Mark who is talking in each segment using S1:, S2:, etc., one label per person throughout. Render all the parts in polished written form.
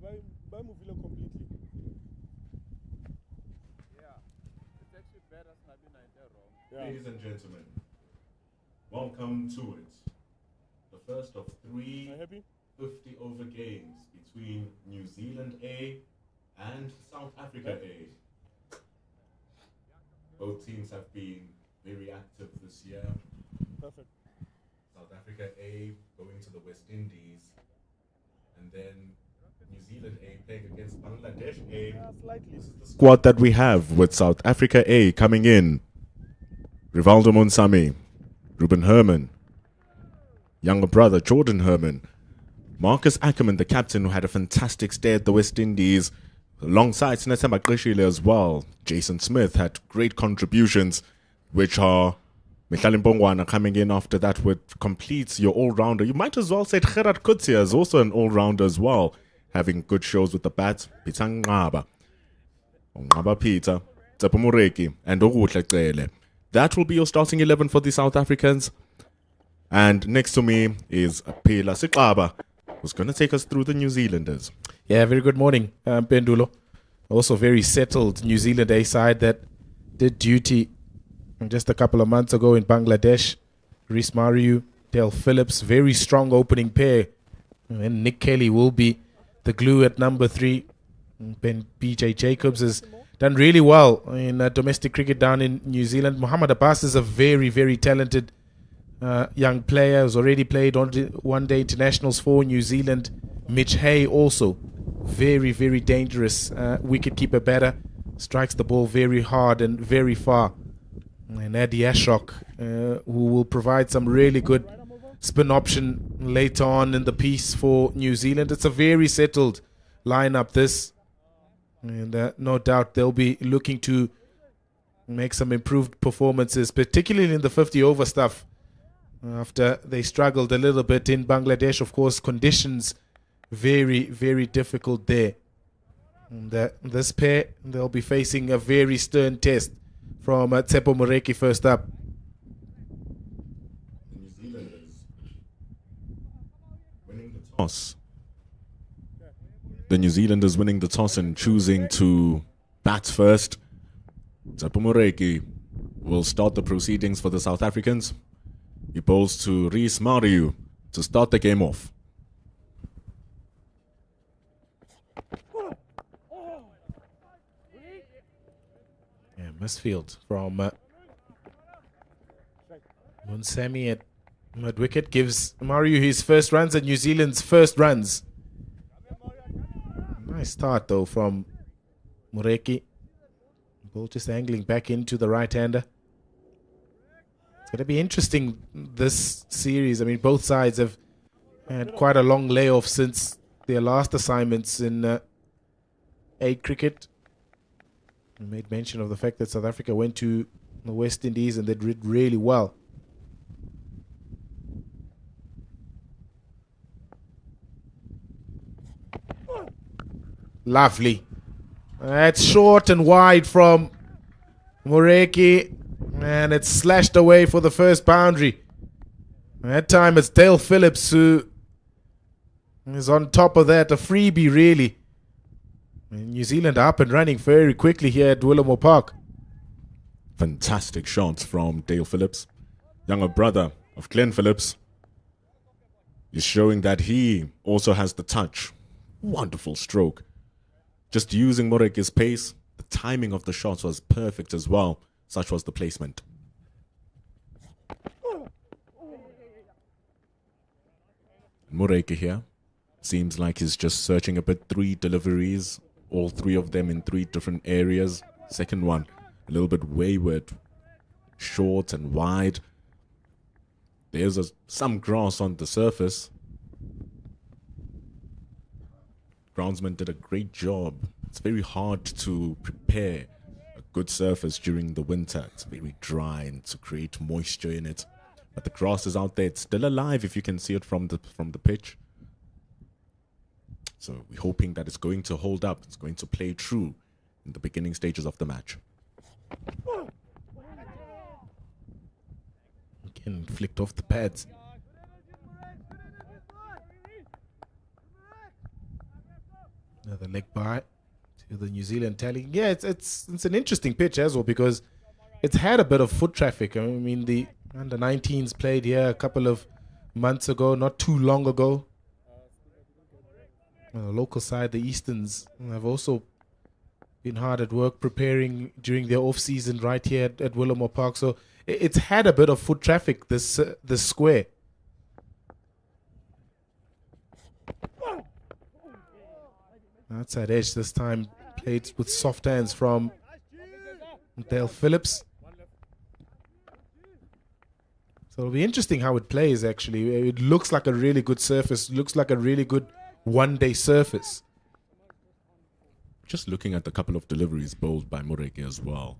S1: completely.
S2: Ladies and gentlemen, welcome to it. The first of three 50-over games between New Zealand A and South Africa A. Both teams have been very active this year.
S1: Perfect.
S2: South Africa A going to the West Indies, and then New Zealand A playing against Bangladesh A. This is the squad that we have, with South Africa A coming in. Rivaldo Monsami, Ruben Herman, younger brother Jordan Herman, Marcus Ackerman, the captain, who had a fantastic stay at the West Indies, alongside Sinetemba Qeshile as well. Jason Smith had great contributions, which are Mihlali Mpongwana coming in after that, which completes your all-rounder. You might as well say Gerard Kutsia is also an all-rounder as well, having good shows with the bat. Peter Ngqaba, Peter, Tsepo Moreki, and Okuhle Cele. That will be your starting 11 for the South Africans. And next to me is Phila Siqaba, who's going to take us through the New Zealanders.
S3: Yeah, very good morning, Pendulo. Also very settled New Zealand A side that did duty just a couple of months ago in Bangladesh. Rhys Mariu, Dale Phillips, very strong opening pair. And Nick Kelly will be the glue at number 3. Ben BJ Jacobs has done really well in domestic cricket down in New Zealand. Muhammad Abbas is a very, very talented young player who's already played on one-day internationals for New Zealand. Mitch Hay also very, very dangerous wicket-keeper batter. Strikes the ball very hard and very far. And Eddie Ashok, who will provide some really good spin option later on in the piece for New Zealand. It's a very settled lineup, this. And no doubt they'll be looking to make some improved performances, particularly in the 50-over stuff. After they struggled a little bit in Bangladesh, of course, conditions very, very difficult there. And this pair, they'll be facing a very stern test from Tsepo Moreki first up.
S2: The New Zealanders winning the toss. The New Zealanders winning the toss and choosing to bat first. Tsepo Moreki will start the proceedings for the South Africans. He bowls to Rhys Mariu to start the game off.
S3: Yeah, misfield from Monsami at mid-wicket gives Mariu his first runs and New Zealand's first runs. Nice start though from Moreki. Ball just angling back into the right-hander. It's going to be interesting, this series. I mean, both sides have had quite a long layoff since their last assignments in A cricket. I made mention of the fact that South Africa went to the West Indies and they did really well. Lovely. That's short and wide from Moreki. And it's slashed away for the first boundary. That time it's Dale Phillips who is on top of that. A freebie, really. And New Zealand are up and running very quickly here at Willamore Park.
S2: Fantastic shots from Dale Phillips. Younger brother of Glenn Phillips. He's showing that he also has the touch. Wonderful stroke. Just using Moreki's pace, the timing of the shots was perfect as well. Such was the placement. Moreki here seems like he's just searching a bit. 3 deliveries, all 3 of them in 3 different areas. Second one, a little bit wayward, short and wide. There's some grass on the surface. Groundsman did a great job. It's very hard to prepare a good surface during the winter. It's very dry and to create moisture in it. But the grass is out there. It's still alive if you can see it from the pitch. So we're hoping that it's going to hold up. It's going to play true in the beginning stages of the match.
S3: Again, flicked off the pads. Another leg by to the New Zealand tally. Yeah, it's an interesting pitch as well because it's had a bit of foot traffic. I mean, the under-19s played here a couple of months ago, not too long ago. On the local side, the Easterns have also been hard at work preparing during their off-season right here at Willamore Park. So it's had a bit of foot traffic, this square. Outside edge this time, played with soft hands from Dale Phillips. So it'll be interesting how it plays, actually. It looks like a really good surface, looks like a really good one-day surface.
S2: Just looking at the couple of deliveries bowled by Moreki as well.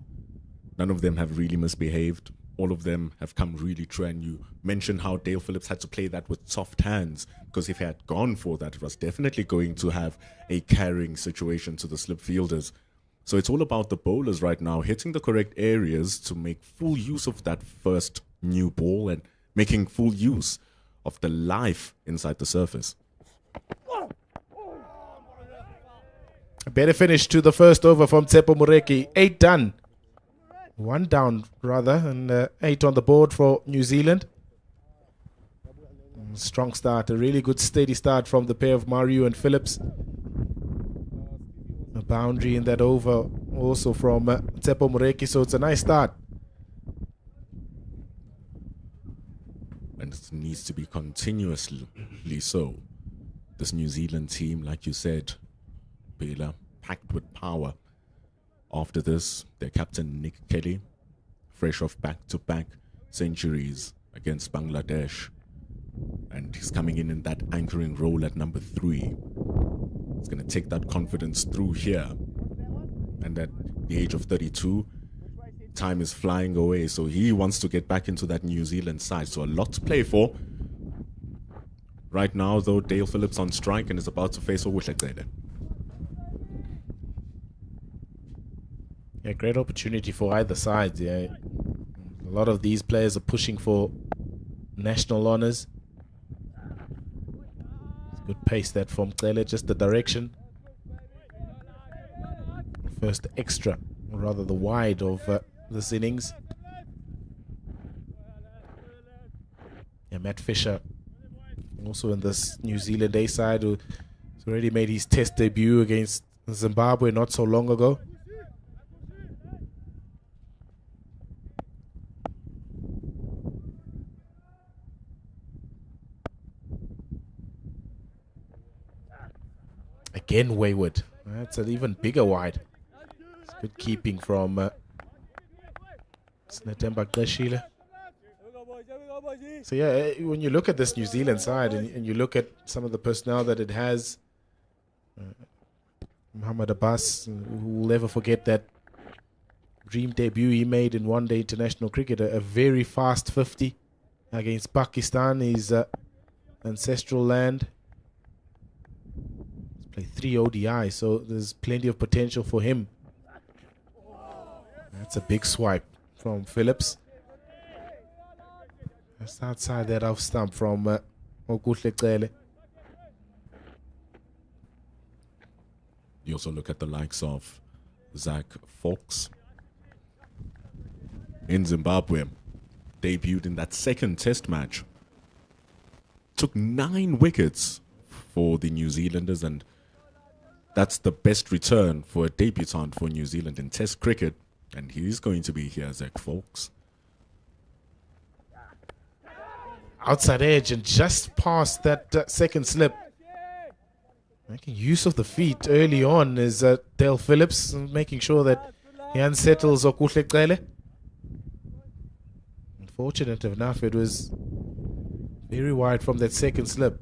S2: None of them have really misbehaved. All of them have come really true, and you mentioned how Dale Phillips had to play that with soft hands, because if he had gone for that, it was definitely going to have a carrying situation to the slip fielders. So it's all about the bowlers right now hitting the correct areas to make full use of that first new ball and making full use of the life inside the surface.
S3: A better finish to the first over from Tsepo Moreki. 8 done. 1 down, rather, and 8 on the board for New Zealand. Strong start, a really good steady start from the pair of Mariu and Phillips. A boundary in that over also from Tsepo Moreki, so it's a nice start.
S2: And it needs to be continuously so. This New Zealand team, like you said, Bela, packed with power. After this, their captain Nick Kelly, fresh off back-to-back centuries against Bangladesh. And he's coming in that anchoring role at number 3. He's going to take that confidence through here. And at the age of 32, time is flying away. So he wants to get back into that New Zealand side. So a lot to play for. Right now, though, Dale Phillips on strike and is about to face Oguhlekele.
S3: Yeah, great opportunity for either side. Yeah, a lot of these players are pushing for national honors. It's good pace that from Cele, just the direction. First extra, or rather the wide of this innings. Yeah, Matt Fisher, also in this New Zealand A side, who has already made his test debut against Zimbabwe not so long ago. Again wayward. That's an even bigger wide. It's good keeping from Snatemba Glashile. So yeah, when you look at this New Zealand side and you look at some of the personnel that it has, Muhammad Abbas, who will never forget that dream debut he made in one-day international cricket, a very fast 50 against Pakistan, his ancestral land. Play 3 ODI, so there's plenty of potential for him. That's a big swipe from Phillips. Just outside that off stump from Oguhlekele.
S2: You also look at the likes of Zach Fox in Zimbabwe. Debuted in that second test match. Took 9 wickets for the New Zealanders, and that's the best return for a debutant for New Zealand in Test cricket. And he's going to be here, Zach Fox.
S3: Outside edge and just past that second slip. Making use of the feet early on is Dale Phillips, making sure that he unsettles Oguhlekele. Unfortunate enough, it was very wide from that second slip.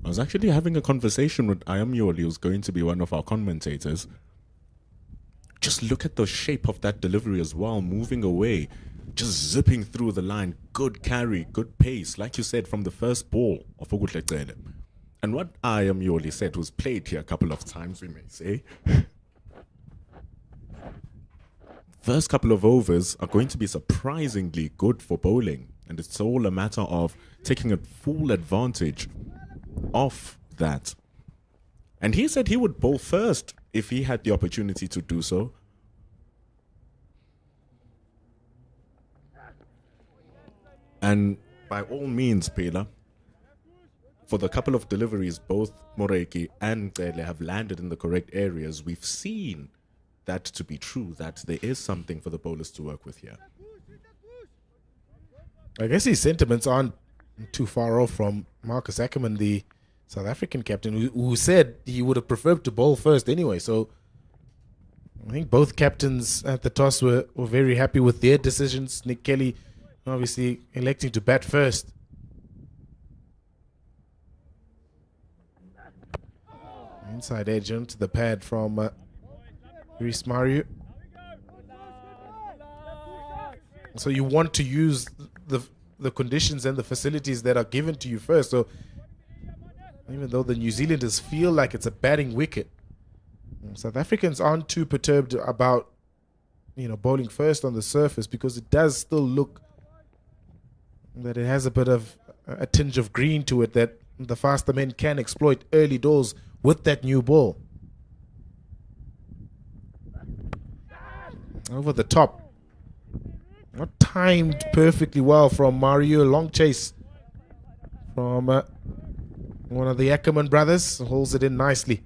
S2: I was actually having a conversation with Ayamyoli, who's going to be one of our commentators. Just look at the shape of that delivery as well, moving away, just zipping through the line. Good carry, good pace, like you said, from the first ball of Oguhlekele. And what Ayamyoli said was played here a couple of times, we may say. First couple of overs are going to be surprisingly good for bowling. And it's all a matter of taking a full advantage of that. And he said he would bowl first if he had the opportunity to do so. And by all means, Pela, for the couple of deliveries, both Moreki and Tele have landed in the correct areas. We've seen that to be true, that there is something for the bowlers to work with here.
S3: I guess his sentiments aren't too far off from Marcus Ackerman, the South African captain, who said he would have preferred to bowl first anyway. So I think both captains at the toss were very happy with their decisions. Nick Kelly obviously electing to bat first. Inside edge onto the pad from Reece Mariu. So you want to use the conditions and the facilities that are given to you first. So even though the New Zealanders feel like it's a batting wicket, South Africans aren't too perturbed about, bowling first on the surface, because it does still look that it has a bit of a tinge of green to it that the faster men can exploit early doors with that new ball. Over the top. Not timed perfectly well from Mario. Long chase from one of the Ackerman brothers. Holds it in nicely.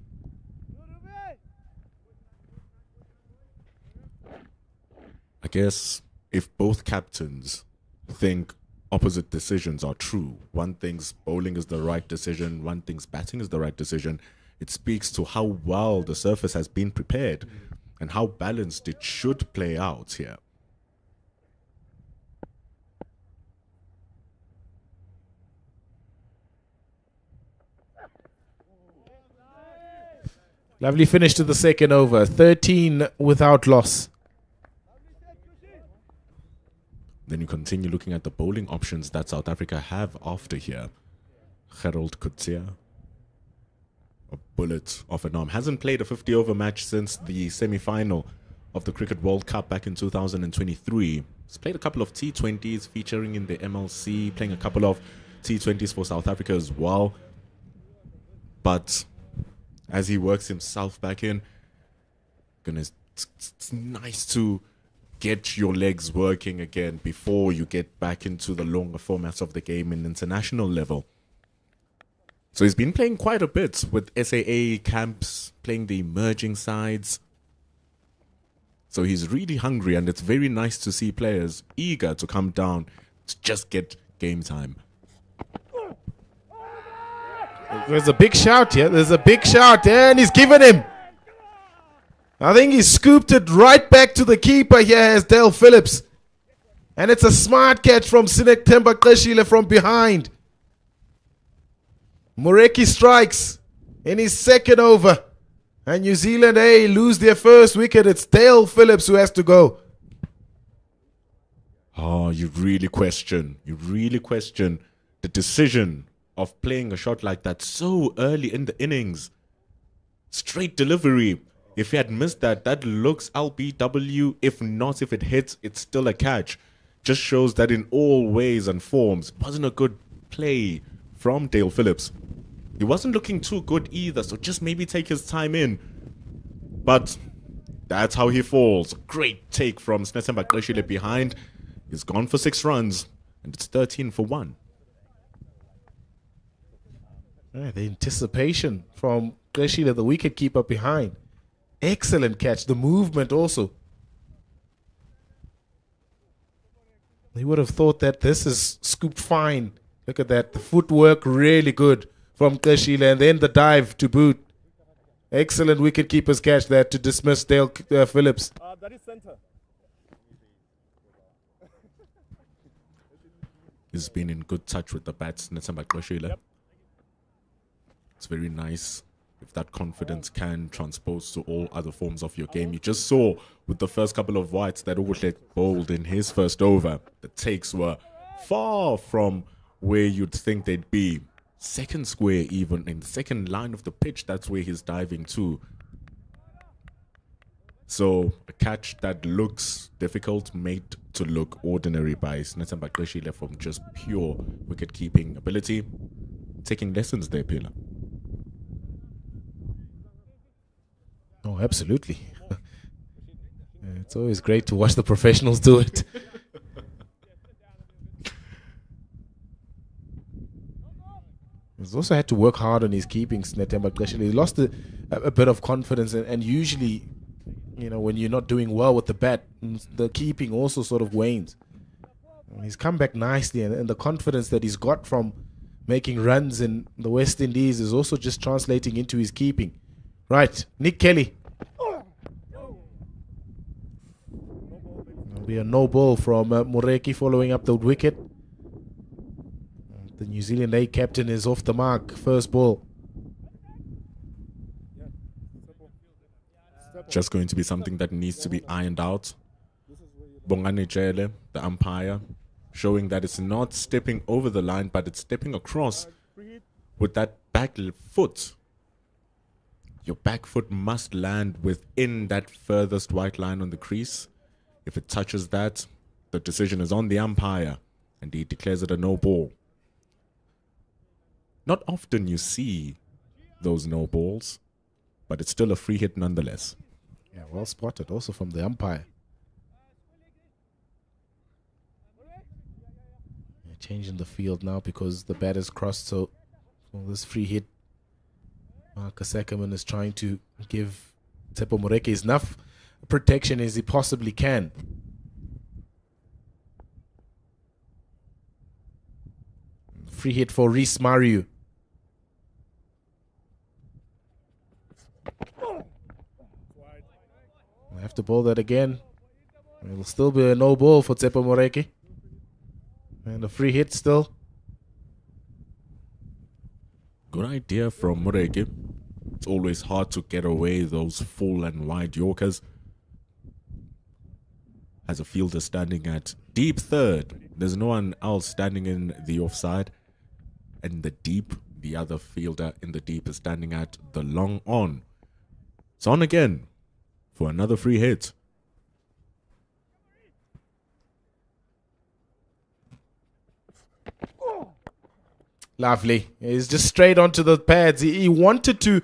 S2: I guess if both captains think opposite decisions are true, one thinks bowling is the right decision, one thinks batting is the right decision, it speaks to how well the surface has been prepared and how balanced it should play out here.
S3: Lovely finish to the second over. 13 without loss.
S2: Then you continue looking at the bowling options that South Africa have after here. Gerald Coetzee, a bullet off an arm. Hasn't played a 50-over match since the semi-final of the Cricket World Cup back in 2023. He's played a couple of T20s featuring in the MLC, playing a couple of T20s for South Africa as well. But as he works himself back in, it's nice to get your legs working again before you get back into the longer formats of the game in international level. So he's been playing quite a bit with SAA camps, playing the emerging sides. So he's really hungry, and it's very nice to see players eager to come down to just get game time.
S3: There's a big shout here. There's a big shout, and he's given him. I think he scooped it right back to the keeper here as Dale Phillips. And it's a smart catch from Sinek Themba Qeshile from behind. Moreki strikes in his second over. And New Zealand lose their first wicket. It's Dale Phillips who has to go.
S2: Oh, you really question the decision of playing a shot like that so early in the innings. Straight delivery. If he had missed that, that looks LBW. If not, if it hits, it's still a catch. Just shows that in all ways and forms, it wasn't a good play from Dale Phillips. He wasn't looking too good either, so just maybe take his time in. But that's how he falls. Great take from Themba Qeshile behind. He's gone for 6 runs, and it's 13 for 1.
S3: The anticipation from Qeshile, the wicketkeeper behind. Excellent catch. The movement also. He would have thought that this is scooped fine. Look at that. The footwork really good from Qeshile, and then the dive to boot. Excellent wicketkeeper's catch there to dismiss Dale Phillips.
S1: That is center.
S2: He's been in good touch with the bats, Themba Qeshile. Yep. It's very nice if that confidence can transpose to all other forms of your game. You just saw with the first couple of whites that Uguhle bowled in his first over, the takes were far from where you'd think they'd be. Second square even, in the second line of the pitch, that's where he's diving to. So a catch that looks difficult made to look ordinary by Themba Qeshile from just pure wicket-keeping ability. Taking lessons there, Pila.
S3: Oh, absolutely. It's always great to watch the professionals do it. He's also had to work hard on his keeping, Netemba Qeshile. He lost a bit of confidence, and usually, you know, when you're not doing well with the bat, the keeping also sort of wanes. He's come back nicely, and the confidence that he's got from making runs in the West Indies is also just translating into his keeping. Right, Nick Kelly. There'll be a no ball from Moreki following up the wicket. The New Zealand A captain is off the mark. First ball.
S2: Just going to be something that needs to be ironed out. Bongani Jele, the umpire, showing that it's not stepping over the line, but it's stepping across with that back foot. Your back foot must land within that furthest white line on the crease. If it touches that, the decision is on the umpire, and he declares it a no ball. Not often you see those no balls, but it's still a free hit nonetheless.
S3: Yeah, well spotted also from the umpire. Yeah, changing the field now because the bat is crossed, so this free hit, Marcus Ackerman is trying to give Tsepo Moreki as enough protection as he possibly can. Free hit for Reece Mariu. I have to bowl that again. It will still be a no ball for Tsepo Moreki. And a free hit still.
S2: Good idea from Moreki. It's always hard to get away those full and wide Yorkers. Has a fielder standing at deep third. There's no one else standing in the offside. And the other fielder in the deep is standing at the long on. It's on again for another free hit.
S3: Lovely. He's just straight onto the pads. He wanted to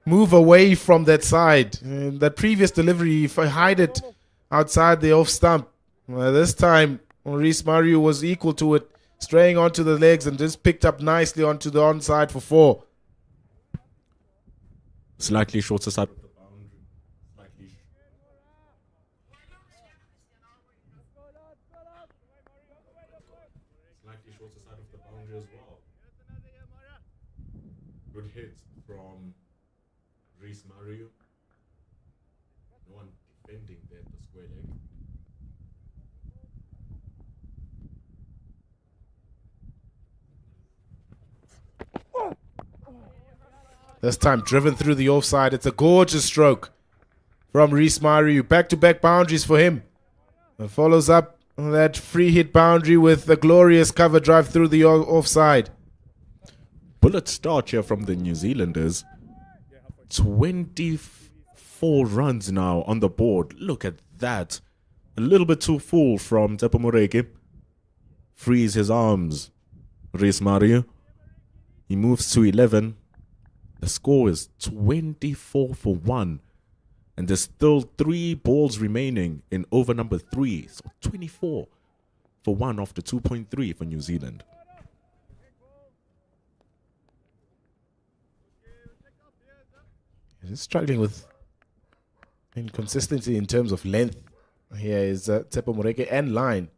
S3: move away from that side. In that previous delivery, if I hide it outside the off stump. This time, Reece Mariu was equal to it, straying onto the legs and just picked up nicely onto the onside for 4.
S2: Slightly shorter side of the boundary. Slightly shorter side of the boundary as well. Good hit from Reece Mariu. No one defending there at the square leg.
S3: This time driven through the offside. It's a gorgeous stroke from Reece Mariu. Back-to-back boundaries for him. And follows up that free hit boundary with a glorious cover drive through the offside.
S2: Bullet start here from the New Zealanders. 24 runs now on the board. Look at that. A little bit too full from Tsepo Moreki. Frees his arms. Reece Mariu. He moves to 11. The score is 24 for 1. And there's still 3 balls remaining in over number 3. So 24 for 1 after 2.3 for New Zealand.
S3: Just struggling with inconsistency in terms of length. Here is Tsepo Moreki and line.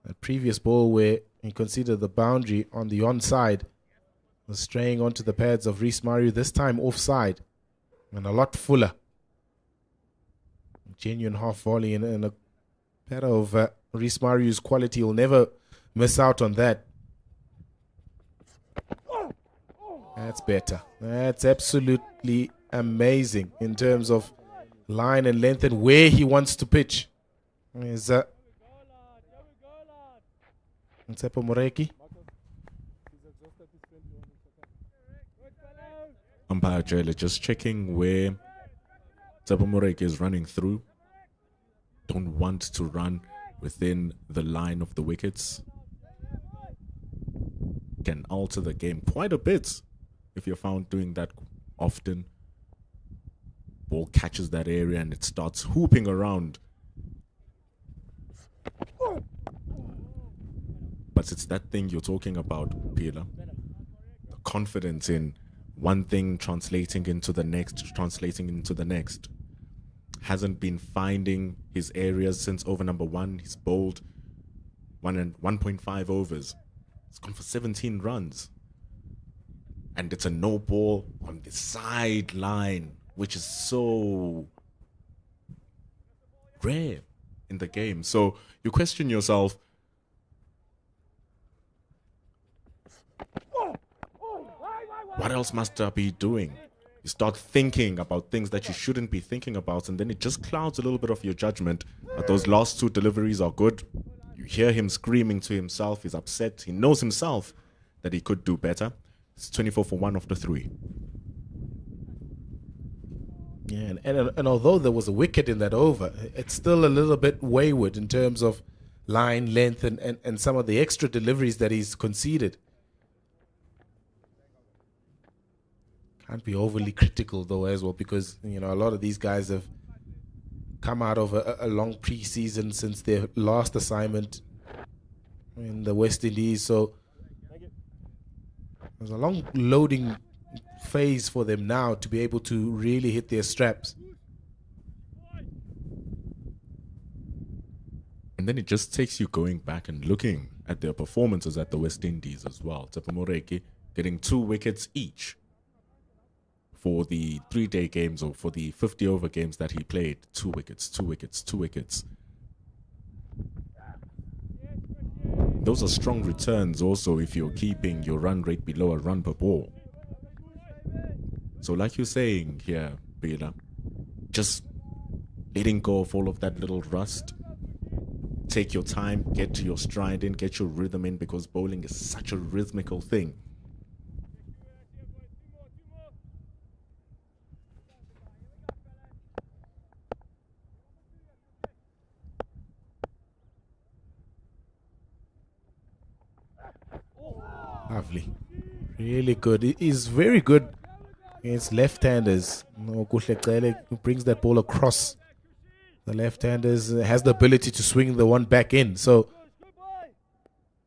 S3: That previous ball where he conceded the boundary on the onside was straying onto the pads of Reece Mariu, this time offside. And a lot fuller. Genuine half volley and a pair of Reece Mariu's quality. You'll never miss out on that. That's better. That's absolutely amazing in terms of line and length and where he wants to pitch. Is Tsepo Moreki.
S2: Umpire Jailer just checking where Tsepo Moreki is running through. Don't want to run within the line of the wickets. Can alter the game quite a bit if you're found doing that often. ball catches that area and it starts hooping around. But it's that thing you're talking about, Pila. The confidence in one thing translating into the next. Hasn't been finding his areas since over number 1. He's bowled 1.5 overs. He's gone for 17 runs. And it's a no ball on the sideline, which is so rare in the game. So you question yourself, what else must I be doing? You start thinking about things that you shouldn't be thinking about, and then it just clouds a little bit of your judgment. But those last 2 deliveries are good. You hear him screaming to himself. He's upset. He knows himself that he could do better. It's 24 for 1 of the 3.
S3: Yeah, and although there was a wicket in that over, it's still a little bit wayward in terms of line length and some of the extra deliveries that he's conceded. Can't be overly critical though as well, because a lot of these guys have come out of a long pre-season since their last assignment in the West Indies, so there's a long loading phase for them now to be able to really hit their straps.
S2: And then it just takes you going back and looking at their performances at the West Indies as well. Tepu Moreki getting 2 wickets each for the 3-day games, or for the 50-over games that he played. 2 wickets, 2 wickets, 2 wickets. Those are strong returns also if you're keeping your run rate below a run per ball. So like you're saying here, Bela, just letting go of all of that little rust. Take your time, get to your stride in, get your rhythm in, because bowling is such a rhythmical thing.
S3: Lovely. Really good. He's very good against left-handers. Kuhle who brings that ball across the left-handers, has the ability to swing the one back in. So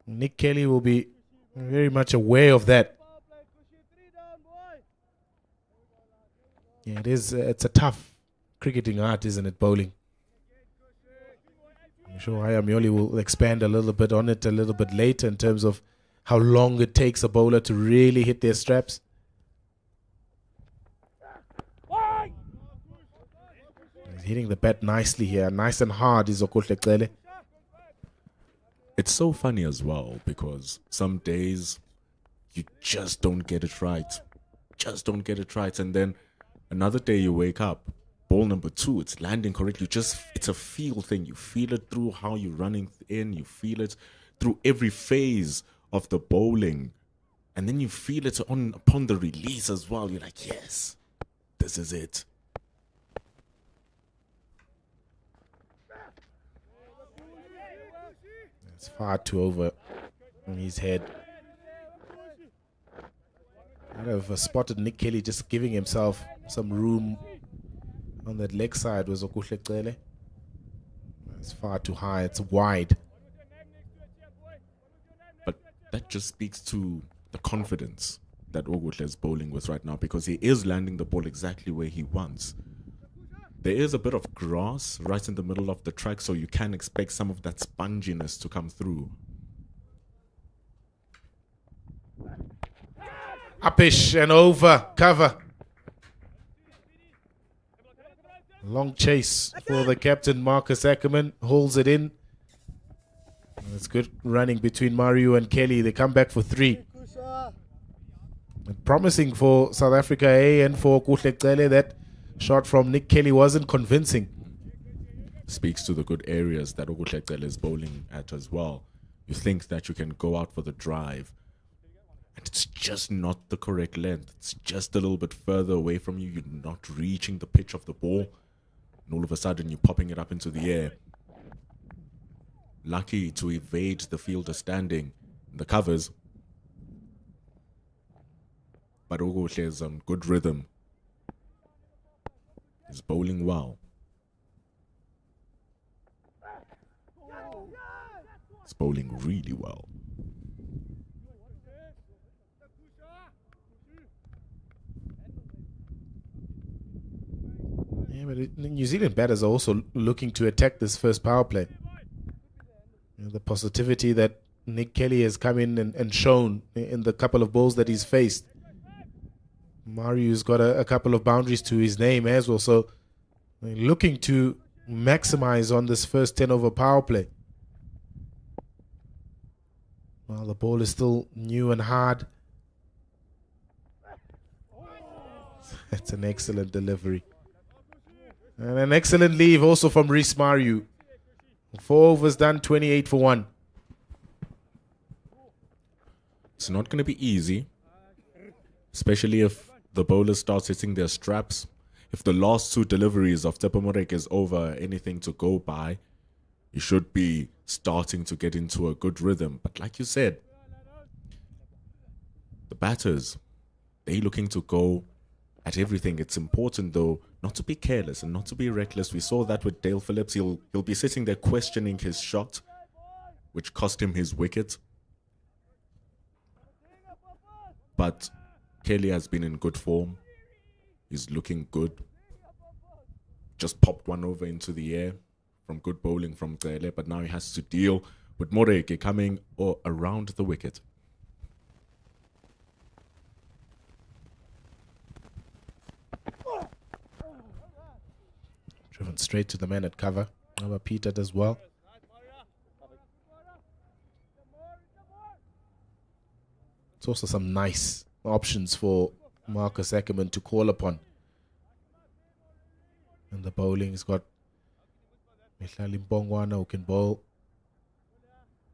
S3: Nick Kelly will be very much aware of that. Yeah, it is. It's a tough cricketing art, isn't it, bowling? I'm sure Ayamioli will expand a little bit on it a little bit later in terms of how long it takes a bowler to really hit their straps. He's hitting the bat nicely here. Nice and hard is Okuhle.
S2: It's so funny as well, because some days you just don't get it right. Just don't get it right. And then another day you wake up, ball number 2, it's landing correctly. It's a feel thing. You feel it through how you're running in. You feel it through every phase of the bowling, and then you feel it upon the release as well. You're like, yes, this is it.
S3: It's far too over in his head. I'd have spotted Nick Kelly just giving himself some room on that leg side. Was Okuhle. It's far too high. It's wide.
S2: That just speaks to the confidence that Okuhle is bowling with right now, because he is landing the ball exactly where he wants. There is a bit of grass right in the middle of the track, so you can expect some of that sponginess to come through.
S3: Upish and over, cover. Long chase for the captain, Marcus Ackerman, holds it in. It's good running between Mario and Kelly. They come back for 3. Promising for South Africa A and for Kuhle. That shot from Nick Kelly wasn't convincing.
S2: Speaks to the good areas that Okuhle is bowling at as well. You think that you can go out for the drive, and it's just not the correct length. It's just a little bit further away from you. You're not reaching the pitch of the ball, and all of a sudden you're popping it up into the air. Lucky to evade the fielder standing in the covers. But Okuhle is on good rhythm. He's bowling well. He's bowling really well.
S3: Yeah, but New Zealand batters are also looking to attack this first power play. You know, the positivity that Nick Kelly has come in and shown in the couple of balls that he's faced. Mariu's got a couple of boundaries to his name as well, so looking to maximize on this first 10 over power play. Well, the ball is still new and hard. That's an excellent delivery. And an excellent leave also from Reece Mariu. 4 overs done, 28 for 1.
S2: It's not going to be easy, especially if the bowlers start hitting their straps. If the last 2 deliveries of Tsepo Moreki is over anything to go by, he should be starting to get into a good rhythm. But like you said, the batters, they're looking to go at everything. It's important, though, not to be careless and not to be reckless. We saw that with Dale Phillips. He'll be sitting there questioning his shot, which cost him his wicket. But Kelly has been in good form. He's looking good. Just popped one over into the air from good bowling from Gele, but now he has to deal with Moreki coming around the wicket.
S3: Driven straight to the man at cover. Now Peter does well. It's also some nice options for Marcus Ackerman to call upon. And the bowling, he's got Mihlali Mbongwana who can bowl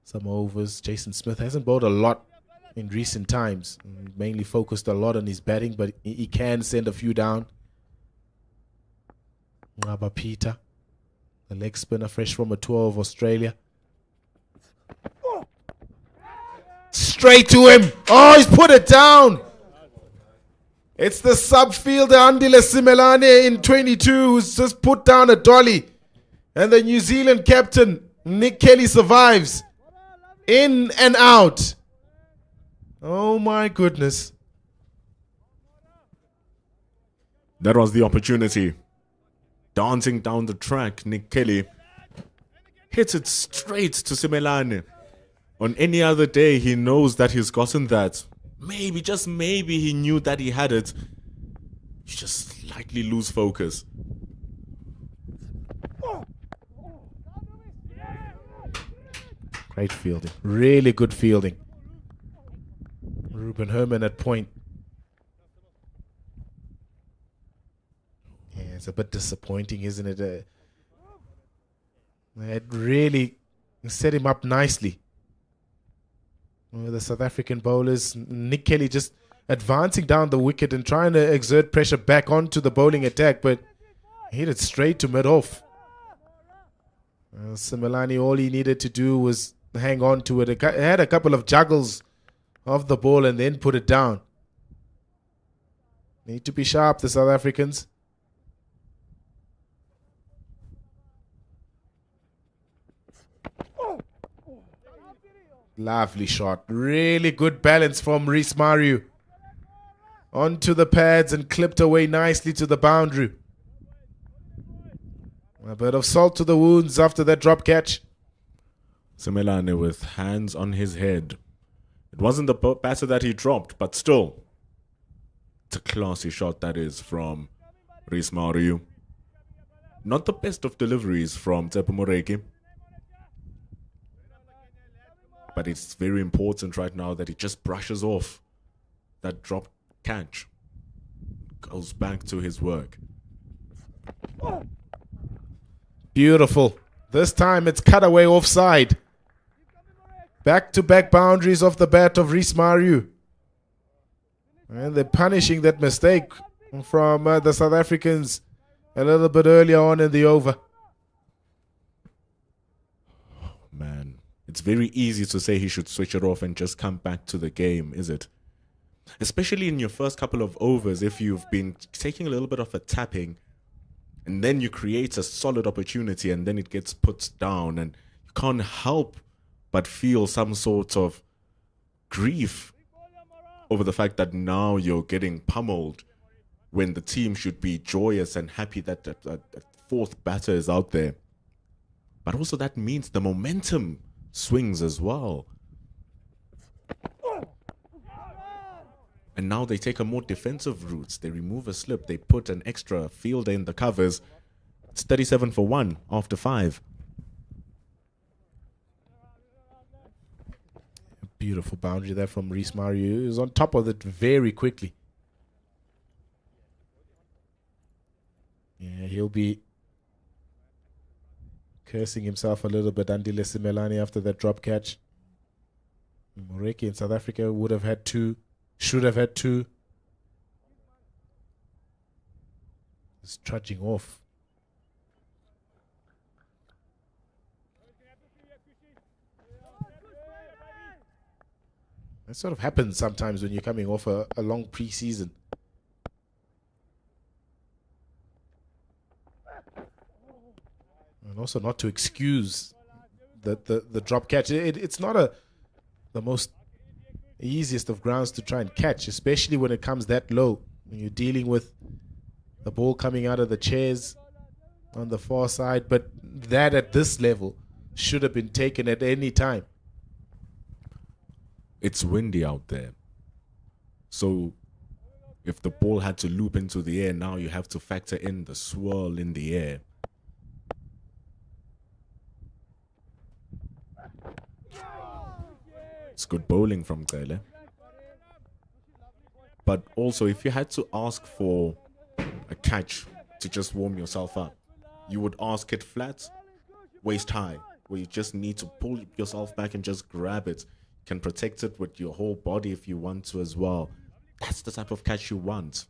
S3: some overs. Jason Smith hasn't bowled a lot in recent times. Mainly focused a lot on his batting, but he can send a few down. Ngaba Peter, the leg spinner, fresh from a tour of Australia. Straight to him. Oh, he's put it down. It's the sub-fielder Andile Simelane in 22 who's just put down a dolly. And the New Zealand captain, Nick Kelly, survives. In and out. Oh my goodness.
S2: That was the opportunity. Dancing down the track, Nick Kelly hits it straight to Simelane. On any other day, he knows that he's gotten that. Maybe, just maybe, he knew that he had it. You just slightly lose focus.
S3: Great fielding. Really good fielding. Ruben Herman at point. Yeah, it's a bit disappointing, isn't it? It really set him up nicely. The South African bowlers, Nick Kelly just advancing down the wicket and trying to exert pressure back onto the bowling attack, but he hit it straight to mid-off. Simelane, all he needed to do was hang on to it. He had a couple of juggles of the ball and then put it down. Need to be sharp, the South Africans. Lovely shot. Really good balance from Reece Mariu. Onto the pads and clipped away nicely to the boundary. A bit of salt to the wounds after that drop catch.
S2: Simelane with hands on his head. It wasn't the batter that he dropped, but still. It's a classy shot that is from Reece Mariu. Not the best of deliveries from Tsepo Moreki. But it's very important right now that he just brushes off that drop catch. Goes back to his work.
S3: Beautiful. This time it's cut away offside. Back-to-back boundaries off the bat of Reece Mariu. And they're punishing that mistake from the South Africans a little bit earlier on in the over.
S2: Man. It's very easy to say he should switch it off and just come back to the game, is it? Especially in your first couple of overs, if you've been taking a little bit of a tapping, And then you create a solid opportunity and then it gets put down, and you can't help but feel some sort of grief over the fact that now you're getting pummeled when the team should be joyous and happy that that fourth batter is out there. But also that means the momentum swings as well. And now they take a more defensive route. They remove a slip. They put an extra fielder in the covers. It's 37 for 1 after 5.
S3: Beautiful boundary there from Reece Mario. He was on top of it very quickly. Yeah, he'll be cursing himself a little bit, Andile Simelane, after that drop catch. Moreki in South Africa would have had 2, should have had 2. He's trudging off. That sort of happens sometimes when you're coming off a long pre-season. And also not to excuse the drop catch. It's not the most easiest of grounds to try and catch, especially when it comes that low. When you're dealing with the ball coming out of the chairs on the far side. But that at this level should have been taken at any time.
S2: It's windy out there. So if the ball had to loop into the air, now you have to factor in the swirl in the air. It's good bowling from Gele. But also, if you had to ask for a catch to just warm yourself up, you would ask it flat, waist high, where you just need to pull yourself back and just grab it. You can protect it with your whole body if you want to as well. That's the type of catch you want.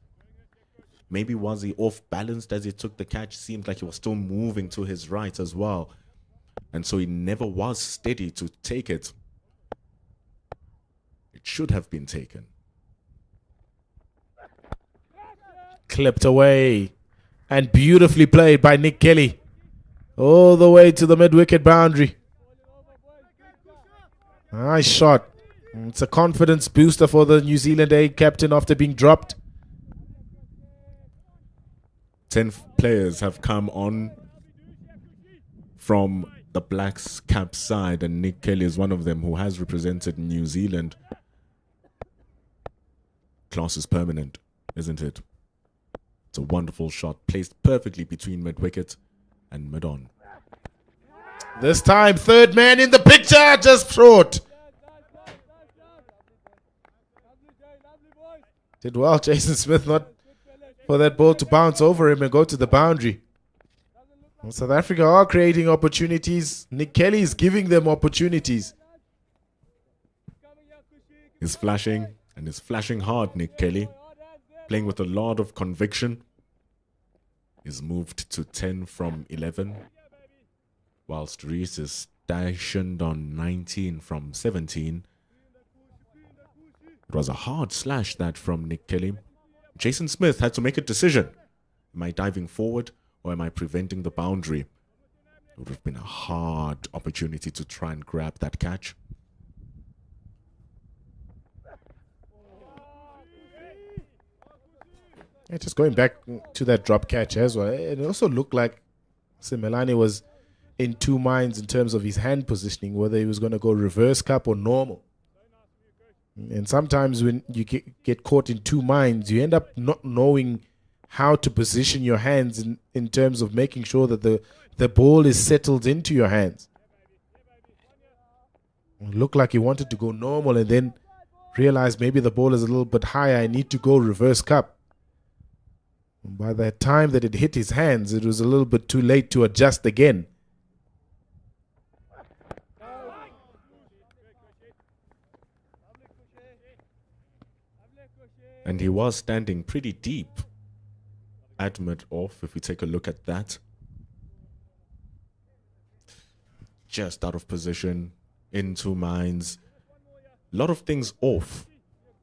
S2: Maybe was he off balanced as he took the catch? Seemed like he was still moving to his right as well. And so he never was steady to take it. It should have been taken.
S3: Clipped away. And beautifully played by Nick Kelly. All the way to the mid-wicket boundary. Nice shot. It's a confidence booster for the New Zealand A captain after being dropped.
S2: 10 players have come on from the Blacks cap side, and Nick Kelly is one of them who has represented New Zealand. Class is permanent, isn't it? It's a wonderful shot, placed perfectly between mid-wicket and mid-on.
S3: This time, third man in the picture, just short. Did well, Jason Smith, not for that ball to bounce over him and go to the boundary. Well, South Africa are creating opportunities. Nick Kelly is giving them opportunities.
S2: He's flashing, and he's flashing hard, Nick Kelly. Playing with a lot of conviction. He's moved to 10 from 11. Whilst Reece is stationed on 19 from 17. It was a hard slash, that from Nick Kelly. Jason Smith had to make a decision. Am I diving forward or am I preventing the boundary? It would have been a hard opportunity to try and grab that catch.
S3: Yeah, just going back to that drop catch as well. It also looked like Simelane was in two minds in terms of his hand positioning, whether he was going to go reverse cup or normal. And sometimes when you get caught in two minds, you end up not knowing how to position your hands in terms of making sure that the ball is settled into your hands. It looked like he wanted to go normal and then realized maybe the ball is a little bit higher. I need to go reverse cup. And by the time that it hit his hands, it was a little bit too late to adjust again.
S2: And he was standing pretty deep at mid-off, if we take a look at that. Just out of position, in two minds. A lot of things off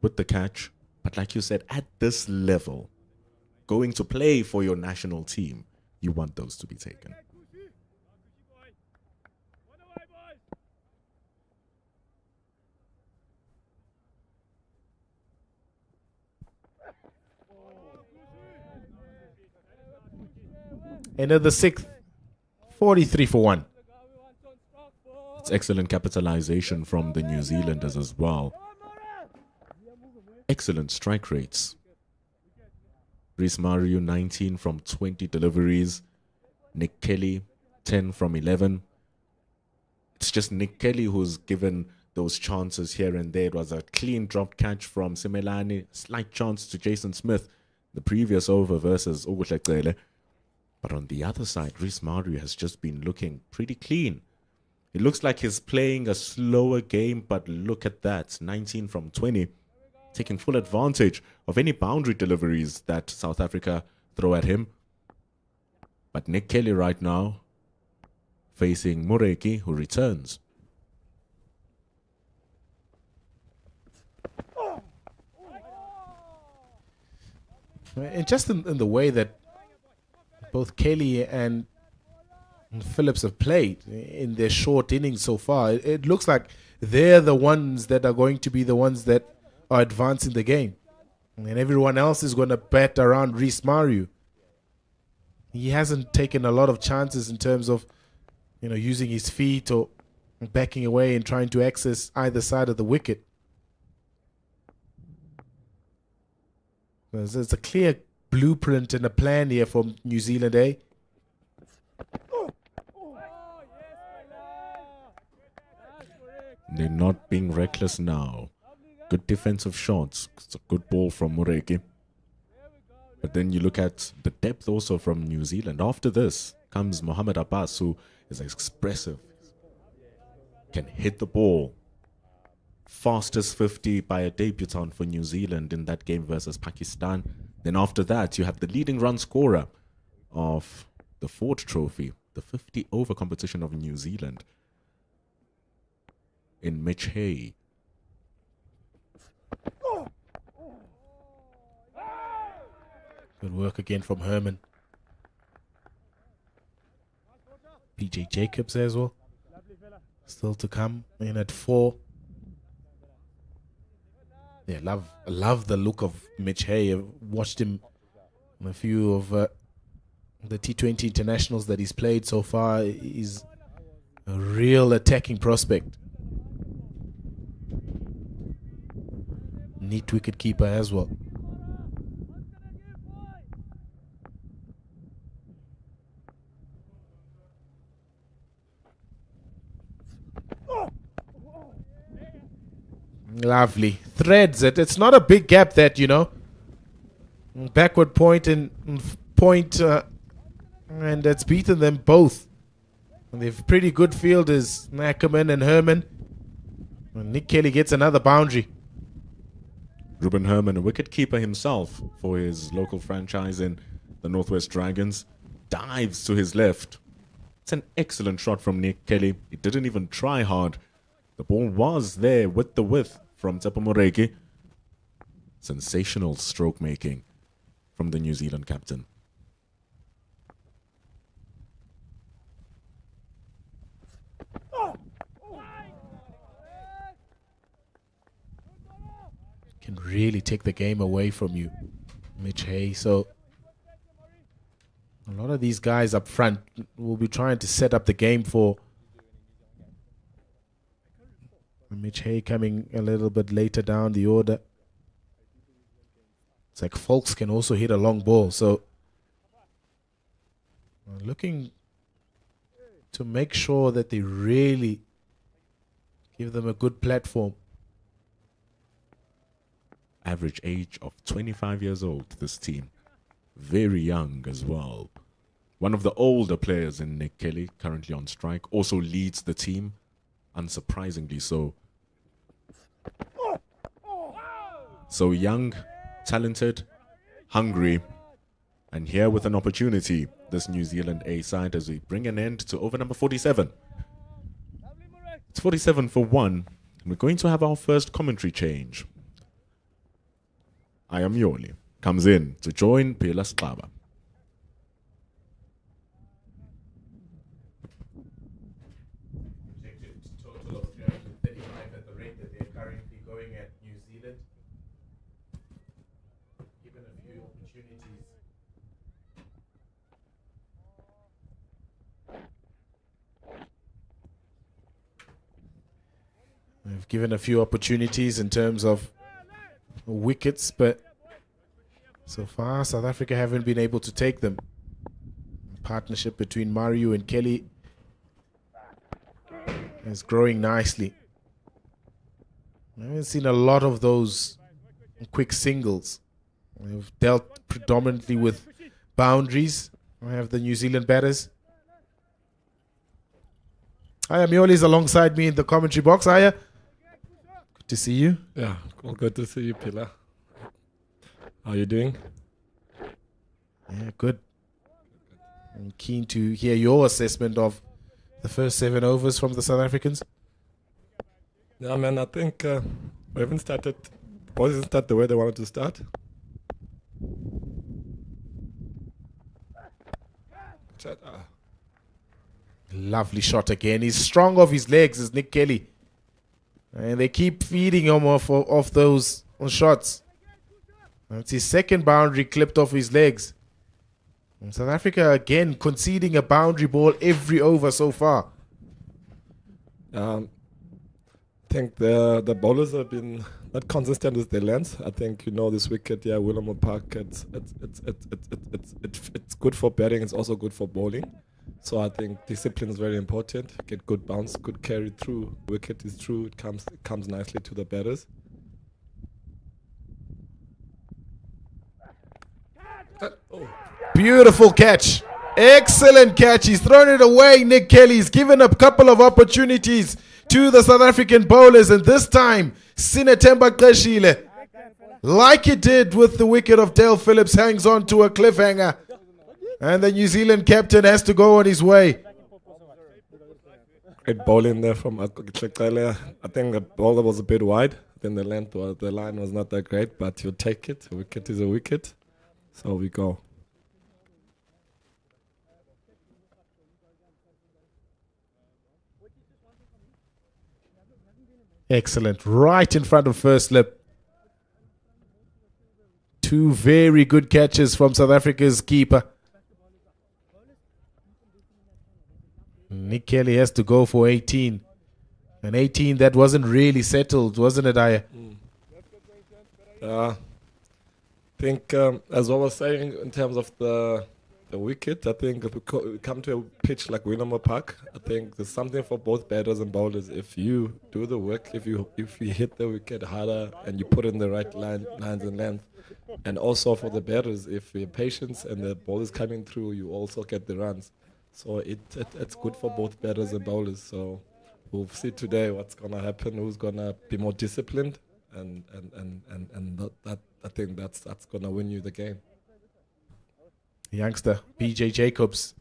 S2: with the catch. But like you said, at this level, going to play for your national team, You want those to be taken.
S3: End of the sixth, 43 for 1.
S2: It's excellent capitalization from the New Zealanders as well. Excellent strike rates. Reece Mario, 19 from 20 deliveries. Nick Kelly, 10 from 11. It's just Nick Kelly who's given those chances here and there. It was a clean drop catch from Simelane, slight chance to Jason Smith the previous over versus Ogutlekele. But on the other side, Reece Mario has just been looking pretty clean. It looks like he's playing a slower game, but look at that, 19 from 20. Taking full advantage of any boundary deliveries that South Africa throw at him. But Nick Kelly right now facing Mureki, who returns.
S3: And just in the way that both Kelly and Phillips have played in their short innings so far, it looks like they're the ones that are going to be the ones that are advancing the game. And everyone else is going to bet around Reece Mario. He hasn't taken a lot of chances in terms of, using his feet or backing away and trying to access either side of the wicket. There's a clear blueprint and a plan here from New Zealand, eh?
S2: They're not being reckless now. Good defensive shots. It's a good ball from Mureki. But then you look at the depth also from New Zealand. After this comes Mohamed Abbas, who is expressive. Can hit the ball. Fastest 50 by a debutant for New Zealand in that game versus Pakistan. Then after that, you have the leading run scorer of the Ford Trophy, the 50 over competition of New Zealand, in Mitch Hay.
S3: Good work again from Herman. PJ Jacobs as well. Still to come in at 4. Yeah, love the look of Mitch Hay. I've watched him in a few of the T20 internationals that he's played so far. He's a real attacking prospect. Neat wicket keeper as well. Lovely. Threads it. It's not a big gap that, backward point and point, and it's beaten them both. And they've pretty good fielders, Ackerman and Herman. And Nick Kelly gets another boundary.
S2: Ruben Herman, a wicketkeeper himself for his local franchise in the Northwest Dragons, dives to his left. It's an excellent shot from Nick Kelly. He didn't even try hard. The ball was there with the width from Tsepo Moreki. Sensational stroke making from the New Zealand captain.
S3: Can really take the game away from you, Mitch Hay. So a lot of these guys up front will be trying to set up the game for Mitch Hay coming a little bit later down the order. It's like Folks can also hit a long ball. So looking to make sure that they really give them a good platform.
S2: Average age of 25 years old, this team. Very young as well. One of the older players in Nick Kelly, currently on strike, also leads the team, unsurprisingly so. So young, talented, hungry, and here with an opportunity, this New Zealand A side, as we bring an end to over number 47. It's 47 for 1. We're going to have our first commentary change. I am Yoli, comes in to join Pela Sklaba.
S3: They've given a few opportunities in terms of wickets, but so far South Africa haven't been able to take them. The partnership between Mario and Kelly is growing nicely. I haven't seen a lot of those quick singles. They've dealt predominantly with boundaries. I have the New Zealand batters. Aya Mioli's alongside me in the commentary box. Aya, good to see you.
S1: Yeah, well, good to see you, Pilar. How are you doing?
S3: Yeah, good. I'm keen to hear your assessment of the first 7 overs from the South Africans.
S1: Yeah, man, I think we haven't started. Boys didn't start the way they wanted to start.
S3: Lovely shot again. He's strong off his legs, is Nick Kelly. And they keep feeding him off those shots. That's his second boundary clipped off his legs. And South Africa again conceding a boundary ball every over so far.
S1: I think the bowlers have been not consistent with their length. I think this wicket, William Park. It's good for batting. It's also good for bowling. So I think discipline is very important. Get good bounce, good carry through. Wicket is true. It comes nicely to the batters.
S3: Beautiful catch. Excellent catch. He's thrown it away, Nick Kelly. He's given a couple of opportunities to the South African bowlers, and this time Sinetemba Qeshile, like he did with the wicket of Dale Phillips, hangs on to a cliffhanger, and the New Zealand captain has to go on his way.
S1: Great bowling there from Akokitleqele. I think the bowler was a bit wide. Then the line was not that great, but you take it. A wicket is a wicket. So we go.
S3: Excellent. Right in front of first slip. 2 very good catches from South Africa's keeper. Nick Kelly has to go for 18. An 18 that wasn't really settled, wasn't it, Aya?
S1: I think, as I was saying, in terms of the wicket, I think if we come to a pitch like Winnermore Park, I think there's something for both batters and bowlers. If you do the work, if you hit the wicket harder and you put in the right lines and length, and also for the batters, if you're patient and the ball is coming through, you also get the runs. So it's good for both batters and bowlers. So we'll see today what's gonna happen, who's gonna be more disciplined, and that I think that's gonna win you the game.
S3: Youngster PJ Jacobs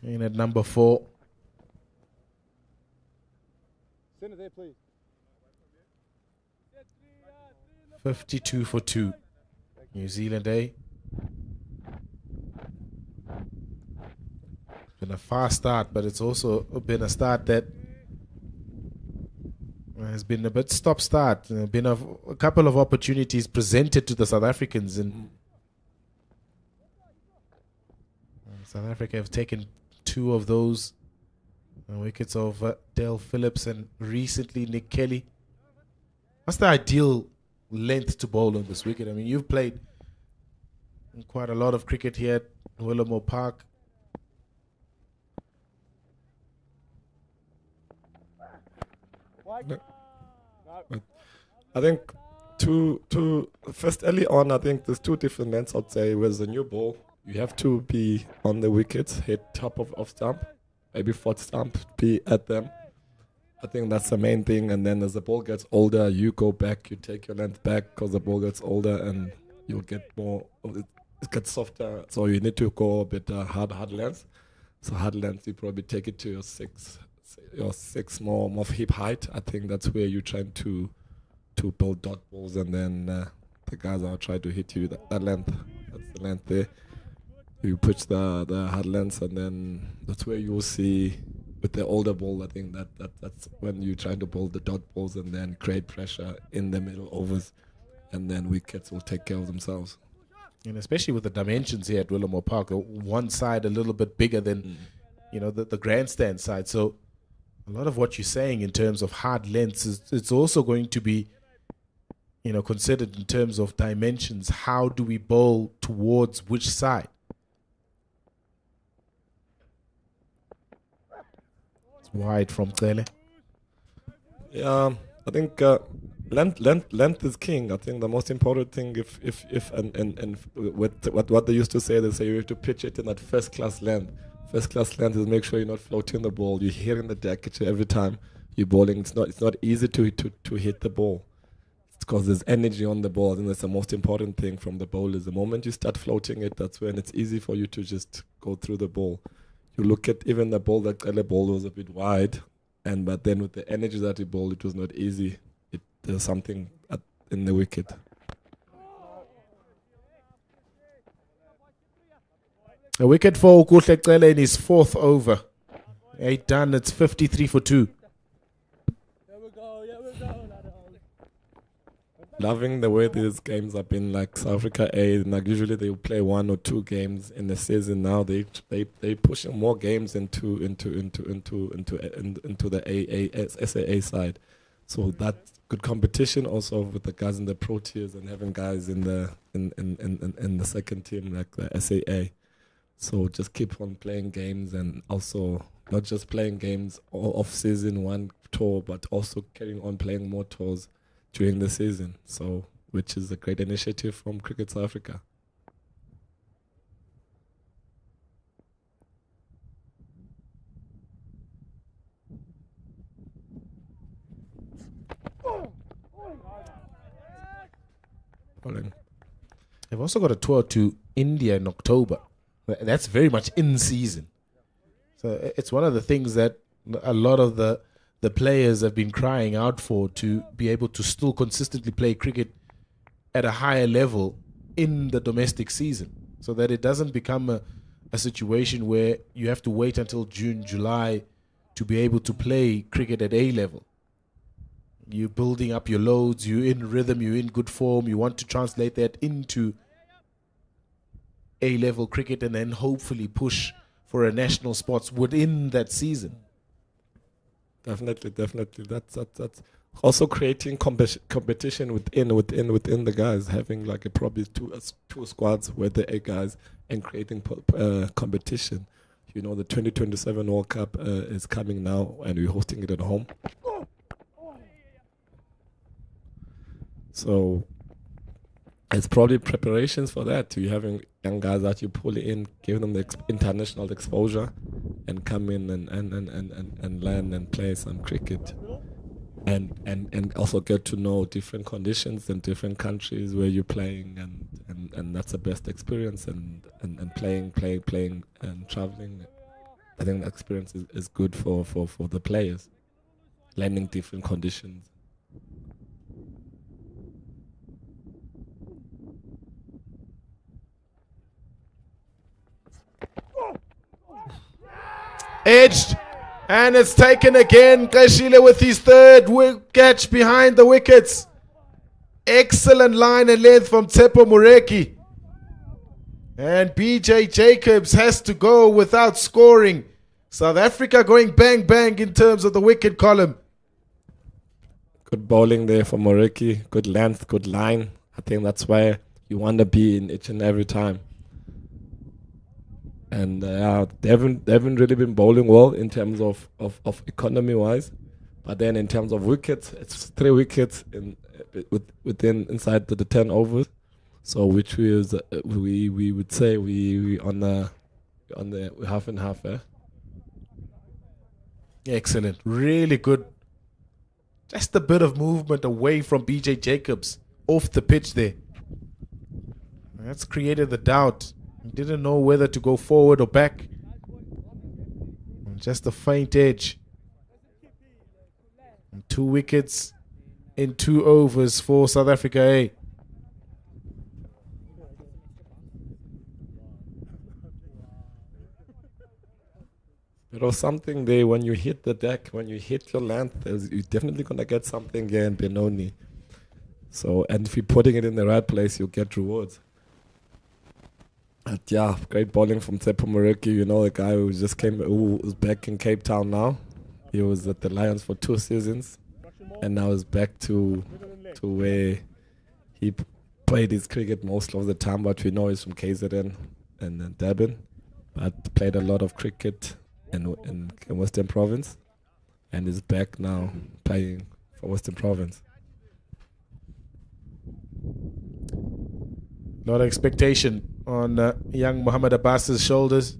S3: in at number 4.
S4: Send it there, please.
S3: 52 for 2. New Zealand A. Been a fast start, but it's also been a start that has been a bit stop-start. Been a couple of opportunities presented to the South Africans, and South Africa have taken 2 of those wickets of Dale Phillips and recently Nick Kelly. What's the ideal length to bowl on this wicket? I mean, you've played quite a lot of cricket here at Willamore Park.
S1: I think first early on, I think there's 2 different lengths. I'd say with the new ball, you have to be on the wickets, hit top of stump, maybe 4th stump, be at them. I think that's the main thing. And then as the ball gets older, you go back, you take your length back because the ball gets older and you'll get more, it gets softer. So you need to go a bit hard length. So hard length, you probably take it to your 6 more hip height. I think that's where you're trying to build dot balls, and then the guys are trying to hit you that length. That's the length there. You push the hard length, and then that's where you will see with the older ball. I think that's when you're trying to build the dot balls and then create pressure in the middle overs, and then wickets will take care of themselves.
S3: And especially with the dimensions here at Willamore Park, one side a little bit bigger than the grandstand side. So a lot of what you're saying in terms of hard lengths it's also going to be, considered in terms of dimensions. How do we bowl towards which side? It's wide from Cele.
S1: Yeah, I think length is king. I think the most important thing, and with what they used to say, they say you have to pitch it in that first class length. First class length is make sure you're not floating the ball. You're hitting the deck every time you're bowling. It's not easy to hit the ball. It's because there's energy on the ball, and that's the most important thing from the bowlers. The moment you start floating it, that's when it's easy for you to just go through the ball. You look at even the ball that Cele ball was a bit wide. But then with the energy that he bowled, it was not easy. There's something in the wicket.
S3: A wicket for Kuhle Cele in his 4th over. 8 done, it's 53 for 2.
S1: Loving the way these games have been, like South Africa A. Like usually they play 1 or 2 games in the season. Now they pushing more games into the SAA side. So that good competition also with the guys in the Proteas and having guys in the second team like the SAA. So just keep on playing games, and also not just playing games off season 1 tour, but also carrying on playing more tours during the season, so which is a great initiative from Cricket South Africa.
S3: They've also got a tour to India in October. That's very much in season. So it's one of the things that a lot of the players have been crying out for, to be able to still consistently play cricket at a higher level in the domestic season, so that it doesn't become a situation where you have to wait until June, July to be able to play cricket at A level. You're building up your loads, you're in rhythm, you're in good form, you want to translate that into A level cricket and then hopefully push for a national spots within that season.
S1: Definitely. That's also creating competition within the guys, having like probably two squads with the A guys and creating competition. The 2027 World Cup is coming now, and we're hosting it at home. So it's probably preparations for that. You're having young guys that you pull in, give them the international exposure, and come in and learn and play some cricket, and also get to know different conditions in different countries where you're playing, and that's the best experience. And playing and traveling, I think the experience is good for the players, learning different conditions.
S3: Edged, and it's taken again. Kashile with his 3rd catch behind the wickets. Excellent line and length from Tsepo Mureki. And BJ Jacobs has to go without scoring. South Africa going bang bang in terms of the wicket column.
S1: Good bowling there for Mureki. Good length, good line. I think that's where you want to be in each and every time. And they haven't really been bowling well in terms of economy wise, but then in terms of wickets, it's 3 wickets inside the 10 overs. So which is we would say we on the half and half.
S3: Excellent, really good. Just a bit of movement away from BJ Jacobs off the pitch there. That's created the doubt. He didn't know whether to go forward or back. Just a faint edge. And 2 wickets in 2 overs for South Africa A.
S1: There was something there when you hit the deck, when you hit your length, you're definitely going to get something here in Benoni. So, and if you're putting it in the right place, you'll get rewards. But yeah, great bowling from Tsepo Mureki, the guy who just who is back in Cape Town now. He was at the Lions for 2 seasons, and now is back to where he played his cricket most of the time. But we know he's from KZN and Durban, but played a lot of cricket in Western Province, and is back now playing for Western Province.
S3: A lot of expectation on young Muhammad Abbas's shoulders,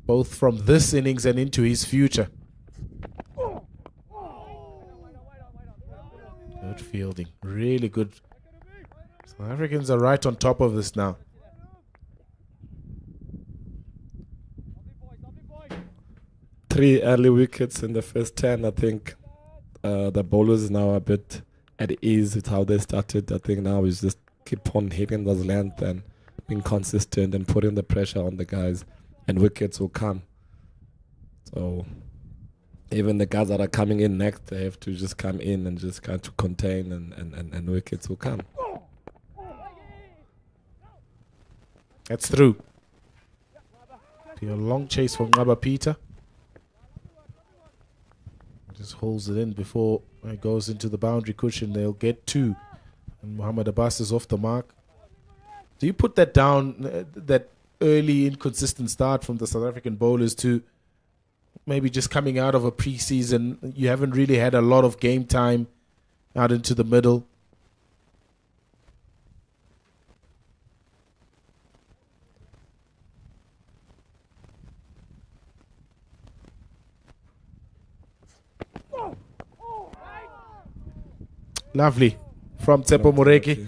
S3: both from this innings and into his future. Good fielding, really good. South Africans are right on top of this now.
S1: Three early wickets in the first 10. I think the bowlers now a bit at ease with how they started. I think now is just keep on hitting those length and being consistent and putting the pressure on the guys, and wickets will come. So even the guys that are coming in next, they have to just come in and just kind of contain, and wickets will come.
S3: That's through. A long chase from Ngaba Peter. Just holds it in before it goes into the boundary cushion. They'll get 2. And Muhammad Abbas is off the mark. Do you put that down, that early inconsistent start from the South African bowlers to maybe just coming out of a pre-season? You haven't really had a lot of game time out into the middle. Lovely from Tsepo Moreki.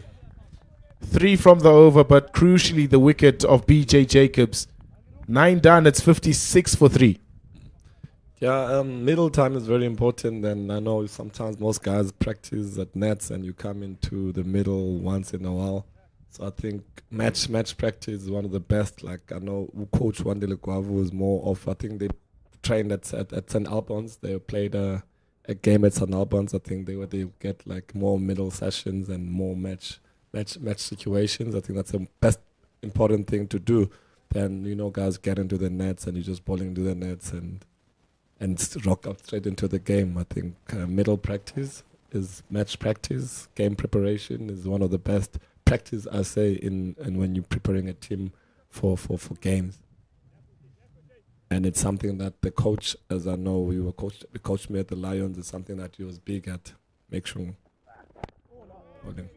S3: 3 from the over, but crucially the wicket of BJ Jacobs. 9 done, it's 56 for 3.
S1: Yeah, middle time is very important, and I know sometimes most guys practice at nets and you come into the middle once in a while. So I think match practice is one of the best. Like I know Coach Wandile Gwavu is more of, I think they trained at St. Albans. They played a game at St. Albans. I think they get like more middle sessions and more match situations. I think that's the best important thing to do. Then guys get into the nets and you're just bowling into the nets and rock up straight into the game. I think middle practice is match practice. Game preparation is one of the best practice, I say, in when you're preparing a team for games. And it's something that the coach, as I know, he coached me at the Lions, is something that he was big at. Make sure bowling.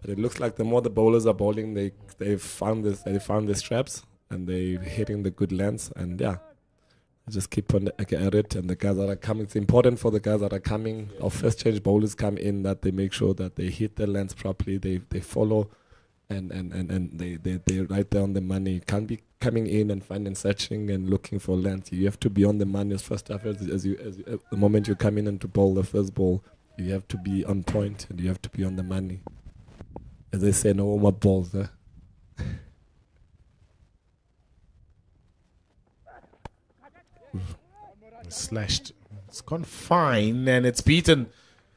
S1: But it looks like the more the bowlers are bowling, they found the straps and they're hitting the good lengths, and yeah, just keep on at it. And the guys that are coming, it's important for the guys that are coming, our first change bowlers come in, that they make sure that they hit the lengths properly, they follow and they write down the money. You can't be coming in and finding, searching and looking for length. You have to be on the money as first up. As the moment you come in and to bowl the first ball, you have to be on point and you have to be on the money. As they say, no warm-up balls.
S3: Slashed. It's gone fine, and it's beaten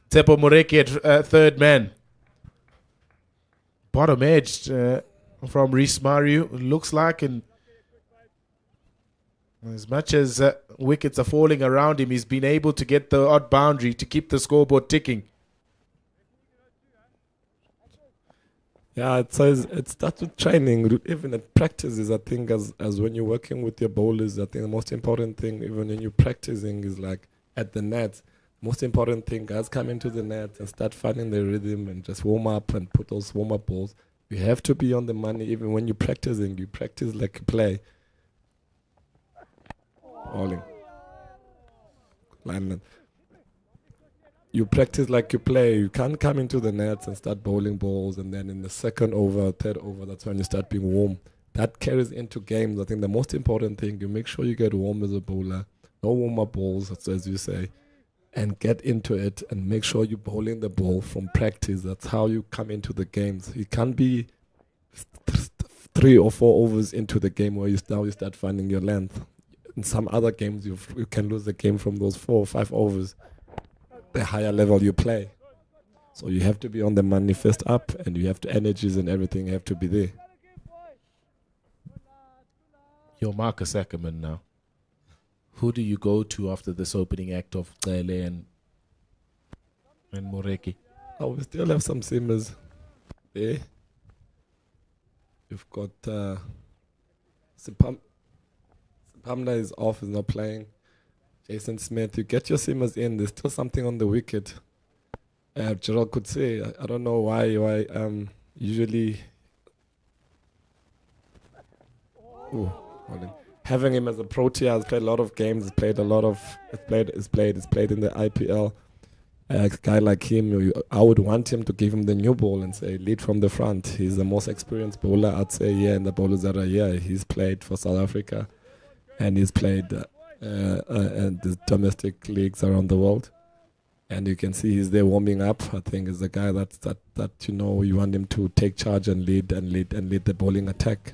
S3: Tsepo Moreki at third man. Bottom edged from Reece Mariu, looks like, and as much as wickets are falling around him, he's been able to get the odd boundary to keep the scoreboard ticking.
S1: Yeah, it says it starts with training, even at practices. I think as when you're working with your bowlers, I think the most important thing, even when you're practicing, is like at the net. Most important thing, guys come into the net and start finding their rhythm and just warm up and put those warm-up balls. You have to be on the money. Even when you're practicing, you practice like you play. Bowling. Lineman. You practice like you play. You can't come into the nets and start bowling balls, and then in the second over, third over, that's when you start being warm. That carries into games. I think the most important thing, you make sure you get warm as a bowler. No warm-up balls, as you say, and get into it and make sure you're bowling the ball from practice. That's how you come into the games. You can't be 3 or 4 overs into the game where you start finding your length. In some other games, you can lose the game from those 4 or 5 overs. The higher level you play. So you have to be on the money first up, and you have to energies and everything have to be there.
S3: You're Marcus Ackerman now. Who do you go to after this opening act of Cele and Moreki?
S1: Oh, we still have some simmers there. You've got Sipamna is off, is not playing. Jason Smith, you get your simmers in. There's still something on the wicket. Gerald could say, I don't know why usually having him as a Protea, has played a lot of games, he's played in the IPL. A guy like him, I would want him to give him the new ball and say lead from the front. He's the most experienced bowler, I'd say, and the bowlers that are here. He's played for South Africa and he's played in the domestic leagues around the world. And you can see he's there warming up. I think is the guy that you want him to take charge and lead the bowling attack.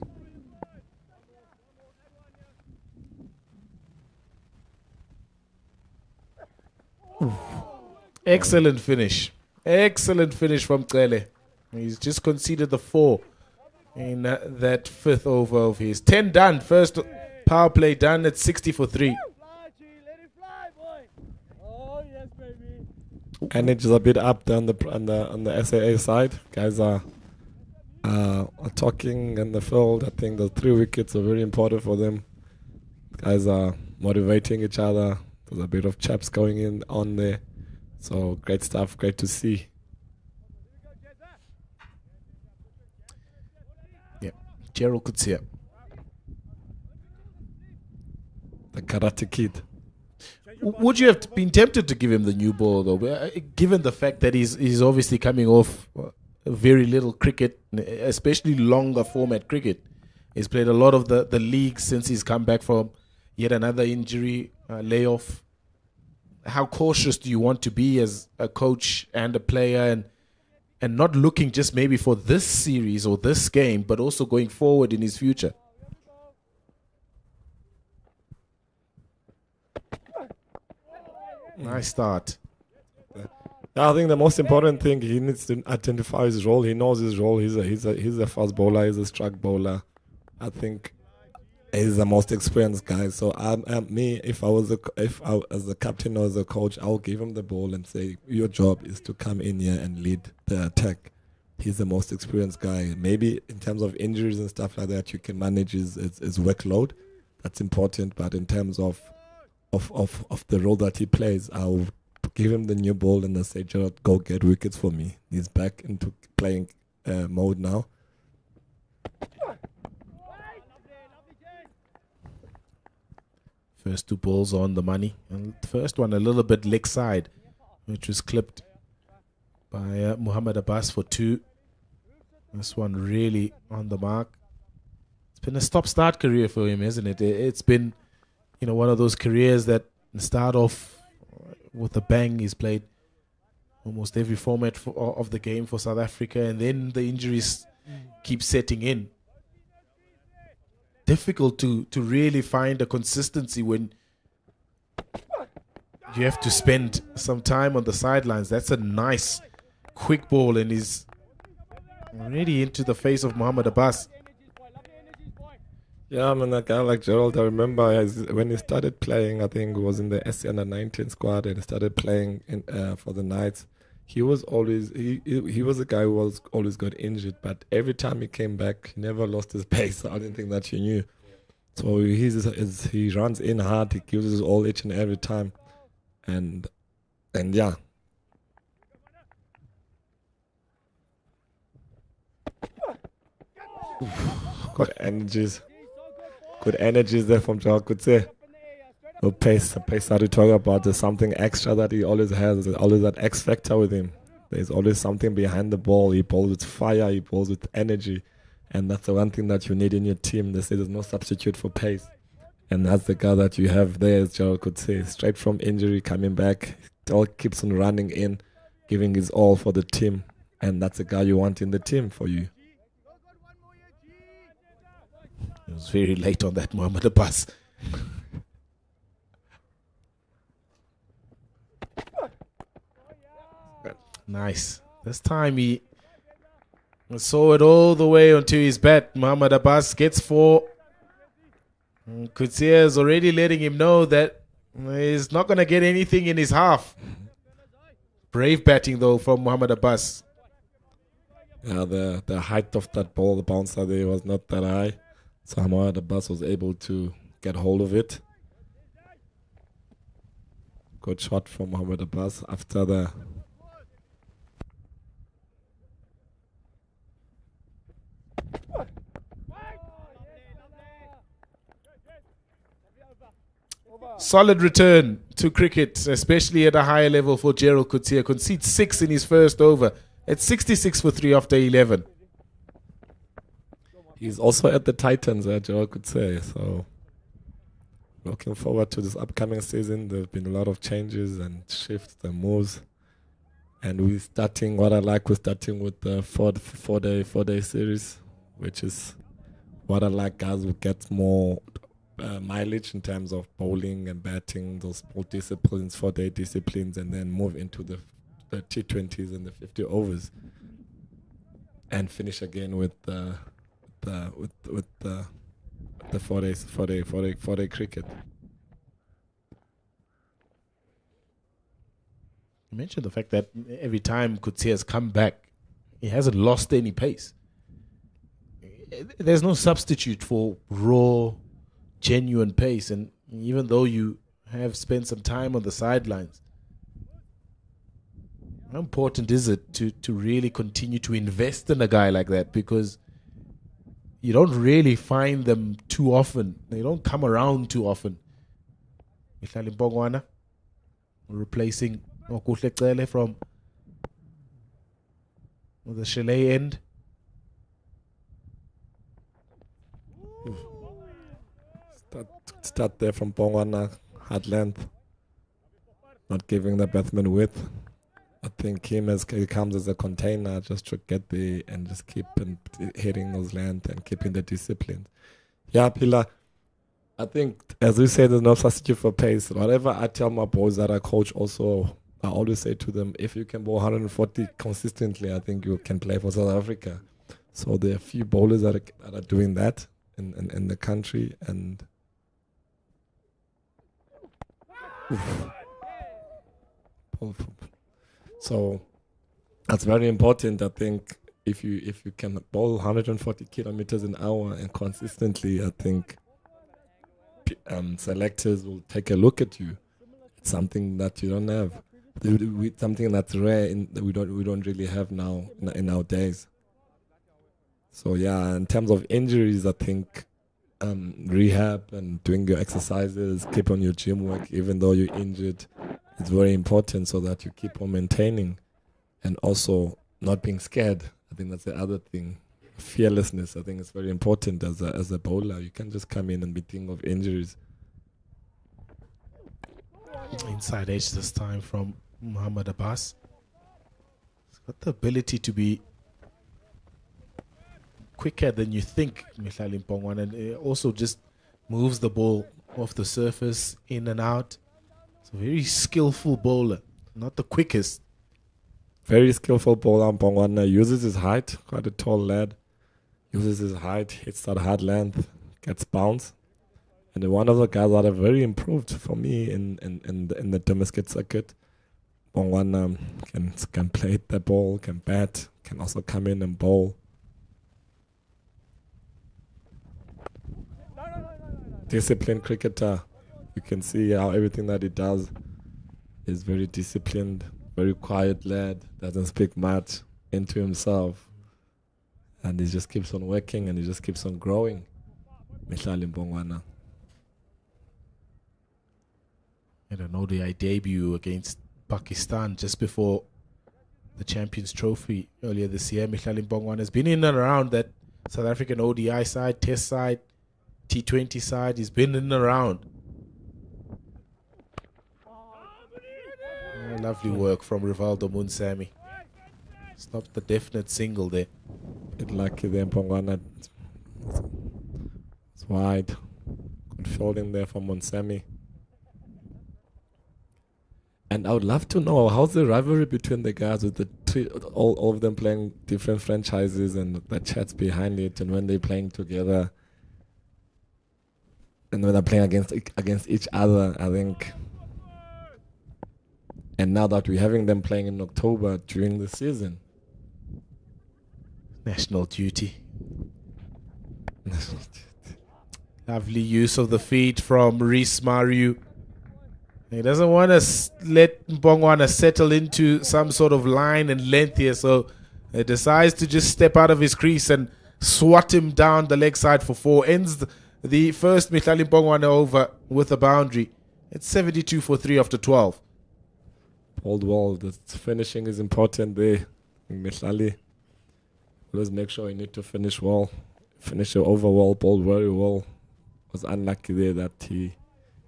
S3: Excellent finish. Excellent finish from Cele. He's just conceded the 4 in that 5th over of his. 10 done. First power play done at 60 for 3.
S1: And it's a bit up there on the SAA side. Guys are talking in the field. I think the 3 wickets are very important for them. Guys are motivating each other. There's a bit of chaps going on there. So great stuff, great to see.
S3: Yeah, Gerald could see it.
S1: The Karate Kid.
S3: Would you have been tempted to give him the new ball, though, given the fact that he's obviously coming off very little cricket, especially longer format cricket? He's played a lot of the league since he's come back from yet another injury, layoff. How cautious do you want to be as a coach and a player, and not looking just maybe for this series or this game, but also going forward in his future? Nice start.
S1: I think the most important thing, he needs to identify his role. He knows his role. He's a fast bowler. He's a strike bowler. I think he's the most experienced guy. So if I as a captain or as a coach, I'll give him the ball and say, your job is to come in here and lead the attack. He's the most experienced guy. Maybe in terms of injuries and stuff like that, you can manage his workload. That's important. But in terms of the role that he plays, I'll give him the new ball and I say, Gerald, go get wickets for me. He's back into playing mode now.
S3: First 2 balls on the money. And the first one a little bit leg side, which was clipped by Muhammad Abbas for 2. This one really on the mark. It's been a stop-start career for him, isn't it? It's been, one of those careers that start off with a bang. He's played almost every format of the game for South Africa, and then the injuries keep setting in. Difficult to really find a consistency when you have to spend some time on the sidelines. That's a nice quick ball, and he's already into the face of Muhammad Abbas.
S1: Yeah, a guy like Gerald, I remember when he started playing, I think it was in the SC Under-19 squad, and he started playing for the Knights. He was always he was a guy who was always got injured, but every time he came back, he never lost his pace. I didn't think that you knew. So he runs in hard, he gives his all each and every time, and yeah. Good energies there from Joao Kutse. The pace that we talk about, there's something extra that he always has. There's always that X factor with him. There's always something behind the ball. He bowls with fire, he bowls with energy. And that's the one thing that you need in your team. They say there's no substitute for pace. And that's the guy that you have there, as Gerald could say. Straight from injury, coming back, still keeps on running in, giving his all for the team. And that's the guy you want in the team for you.
S3: It was very late on that Muhammad Abbas. Nice. This time he saw it all the way onto his bat. Muhammad Abbas gets 4. Kutsia is already letting him know that he's not going to get anything in his half. Brave batting, though, from Muhammad Abbas.
S1: Yeah, the height of that ball, the bouncer there was not that high. So Muhammad Abbas was able to get hold of it. Good shot from Muhammad Abbas after the...
S3: Solid return to cricket, especially at a higher level for Gerald Kutsia. Concedes 6 in his first over. It's 66 for 3 after 11.
S1: He's also at the Titans, Gerald Kutsia. So looking forward to this upcoming season. There have been a lot of changes and shifts and moves. And we're starting, what I like, we're starting with the four-day series, which is what I like. Guys will get more mileage in terms of bowling and batting, those all disciplines, 4-day disciplines, and then move into the T20s and the 50 overs, and finish again with the 4-day cricket.
S3: You mentioned the fact that every time Kutsia has come back, he hasn't lost any pace. There's no substitute for raw, genuine pace, and even though you have spent some time on the sidelines, how important is it to really continue to invest in a guy like that? Because you don't really find them too often. They don't come around too often. Mihlali Mpongwana replacing Okuhle Cele from the Chalet end.
S1: Start there from Mpongwana, hard length, not giving the batsman width. I think he comes as a container just to get there and just keep hitting those length and keeping the discipline. Yeah, Pila, I think, as we say, there's no substitute for pace. Whatever I tell my boys that I coach also, I always say to them, if you can bowl 140 consistently, I think you can play for South Africa. So there are a few bowlers that are doing that in the country. And so that's very important. I think if you can bowl 140 kilometers an hour and consistently, I think selectors will take a look at you. It's something that you don't have. Something that's rare that we don't really have now in our days. So yeah, in terms of injuries, I think rehab and doing your exercises, keep on your gym work, even though you're injured, it's very important so that you keep on maintaining, and also not being scared. I think that's the other thing. Fearlessness, I think it's very important as a bowler. You can't just come in and be thinking of injuries.
S3: Inside edge this time from Muhammad Abbas. He's got the ability to be quicker than you think, Mihlali Mpongwana, and it also just moves the ball off the surface, in and out. It's a very skillful bowler, not the quickest.
S1: Very skillful bowler. Mpongwana uses his height, quite a tall lad. Uses his height, hits that hard length, gets bounce. And one of the guys that have very improved for me in the domestic circuit. Mpongwana can play the ball, can bat, can also come in and bowl. Disciplined cricketer. You can see how everything that he does is very disciplined, very quiet lad, doesn't speak much, into himself. And he just keeps on working and he just keeps on growing. Mihlali Mpongwana.
S3: I don't know, the ODI debut against Pakistan just before the Champions Trophy earlier this year. Mihlali Mpongwana has been in and around that South African ODI side, Test side, T20 side. He's been in and around. Oh, lovely work from Rivaldo Munsami. Stopped the definite single there.
S1: Bit lucky there, Mpongwana. It's wide. Good fielding there from Munsami. And I would love to know, how's the rivalry between the guys with all of them playing different franchises and the chats behind it, and when they're playing together? And when they're playing against each other, I think. And now that we're having them playing in October during the season.
S3: National duty. Lovely use of the feet from Reese Mariu. He doesn't want to let Mbongwana settle into some sort of line and length here, so he decides to just step out of his crease and swat him down the leg side for 4. Ends the first Mihlali Mbongwana over with a boundary. It's 72 for 3 after 12.
S1: Bowled well. The finishing is important there. Mihlali, always make sure you need to finish well. Finish it over well, bowled very well. Was unlucky there that he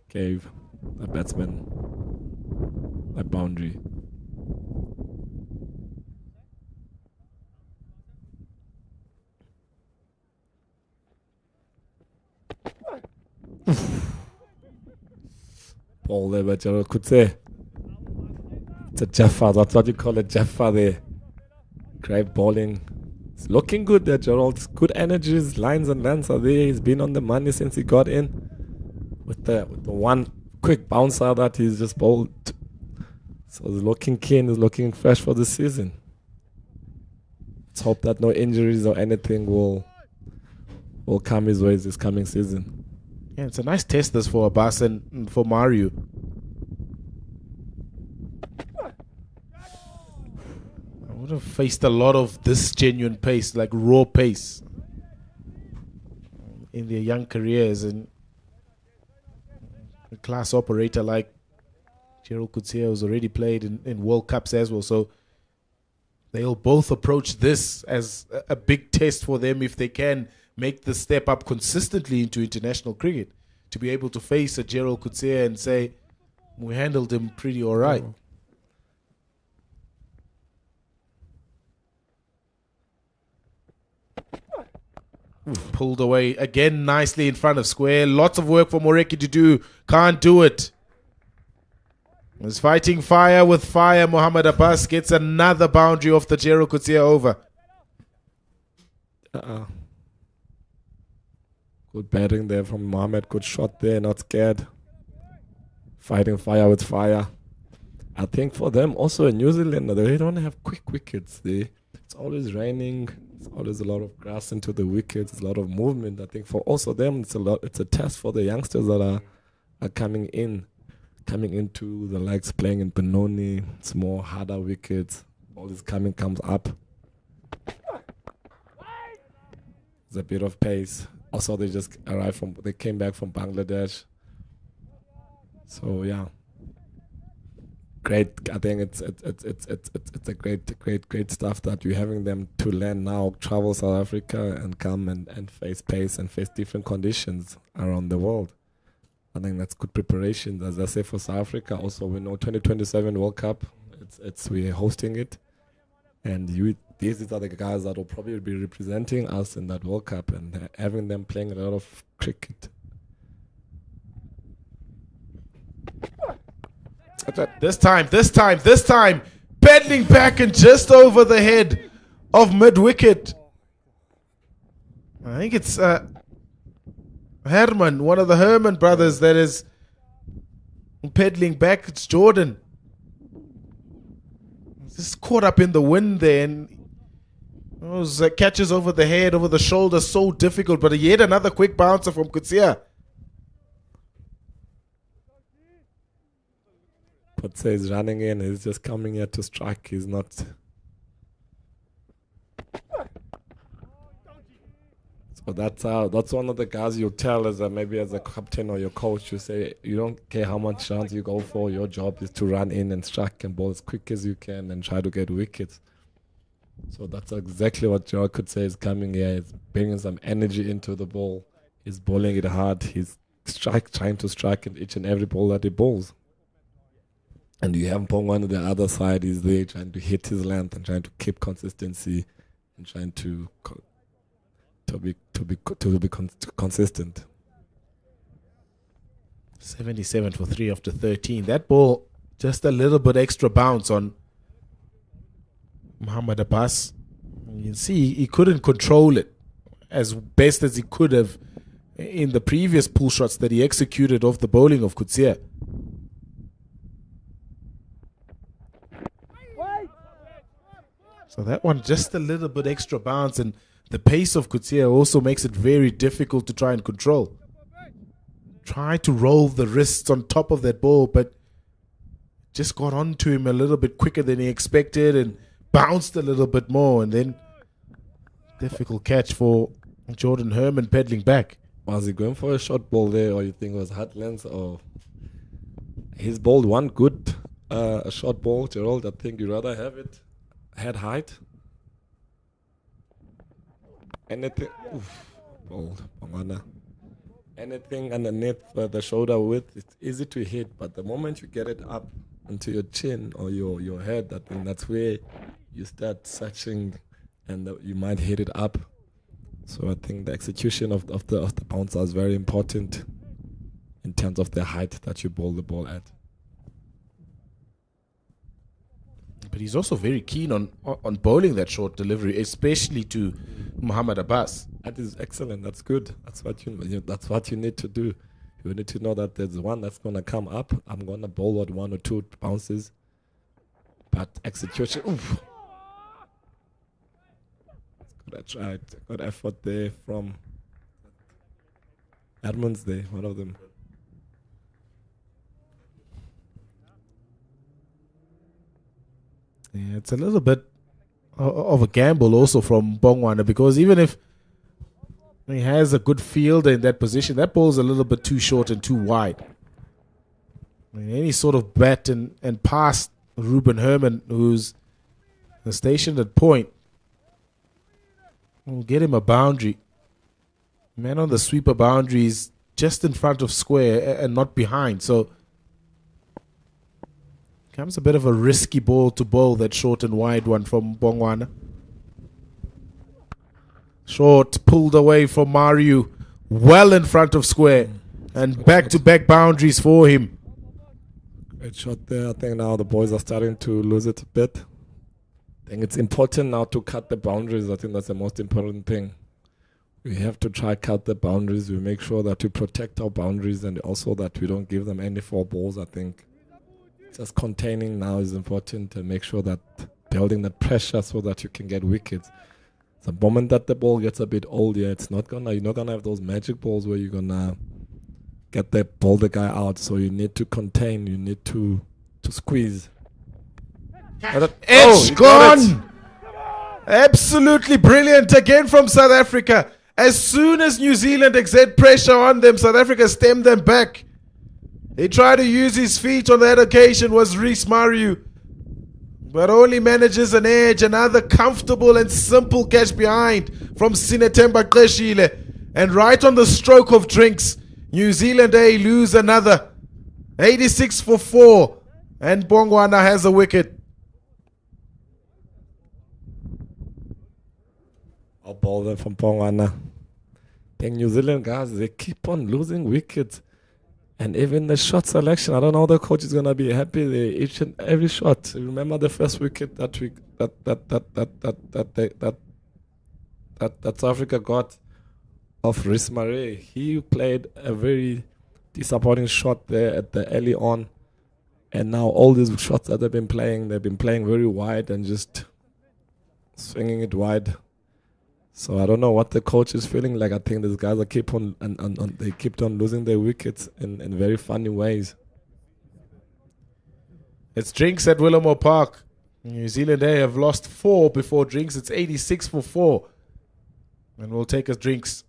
S1: gave the batsman a boundary. Ball there, but you could say it's a Jaffa. That's what you call a Jaffa there. Great bowling. It's looking good there, Gerald. Good energies, lines and lengths are there. He's been on the money since he got in. With the one quick bouncer that he's just bowled. So he's looking keen, he's looking fresh for the season. Let's hope that no injuries or anything will come his way this coming season.
S3: Yeah, it's a nice test this for Abbas and for Mariu. I would have faced a lot of this genuine pace, like raw pace, in their young careers, and a class operator like Gerald Coetzee has already played in World Cups as well, so they'll both approach this as a big test for them if they can make the step up consistently into international cricket, to be able to face a Gerald Coetzee and say, we handled him pretty all right. Pulled away again nicely in front of square. Lots of work for Moreki to do. Can't do it. He's fighting fire with fire. Mohammad Abbas gets another boundary off the Gerald Coetzee over.
S1: Good batting there from Mohammad. Good shot there. Not scared. Fighting fire with fire. I think for them also in New Zealand, they don't have quick wickets. It's always raining. It's always a lot of grass into the wickets. It's a lot of movement. I think for also them, it's a test for the youngsters that are coming into the likes playing in Benoni. It's more harder wickets. All this comes up. There's a bit of pace. Also, they came back from Bangladesh. So yeah. Great. I think it's a great stuff that you're having them to learn now, travel South Africa and come and face pace and face different conditions around the world. I think that's good preparation, as I say, for South Africa. Also, we know 2027 World Cup. We're hosting it, and these are the guys that will probably be representing us in that World Cup and having them playing a lot of cricket.
S3: This time, pedaling back and just over the head of mid-wicket. I think it's Herman, one of the Herman brothers, that is pedaling back. It's Jordan. Just caught up in the wind there, and those catches over the head, over the shoulder, so difficult. But yet another quick bouncer from Coetzee.
S1: Coetzee is running in. He's just coming here to strike. He's not. So that's one of the guys you tell as maybe as a captain or your coach. You say you don't care how much chance you go for. Your job is to run in and strike and bowl as quick as you can and try to get wickets. So that's exactly what Gerald Coetzee is coming here. He's bringing some energy into the ball. He's bowling it hard. He's trying to strike in each and every ball that he bowls. And you have Mpongwana on the other side. He's there trying to hit his length and trying to keep consistency and trying to be consistent.
S3: 77 for 3 after 13. That ball, just a little bit extra bounce on Mohammad Abbas. You can see he couldn't control it as best as he could have in the previous pull shots that he executed off the bowling of Coetzee. So that one just a little bit extra bounce, and the pace of Coetzee also makes it very difficult to try and control. Try to roll the wrists on top of that ball, but just got onto him a little bit quicker than he expected and bounced a little bit more, and then difficult catch for Jordan Herman peddling back.
S1: Was he going for a short ball there, or you think it was headlands, or he's bowled one good a short ball, Gerald? I think you'd rather have it head height. Anything, bowled, Bongwana. Anything underneath the shoulder width, it's easy to hit, but the moment you get it up into your chin or your head, I think that's where you start searching, and you might hit it up. So I think the execution of the bouncer is very important in terms of the height that you bowl the ball at.
S3: But he's also very keen on bowling that short delivery, especially to Muhammad Abbas.
S1: That is excellent. That's good. That's what you need to do. You need to know that there's one that's gonna come up. I'm gonna bowl at 1 or 2 bounces, but execution. Oof. Good tried. Good effort there from Edmonds. There, one of them.
S3: Yeah, it's a little bit of a gamble also from Bongwana, because even if he has a good fielder in that position, that ball's a little bit too short and too wide. I mean, any sort of bat and past Ruben Herman, who's stationed at point, will get him a boundary. Man on the sweeper boundary is just in front of square and not behind, so comes a bit of a risky ball to bowl, that short and wide one from Bongwana. Short, pulled away from Mariu, well in front of square, and back-to-back boundaries for him.
S1: Great shot there. I think now the boys are starting to lose it a bit. I think it's important now to cut the boundaries. I think that's the most important thing. We have to try cut the boundaries. We make sure that we protect our boundaries, and also that we don't give them any 4 balls. I think just containing now is important, to make sure that building that pressure so that you can get wickets. The moment that the ball gets a bit old, you're not gonna have those magic balls where you're gonna get the guy out. So you need to contain, you need to squeeze.
S3: Edge gone! Absolutely brilliant again from South Africa. As soon as New Zealand exert pressure on them, South Africa stemmed them back. He tried to use his feet on that occasion, was Reece Mariu, but only manages an edge. Another comfortable and simple catch behind from Sinetemba Qeshile. And right on the stroke of drinks, New Zealand A lose another. 86 for 4. And Bongwana has a wicket.
S1: I'll ball them from Bongwana. The New Zealand guys, they keep on losing wickets. And even the shot selection, I don't know, the coach is gonna be happy. Each and every shot. Remember the first wicket that South Africa got of Reece Mariu. He played a very disappointing shot there at the early on, and now all these shots that they've been playing very wide and just swinging it wide. So I don't know what the coach is feeling like. I think these guys are keep on losing their wickets in very funny ways.
S3: It's drinks at Willamore Park. New Zealand A have lost 4 before drinks. It's 86 for 4. And we'll take us drinks.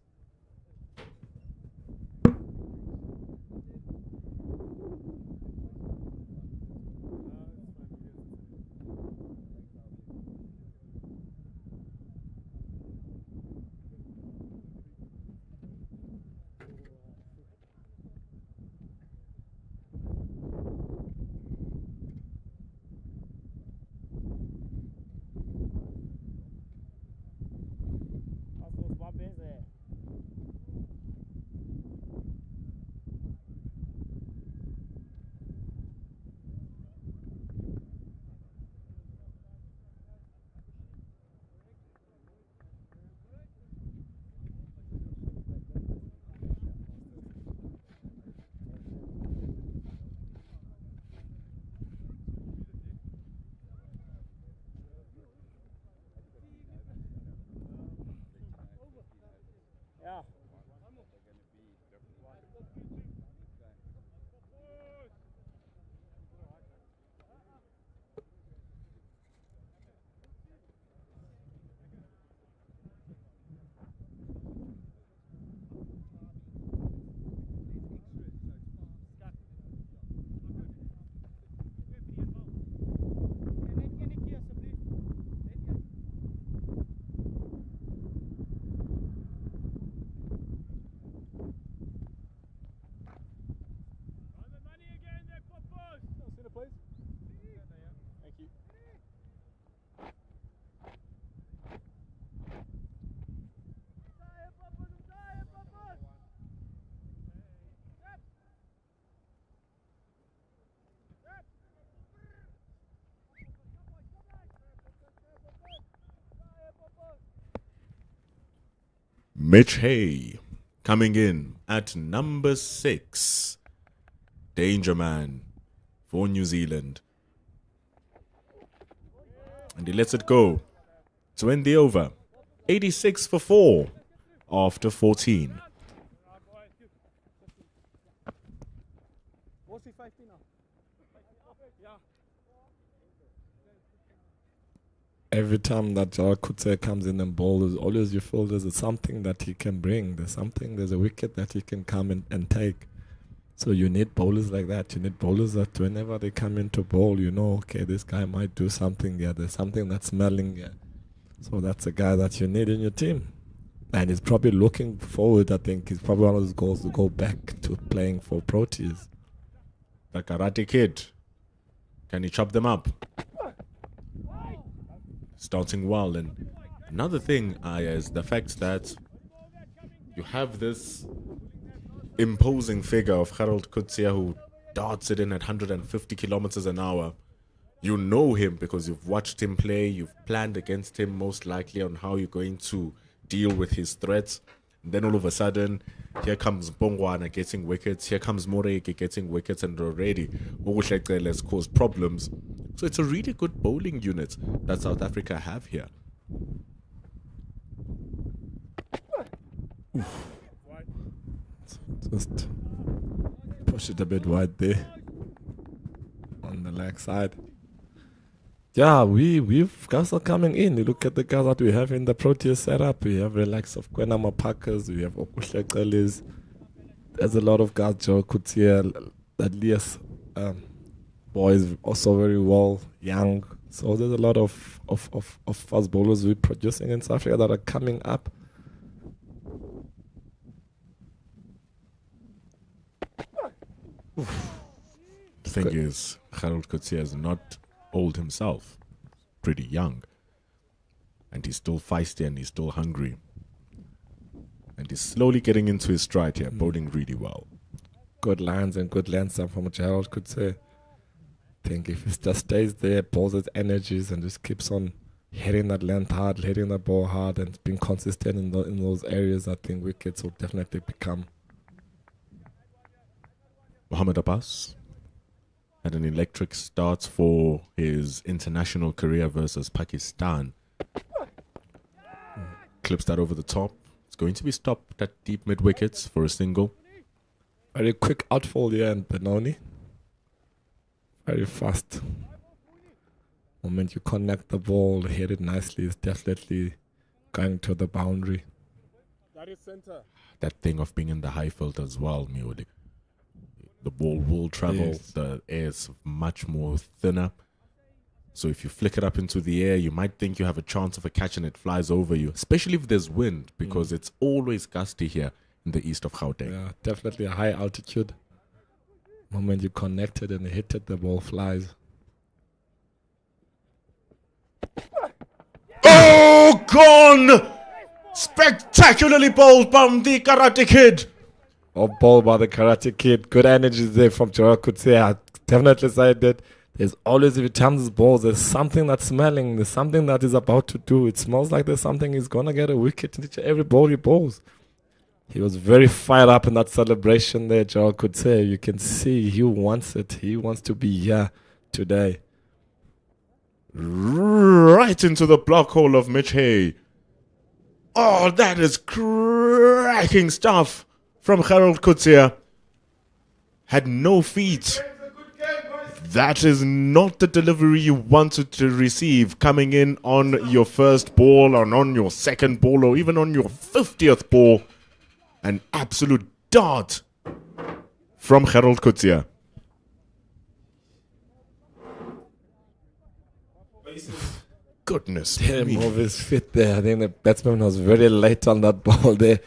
S2: Mitch Hay coming in at number 6. Danger man for New Zealand. And he lets it go to end the over. 86 for 4 after 14.
S1: Every time that Gerald Coetzee comes in and bowls, always you feel there's something that he can bring. There's a wicket that he can come in and take. So you need bowlers like that. You need bowlers that whenever they come into bowl, you know, okay, this guy might do something here. There's something that's smelling here. So that's a guy that you need in your team. And he's probably looking forward, I think. He's probably one of those goals to go back to playing for Proteas.
S2: The Karate Kid. Can he chop them up? Starting well. And another thing, is the fact that you have this imposing figure of Gerald Coetzee who darts it in at 150 kilometers an hour. You know him because you've watched him play. You've planned against him most likely on how you're going to deal with his threats. And then all of a sudden, here comes Bongwana getting wickets. Here comes Moreki getting wickets. And already, Ogusheqele has caused problems. So it's a really good bowling unit that South Africa have here.
S1: Just push it a bit wide there on the leg side. Yeah, we've guys are coming in. You look at the guys that we have in the Protea setup. We have relax of Kwenama Packers. We have Okushekale's. There's a lot of guys. Joe Coetzee, Elias, boys also very well young. So there's a lot of fast bowlers we're producing in South Africa that are coming up.
S2: The thing is, Gerald Coetzee is not old himself, pretty young, and he's still feisty and he's still hungry, and he's slowly getting into his stride here, bowling really well.
S1: Good lines and good lengths from Gerald Coetzee. I think if he just stays there, pulls his energies and just keeps on hitting that length hard, hitting the ball hard, and being consistent in those areas, I think wickets will definitely become.
S2: Mohammad Abbas had an electric start for his international career versus Pakistan. Clips that over the top. It's going to be stopped at deep mid wickets for a single.
S1: Very quick outfall here in Benoni. Very fast. Moment you connect the ball, hit it nicely, it's definitely going to the boundary.
S4: That is center.
S2: That thing of being in the high field as well, Miodi. The ball will travel.
S1: Yes.
S2: The air is much more thinner. So if you flick it up into the air, you might think you have a chance of a catch and it flies over you, especially if there's wind, because it's always gusty here in the east of Gauteng.
S1: Yeah, definitely a high altitude. Moment you connect it and hit it, the ball flies.
S2: Oh, gone! Spectacularly bowled by the Karate Kid.
S1: Oh, ball by the Karate Kid. Good energy there from Gerald Coetzee. I definitely said that there's always, every time this ball, there's something that's smelling. There's something that is about to do. It smells like there's something he's going to get a wicket in every ball he bowls. He was very fired up in that celebration there, Gerald Coetzee. You can see he wants it. He wants to be here today.
S2: Right into the block hole of Mitch Hay. Oh, that is cracking stuff from Gerald Coetzee. Had no feet. That is not the delivery you wanted to receive coming in on your first ball or on your second ball or even on your 50th ball. An absolute dart from Gerald Coetzee. Goodness
S1: Him
S2: me.
S1: move his feet there. I think the batsman was very late on that ball there.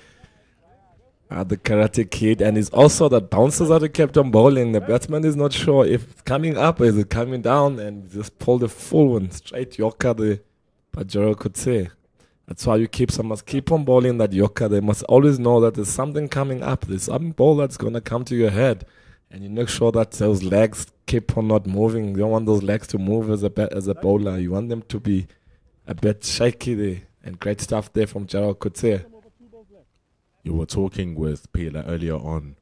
S1: The Karate Kid, and it's also the bouncers that he kept on bowling. The batsman is not sure if it's coming up or is it coming down, and just pulled a full one straight Yorker there. But Gerald Coetzee, that's why you must keep on bowling that Yorker. They must always know that there's something coming up. There's some ball that's going to come to your head, and you make sure that those legs keep on not moving. You don't want those legs to move as a bowler. You want them to be a bit shaky there. And great stuff there from Gerald Coetzee.
S2: You were talking with Pila earlier on.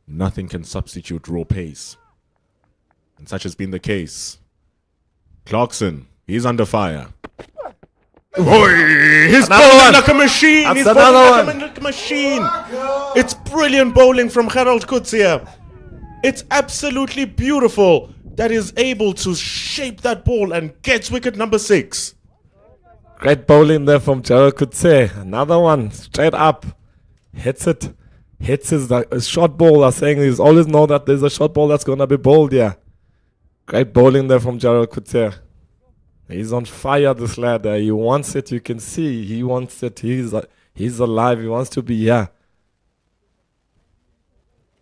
S2: Nothing can substitute raw pace. And such has been the case. Clarkson, he's under fire. Oi, he's bowling like a machine.
S1: That's
S2: He's
S1: another
S2: bowling like a machine. It's brilliant bowling from Gerald Coetzee. It's absolutely beautiful that he's able to shape that ball and gets wicket number 6.
S1: Great bowling there from Gerald Coetzee. Another one, straight up. Hits it. Hits his short ball. Saying he's always know that there's a short ball that's going to be bowled here. Great bowling there from Gerald Coetzee. He's on fire, this lad. He wants it. You can see he wants it. He's alive. He wants to be here.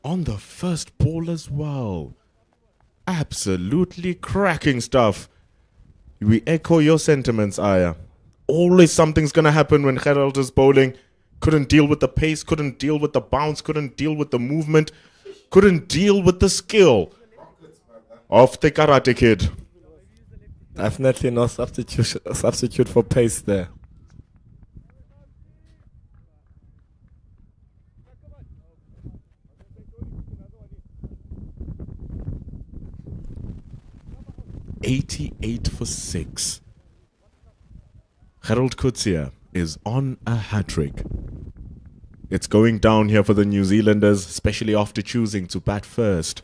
S2: On the first ball as well. Absolutely cracking stuff. We echo your sentiments, Aya. Always something's going to happen when Gerald is bowling. Couldn't deal with the pace, couldn't deal with the bounce, couldn't deal with the movement, couldn't deal with the skill of the Karate Kid.
S1: Definitely no substitute for pace there.
S2: $88 for 6. Gerald Coetzee is on a hat-trick. It's going down here for the New Zealanders, especially after choosing to bat first.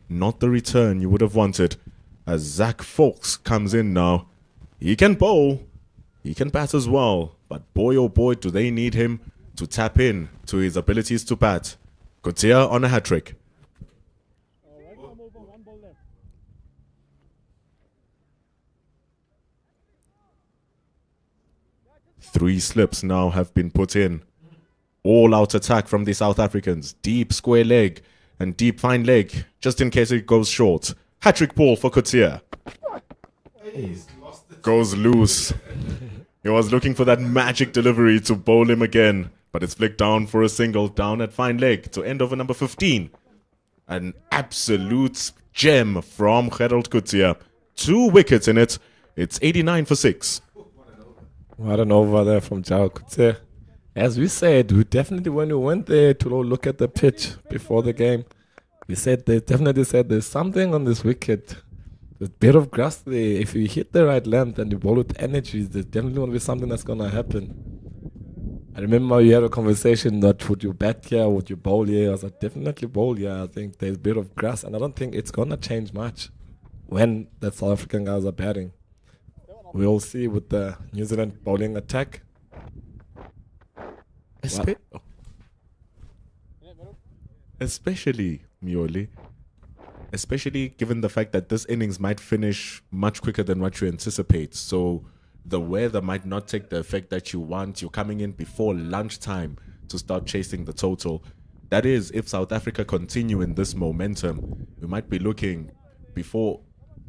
S2: Not the return you would have wanted, as Zach Fawkes comes in now. He can bowl, he can bat as well, but boy oh boy do they need him to tap in to his abilities to bat. Coetzee on a hat-trick. Three slips now have been put in. All out attack from the South Africans. Deep square leg and deep fine leg, just in case it goes short. Hat-trick ball for Coetzee. Goes loose. He was looking for that magic delivery to bowl him again, but it's flicked down for a single, down at fine leg to end over number 15. An absolute gem from Gerald Coetzee. 2 wickets in it. It's 89 for 6.
S1: What an over there from Gerald Coetzee. As we said, we definitely, when we went there to look at the pitch before the game, they definitely said there's something on this wicket. There's a bit of grass there. If you hit the right length and you bowl with energy, there's definitely going to be something that's going to happen. I remember you had a conversation that would you bat here, would you bowl here? I was like, definitely bowl here. I think there's a bit of grass, and I don't think it's going to change much when the South African guys are batting. We'll see with the New Zealand bowling attack.
S2: Especially, Mioli. Especially given the fact that this innings might finish much quicker than what you anticipate. So the weather might not take the effect that you want. You're coming in before lunchtime to start chasing the total. That is, if South Africa continue in this momentum, we might be looking before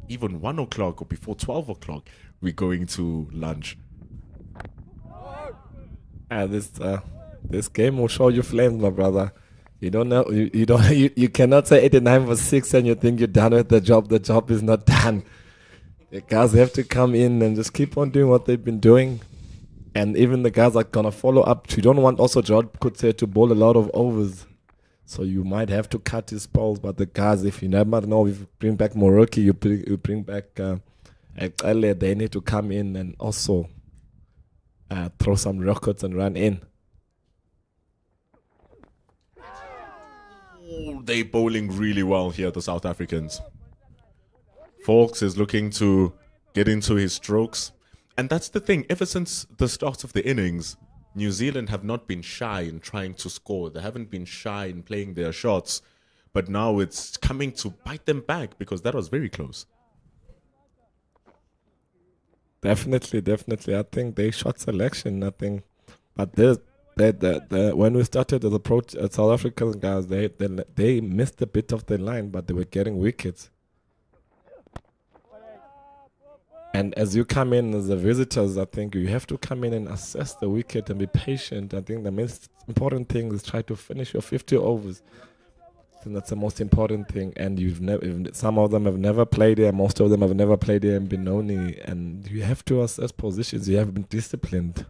S2: even 1 o'clock or before 12 o'clock, we're going to lunch.
S1: This game will show you flames, my brother. You don't know. You cannot say 89 for 6 and you think you're done with the job. The job is not done. The guys have to come in and just keep on doing what they've been doing, and even the guys are gonna follow up. You don't want also Gerald Coetzee to bowl a lot of overs, so you might have to cut his balls. But the guys, if you never know, if you bring back Moroki, you bring back Ekele, they need to come in and also throw some rockets and run in.
S2: They bowling really well here, the South Africans. Fawkes is looking to get into his strokes. And that's the thing. Ever since the start of the innings, New Zealand have not been shy in trying to score. They haven't been shy in playing their shots. But now it's coming to bite them back because that was very close.
S1: Definitely. I think they shot selection. But when we started as approach South African guys, they missed a bit of the line, but they were getting wickets. And as you come in as the visitors, I think you have to come in and assess the wicket and be patient. I think the most important thing is try to finish your 50 overs. I think that's the most important thing. And some of them have never played there. Most of them have never played there in Benoni. And you have to assess positions. You have been disciplined.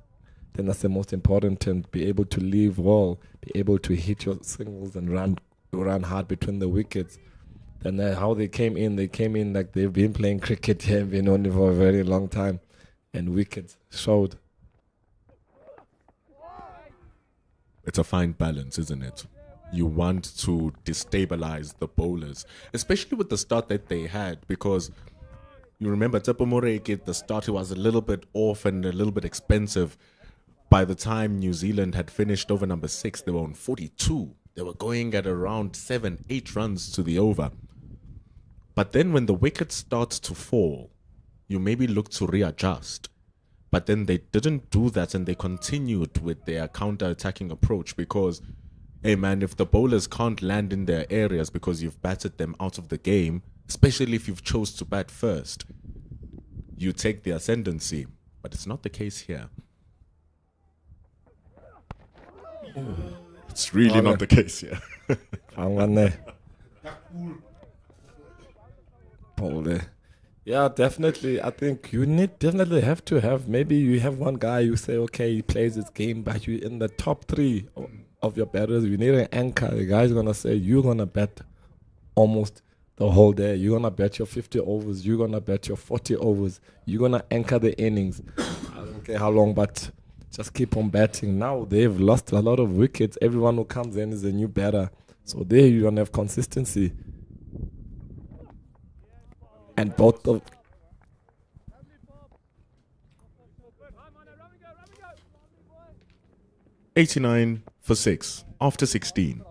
S1: then that's the most important. And be able to leave well, be able to hit your singles and run hard between the wickets. And how they came in like they've been playing cricket here, been on it for a very long time, and wickets showed.
S2: It's a fine balance, isn't it? You want to destabilize the bowlers, especially with the start that they had, because you remember Tsepo Moreki, the start was a little bit off and a little bit expensive. By the time New Zealand had finished over number 6, they were on 42. They were going at around 7-8 runs to the over. But then when the wicket starts to fall, you maybe look to readjust. But then they didn't do that, and they continued with their counter-attacking approach because, hey man, if the bowlers can't land in their areas because you've batted them out of the game, especially if you've chose to bat first, you take the ascendancy. But it's not the case here. It's really not the case here.
S1: Yeah, definitely. I think you definitely have to have, maybe you have one guy, you say, okay, he plays his game, but you in the top 3 of your batters, you need an anchor. The guy's going to say, you're going to bet almost the whole day. You're going to bet your 50 overs. You're going to bet your 40 overs. You're going to anchor the innings. I don't care how long, but just keep on batting. Now they've lost a lot of wickets. Everyone who comes in is a new batter. So there you're going to have consistency. And both of
S2: 89 for 6 after 16.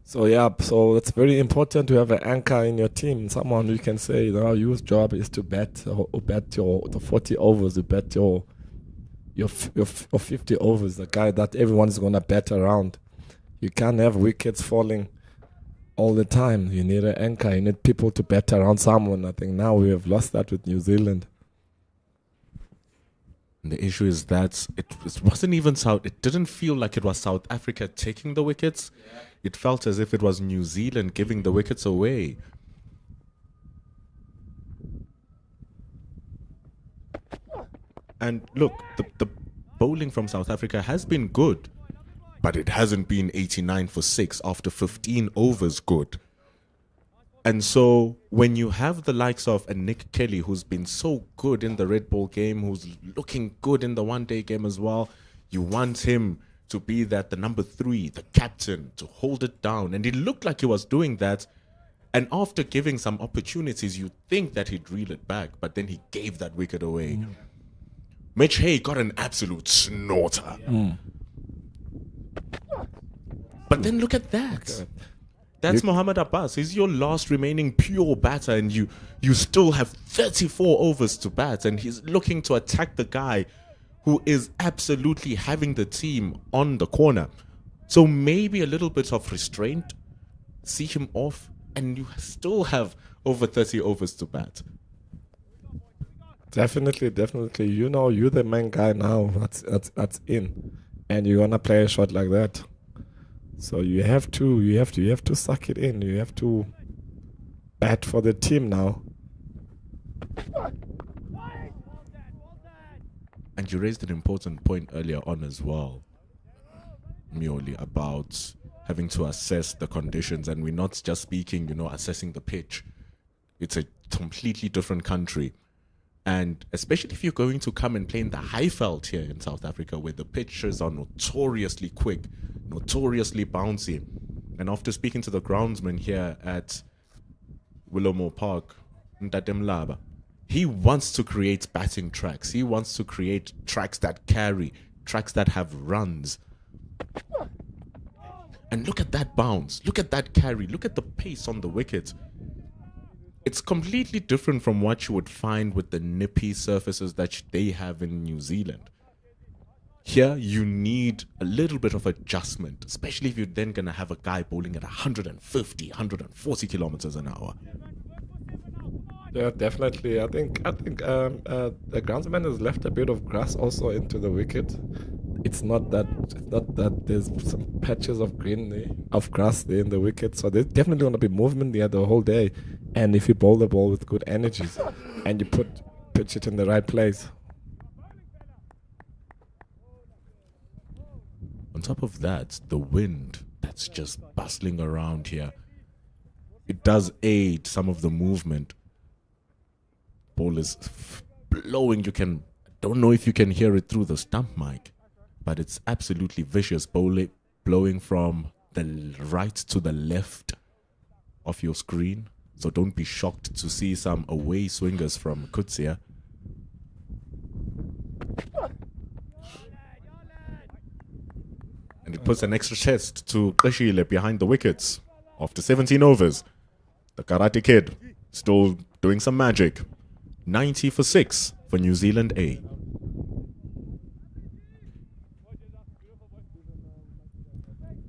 S1: So yeah, so it's very important to have an anchor in your team. Someone you can say, your job is to bet the 40 overs, to bet your 50 overs. The guy that everyone is gonna bet around. You can't have wickets falling all the time. You need an anchor. You need people to bet around someone. I think now we have lost that with New Zealand.
S2: And the issue is that it wasn't even South. It didn't feel like it was South Africa taking the wickets. Yeah. It felt as if it was New Zealand giving the wickets away. And look, the bowling from South Africa has been good, but it hasn't been 89 for 6 after 15 overs good. And so when you have the likes of a Nick Kelly, who's been so good in the red ball game, who's looking good in the one-day game as well, you want him to be the number 3, the captain, to hold it down. And it looked like he was doing that. And after giving some opportunities, you'd think that he'd reel it back, but then he gave that wicket away. Mm. Mitch Hay got an absolute snorter. Mm. But then look at that. Okay. That's Mohammad Abbas. He's your last remaining pure batter, and you still have 34 overs to bat, and he's looking to attack the guy who is absolutely having the team on the corner. So maybe a little bit of restraint, see him off, and you still have over 30 overs to bat.
S1: Definitely. You're the main guy now. That's in, and you're gonna play a shot like that. So you have to suck it in. You have to bat for the team now.
S2: And you raised an important point earlier on as well, Mioli, about having to assess the conditions. And we're not just speaking, assessing the pitch. It's a completely different country. And especially if you're going to come and play in the Highveld here in South Africa, where the pitches are notoriously quick, notoriously bouncy. And after speaking to the groundsman here at Willowmore Park, Ntate Mlaba, he wants to create batting tracks. He wants to create tracks that carry, tracks that have runs. And look at that bounce. Look at that carry. Look at the pace on the wicket. It's completely different from what you would find with the nippy surfaces that they have in New Zealand. Here, you need a little bit of adjustment, especially if you're then going to have a guy bowling at 150, 140 kilometers an hour.
S1: Yeah, definitely. I think the groundsman has left a bit of grass also into the wicket. It's not that there's some patches of grass there in the wicket. So there's definitely going to be movement there the whole day. And if you bowl the ball with good energies and you put pitch it in the right place.
S2: On top of that, the wind that's just bustling around here, it does aid some of the movement. Ball is blowing. Don't know if you can hear it through the stump mic, but it's absolutely vicious. Blowing from the right to the left of your screen. So don't be shocked to see some away swingers from Kutsia. And it puts an extra test to Qeshile behind the wickets. After 17 overs, the Karate Kid still doing some magic. 90 for 6 for New Zealand A.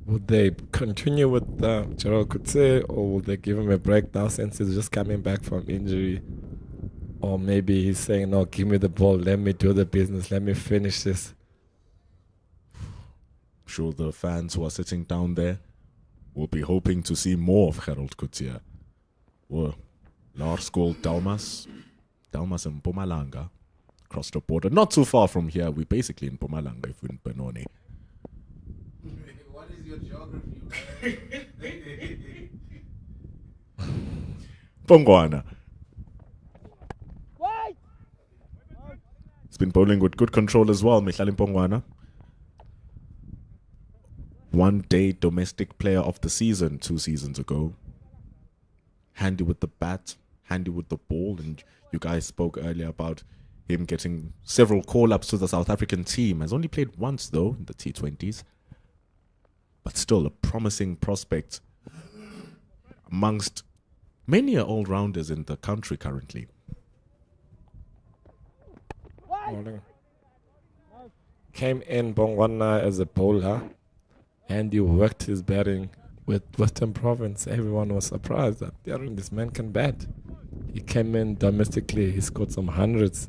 S1: Would they continue with Gerald Kutse, or will they give him a break now since he's just coming back from injury? Or maybe he's saying, no, give me the ball, let me do the business, let me finish this.
S2: I'm sure the fans who are sitting down there will be hoping to see more of Gerald Kutse. Well, Lars called Dalmas and Mpumalanga across the border. Not too far from here. We're basically in Mpumalanga if we're in Benoni.
S5: What is your geography?
S2: Pongwana. It's been bowling with good control as well, Mihlali Pongwana. 1 day domestic player of the season 2 seasons ago. Handy with the bat, handy with the ball, and you guys spoke earlier about him getting several call-ups to the South African team. Has only played once though in the T20s, but still a promising prospect amongst many all-rounders in the country currently.
S1: Came in Bongwana as a bowler, and he worked his batting with Western Province. Everyone was surprised that this man can bat. He came in domestically, he scored some hundreds,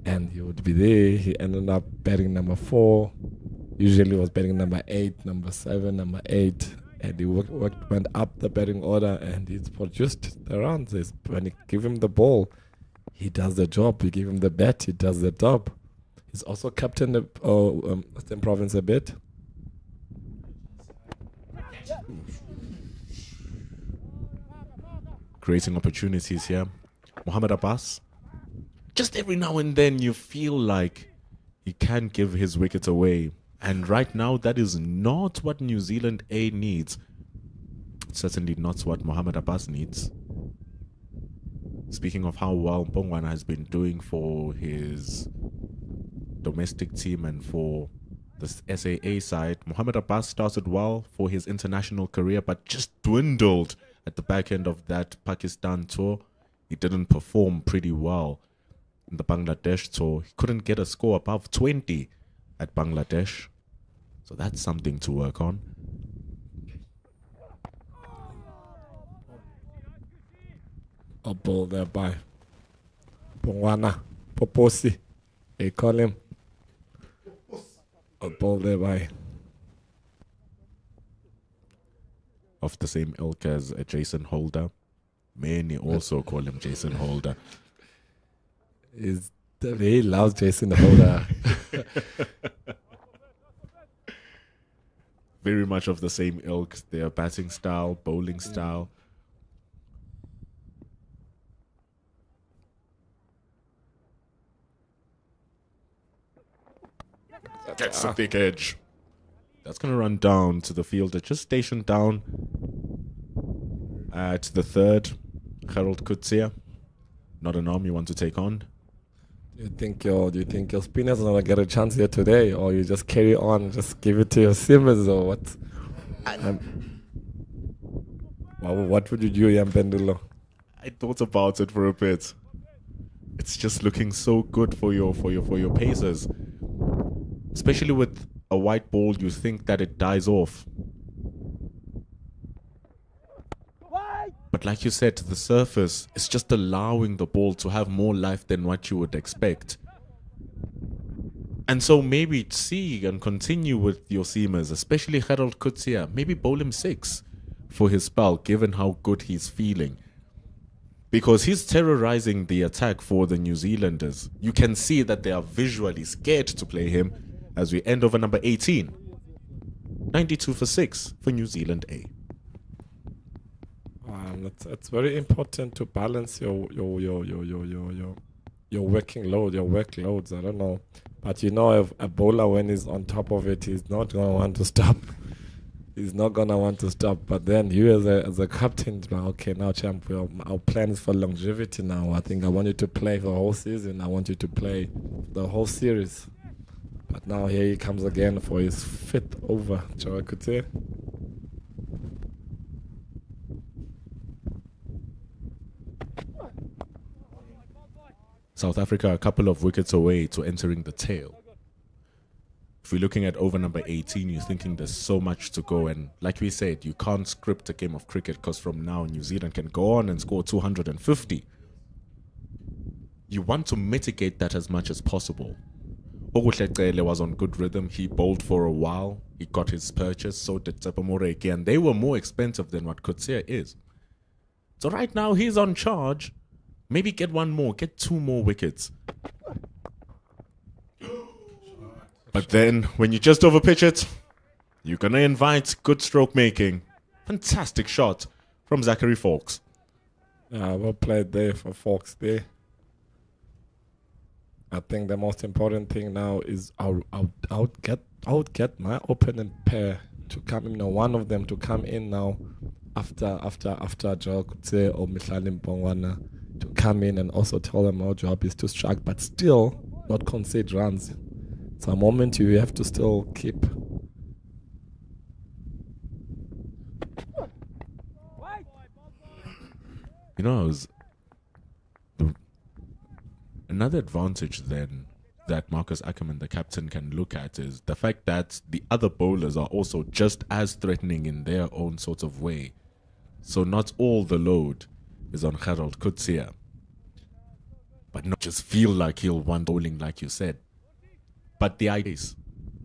S1: and he would be there. He ended up batting number 4. Usually was batting number 8, number 7, number 8, and he went up the batting order, and he's produced the runs. When you give him the ball, he does the job. You give him the bat, he does the job. He's also captained the Western Province a bit.
S2: Creating opportunities here. Mohamed Abbas. Just every now and then you feel like he can give his wickets away. And right now that is not what New Zealand A needs. Certainly not what Mohamed Abbas needs. Speaking of how well Pongwana has been doing for his domestic team and for the SAA side, Mohamed Abbas started well for his international career, but just dwindled at the back end of that Pakistan tour. He didn't perform pretty well in the Bangladesh tour. He couldn't get a score above 20 at Bangladesh. So that's something to work on.
S1: A ball there by Pongwana, Poposi, they call him. A ball there by.
S2: Of the same ilk as Jason Holder. Many also call him Jason Holder.
S1: He loves Jason Holder.
S2: Very much of the same ilk. Their batting style, bowling style. Gets the thick edge. That's going to run down to the fielder, just stationed down at the third. Gerald Kutse. Not an arm you want to take on.
S1: Do you think your spinners are gonna get a chance here today, or you just carry on, just give it to your simmers, or what? What would you do, Yampendulo?
S2: I thought about it for a bit. It's just looking so good for your pacers. Especially with a white ball, you think that it dies off. But like you said, the surface is just allowing the ball to have more life than what you would expect. And so maybe see and continue with your seamers, especially Gerald Kutse. Maybe bowl him 6 for his spell, given how good he's feeling. because he's terrorizing the attack for the New Zealanders. You can see that they are visually scared to play him as we end over number 18. 92 for 6 for New Zealand A.
S1: It's very important to balance your working load, your workloads. I don't know, but you know, if a bowler, when he's on top of it, he's not gonna want to stop. He's not gonna want to stop. But then you, as a captain, okay, now champ, our plan is for longevity. Now I think I want you to play for the whole season. I want you to play the whole series. But now here he comes again for his 5th over. Joe could say.
S2: South Africa a couple of wickets away to entering the tail. If we're looking at over number 18, you're thinking there's so much to go. And like we said, you can't script a game of cricket because from now New Zealand can go on and score 250. You want to mitigate that as much as possible. Oguhleqele was on good rhythm. He bowled for a while. He got his purchase. So did Tsepo Moreki. And they were more expensive than what Coetzee is. So right now he's on charge. Maybe get one more, get 2 more wickets. But then, when you just overpitch it, you're going to invite good stroke making. Fantastic shot from Zachary Fawkes.
S1: Yeah, well played there for Fawkes there. I think the most important thing now is I would get my opening pair to come in, one of them to come in now after Joel Coetzee or Mihlali Mpongwana, to come in and also tell them our job is to strike, but still not concede runs. It's a moment you have to still keep.
S2: You know, another advantage then that Marcus Ackerman, the captain, can look at is the fact that the other bowlers are also just as threatening in their own sort of way. So not all the load is on Harold Coetzee, but not just feel like he'll want bowling like you said. But the idea is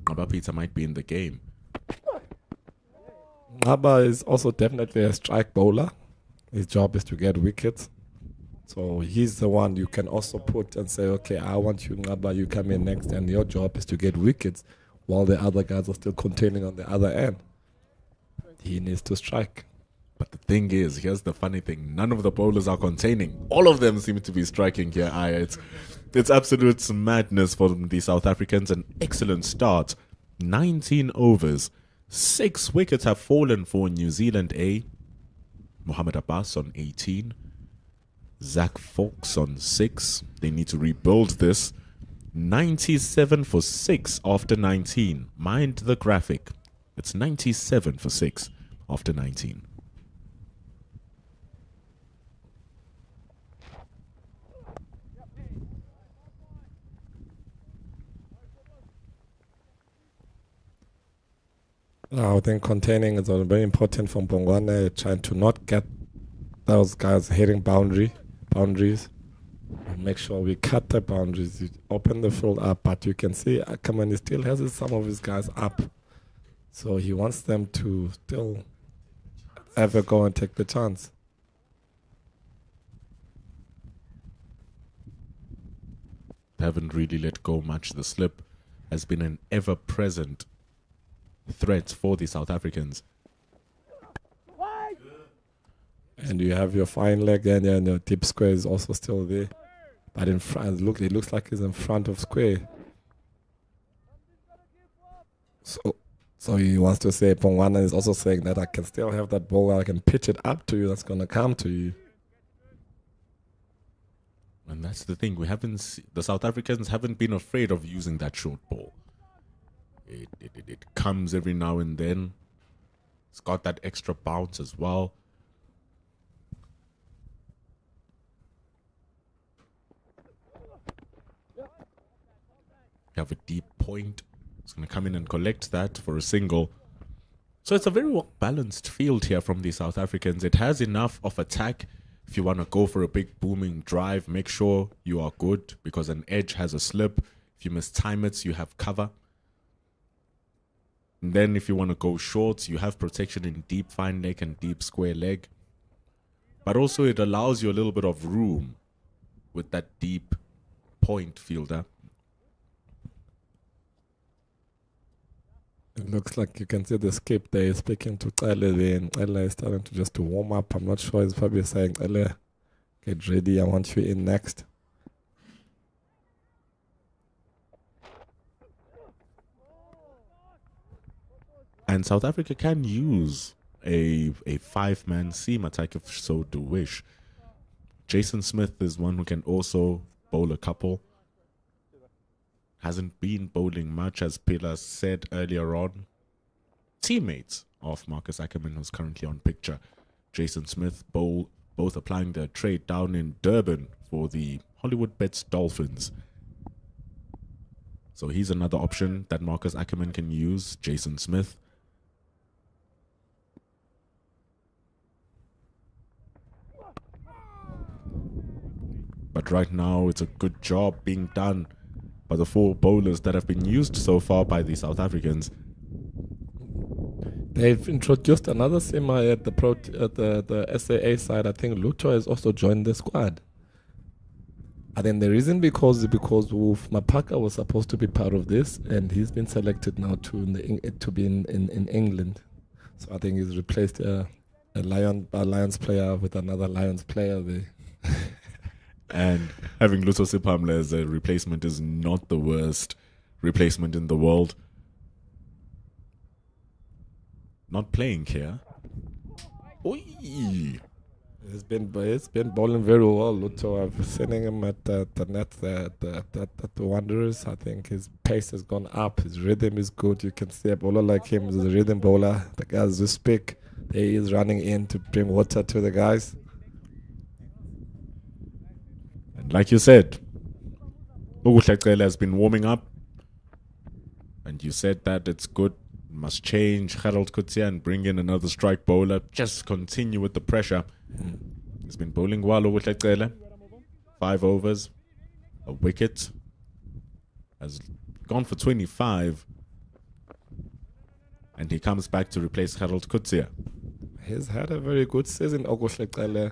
S2: Ngaba Peter might be in the game.
S1: Ngaba is also definitely a strike bowler. His job is to get wickets. So he's the one you can also put and say, okay, I want you, Ngaba, you come in next, and your job is to get wickets while the other guys are still containing on the other end. He needs to strike.
S2: But the thing is, here's the funny thing. None of the bowlers are containing. All of them seem to be striking here. It's absolute madness for the South Africans. An excellent start. 19 overs. 6 wickets have fallen for New Zealand A. Mohamed Abbas on 18. Zach Fawkes on 6. They need to rebuild this. 97 for 6 after 19. Mind the graphic. It's 97 for 6 after 19.
S1: I think containing is very important from Mpongwana, trying to not get those guys hitting boundaries. Make sure we cut the boundaries, you open the field up, but you can see Ackerman still has some of his guys up. So he wants them to still ever go and take the chance.
S2: Haven't really let go much. The slip has been an ever-present threat for the South Africans.
S1: And you have your fine leg and your deep square is also still there. But in front, it looks like he's in front of square. So he wants to say, Mpongwana is also saying that I can still have that ball, I can pitch it up to you, that's going to come to you.
S2: And that's the thing. The South Africans haven't been afraid of using that short ball. It comes every now and then. It's got that extra bounce as well. You have a deep point. It's going to come in and collect that for a single. So it's a very well balanced field here from the South Africans. It has enough of attack. If you want to go for a big booming drive, make sure you are good, because an edge has a slip. If you mistime it, you have cover. And then if you want to go short, you have protection in deep fine leg and deep square leg. but also it allows you a little bit of room with that deep point fielder.
S1: It looks like you can see the skip there speaking to Cele there, and Cele is starting to just to warm up. I'm not sure, he's probably saying, Cele, get ready, I want you in next.
S2: And South Africa can use a five-man seam attack if so do wish. Jason Smith is one who can also bowl a couple. Hasn't been bowling much, as Pila said earlier on. Teammates of Marcus Ackerman, who's currently on picture. Jason Smith, both applying their trade down in Durban for the Hollywood Bets Dolphins. So he's another option that Marcus Ackerman can use, Jason Smith. But right now, it's a good job being done by the four bowlers that have been used so far by the South Africans.
S1: They've introduced another seamer at the SAA side. I think Luto has also joined the squad. I think the reason because Wolf Mapaka was supposed to be part of this, and he's been selected now to be in England. So I think he's replaced a Lions player with another Lions player there.
S2: And having Luto Sipamla as a replacement is not the worst replacement in the world. Not playing here. Oi!
S1: He's been bowling very well, Luto. I've seen him at the net at the Wanderers. I think his pace has gone up. His rhythm is good. You can see a bowler like him is a rhythm bowler. The guys who speak, he is running in to bring water to the guys.
S2: And like you said, Uguhlacele has been warming up. And you said that it's good. Must change Harold Kutsia and bring in another strike bowler. Just continue with the pressure. He's been bowling well, Uguhlacele. 5 overs, a wicket. Has gone for 25. And he comes back to replace Harold Kutsia.
S1: He's had a very good season, Uguhlacele.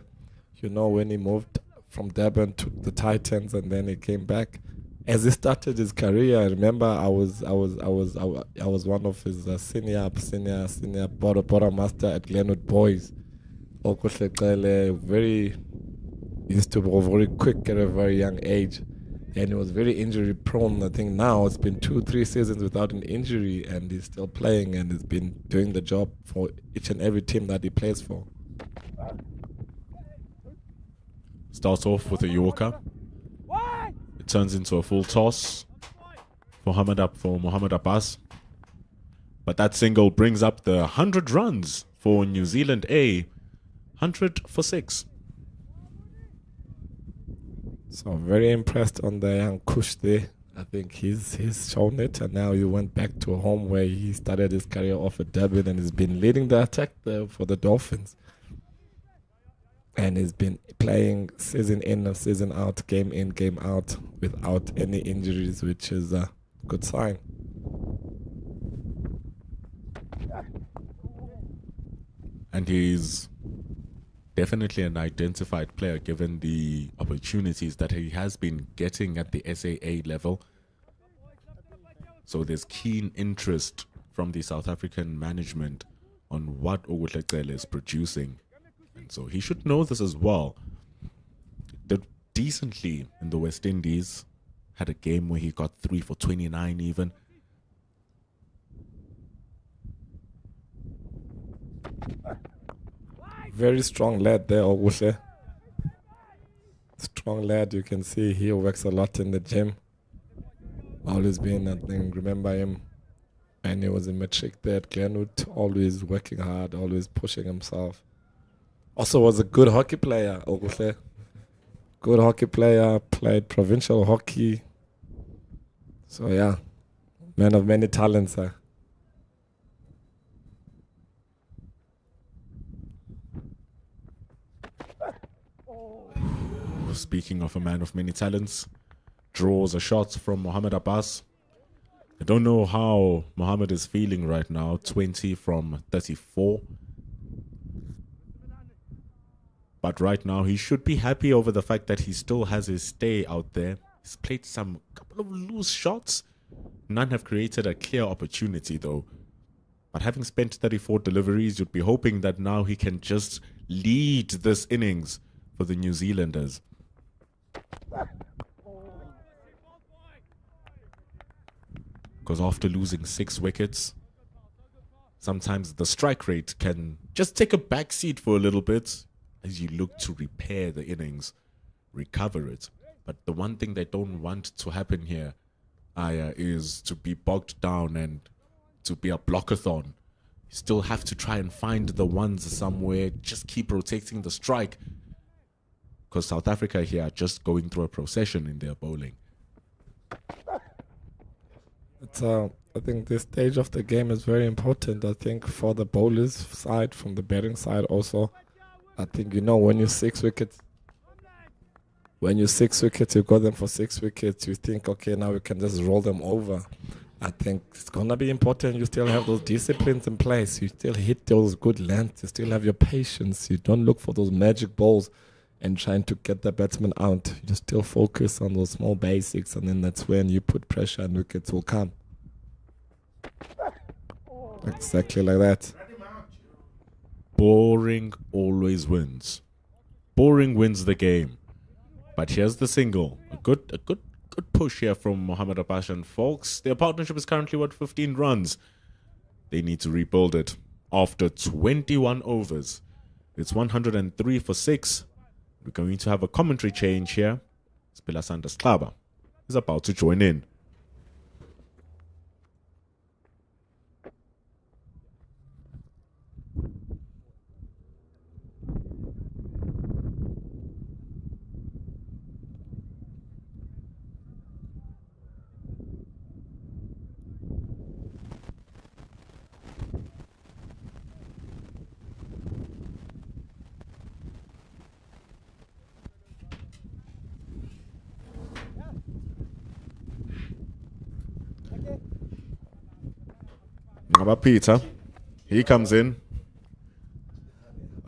S1: You know, when he moved from Durban to the Titans and then he came back. As he started his career, I remember I was one of his senior border master at Glenwood Boys. Uguhlacele used to go very quick at a very young age, and he was very injury prone. I think now it's been 2-3 seasons without an injury, and he's still playing and he's been doing the job for each and every team that he plays for.
S2: Starts off with a Yorker. It turns into a full toss for Mohammad Abbas. But that single brings up the 100 runs for New Zealand A. 100 for 6.
S1: So very impressed on the young Kush there. I think he's shown it, and now he went back to a home where he started his career off at Durban and has been leading the attack there for the Dolphins. And he's been playing season in and season out, game in, game out, without any injuries, which is a good sign.
S2: And he's definitely an identified player given the opportunities that he has been getting at the SAA level. So there's keen interest from the South African management on what Uguhlacele is producing. And so he should know this as well. Did decently in the West Indies. Had a game where he got 3 for 29 even.
S1: Very strong lad there, Oguhle. Strong lad, you can see he works a lot in the gym. Always been, I think, remember him. And he was a matric there at Glenwood, always working hard, always pushing himself. Also was a good hockey player, Oguhle. Good hockey player, played provincial hockey. So yeah, man of many talents.
S2: Speaking of a man of many talents, draws a shot from Mohammad Abbas. I don't know how Mohammad is feeling right now. 20 from 34. But right now, he should be happy over the fact that he still has his stay out there. He's played some couple of loose shots. None have created a clear opportunity, though. But having spent 34 deliveries, you'd be hoping that now he can just lead this innings for the New Zealanders. Because after losing 6 wickets, sometimes the strike rate can just take a backseat for a little bit as you look to repair the innings, recover it. But the one thing they don't want to happen here, Aya, is to be bogged down and to be a blockathon. You still have to try and find the ones somewhere, just keep rotating the strike. Because South Africa here are just going through a procession in their bowling.
S1: It's I think this stage of the game is very important. I think for the bowlers side, from the batting side also. I think, you know, when you're 6 wickets, you got them for 6 wickets, you think, okay, now we can just roll them over. I think it's going to be important you still have those disciplines in place. You still hit those good lengths. You still have your patience. You don't look for those magic balls and trying to get the batsman out. You just still focus on those small basics, and then that's when you put pressure and wickets will come. Exactly like that.
S2: Boring always wins. Boring wins the game. But here's the single. A good push here from Mohammad Abbas and Folks. Their partnership is currently, 15 runs. They need to rebuild it after 21 overs. It's 103 for 6. We're going to have a commentary change here. Spila Sanders Klaba is about to join in. Peter, he comes in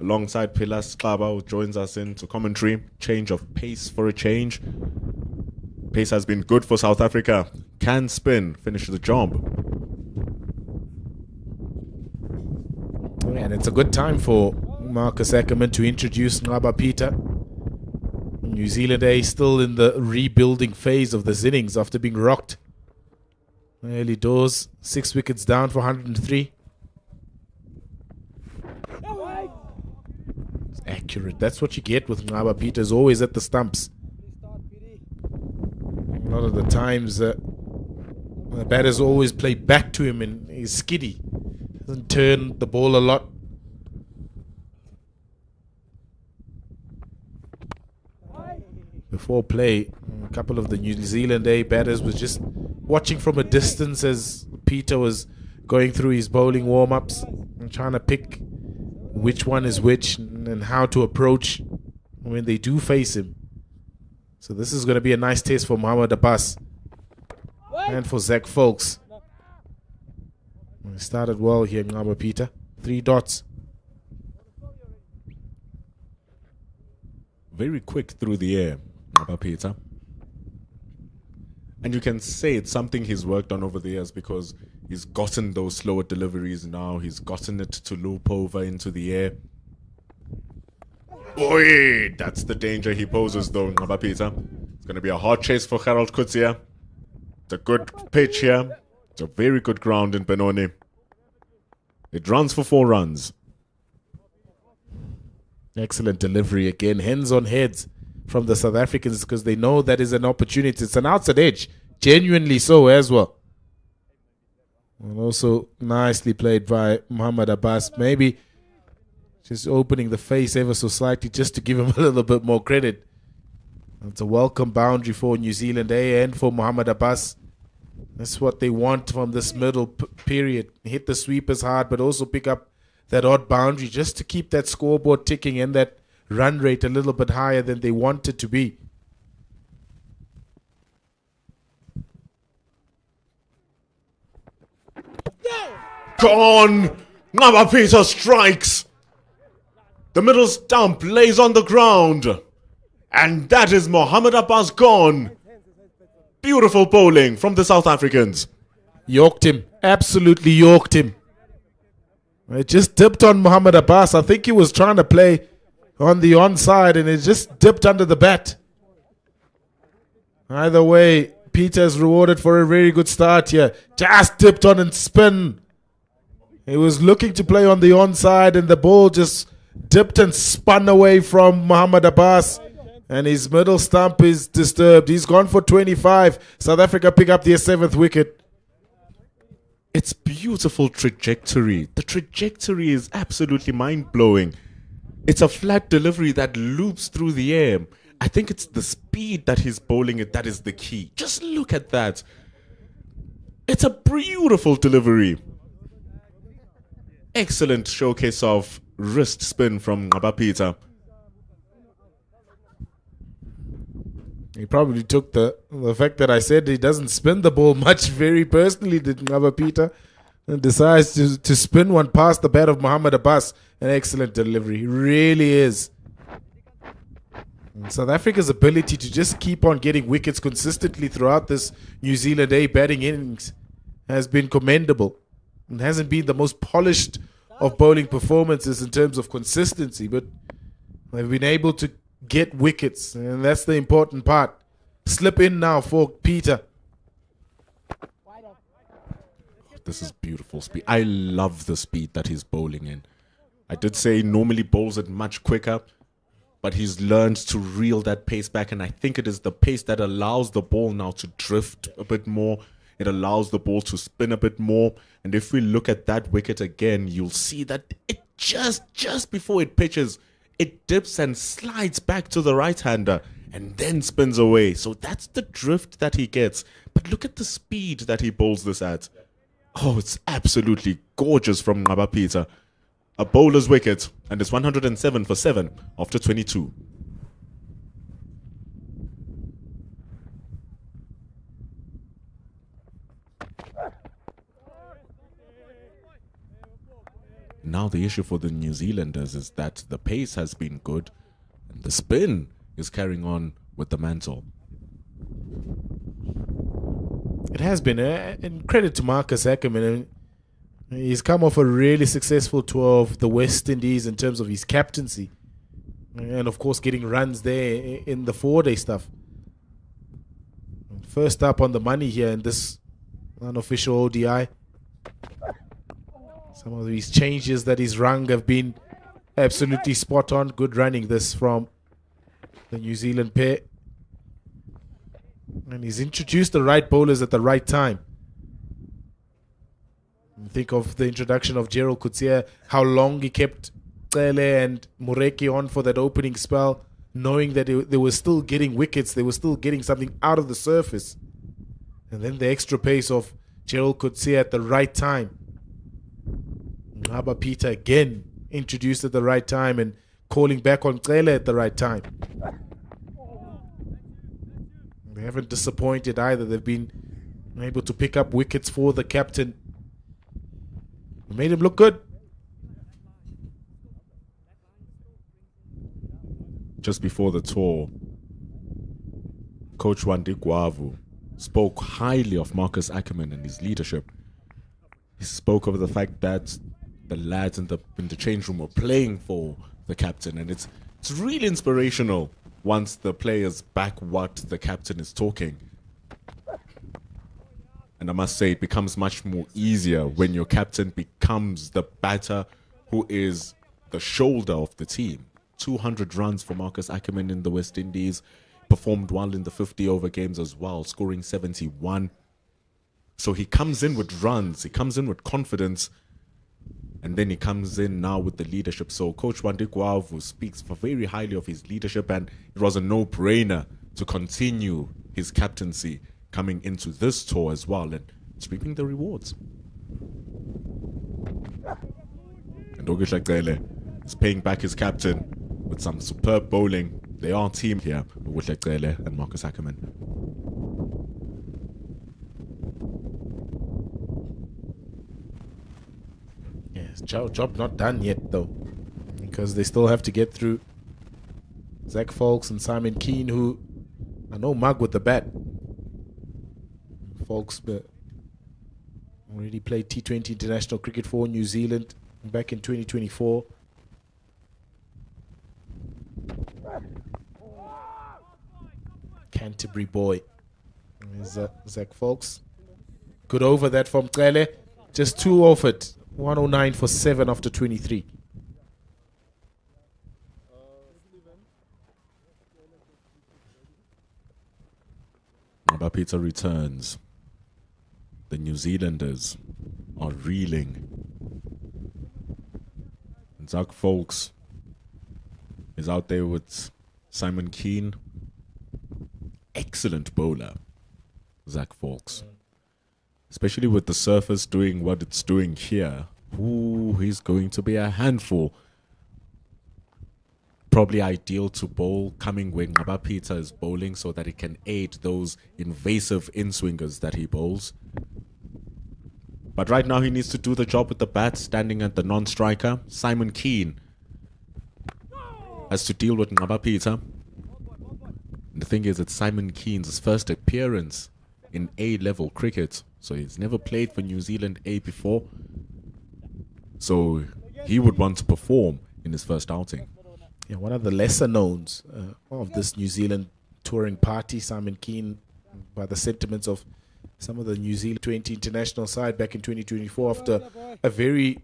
S2: alongside Pilas Klaba, who joins us into commentary. Change of pace for a change. Pace has been good for South Africa. Can spin, finish the job.
S3: And it's a good time for Marcus Ackerman to introduce Ngaba Peter. New Zealand A still in the rebuilding phase of this innings after being rocked early doors. 6 wickets down for 103. It's accurate. That's what you get with Ngaba Peter, is always at the stumps. A lot of the times the batters always play back to him and he's skiddy. Doesn't turn the ball a lot. Before play, a couple of the New Zealand A batters was just watching from a distance as Peter was going through his bowling warm-ups and trying to pick which one is which and how to approach when they do face him. So this is going to be a nice test for Mohammad Abbas and for Zach Folks. He started well here, Ngaba Peter. 3 dots.
S2: Very quick through the air, Ngaba Peter. And you can say it's something he's worked on over the years because he's gotten those slower deliveries now. He's gotten it to loop over into the air. Oi! That's the danger he poses though, Ngaba Peter. It's going to be a hard chase for Gerald Kutsia. It's a good pitch here. It's a very good ground in Benoni. It runs for 4 runs.
S3: Excellent delivery again. Hands on heads from the South Africans because they know that is an opportunity. It's an outside edge. Genuinely so as well. And also nicely played by Mohammad Abbas. Maybe just opening the face ever so slightly just to give him a little bit more credit. It's a welcome boundary for New Zealand A and for Mohammad Abbas. That's what they want from this middle period. Hit the sweepers hard, but also pick up that odd boundary just to keep that scoreboard ticking and that run rate a little bit higher than they want it to be.
S2: Gone! Ngaba Peter strikes! The middle stump lays on the ground. And that is Mohamed Abbas gone. Beautiful bowling from the South Africans.
S3: Yorked him. Absolutely yorked him. It just dipped on Mohamed Abbas. I think he was trying to play on the onside and it just dipped under the bat. Either way, Peter is rewarded for a very good start here. Just dipped on and spin. He was looking to play on the onside and the ball just dipped and spun away from Mohamed Abbas. And his middle stump is disturbed. He's gone for 25. South Africa pick up their 7th wicket.
S2: It's beautiful trajectory. The trajectory is absolutely mind-blowing. It's a flat delivery that loops through the air. I think it's the speed that he's bowling it that is the key. Just look at that. It's a beautiful delivery. Excellent showcase of wrist spin from Ngaba Peter.
S3: He probably took the fact that I said he doesn't spin the ball much very personally, did Ngaba Peter, and decides to spin one past the bat of Mohamed Abbas. An excellent delivery. He really is. And South Africa's ability to just keep on getting wickets consistently throughout this New Zealand A batting innings has been commendable. It hasn't been the most polished of bowling performances in terms of consistency, but they've been able to get wickets, and that's the important part. Slip in now for Peter.
S2: This is beautiful speed. I love the speed that he's bowling in. I did say he normally bowls it much quicker, but he's learned to reel that pace back, and I think it is the pace that allows the ball now to drift a bit more. It allows the ball to spin a bit more, and if we look at that wicket again, you'll see that it just before it pitches, it dips and slides back to the right-hander and then spins away. So that's the drift that he gets. But look at the speed that he bowls this at. Oh, it's absolutely gorgeous from Ngaba Peter. A bowler's wicket, and it's 107 for 7 after 22. Now the issue for the New Zealanders is that the pace has been good and the spin is carrying on with the mantle.
S3: It has been, and credit to Marcus Ackerman. He's come off a really successful tour of the West Indies in terms of his captaincy. And of course getting runs there in the 4-day stuff. First up on the money here in this unofficial ODI. Some of these changes that he's rung have been absolutely spot on. Good running this from the New Zealand pair. And he's introduced the right bowlers at the right time. Think of the introduction of Gerald Coetzee, how long he kept Cele and Mureki on for that opening spell, knowing that they were still getting wickets, they were still getting something out of the surface. And then the extra pace of Gerald Coetzee at the right time. Ngaba Peter again introduced at the right time and calling back on Cele at the right time. They haven't disappointed either. They've been able to pick up wickets for the captain. They made him look good.
S2: Just before the tour, Coach Wandi Gwavu spoke highly of Marcus Ackerman and his leadership. He spoke of the fact that the lads in the change room were playing for the captain, and it's really inspirational once the players back what the captain is talking. And I must say, it becomes much more easier when your captain becomes the batter who is the shoulder of the team. 200 runs for Marcus Ackerman in the West Indies. Performed well in the 50-over games as well, scoring 71. So he comes in with runs, he comes in with confidence, and then he comes in now with the leadership. So Coach Wandi Gwavu speaks very highly of his leadership, and it was a no-brainer to continue his captaincy coming into this tour as well and reaping the rewards. And Ogisha Cele is paying back his captain with some superb bowling. They are a team here, Ogisha Cele and Marcus Ackerman.
S3: Yes, job not done yet though. because they still have to get through Zach Folks and Simon Keane, who are no mug with the bat. Folks already played T20 international cricket for New Zealand back in 2024. Canterbury boy. There's Zach Folks. Good over that from Cele. Just 2 off it. 109 for 7 after 23.
S2: Ngqabapitsa returns. The New Zealanders are reeling. And Zach Folks is out there with Simon Keane. Excellent bowler, Zach Folks. Especially with the surface doing what it's doing here. Ooh, he's going to be a handful. Probably ideal to bowl coming when Ngqabapitsa is bowling so that it can aid those invasive in-swingers that he bowls. But right now he needs to do the job with the bat, standing at the non-striker. Simon Keane has to deal with Ngqabapitsa. And the thing is, it's Simon Keane's first appearance in A-level cricket. So he's never played for New Zealand A before. So he would want to perform in his first outing.
S3: Yeah, one of the lesser knowns of this New Zealand touring party, Simon Keane, by the sentiments of some of the New Zealand 20 international side back in 2024 after a very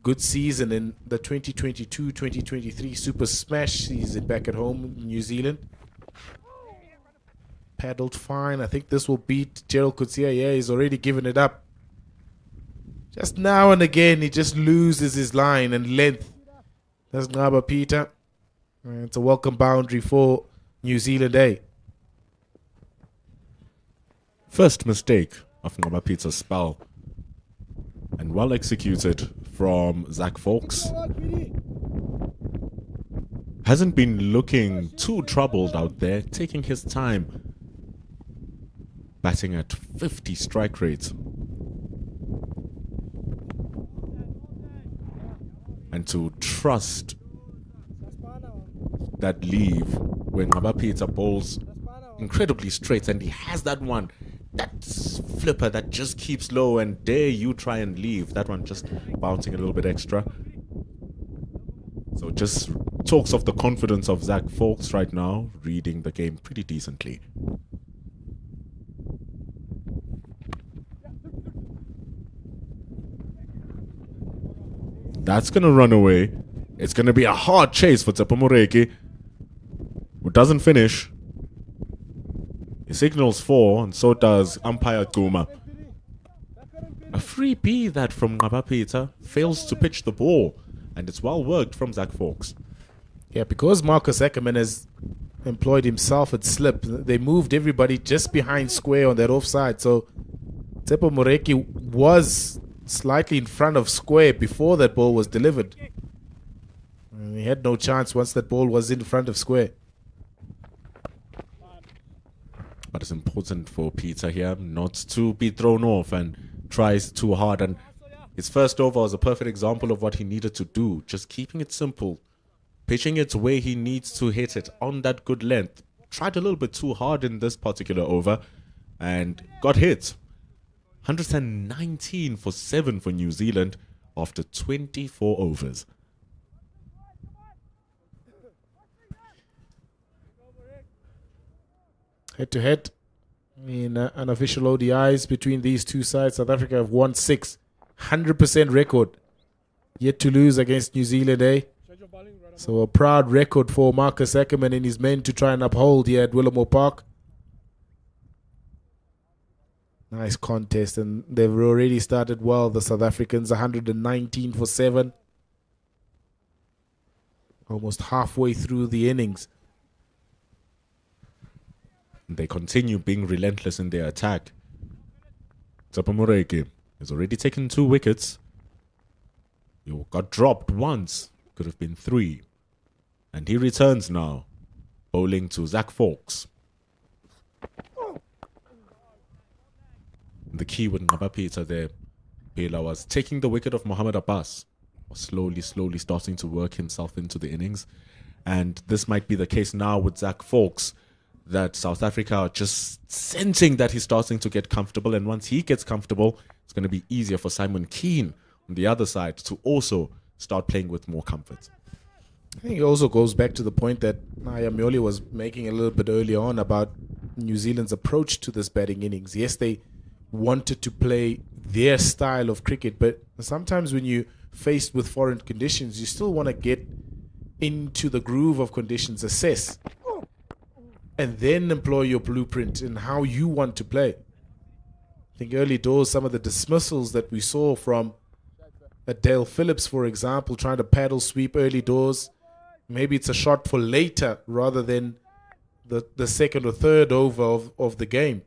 S3: good season in the 2022-2023 Super Smash season back at home in New Zealand. Paddled fine. I think this will beat Gerald Coetzee. Yeah, he's already given it up. Just now and again, he just loses his line and length. That's Ngqabapitsa. It's a welcome boundary for New Zealand A.
S2: First mistake of Ngqabapitsa's spell. And well executed from Zach Folks. Hasn't been looking too troubled out there, taking his time. Batting at 50 strike rate. And to trust that leave when Ngqabapitsa bowls incredibly straight, and he has that one, that flipper that just keeps low, and dare you try and leave. That one just bouncing a little bit extra. So just talks of the confidence of Zach Folks right now, reading the game pretty decently. That's going to run away. It's going to be a hard chase for Tsepo Moreki, who doesn't finish. He signals 4, and so does umpire Duma. A free B that from Ngqabapitsa fails to pitch the ball, and it's well worked from Zach Folks.
S3: Yeah, because Marcus Ackerman has employed himself at slip, they moved everybody just behind square on that offside. So Tsepo Moreki was slightly in front of square before that ball was delivered. And he had no chance once that ball was in front of square.
S2: But it's important for Peter here not to be thrown off and tries too hard. And his first over was a perfect example of what he needed to do. Just keeping it simple. Pitching it where he needs to hit it on that good length. Tried a little bit too hard in this particular over and got hit. 119 for 7 for New Zealand after 24 overs.
S3: Head to head in unofficial ODIs between these two sides, South Africa have won 6. 100% record. Yet to lose against New Zealand, eh? So a proud record for Marcus Ackerman and his men to try and uphold here at Willamore Park. Nice contest, and they've already started well, the South Africans. 119 for 7. Almost halfway through the innings.
S2: They continue being relentless in their attack. Tsepo Moreki has already taken 2 wickets. You got dropped once. Could have been 3. And he returns now, bowling to Zach Folks. The key with Ngqabapitsa there, Pela, was taking the wicket of Mohamed Abbas. slowly starting to work himself into the innings. And this might be the case now with Zach Fawkes, that South Africa are just sensing that he's starting to get comfortable. And once he gets comfortable, it's going to be easier for Simon Keane on the other side to also start playing with more comfort.
S3: I think it also goes back to the point that Naya Mioli was making a little bit earlier on about New Zealand's approach to this batting innings. Yes, they wanted to play their style of cricket, but sometimes when you're faced with foreign conditions, you still want to get into the groove of conditions, assess, and then employ your blueprint in how you want to play. I think early doors, some of the dismissals that we saw from Dale Phillips, for example, trying to paddle sweep early doors, maybe it's a shot for later rather than the second or third over of the game.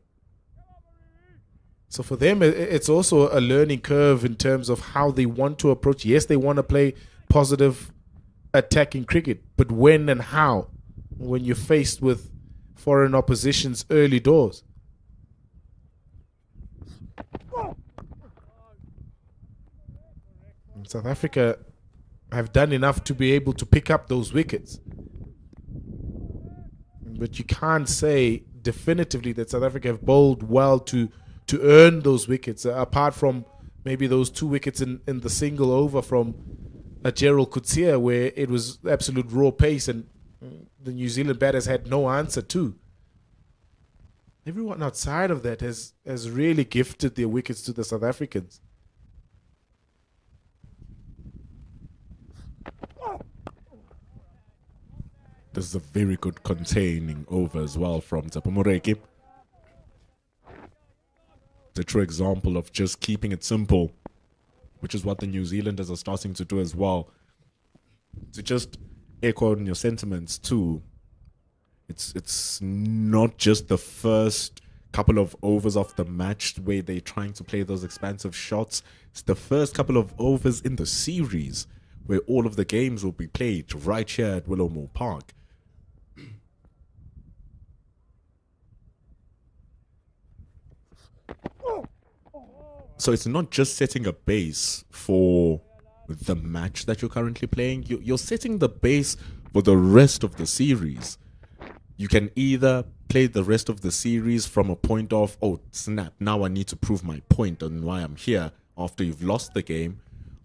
S3: So for them, it's also a learning curve in terms of how they want to approach. Yes, they want to play positive attacking cricket, but when and how, when you're faced with foreign opposition's early doors. And South Africa have done enough to be able to pick up those wickets. But you can't say definitively that South Africa have bowled well to earn those wickets, apart from maybe those 2 wickets in the single over from Gerald Coetzee, where it was absolute raw pace and the New Zealand batters had no answer to. Everyone outside of that has really gifted their wickets to the South Africans.
S2: This is a very good containing over as well from Tsepo Moreki. It's a true example of just keeping it simple, which is what the New Zealanders are starting to do as well. To just echo on your sentiments too, it's not just the first couple of overs of the match where they're trying to play those expansive shots. It's the first couple of overs in the series where all of the games will be played right here at Willowmore Park. So it's not just setting a base for the match that you're currently playing. You're setting the base for the rest of the series. You can either play the rest of the series from a point of, oh, snap, now I need to prove my point and why I'm here after you've lost the game.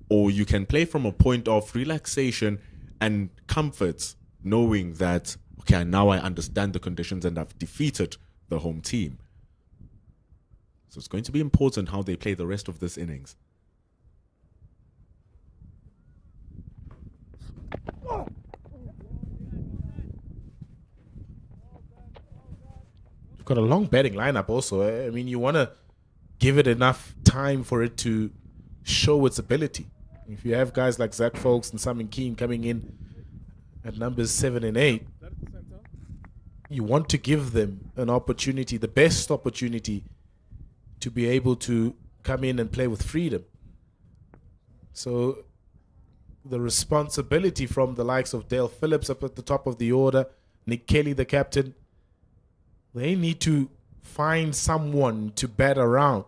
S2: Or you can play from a point of relaxation and comfort, knowing that, okay, now I understand the conditions and I've defeated the home team. So it's going to be important how they play the rest of this innings.
S3: You've got a long batting lineup also. I mean, you want to give it enough time for it to show its ability. If you have guys like Zach Fawkes and Simon Keane coming in at numbers 7 and 8, you want to give them an opportunity, the best opportunity, to be able to come in and play with freedom. So the responsibility from the likes of Dale Phillips up at the top of the order, Nick Kelly, the captain, they need to find someone to bat around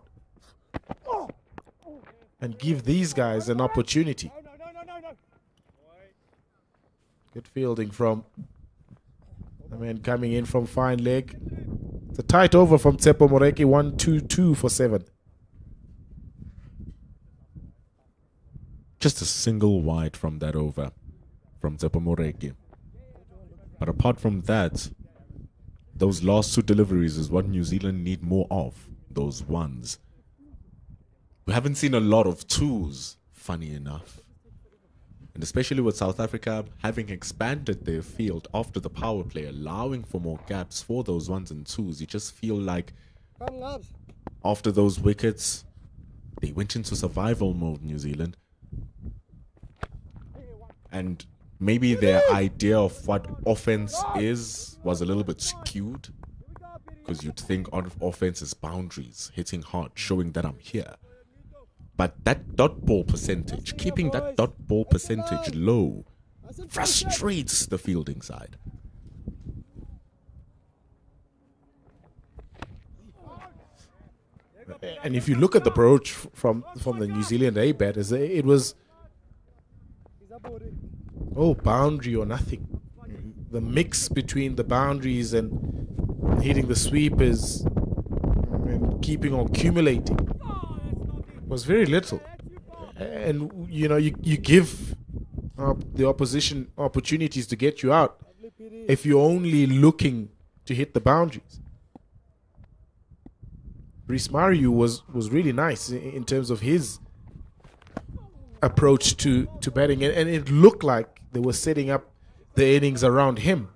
S3: and give these guys an opportunity. Good fielding from the man coming in from fine leg. It's a tight over from Tsepo Moreki, 1-2-2 for 7.
S2: Just a single wide from that over from Tsepo Moreki. But apart from that, those last 2 deliveries is what New Zealand need more of, those ones. We haven't seen a lot of 2s, funny enough. And especially with South Africa having expanded their field after the power play, allowing for more gaps for those 1s and 2s, you just feel like after those wickets, they went into survival mode, New Zealand. And maybe their idea of what offense was a little bit skewed, because you'd think offense is boundaries, hitting hard, showing that I'm here. But that dot ball percentage, keeping that dot ball percentage low, frustrates the fielding side.
S3: And if you look at the approach from the New Zealand A batters, it was Oh, boundary or nothing. The mix between the boundaries and hitting the sweepers and keeping on accumulating was very little. And you know, you give the opposition opportunities to get you out if you're only looking to hit the boundaries. Reece Mariu was really nice in terms of his approach to batting, and it looked like they were setting up the innings around him.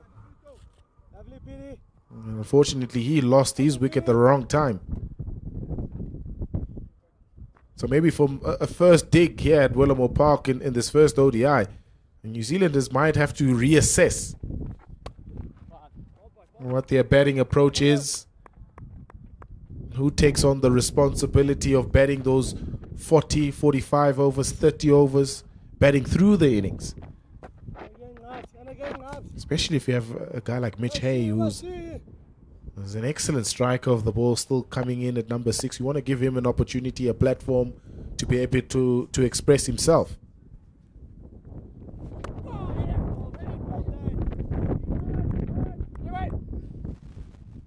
S3: And unfortunately, he lost his wicket at the wrong time. So maybe from a first dig here at Willamore Park in this first ODI, New Zealanders might have to reassess what their batting approach is. Who takes on the responsibility of batting those 40, 45 overs, 30 overs, batting through the innings? Especially if you have a guy like Mitch Hay, who's an excellent striker of the ball, still coming in at number 6. You want to give him an opportunity, a platform to be able to express himself.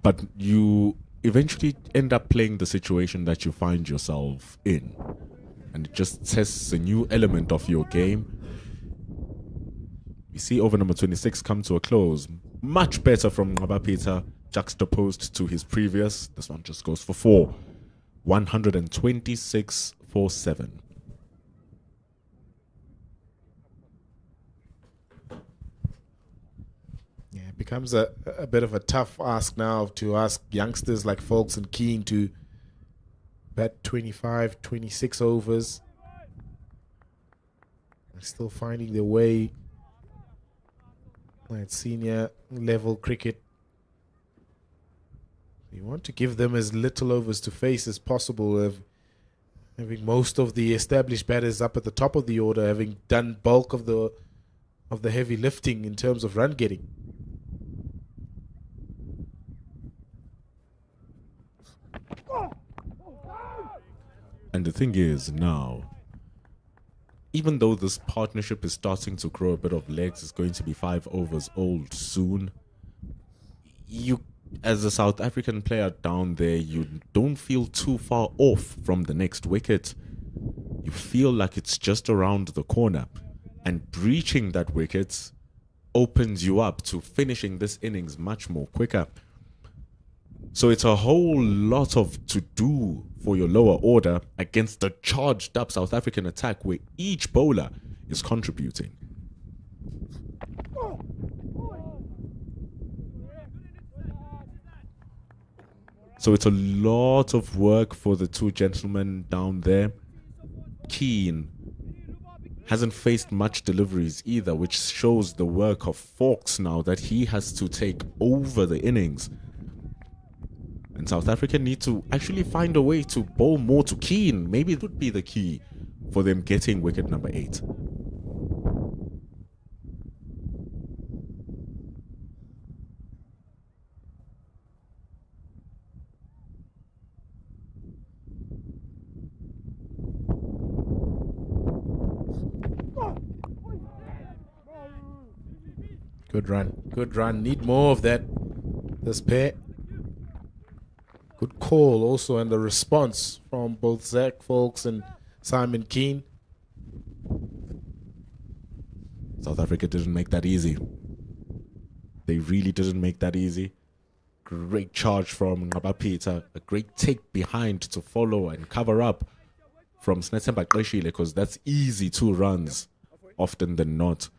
S2: But you eventually end up playing the situation that you find yourself in. And it just tests a new element of your game. We see over number 26 come to a close. Much better from Ngabapita, juxtaposed to his previous. This one just goes for 4. 126 for 7.
S3: Yeah, it becomes a bit of a tough ask now to ask youngsters like Folks and Keane to bat 25, 26 overs. They're still finding their way at senior level cricket. You want to give them as little overs to face as possible, having most of the established batters up at the top of the order, having done bulk of the heavy lifting in terms of run getting.
S2: And the thing is now, even though this partnership is starting to grow a bit of legs, it's going to be 5 overs old soon. You, as a South African player down there, you don't feel too far off from the next wicket. You feel like it's just around the corner. And breaching that wicket opens you up to finishing this innings much more quicker. So it's a whole lot of to do for your lower order against the charged up South African attack where each bowler is contributing. So it's a lot of work for the two gentlemen down there. Keane hasn't faced much deliveries either, which shows the work of Fawkes now that he has to take over the innings. And South Africa need to actually find a way to bowl more to Keane. Maybe it would be the key for them getting wicket number 8.
S3: Good run. Need more of that. This pair. Good call also, and the response from both Zach Folks and Simon Keane.
S2: South Africa didn't make that easy. They really didn't make that easy. Great charge from Ngabapita. A great take behind to follow and cover up from Snetsemba Qeshile, because that's easy 2 runs often than not.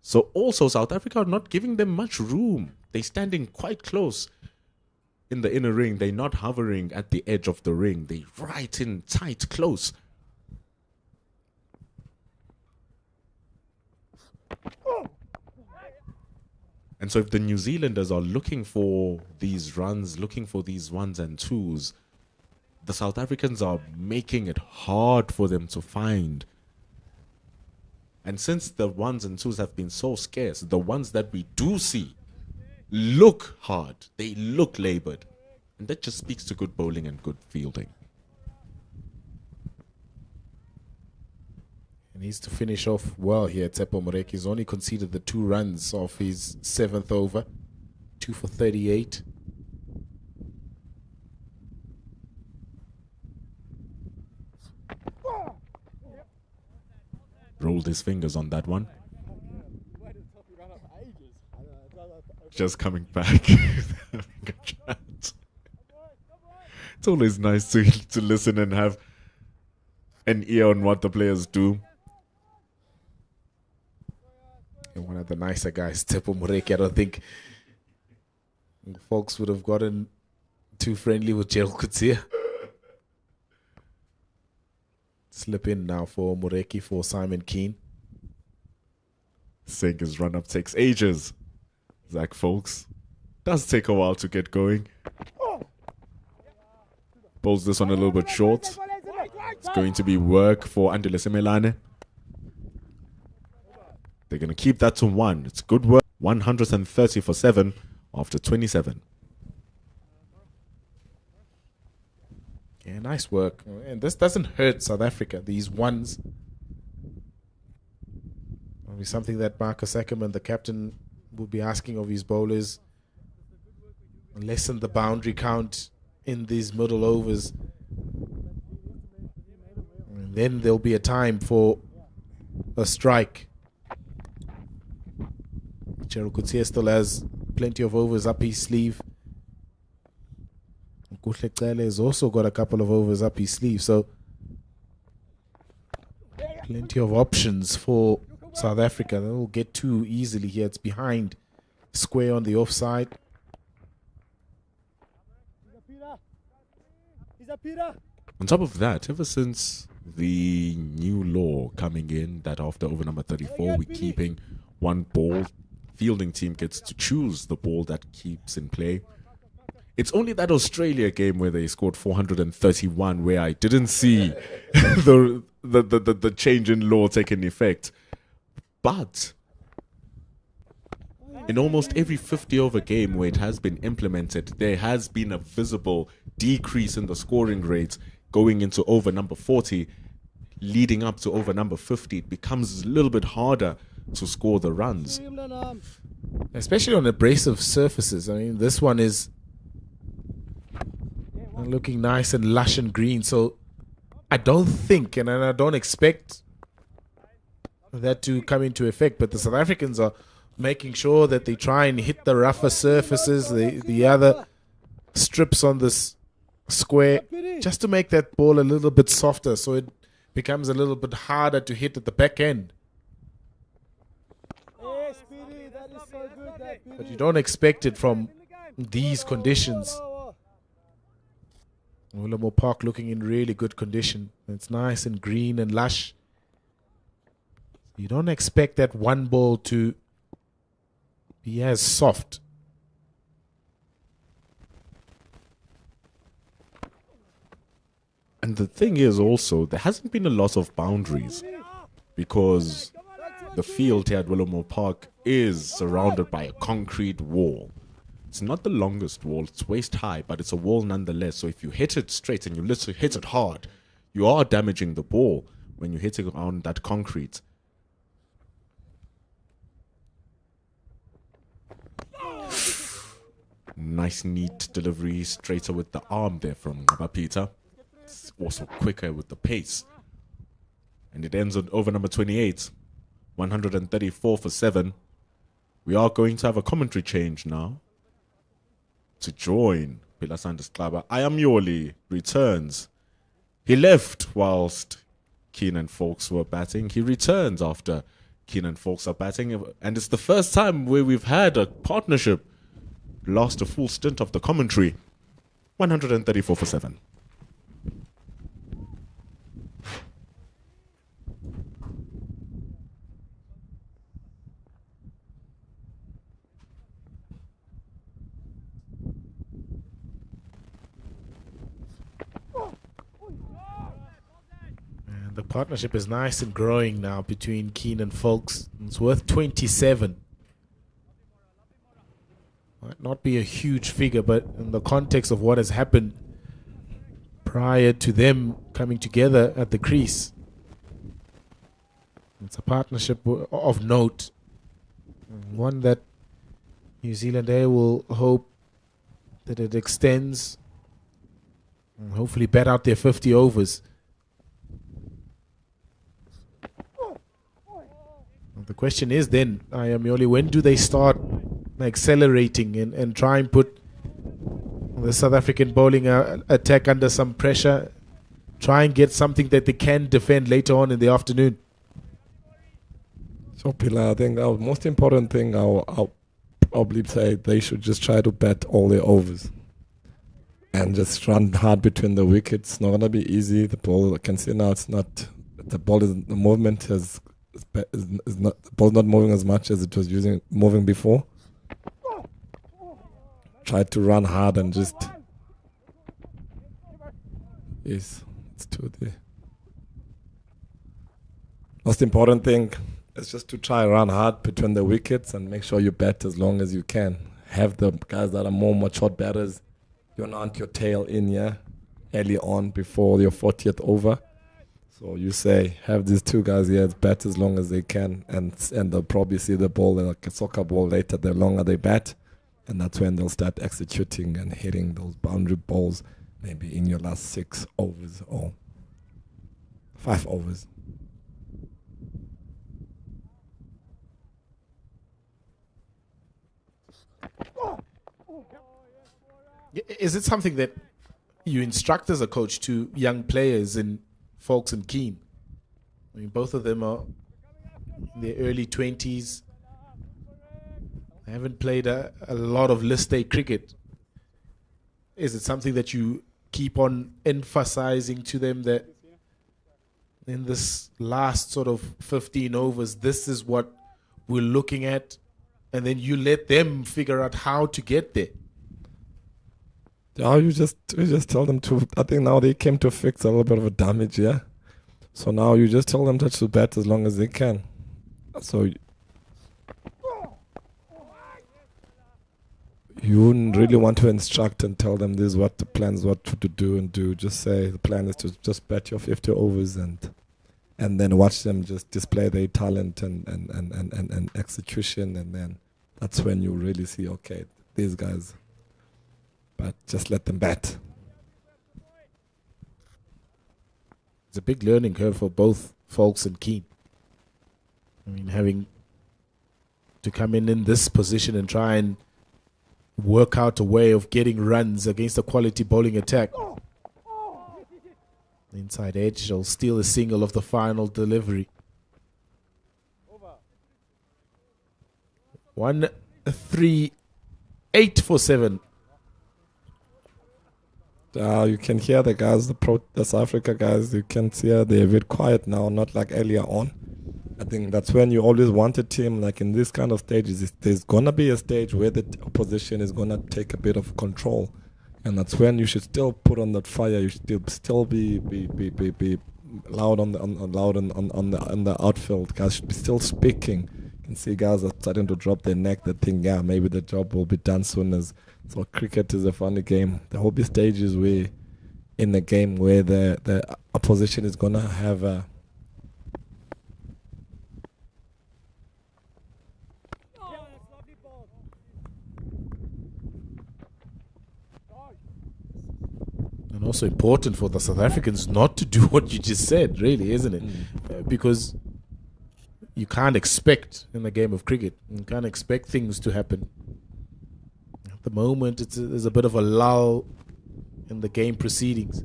S2: So also South Africa are not giving them much room. They're standing quite close in the inner ring. They're not hovering at the edge of the ring. They're right in tight, close. And so if the New Zealanders are looking for these runs, looking for these 1s and 2s, the South Africans are making it hard for them to find. And since the 1s and 2s have been so scarce, the ones that we do see look hard. They look labored. And that just speaks to good bowling and good fielding.
S3: He needs to finish off well here. Tsepo Moreki. He's only conceded the 2 runs off his 7th over. 2 for 38.
S2: Rolled his fingers on that one. Just coming back. Having a chat. It's always nice to listen and have an ear on what the players do.
S3: And one of the nicer guys, Tsepo Moreki. I don't think folks would have gotten too friendly with Gerald Coetzee. Slip in now for Moreki for Simon Keane.
S2: Saying his run-up takes ages. Zach folks. Does take a while to get going. Bowls this one a little bit short. It's going to be work for Andile Semelane. They're going to keep that to 1. It's good work. 130 for 7 after 27.
S3: Yeah, nice work. And this doesn't hurt South Africa. These ones will be something that Marcus Ackerman, the captain, will be asking of his bowlers. Lessen the boundary count in these middle overs. And then there'll be a time for a strike. Gerald Coetzee still has plenty of overs up his sleeve. Kuhle Cele has also got a couple of overs up his sleeve, so plenty of options for South Africa. They will get too easily here. It's behind square on the offside.
S2: On top of that, ever since the new law coming in that after over number 34 we're keeping 1 ball, fielding team gets to choose the ball that keeps in play. It's only that Australia game where they scored 431 where I didn't see the change in law taking effect. But in almost every 50 over game where it has been implemented, there has been a visible decrease in the scoring rate going into over number 40, leading up to over number 50. It becomes a little bit harder to score the runs.
S3: Especially on abrasive surfaces. I mean, this one is looking nice and lush and green. So I don't think, and I don't expect that to come into effect, but the South Africans are making sure that they try and hit the rougher surfaces, the other strips on this square, just to make that ball a little bit softer so it becomes a little bit harder to hit at the back end. But you don't expect it from these conditions. Ulamo Park looking in really good condition. It's nice and green and lush. You don't expect that 1 ball to be as soft.
S2: And the thing is also, there hasn't been a lot of boundaries because the field here at Willowmore Park is surrounded by a concrete wall. It's not the longest wall, it's waist high, but it's a wall nonetheless. So if you hit it straight and you literally hit it hard, you are damaging the ball when you're hitting on that concrete. Nice, neat delivery, straighter with the arm there from Peter. It's also quicker with the pace. And it ends on over number 28. 134 for 7. We are going to have a commentary change now. To join Pila Sanders Klaba, I Am Yoli returns. He left whilst Keenan Folks were batting. He returns after Keenan Folks are batting. And it's the first time where we've had a partnership last a full stint of the commentary. 134 for 7.
S3: And the partnership is nice and growing now between Keane and Folks. It's worth 27. Might not be a huge figure, but in the context of what has happened prior to them coming together at the crease, It's a partnership of note. One that New Zealand A will hope that it extends and hopefully bat out their 50 overs. The question is then, Ayamioli, when do they start accelerating and try and put the South African bowling attack under some pressure, try and get something that they can defend later on in the afternoon?
S1: So, Pilar, I think the most important thing I'll probably say they should just try to bat all their overs and just run hard between the wickets. It's not going to be easy. The ball, I can see now, it's not, the movement is not, the ball's not moving as much as it was moving before. Try to run hard and just, yes, it's 2-3. Most important thing is just to try run hard between the wickets and make sure you bat as long as you can. Have the guys that are more matured batters, you want your tail in here early on before your 40th over. So you say, have these two guys here bat as long as they can, and they'll probably see the ball like a soccer ball later the longer they bat. And that's when they'll start executing and hitting those boundary balls, maybe in your last 6 overs or 5 overs.
S3: Is it something that you instruct as a coach to young players in Folks and Keane? I mean, both of them are in their early 20s. They haven't played a lot of list A cricket. Is it something that you keep on emphasizing to them that in this last sort of 15 overs, this is what we're looking at, and then you let them figure out how to get there?
S1: Yeah, you just tell them to. I think now they came to fix a little bit of a damage, yeah. So now you just tell them to bat as long as they can. So you wouldn't really want to instruct and tell them this is what the plan is, what to do and do. Just say the plan is to just bat your 50 overs and then watch them just display their talent and execution, and then that's when you really see, okay, these guys. But just let them bat.
S3: It's a big learning curve for both Folks and Keane. I mean, having to come in this position and try and work out a way of getting runs against a quality bowling attack. The inside edge shall steal a single of the final delivery. 1, 3, 8 for 7.
S1: You can hear the guys, the South Africa guys, you can see they're a bit quiet now, not like earlier on. I think that's when you always want a team, like in this kind of stages, there's going to be a stage where the opposition is going to take a bit of control. And that's when you should still put on that fire. You should still be loud on the outfield. Guys should be still speaking. You can see guys are starting to drop their neck. They think, yeah, maybe the job will be done soon. So cricket is a funny game. There will be stages where in the game where the opposition is gonna have a
S3: and also important for the South Africans not to do what you just said, really, isn't it? Because you can't expect in the game of cricket. You can't expect things to happen. At the moment, there's a bit of a lull in the game proceedings.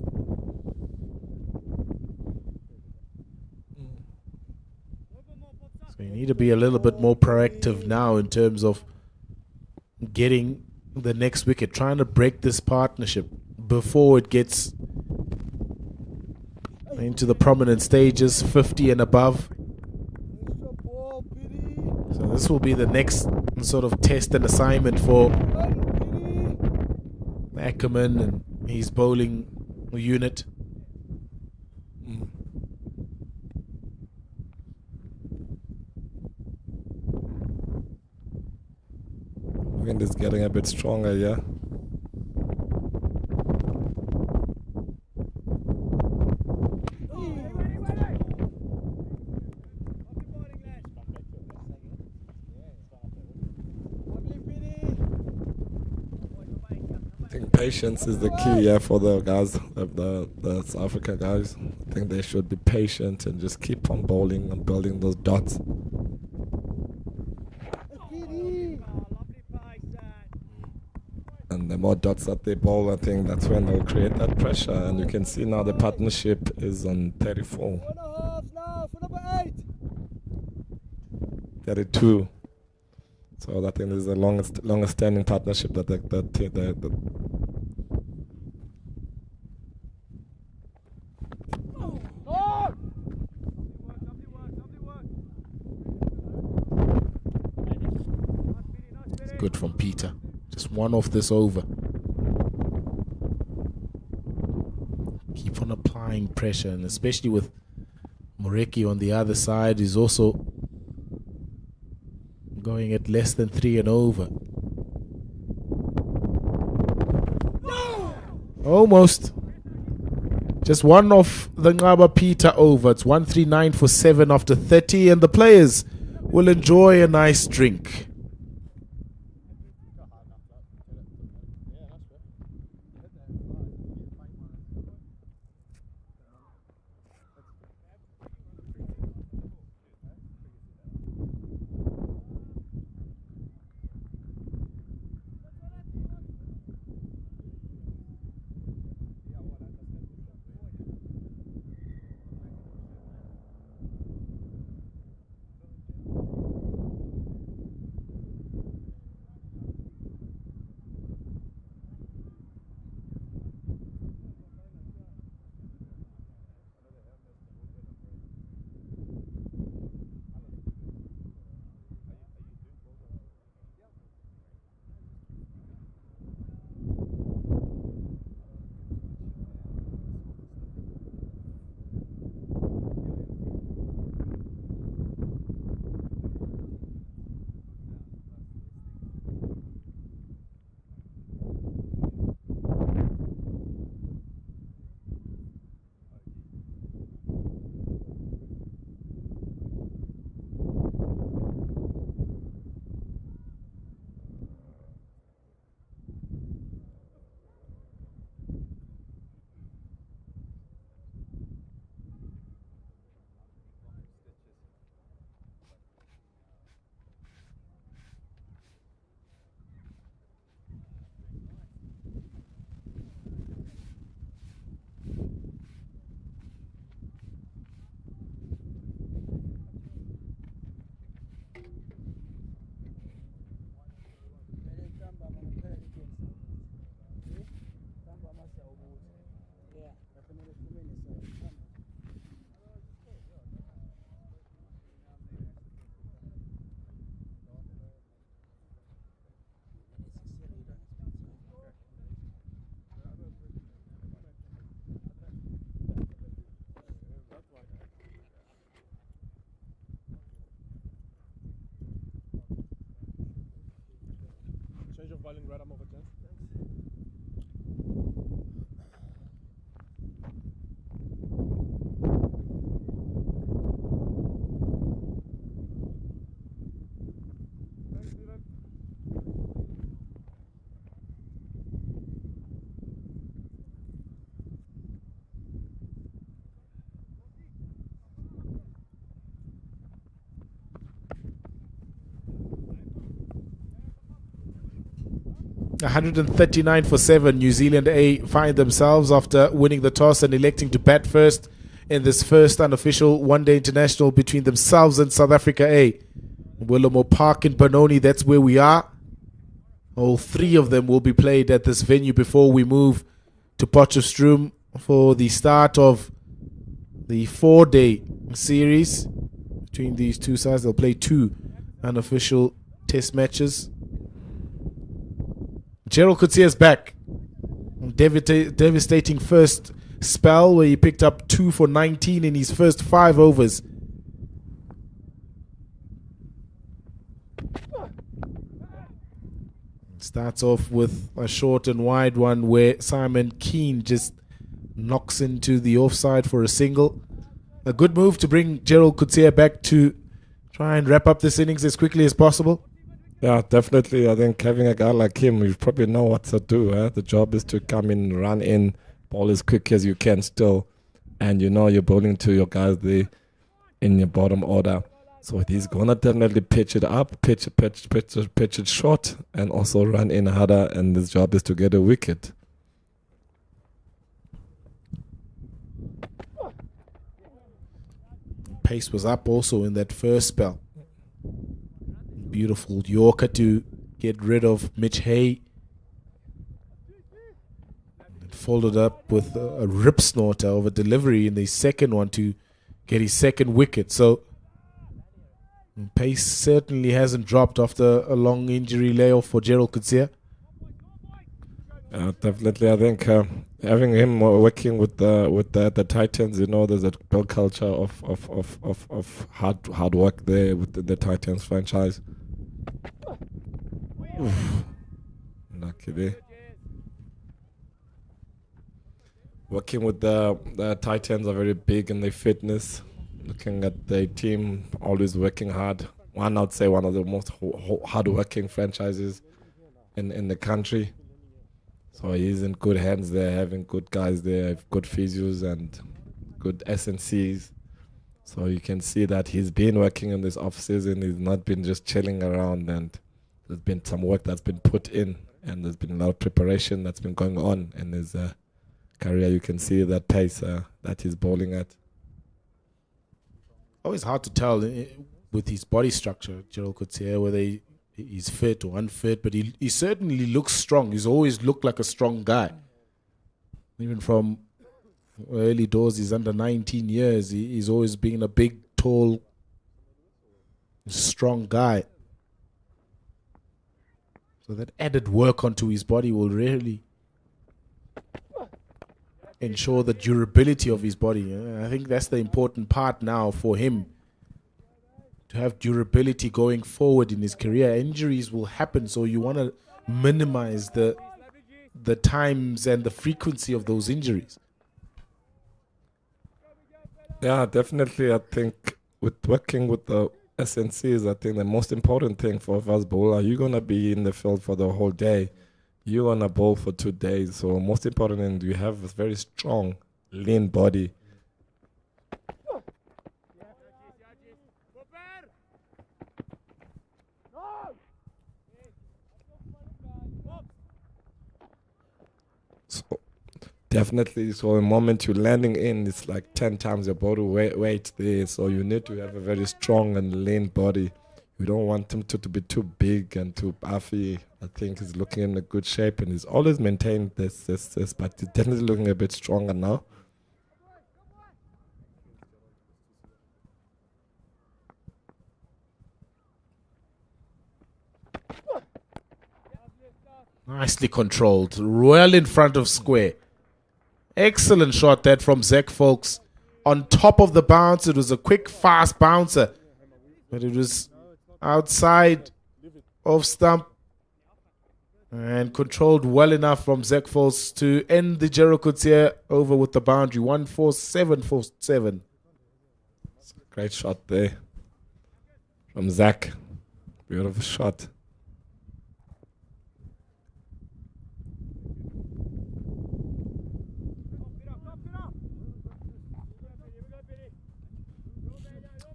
S3: So you need to be a little bit more proactive now in terms of getting the next wicket, trying to break this partnership before it gets into the prominent stages, 50 and above. So this will be the next sort of test and assignment for Ackerman and his bowling unit.
S1: Wind is getting a bit stronger, yeah. think patience is the key, for the guys, the South Africa guys. I think they should be patient and just keep on bowling and building those dots. And the more dots that they bowl, I think that's when they'll create that pressure. And you can see now the partnership is on 34. 32. So I think this is the longest standing partnership that
S3: Good from Peter. Just one off this over. Keep on applying pressure, and especially with Moreki on the other side, is also going at less than 3 and over. Almost. Just one off the Ngaba Peter over. It's 139 for 7 after 30, and the players will enjoy a nice drink.
S4: Change of bowling right arm over 10. Thanks, Steven.
S3: 139 for 7. New Zealand A find themselves after winning the toss and electing to bat first in this first unofficial one-day international between themselves and South Africa A. Willowmore Park in Benoni, that's where we are. All 3 of them will be played at this venue before we move to Potchefstroom for the start of the 4-day series between these two sides. They'll play 2 unofficial test matches. Gerald Coetzee back. Devastating first spell where he picked up 2 for 19 in his first 5 overs. Starts off with a short and wide one where Simon Keane just knocks into the offside for a single. A good move to bring Gerald Coetzee back to try and wrap up this innings as quickly as possible.
S1: Yeah, definitely. I think having a guy like him, you probably know what to do. The job is to come in, run in, ball as quick as you can still. And you know you're bowling to your guys there in your bottom order. So he's gonna definitely pitch it up, pitch it short, and also run in harder. And his job is to get a wicket.
S3: Pace was up also in that first spell. Beautiful Yorker to get rid of Mitch Hay. And followed up with a rip snorter over delivery in the second one to get his second wicket. So pace certainly hasn't dropped after a long injury layoff for Gerald Coetzee.
S1: Definitely, I think having him working with the Titans, you know, there's a real culture of hard work there with the Titans franchise. Oof. Lucky there. Working with the Titans are very big in their fitness. Looking at their team, always working hard. I'd say one of the most hard-working franchises in the country. So he's in good hands there, having good guys there, good physios and good SNCs. So you can see that he's been working in this off-season. He's not been just chilling around, and there's been some work that's been put in, and there's been a lot of preparation that's been going on in his career. You can see that pace that he's bowling at.
S3: Always hard to tell with his body structure, Gerald Coetzee, whether he's fit or unfit, but he certainly looks strong. He's always looked like a strong guy. Even from early doors, he's under 19 years. He's always been a big, tall, strong guy. So that added work onto his body will really ensure the durability of his body. I think that's the important part now for him, to have durability going forward in his career. Injuries will happen, so you want to minimize the times and the frequency of those injuries.
S1: Yeah, definitely. I think with working with the SNCs, I think the most important thing for a fast bowler, you're going to be in the field for the whole day. You're going to bowl for 2 days. So most important thing, you have a very strong, lean body. So definitely, so the moment you're landing in, it's like 10 times your body weight there. So you need to have a very strong and lean body. You don't want him to be too big and too puffy. I think he's looking in a good shape, and he's always maintained this, but he's definitely looking a bit stronger now.
S3: Nicely controlled. Well in front of square. Excellent shot that from Zach Folks. On top of the bounce, it was a quick, fast bouncer. But it was outside of stump. And controlled well enough from Zach Folks to end the Gerald Coetzee over with the boundary. 14747.
S1: Great shot there from Zach. Beautiful shot.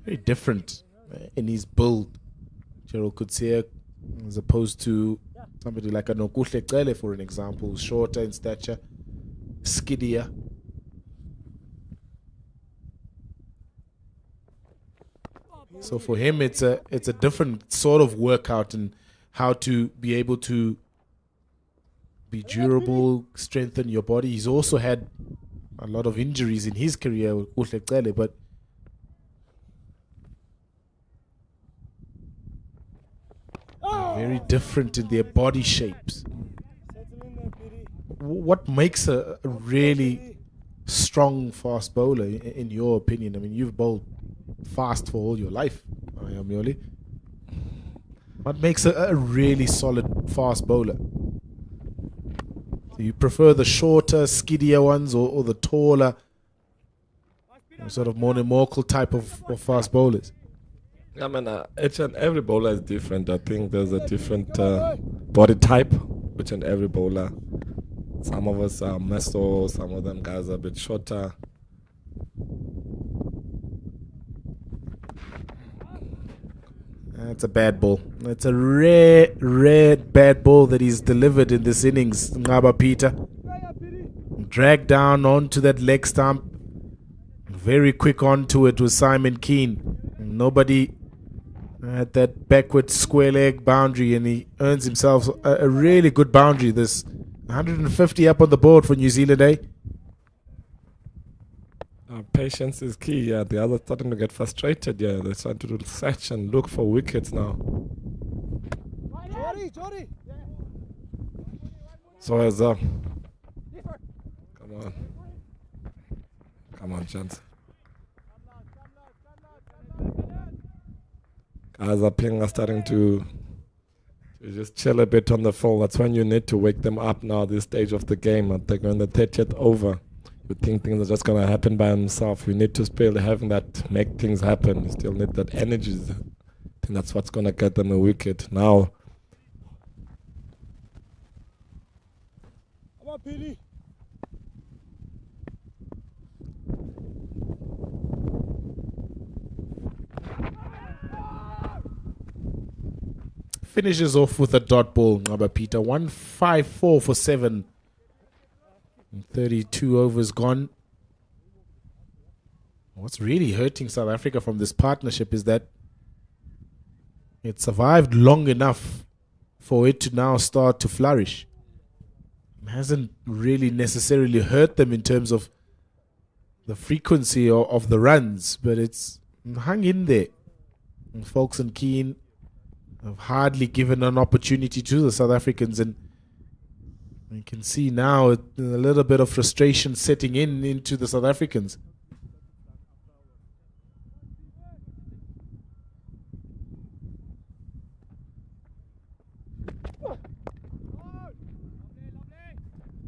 S3: Very different in his build, Gerald Coetzee, as opposed to somebody like a Nokuhle Cele, for an example, shorter in stature, skiddier. So for him, it's a different sort of workout and how to be able to be durable, strengthen your body. He's also had a lot of injuries in his career with Kuhle Cele, but very different in their body shapes. What makes a really strong fast bowler, in your opinion? I mean, you've bowled fast for all your life, Ayamioli. What makes a really solid fast bowler? Do you prefer the shorter, skiddier ones, or the taller, sort of monomorcal type of fast bowlers?
S1: I mean, each and every bowler is different. I think there's a different body type, each and every bowler. Some of us are muscle, some of them guys are a bit shorter.
S3: That's a bad ball. It's a rare bad ball that he's delivered in this innings, Ngaba Peter. Dragged down onto that leg stump. Very quick onto it was Simon Keane. Nobody at that backward square leg boundary, and he earns himself a really good boundary. This 150 up on the board for New Zealand, eh?
S1: Patience is key. Yeah, the others starting to get frustrated. Yeah, they're starting to do search and look for wickets now. So as come on, chance. Guys up here are starting to just chill a bit on the field. That's when you need to wake them up now. This stage of the game, I think, on the 30th over. You think things are just going to happen by themselves. You need to still have that, make things happen. You still need that energy. I think that's what's going to get them a wicket. Now,
S4: Come on, PD.
S3: Finishes off with a dot ball, Ngaba Peter. 154 for 7. 32 overs gone. What's really hurting South Africa from this partnership is that it survived long enough for it to now start to flourish. It hasn't really necessarily hurt them in terms of the frequency of the runs, but it's hung in there. And Folks and Keane have hardly given an opportunity to the South Africans, and you can see now a little bit of frustration setting into the South Africans.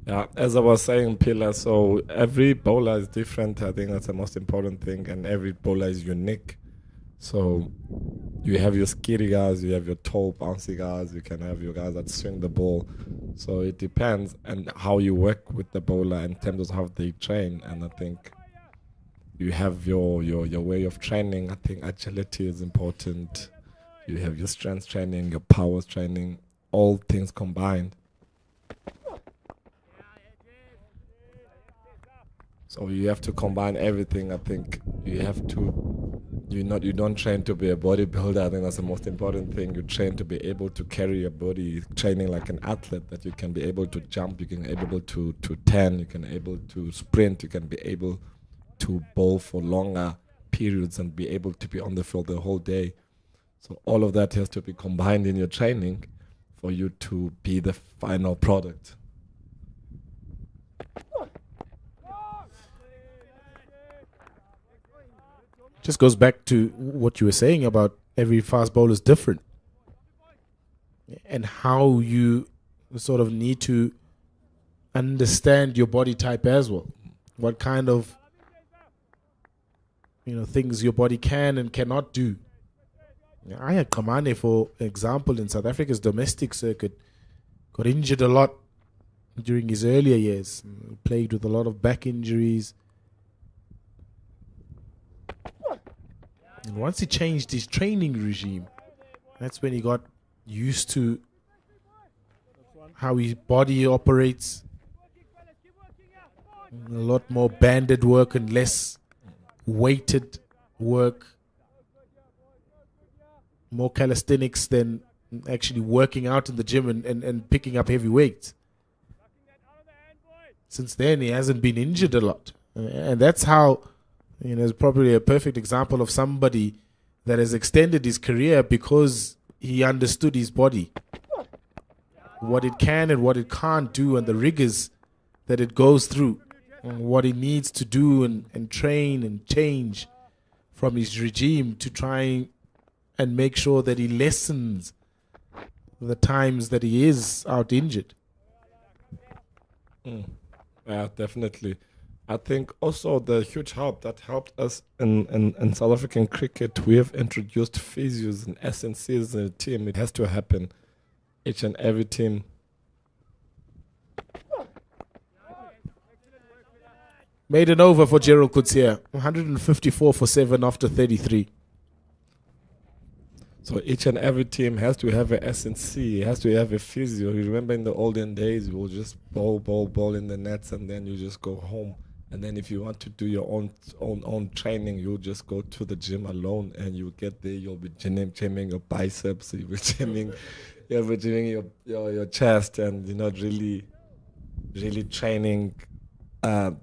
S1: yeah, as I was saying, Pila, so every bowler is different. I think that's the most important thing, and every bowler is unique. So you have your skitty guys, you have your tall, bouncy guys, you can have your guys that swing the ball. So it depends on how you work with the bowler in terms of how they train. And I think you have your way of training. I think agility is important. You have your strength training, your powers training, all things combined. So you have to combine everything. I think you have to. You don't train to be a bodybuilder. I think that's the most important thing. You train to be able to carry your body, training like an athlete, that you can be able to jump, you can be able to turn, you can be able to sprint, you can be able to bowl for longer periods and be able to be on the field the whole day. So all of that has to be combined in your training for you to be the final product.
S3: Just goes back to what you were saying about every fast bowler is different, and how you sort of need to understand your body type as well. What kind of things your body can and cannot do. I had Kamane, for example, in South Africa's domestic circuit, got injured a lot during his earlier years. Played with a lot of back injuries. And once he changed his training regime, that's when he got used to how his body operates. A lot more banded work and less weighted work. More calisthenics than actually working out in the gym and picking up heavy weights. Since then, he hasn't been injured a lot. And that's how... it's probably a perfect example of somebody that has extended his career because he understood his body, what it can and what it can't do, and the rigors that it goes through, and what it needs to do and train and change from his regime to try and make sure that he lessens the times that he is out injured.
S1: Yeah, definitely. I think also the huge help that helped us in South African cricket, we have introduced physios and SNCs in the team. It has to happen. Each and every team.
S3: Maiden over for Gerald Coetzee. 154 for 7 after 33.
S1: So each and every team has to have a SNC, has to have a physio. You remember in the olden days, you will just ball in the nets, and then you just go home. And then if you want to do your own training, you'll just go to the gym alone, and you get there. You'll be gymming your biceps, you'll be gymming your chest, and you're not really training.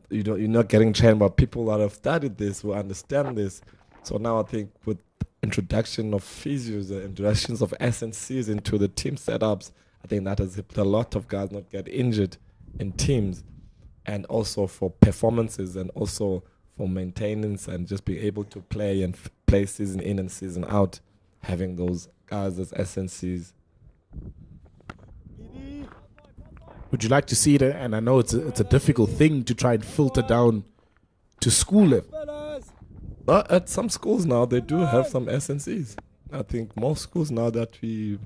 S1: You're not getting trained by people that have studied this, who understand this. So now I think with introduction of physios, the introductions of SNCs into the team setups, I think that has helped a lot of guys not get injured in teams, and also for performances, and also for maintenance, and just being able to play and play season in and season out, having those guys as SNCs.
S3: Would you like to see it? And I know it's a difficult thing to try and filter down to school level.
S1: At some schools now, they do have some SNCs. I think most schools now that we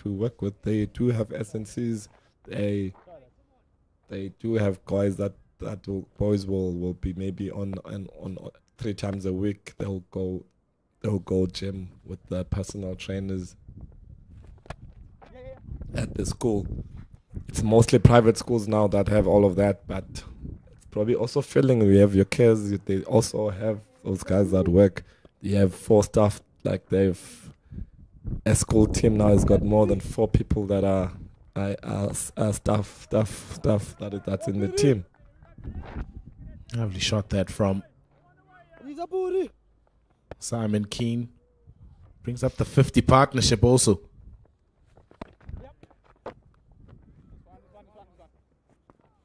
S1: work with, they do have SNCs. They do have guys boys will be maybe on 3 times a week. They'll go gym with the personal trainers at the school. It's mostly private schools now that have all of that, but it's probably also filling. We have your kids. They also have those guys that work. You have 4 staff. Like a school team now has got more than 4 people that are staff that's in the team.
S3: Lovely shot that from Simon Keane. Brings up the 50 partnership also.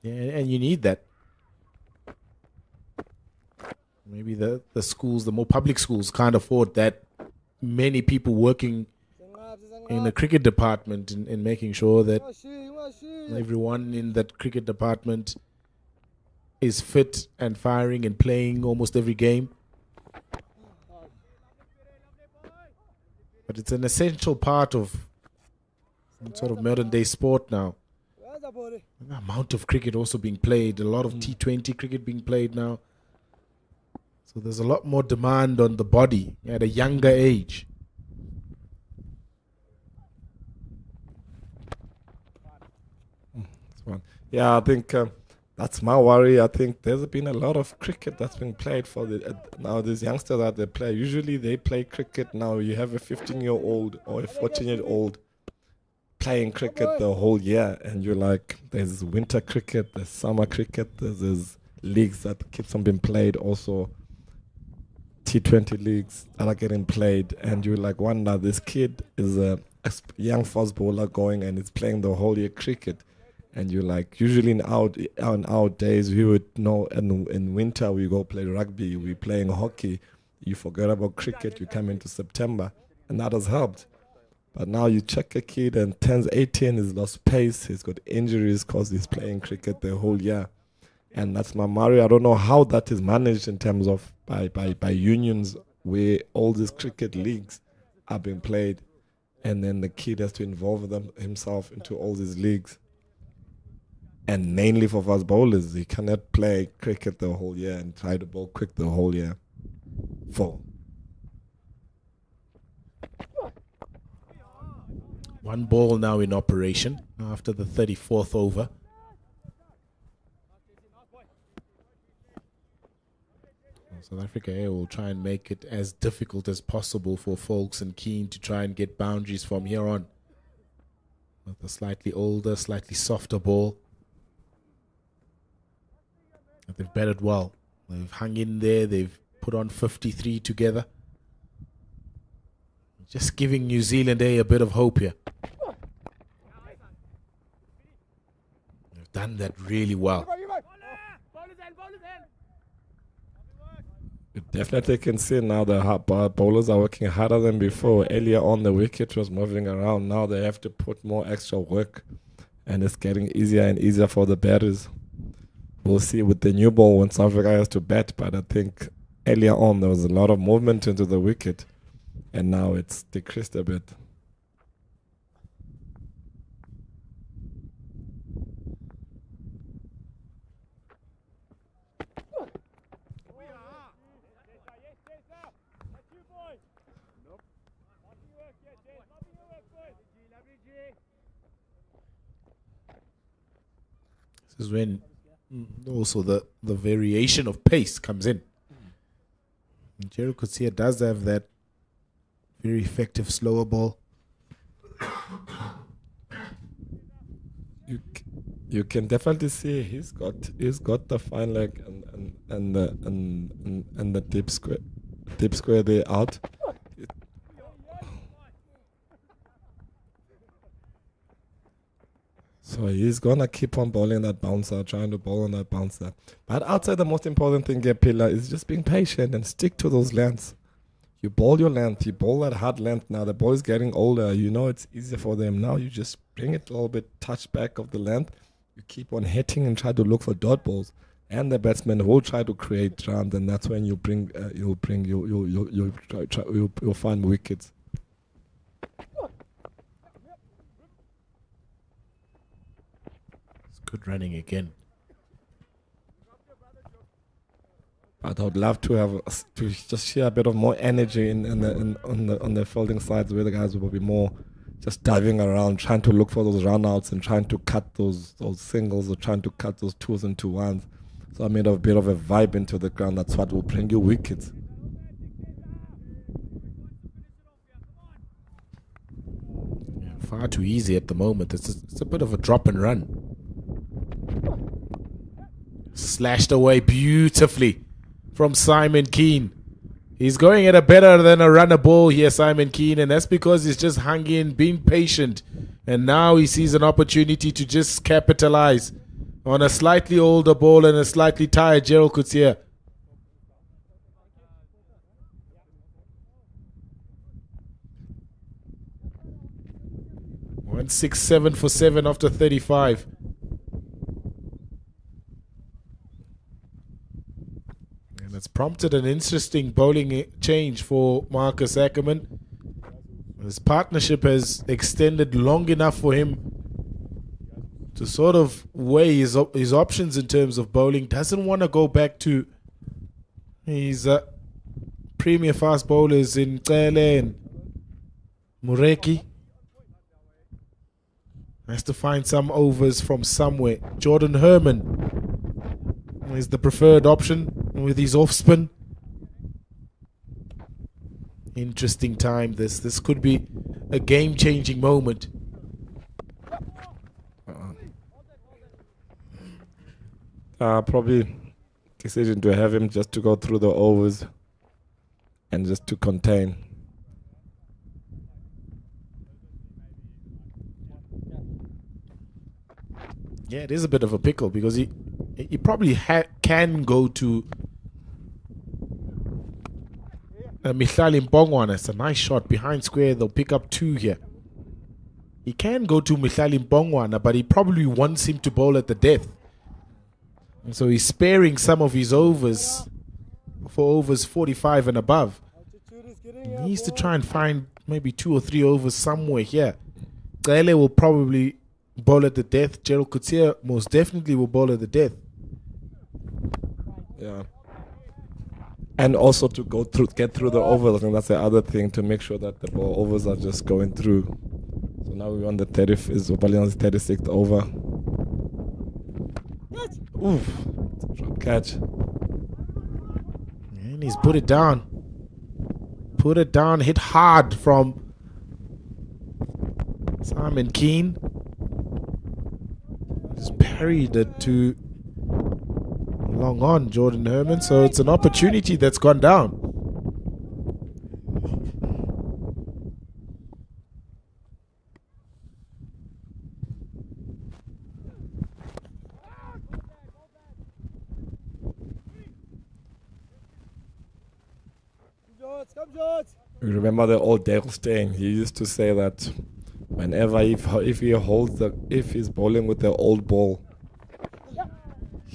S3: Yeah, and you need that. Maybe the schools, the more public schools, can't afford that many people working in the cricket department in making sure that everyone in that cricket department is fit and firing and playing almost every game. But it's an essential part of some sort of modern day sport now. The amount of cricket also being played, a lot of T20 cricket being played now. So there's a lot more demand on the body at a younger age.
S1: Yeah, I think that's my worry. I think there's been a lot of cricket that's been played for now these youngsters that they play. Usually they play cricket now. You have a 15-year-old or a 14-year-old playing cricket the whole year, and you're like, there's winter cricket, there's summer cricket, there's leagues that keeps on being played, also T20 leagues that are getting played, and you're like, wonder, this kid is a young fast bowler going and it's playing the whole year cricket. And you're like, usually in our days, we would know in winter we go play rugby, we playing hockey, you forget about cricket, you come into September, and that has helped. But now you check a kid and turns 18, he's lost pace, he's got injuries because he's playing cricket the whole year. And that's my worry. I don't know how that is managed in terms of by unions where all these cricket leagues are being played, and then the kid has to involve himself into all these leagues. And mainly for fast bowlers, he cannot play cricket the whole year and try to bowl quick the whole year.
S3: One ball now in operation after the 34th over. South Africa will try and make it as difficult as possible for Folks and Keane to try and get boundaries from here on. With a slightly older, slightly softer ball. They've batted well. They've hung in there. They've put on 53 together. Just giving New Zealand a bit of hope here. They've done that really well.
S1: You definitely can see now the bowlers are working harder than before. Earlier on, the wicket was moving around. Now they have to put more extra work, and it's getting easier and easier for the batters. we'll see with the new ball when South Africa has to bat. But I think earlier on there was a lot of movement into the wicket, and now it's decreased a bit.
S3: This is when also the variation of pace comes in. Gerald Coetzee does have that very effective slower ball.
S1: You can definitely see he's got the fine leg and the deep square there out. So he's gonna keep on bowling that bouncer, trying to bowl on that bouncer. But outside, the most important thing here, Pillar, is just being patient and stick to those lengths. You bowl your length, you bowl that hard length. Now the ball is getting older. You know it's easier for them. Now you just bring it a little bit, touch back of the length. You keep on hitting and try to look for dot balls. And the batsman will try to create runs, and that's when you'll find wickets.
S3: Good running again.
S1: But I would love to have to just share a bit of more energy on the fielding sides, where the guys will be more just diving around, trying to look for those run-outs and trying to cut those singles or trying to cut those twos into ones. So I made a bit of a vibe into the ground. That's what will bring you wickets.
S3: Yeah, far too easy at the moment. It's a bit of a drop and run. Slashed away beautifully from Simon Keane. He's going at a better than a runner ball here, Simon Keane, and that's because he's just hung in, being patient, and now he sees an opportunity to just capitalize on a slightly older ball and a slightly tired Gerald Coetzee. One 6-7 for 7 after 35. It's prompted an interesting bowling change for Marcus Ackerman. His partnership has extended long enough for him to sort of weigh his options in terms of bowling. Doesn't want to go back to his premier fast bowlers in Cele and Mureki. Has to find some overs from somewhere. Jordan Herman is the preferred option with his off spin. Interesting time. This could be a game-changing moment.
S1: Probably decision to have him just to go through the overs and just to contain.
S3: Yeah, it is a bit of a pickle because he probably can go to Mihlali Mpongwana. It's a nice shot behind square. They'll pick up 2 here. He can go to Mihlali Mpongwana, but he probably wants him to bowl at the death. And so he's sparing some of his overs for overs 45 and above. He needs to try and find maybe 2 or 3 overs somewhere here. Cele will probably bowl at the death. Gerald Coetzee most definitely will bowl at the death.
S1: Yeah. And also to get through the overs. I think that's the other thing, to make sure that the ball overs are just going through. So now we're on the 36th over. Oof. Drop catch.
S3: And he's put it down. Put it down. Hit hard from Simon Keane. Just parried it to long on Jordan Herman. So it's an opportunity that's gone down.
S1: You remember the old Dale Steyn? He used to say that whenever if he's bowling with the old ball,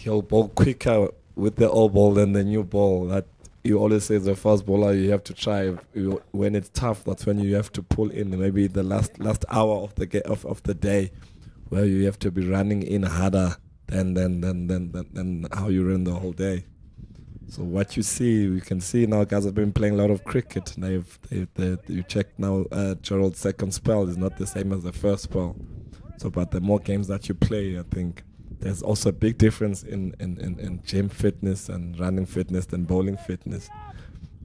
S1: he'll bowl quicker with the old ball than the new ball. That you always say as a fast bowler, you have to try. When it's tough, that's when you have to pull in. Maybe the last hour of the day, where you have to be running in harder than how you run the whole day. So what you can see now, guys have been playing a lot of cricket. You check now, Gerald's second spell is not the same as the first spell. So, but the more games that you play, I think there's also a big difference in gym fitness and running fitness than bowling fitness.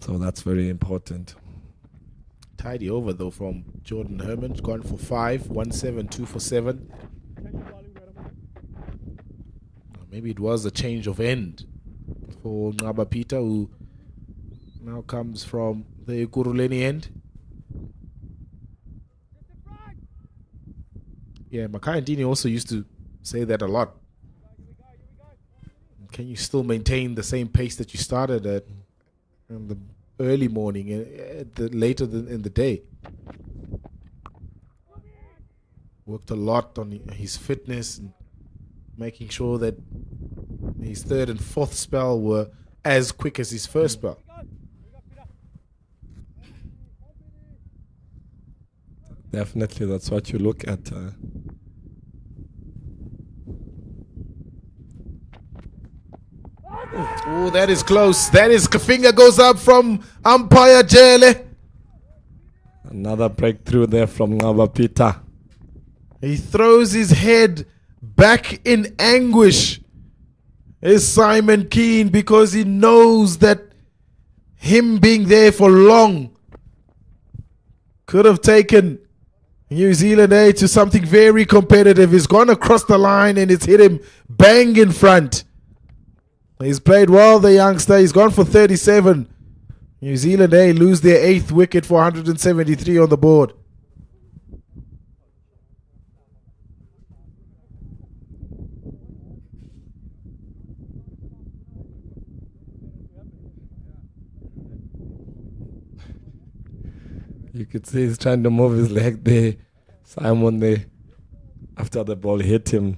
S1: So that's very important.
S3: Tidy over though from Jordan Herman, gone for 5, 1-7, 2 for 7. Maybe it was a change of end for Ngaba Peter, who now comes from the Kuruleni end. Yeah, Makai Ndini also used to say that a lot. Can you still maintain the same pace that you started at in the early morning, later in the day? Worked a lot on his fitness and making sure that his third and fourth spell were as quick as his first spell.
S1: Definitely, that's what you look at.
S3: Oh, that is close. That is, finger goes up from umpire Jele.
S1: Another breakthrough there from Ngaba Peter.
S3: He throws his head back in anguish. Is Simon Keane, because he knows that him being there for long could have taken New Zealand A to something very competitive. He's gone across the line and it's hit him bang in front. He's played well, the youngster. He's gone for 37. New Zealand A lose their 8th wicket for 173 on the board.
S1: You could see he's trying to move his leg there. Simon there, after the ball hit him.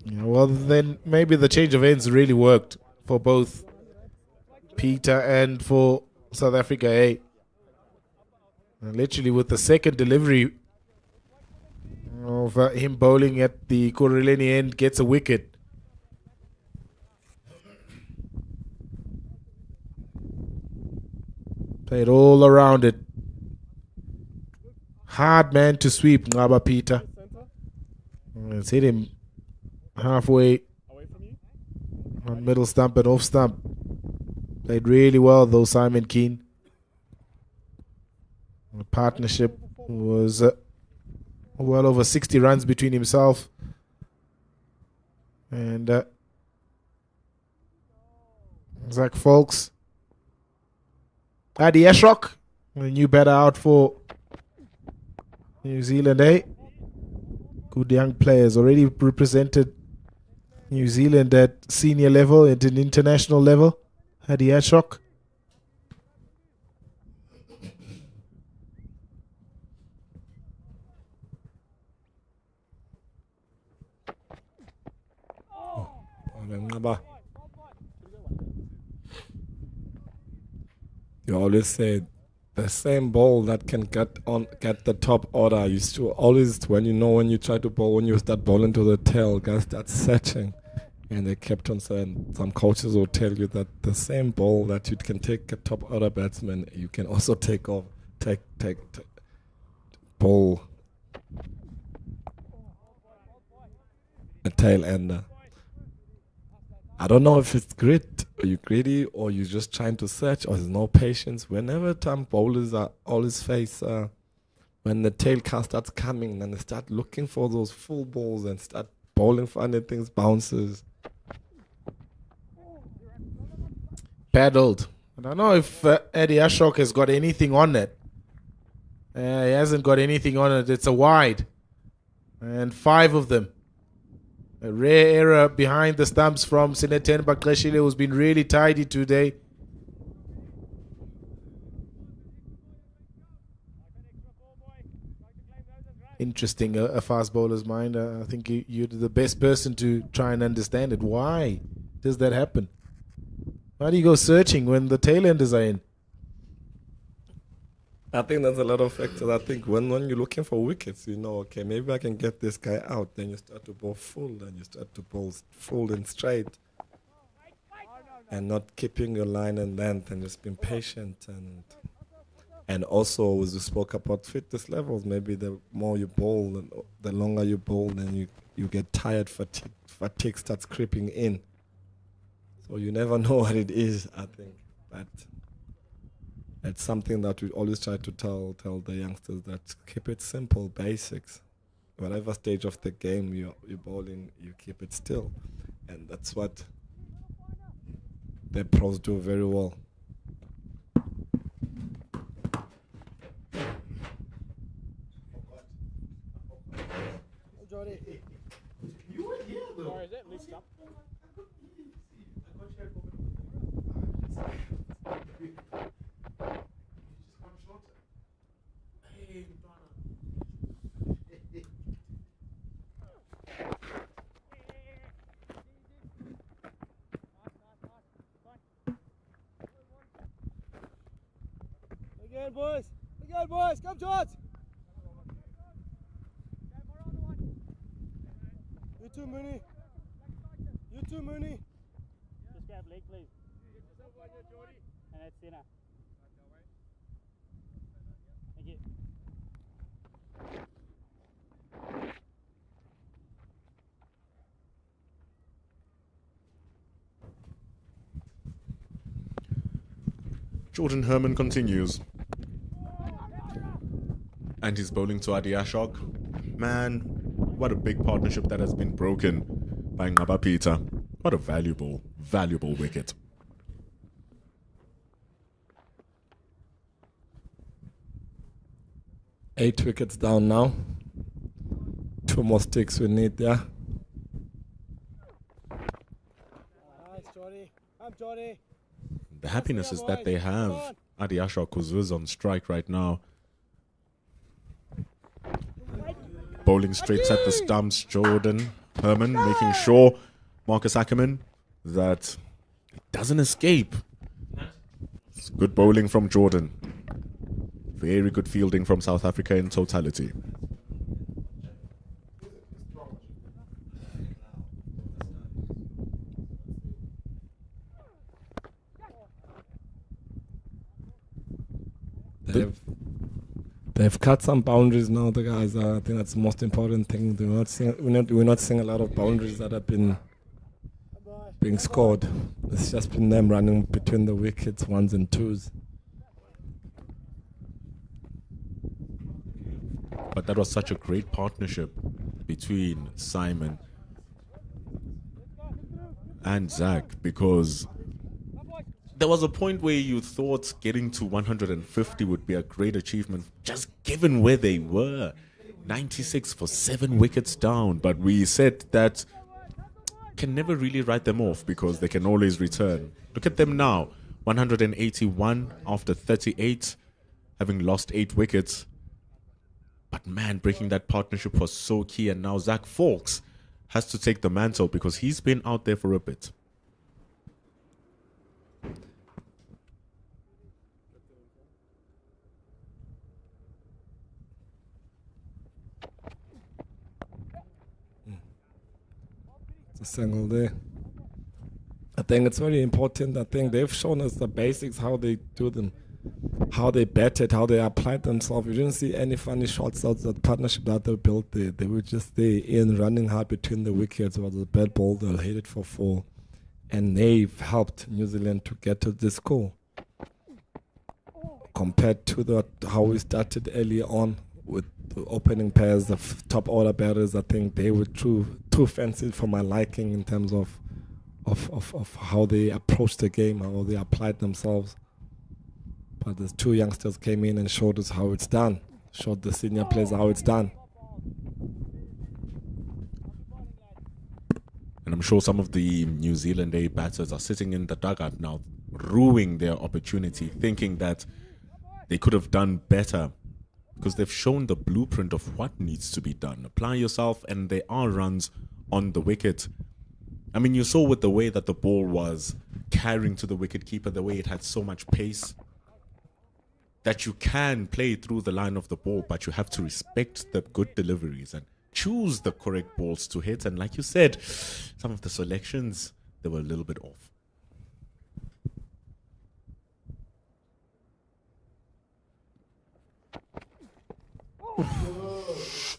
S3: Yeah, well, then maybe the change of ends really worked for both Peter and for South Africa A. And literally with the second delivery of him bowling at the Kuruleni end, gets a wicket. Played all around it. Hard man to sweep, Ngaba Peter. It's hit him halfway on middle stump and off stump. Played really well though, Simon Keane. The partnership was well over 60 runs between himself and Zach Folks. Adi Ashok, a new batter out for New Zealand A. Good young players, already represented New Zealand at senior level and an international level. Adi Ashok.
S1: You always say the same ball that can get the top order. You still always, when you try to bowl, when you start bowling to the tail, guys start searching. And they kept on saying, some coaches will tell you that the same ball that you can take a top order batsman, you can also take bowl a tail ender. I don't know if it's grit, or you greedy, or you're just trying to search, or there's no patience. Whenever time bowlers are always face, when the tail cast starts coming, then they start looking for those full balls and start bowling funny things, bounces.
S3: Paddled. I don't know if Eddie Ashok has got anything on it. He hasn't got anything on it. It's a wide. And 5 of them. A rare error behind the stumps from Sineten Bakashile, who's been really tidy today. interesting, a fast bowler's mind. I think you're the best person to try and understand it. Why does that happen? Why do you go searching when the tailenders are in?
S1: I think there's a lot of factors. I think when you're looking for wickets, you know, okay, maybe I can get this guy out. Then you start to bowl full, and you start to bowl full and straight, and not keeping your line and length, and just being patient. And also, as you spoke about fitness levels, maybe the more you bowl, the longer you bowl, then you get tired, fatigue starts creeping in. So you never know what it is, I think. But it's something that we always try to tell the youngsters, that keep it simple, basics. Whatever stage of the game you're bowling, you keep it still. And that's what the pros do very well.
S4: Jordy.
S5: You were here though.
S4: Sorry, is that list up? Again, boys. Again, boys. Come, George. You too, Mooney. You too, Mooney.
S6: Just grab leg, please. And that's center. Thank you.
S2: Jordan Herman continues. And he's bowling to Adi Ashok. Man, what a big partnership that has been broken by Ngaba Peter. What a valuable wicket.
S1: Eight wickets down now. 2 more sticks we need there.
S4: Nice, Jordy. Come, Jordy.
S2: The happiness is that they have Adi Ashok, who's on strike right now. Bowling straight at the stumps. Jordan Herman making sure Marcus Ackerman that it doesn't escape. It's good bowling from Jordan. Very good fielding from South Africa in totality.
S1: They've cut some boundaries now, the guys. I think that's the most important thing. We're not seeing a lot of boundaries that have been being scored. It's just been them running between the wickets, 1s and 2s.
S2: But that was such a great partnership between Simon and Zach, because there was a point where you thought getting to 150 would be a great achievement, just given where they were. 96 for 7 wickets down. But we said that can never really write them off because they can always return. Look at them now. 181 after 38, having lost 8 wickets. But man, breaking that partnership was so key. And now Zach Fawkes has to take the mantle because he's been out there for a bit.
S1: A single there. I think it's very important. I think they've shown us the basics, how they do them, how they batted, how they applied themselves. You didn't see any funny shots out of that partnership that they built there. They were just there in running hard between the wickets. It was a bad ball, they'll hit it for 4. And they've helped New Zealand to get to this score. Compared to how we started earlier on with the opening pairs, the top order batters, I think they were too fancy for my liking in terms of how they approached the game, how they applied themselves. But the 2 youngsters came in and showed us how it's done, showed the senior players how it's done.
S2: And I'm sure some of the New Zealand A batters are sitting in the dugout now, ruining their opportunity, thinking that they could have done better because they've shown the blueprint of what needs to be done. Apply yourself, and there are runs on the wicket. I mean, you saw with the way that the ball was carrying to the wicketkeeper, the way it had so much pace, that you can play through the line of the ball, but you have to respect the good deliveries and choose the correct balls to hit. And like you said, some of the selections, they were a little bit off.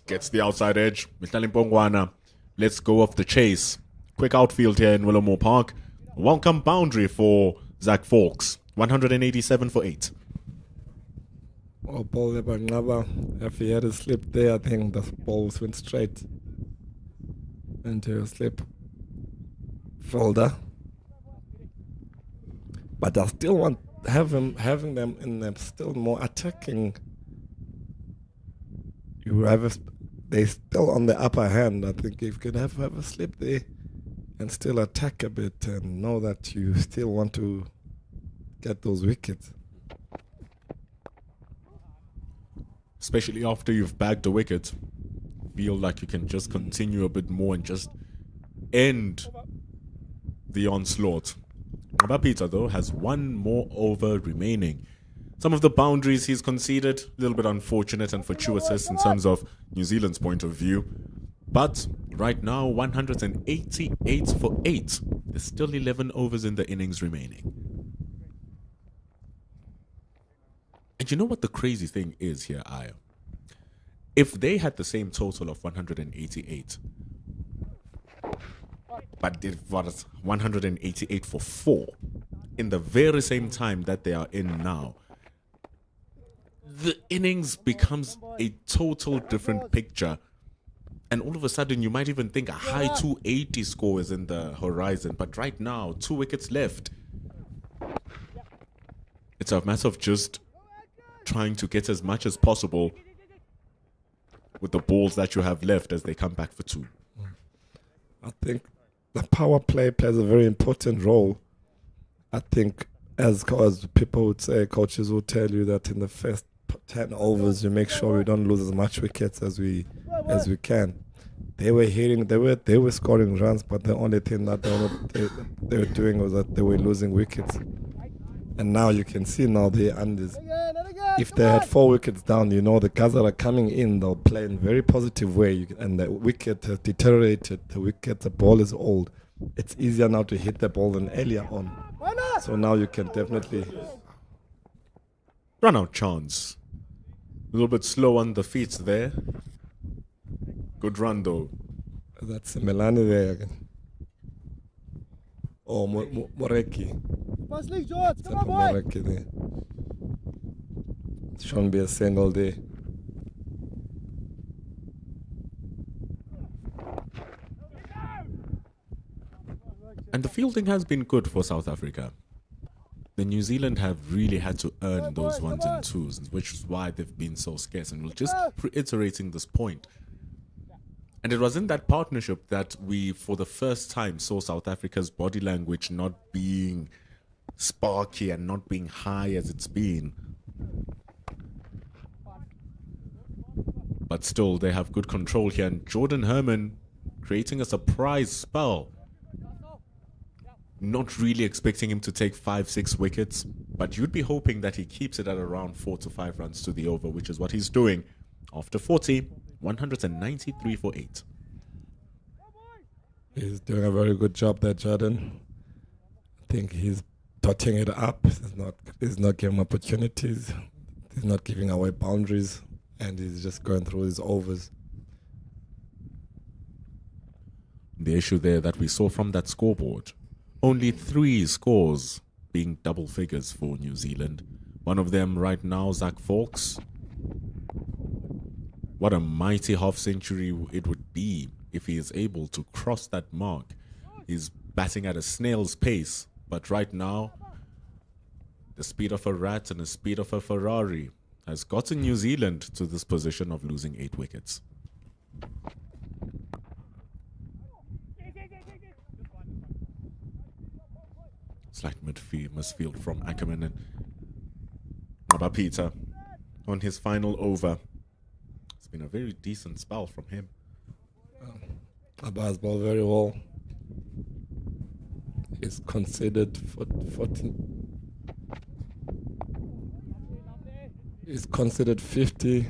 S2: Gets the outside edge. Mihlali Mpongwana, let's go off the chase. Quick outfield here in Willamore Park. Welcome boundary for Zach Fawkes. 187 for 8.
S1: Oh, ball Lebanaba. If he had a slip there, I think the ball went straight into a slip folder. But I still want having them in them still more attacking. They still on the upper hand. I think if you can have a slip there and still attack a bit and know that you still want to get those wickets.
S2: Especially after you've bagged a wicket, feel like you can just continue a bit more and just end the onslaught. Peter, though, has one more over remaining. Some of the boundaries he's conceded, a little bit unfortunate and fortuitous in terms of New Zealand's point of view. But right now, 188 for 8. There's still 11 overs in the innings remaining. And you know what the crazy thing is here, Aya? If they had the same total of 188, but it was 188 for 4, in the very same time that they are in now, the innings becomes a total different picture. And all of a sudden, you might even think a high 280 score is in the horizon. But right now, 2 wickets left. It's a matter of just trying to get as much as possible with the balls that you have left as they come back for 2.
S1: I think the power play plays a very important role. I think, as people would say, coaches will tell you that in the first 10 overs, you make sure we don't lose as much wickets as we can. They were scoring runs, but the only thing that they were doing was that they were losing wickets. And now you can see now the unders. If they had 4 wickets down, the guys that are coming in, they'll play in a very positive way. And the wicket has deteriorated. The ball is old. It's easier now to hit the ball than earlier on. So now you can definitely
S2: run out chance. A little bit slow on the feet there. Good run though.
S1: That's Melani there again. Oh, Moreki.
S4: Pass league, George. Come on, boy.
S1: Moreki there. It shouldn't be a single there.
S2: And the fielding has been good for South Africa. The New Zealand have really had to earn those 1s and 2s, which is why they've been so scarce. And we're just reiterating this point. And it was in that partnership that we, for the first time, saw South Africa's body language not being sparky and not being high as it's been. But still, they have good control here. And Jordan Herman creating a surprise spell. Not really expecting him to take 5-6 wickets, but you'd be hoping that he keeps it at around 4 to 5 runs to the over, which is what he's doing. After 40, 193 for 8.
S1: He's doing a very good job there, Jordan. I think he's dotting it up. He's not giving opportunities. He's not giving away boundaries, and he's just going through his overs.
S2: The issue there that we saw from that scoreboard, only 3 scores being double figures for New Zealand. One of them right now, Zach Fawkes. What a mighty half-century it would be if he is able to cross that mark. He's batting at a snail's pace, but right now, the speed of a rat and the speed of a Ferrari has gotten New Zealand to this position of losing 8 wickets. Slight misfield from Ackerman and Peter on his final over. It's been a very decent spell from him.
S1: Abbas ball very well. He's considered 14. He's considered 50.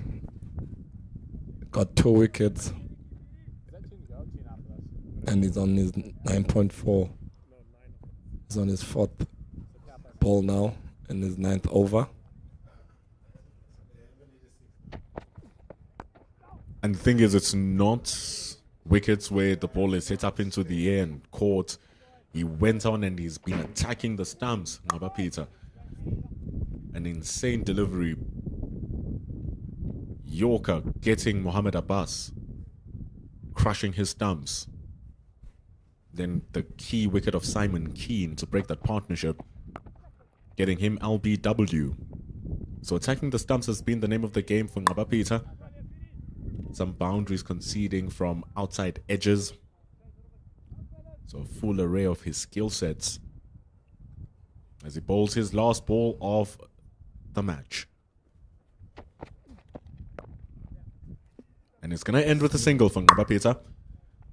S1: Got 2 wickets. And he's on his 9.4. He's on his 4th ball now and his 9th over.
S2: And the thing is, it's not wickets where the ball is hit up into the air and caught. He went on and he's been attacking the stumps. Ngaba Peter. An insane delivery. Yorker getting Mohammed Abbas, crushing his stumps. Then the key wicket of Simon Keane to break that partnership, getting him LBW. So attacking the stumps has been the name of the game for Ngaba Peter. Some boundaries conceding from outside edges. So a full array of his skill sets as he bowls his last ball of the match. And it's going to end with a single for Ngaba Peter.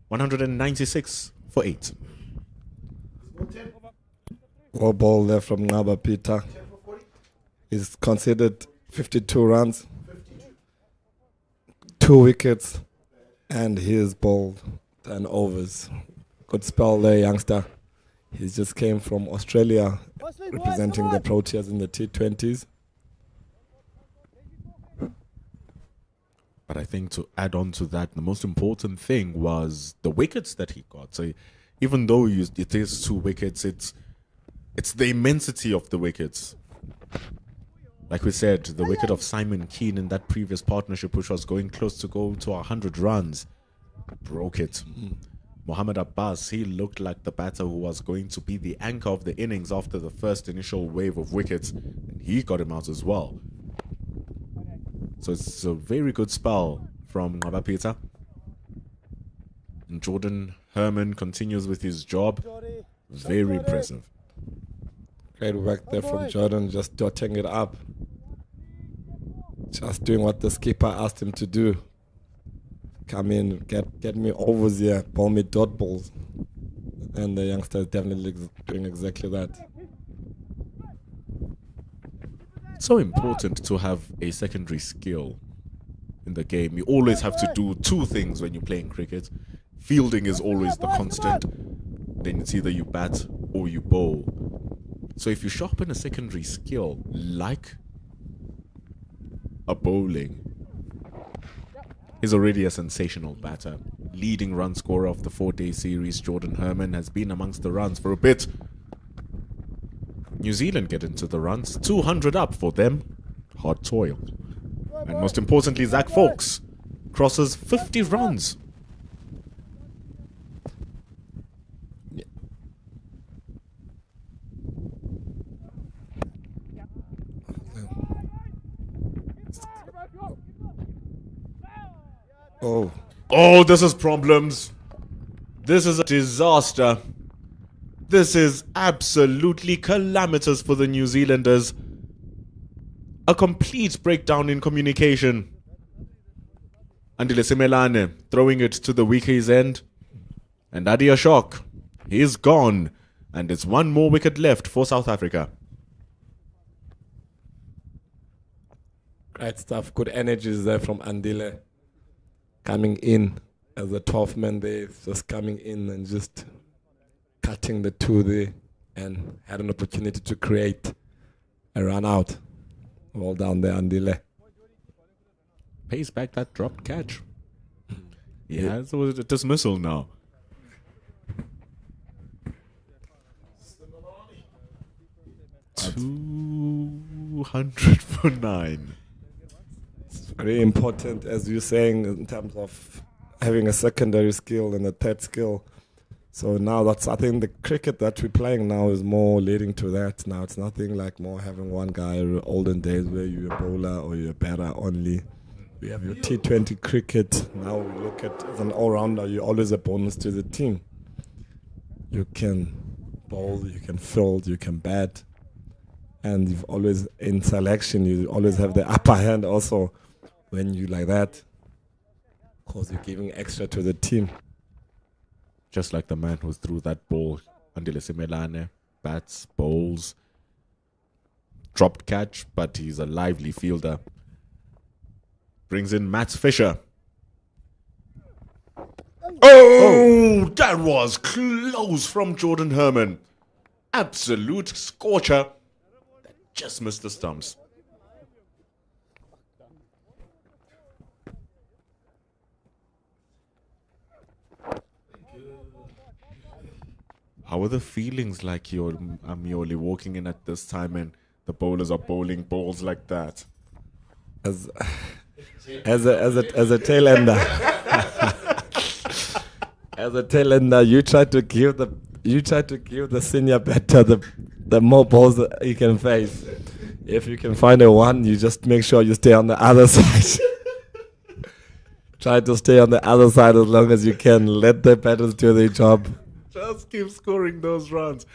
S2: 196 for 8.
S1: One ball left from Ngaba Peter. He's considered 52 runs, 2 wickets, and he is bowled 10 overs. Good spell there, youngster. He just came from Australia representing the Proteas in the T20s.
S2: But I think to add on to that, the most important thing was the wickets that he got. So even though it is 2 wickets, it's the immensity of the wickets. Like we said, the wicket of Simon Keane in that previous partnership, which was going close to go to 100 runs, broke it. Mohammed Abbas, he looked like the batter who was going to be the anchor of the innings after the first initial wave of wickets, and he got him out as well. So it's a very good spell from Ngaba Peter. And Jordan Herman continues with his job. Very impressive.
S1: Great work there from Jordan, just dotting it up. Just doing what the skipper asked him to do. Come in, get me overs here, ball me dot balls. And the youngster is definitely doing exactly that.
S2: It's so important to have a secondary skill in the game. You always have to do 2 things when you're playing cricket. Fielding is always the constant. Then it's either you bat or you bowl. So if you sharpen a secondary skill like a bowling, he's already a sensational batter. Leading run scorer of the 4-day series, Jordan Herman, has been amongst the runs for a bit. New Zealand get into the runs. 200 up for them. Hard toil. And most importantly, Zach Fawkes crosses 50 runs. Oh, this is problems. This is a disaster. This is absolutely calamitous for the New Zealanders. A complete breakdown in communication. Andile Simelane throwing it to the wicket's end. And Adi Ashok, he's gone. And it's 1 more wicket left for South Africa.
S1: Great stuff. Good energies there from Andile. Coming in as a 12th man there. Just coming in and just cutting the 2 there. And had an opportunity to create a run out. Well down there, Andile.
S2: Pays back that dropped catch. Yeah, so it's a dismissal now. $200 for 9.
S1: It's very important, as you're saying, in terms of having a secondary skill and a third skill. So now I think the cricket that we're playing now is more leading to that. Now it's nothing like more having one guy, olden days where you're a bowler or you're a batter only. We have your T20 cricket. Now we look at as an all-rounder, you're always a bonus to the team. You can bowl, you can field, you can bat. And you've always, in selection, you always have the upper hand also when you like that. Because you're giving extra to the team.
S2: Just like the man who threw that ball, Andile Simelane, bats, bowls, dropped catch, but he's a lively fielder. Brings in Matt Fisher. Oh, that was close from Jordan Herman. Absolute scorcher. That just missed the stumps. How are the feelings like you're Amioli walking in at this time and the bowlers are bowling balls like that?
S1: As a tail ender. As a tail ender, you try to give the senior batter the more balls that you can face. If you can find a one, you just make sure you stay on the other side. Try to stay on the other side as long as you can. Let the batters do their job.
S2: Just keep scoring those runs.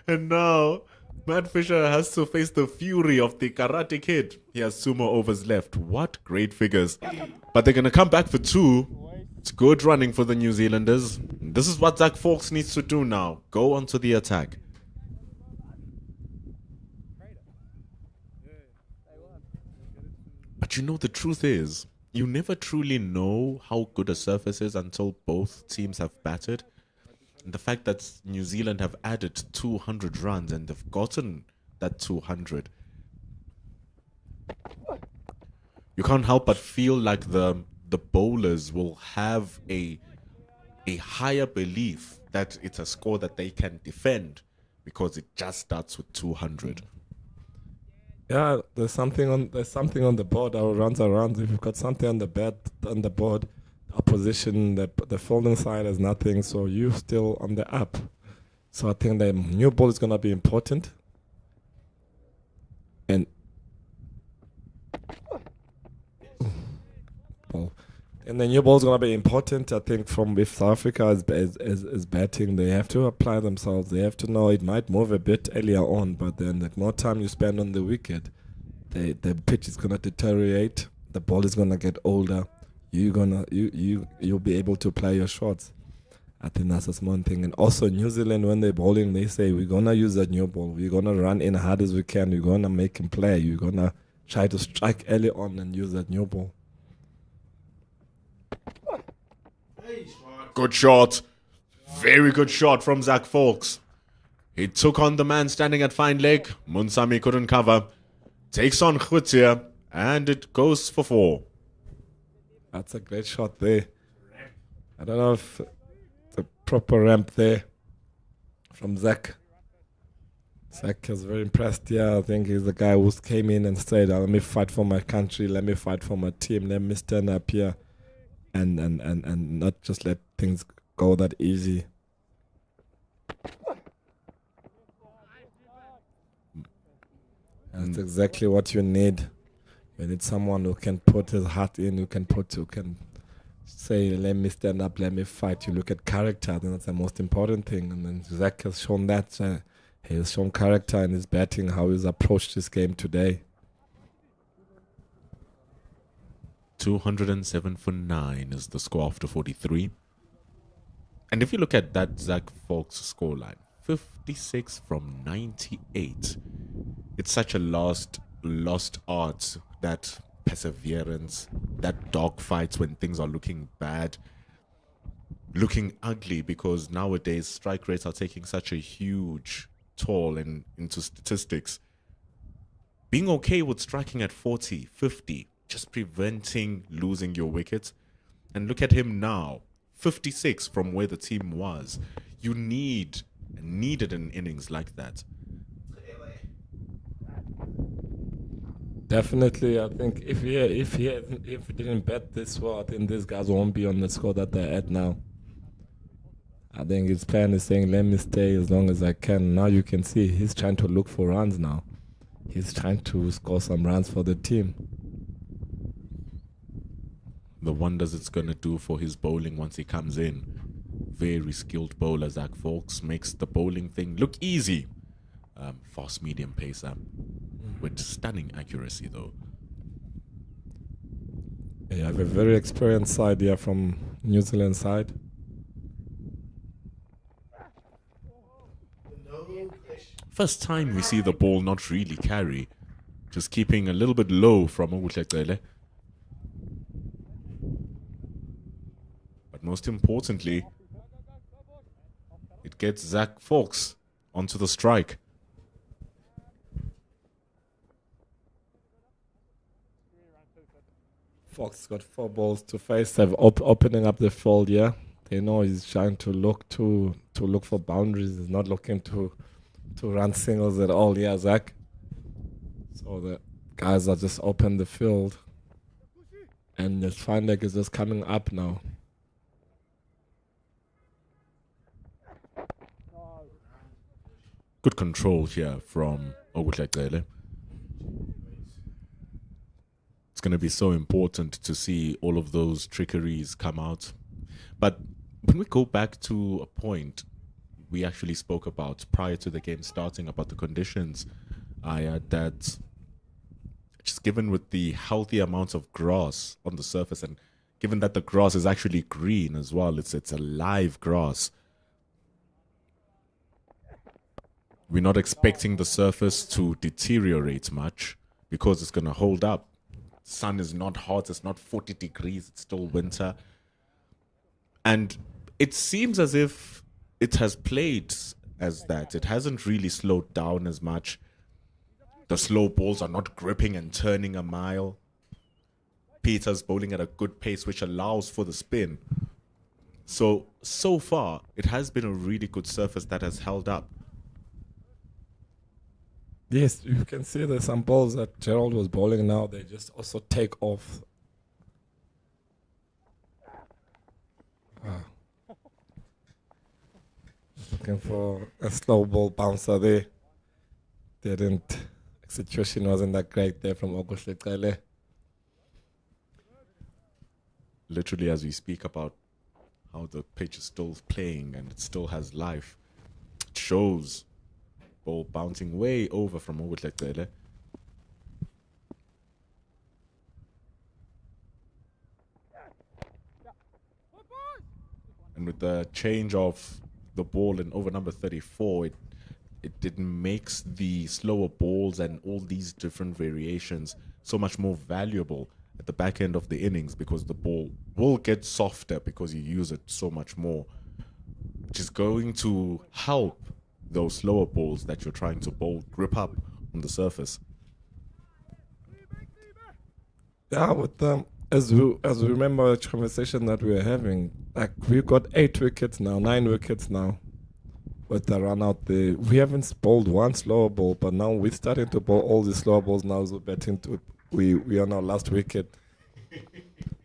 S2: And now, Matt Fisher has to face the fury of the Karate Kid. He has 2 more overs left. What great figures. But they're going to come back for 2. It's good running for the New Zealanders. This is what Zach Fawkes needs to do now. Go onto the attack. But you know, the truth is, you never truly know how good a surface is until both teams have batted. And the fact that New Zealand have added 200 runs and they've gotten that 200, you can't help but feel like the bowlers will have a higher belief that it's a score that they can defend because it just starts with 200.
S1: Yeah, there's something on the board. Our runs are runs. If you've got something on the board, opposition, the folding side has nothing, so you're still on the up. So I think the new ball is gonna be important. And the new ball is gonna be important. I think from if South Africa is batting, they have to apply themselves. They have to know it might move a bit earlier on, but then the more time you spend on the wicket, the pitch is gonna deteriorate. The ball is gonna get older. You'll be able to play your shots. I think that's a small thing. And also New Zealand, when they're bowling, they say we're gonna use that new ball. We're gonna run in hard as we can. We're gonna make him play. You're gonna try to strike early on and use that new ball.
S2: Good shot. Very good shot from Zach Fawkes. He took on the man standing at fine leg. Munsami couldn't cover. Takes on Khutsia, and it goes for 4.
S1: That's a great shot there. I don't know if the proper ramp there from Zach. Zach was very impressed. Yeah, I think he's the guy who came in and said, let me fight for my country, let me fight for my team, let me stand up here and not just let things go that easy. That's exactly what you need. You need someone who can put his heart in, who can say, let me stand up, let me fight. You look at character, I think that's the most important thing. And then Zach has shown that. He has shown character in his batting, how he's approached this game today.
S2: 207 for 9 is the score after 43. And if you look at that Zach Fawkes scoreline, 56 from 98. It's such a lost art, that perseverance, that dogfights when things are looking bad, looking ugly, because nowadays strike rates are taking such a huge toll into statistics. Being okay with striking at 40, 50, just preventing losing your wickets. And look at him now, 56 from where the team was. You needed an innings like that.
S1: Definitely, I think if he didn't bet this well, I think these guys won't be on the score that they're at now. I think his plan is saying, let me stay as long as I can. Now you can see he's trying to look for runs now. He's trying to score some runs for the team.
S2: The wonders it's going to do for his bowling once he comes in. Very skilled bowler, Zach Fawkes, makes the bowling thing look easy. Fast medium pacer with stunning accuracy though.
S1: You have a very experienced side here from New Zealand side.
S2: First time we see the ball not really carry, just keeping a little bit low from Ogutlekele. But most importantly, it gets Zach Fawkes onto the strike.
S1: Fox got 4 balls to face. They're opening up the field. Yeah, they know he's trying to look for boundaries. He's not looking to run singles at all. Yeah, Zach. So the guys are just open the field, and the fine leg is just coming up now.
S2: Good control here from Ogutlekele. It's going to be so important to see all of those trickeries come out. But when we go back to a point we actually spoke about prior to the game starting about the conditions, that just given with the healthy amounts of grass on the surface, and given that the grass is actually green as well, it's a live grass. We're not expecting the surface to deteriorate much because it's going to hold up. Sun is not hot, it's not 40 degrees, it's still winter. And it seems as if it has played as that. It hasn't really slowed down as much. The slow balls are not gripping and turning a mile. Peter's bowling at a good pace, which allows for the spin. So far, it has been a really good surface that has held up.
S1: Yes, you can see there's some balls that Gerald was bowling now. They just also take off. Looking for a slow ball bouncer there. Execution wasn't that great there from Ogutlekele.
S2: Literally, as we speak about how the pitch is still playing and it still has life, it shows ball bouncing way over from Ogutlekele. And with the change of the ball in over number 34, it makes the slower balls and all these different variations so much more valuable at the back end of the innings, because the ball will get softer because you use it so much more, which is going to help those slower balls that you're trying to bowl grip up on the surface.
S1: Yeah, with as we remember the conversation that we were having, like we've got 8 wickets now, 9 wickets now. With the run out there, we haven't bowled one slower ball, but now we're starting to bowl all the slower balls now. So betting to we are on our last wicket.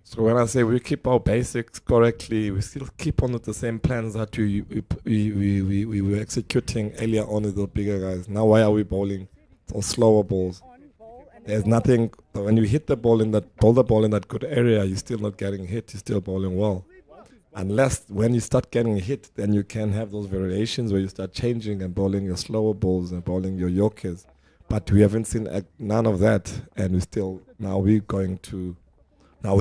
S1: So when I say we keep our basics correctly, we still keep on with the same plans that we were executing earlier on with the bigger guys. Now why are we bowling those slower balls? There's nothing. When you hit the ball in that good area, you're still not getting hit. You're still bowling well. Unless when you start getting hit, then you can have those variations where you start changing and bowling your slower balls and bowling your Yorkers. But we haven't seen none of that, and we're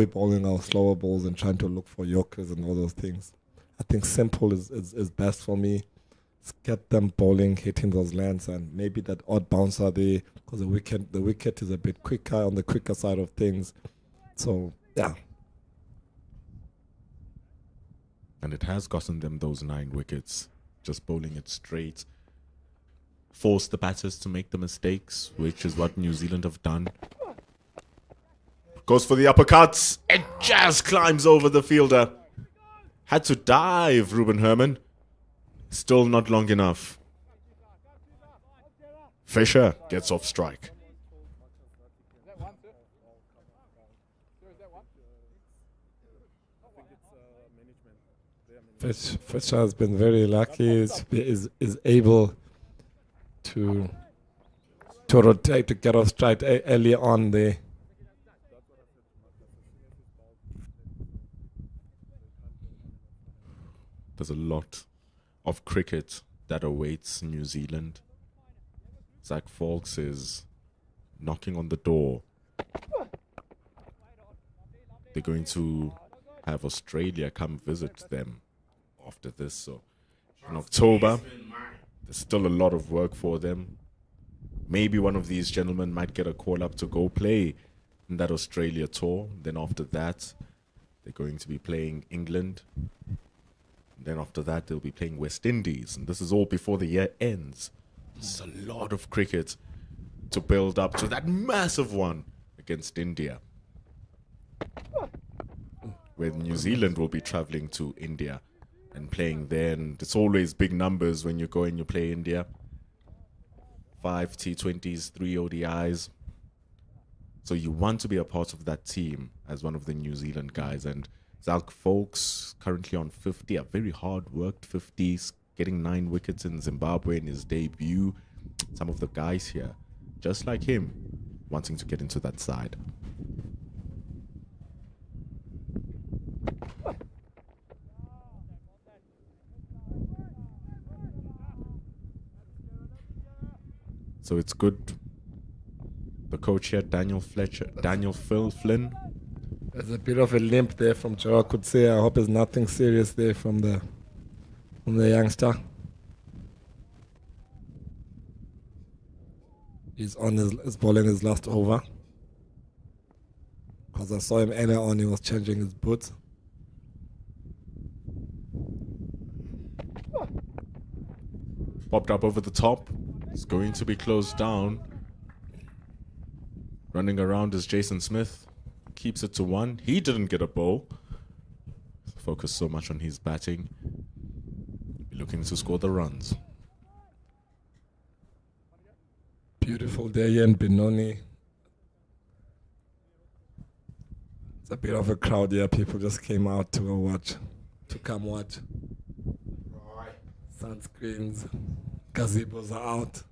S1: bowling our slower balls and trying to look for Yorkers and all those things. I think simple is best for me. Get them bowling, hitting those lands, and maybe that odd bouncer there, because the wicket is a bit quicker, on the quicker side of things. So yeah.
S2: And it has gotten them those 9 wickets, just bowling it straight. Force the batters to make the mistakes, which is what New Zealand have done. Goes for the uppercuts. It just climbs over the fielder. Had to dive, Ruben Herman. Still not long enough. Fisher gets off strike.
S1: Fisher has been very lucky. Is able to rotate, to get off strike early on there.
S2: There's a lot of cricket that awaits New Zealand. Zach Fawkes is knocking on the door. they're going to have Australia come visit them after this. So in October, there's still a lot of work for them. Maybe one of these gentlemen might get a call up to go play in that Australia tour. Then after that, they're going to be playing England. Then after that, they'll be playing West Indies. And this is all before the year ends. It's a lot of cricket to build up to that massive one against India, where New Zealand will be traveling to India and playing there. And it's always big numbers when you go and you play India. 5 T20s, 3 ODIs. So you want to be a part of that team as one of the New Zealand guys. And Zalk Folks, currently on 50, a very hard-worked 50s, getting 9 wickets in Zimbabwe in his debut. Some of the guys here, just like him, wanting to get into that side. So it's good. The coach here, Daniel Flynn.
S1: There's a bit of a limp there from Joe. I could say. I hope there's nothing serious there from the youngster. He's on his bowling his last over. Because I saw him earlier on, he was changing his boots.
S2: Popped up over the top. It's going to be closed down. Running around is Jason Smith. Keeps it to 1. He didn't get a bowl. Focused so much on his batting. Looking to score the runs.
S1: Beautiful day here in Benoni. It's a bit of a crowd here. People just came out to come watch. Sunscreens, gazebos are out.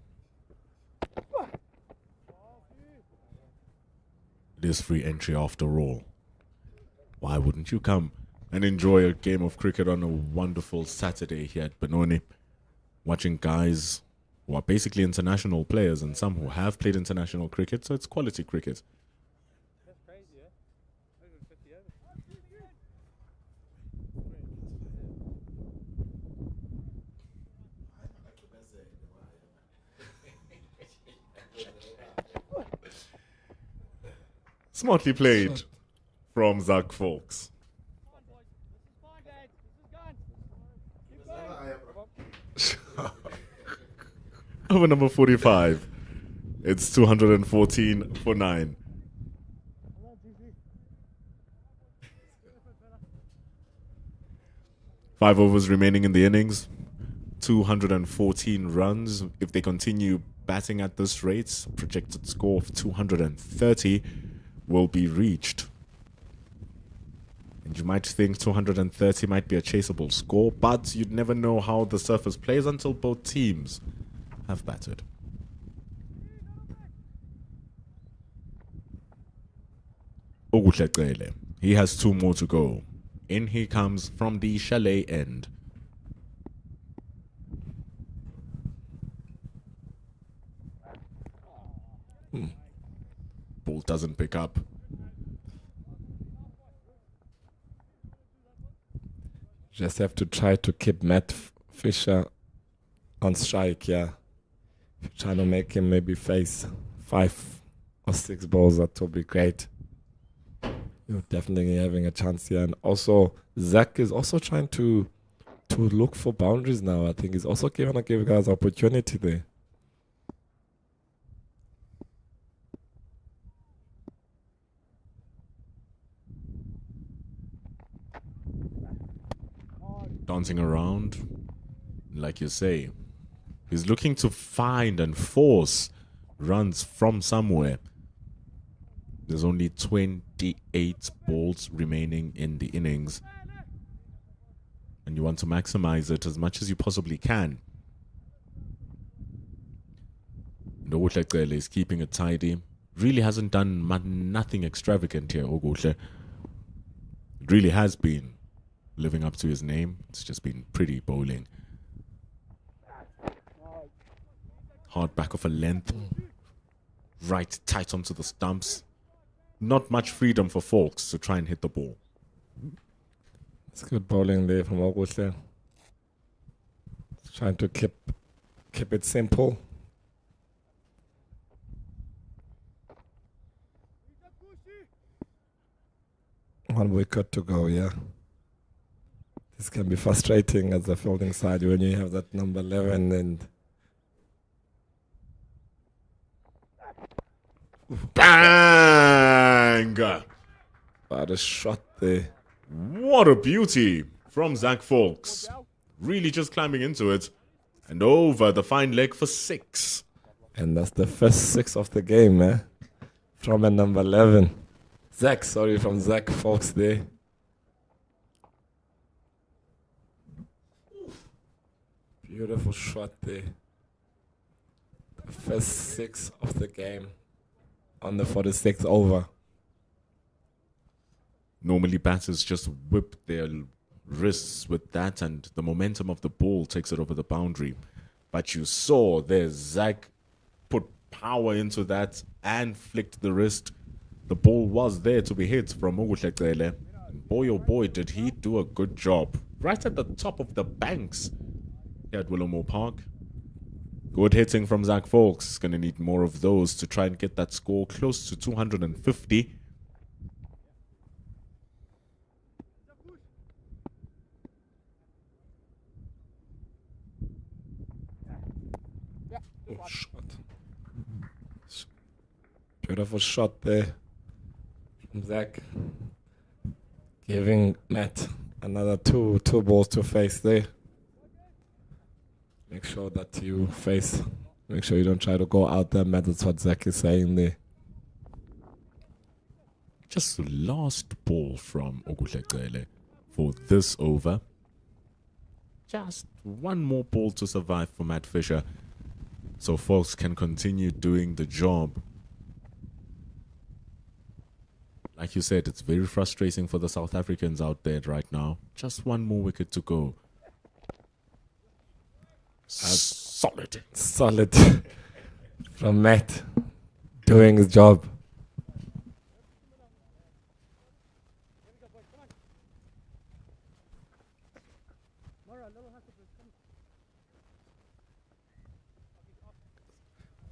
S2: It is free entry after all. Why wouldn't you come and enjoy a game of cricket on a wonderful Saturday here at Benoni? Watching guys who are basically international players and some who have played international cricket, so it's quality cricket.
S6: That's crazy, yeah? 150 over.
S2: Smartly played from Zach Folks.
S6: Come on, boys. This is fine, Dad. This is gone. Keep going.
S2: Over number 45. It's 214 for 9. 5 overs remaining in the innings. 214 runs. If they continue batting at this rate, projected score of 230 will be reached. And you might think 230 might be a chaseable score, but you'd never know how the surface plays until both teams have batted. Oguhle, he has 2 more to go. In he comes from the chalet end. Ball doesn't pick up.
S1: Just have to try to keep Matt Fisher on strike, yeah. If you're trying to make him maybe face 5 or 6 balls, that will be great. You're definitely having a chance here. And also, Zach is also trying to look for boundaries now. I think he's also going to give guys opportunity there.
S2: Dancing around, like you say. He's looking to find and force runs from somewhere. There's only 28 balls remaining in the innings. And you want to maximize it as much as you possibly can. Oguhle is keeping it tidy. Really hasn't done nothing extravagant here, Oguhle. It really has been living up to his name. It's just been pretty bowling. Hard back of a length. Right tight onto the stumps. not much freedom for Folks to try and hit the ball.
S1: It's good bowling there from Ogusle. Trying to keep it simple. 1 wicket to go, yeah. This can be frustrating as a fielding side when you have that number 11 and
S2: Bang!
S1: what a shot there.
S2: What a beauty from Zach Folks. Really just climbing into it. And over the fine leg for 6.
S1: And that's the first 6 of the game, eh? From a number 11. From Zach Folks there. Beautiful shot there. The first 6 of the game on the 46th over.
S2: Normally batters just whip their wrists with that and the momentum of the ball takes it over the boundary. But you saw there Zach put power into that and flicked the wrist. The ball was there to be hit from Ogusle. Boy oh boy did he do a good job. Right at the top of the banks here at Willowmore Park. Good hitting from Zach Folks. Going to need more of those to try and get that score close to 250.
S1: Oh, shot. Beautiful shot there from Zach. Giving Matt another two balls to face there. Make sure that you face. Make sure you don't try to go out there, Matt. That's what Zach is saying there.
S2: Just the last ball from Ogusle for this over. Just one more ball to survive for Matt Fisher. So folks can continue doing the job. Like you said, it's very frustrating for the South Africans out there right now. Just one more wicket to go. Solid.
S1: Solid from Matt. Doing his job.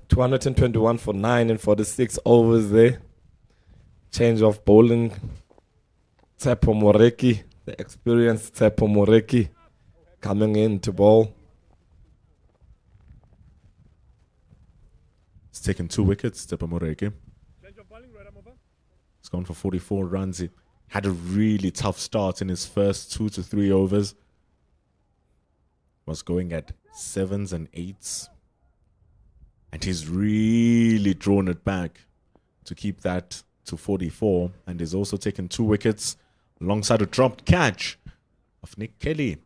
S1: $221 for 9 and 46 overs there. Change of bowling. Tsepo Moreki, the experienced Tsepo Moreki, coming in to bowl.
S2: He's taken 2 wickets, Tsepo Moreki. He's gone for 44 runs. He had a really tough start in his first 2 to 3 overs. Was going at 7s and 8s. And he's really drawn it back to keep that to 44. And he's also taken 2 wickets alongside a dropped catch of Nick Kelly.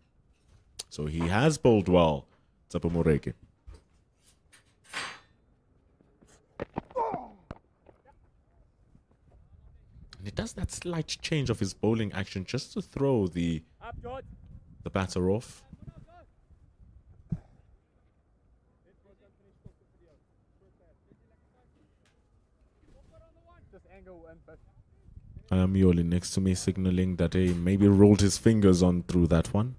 S2: So he has bowled well, Tsepo Moreki. And he does that slight change of his bowling action just to throw the batter off. Yoli next to me signaling that he maybe rolled his fingers on through that one.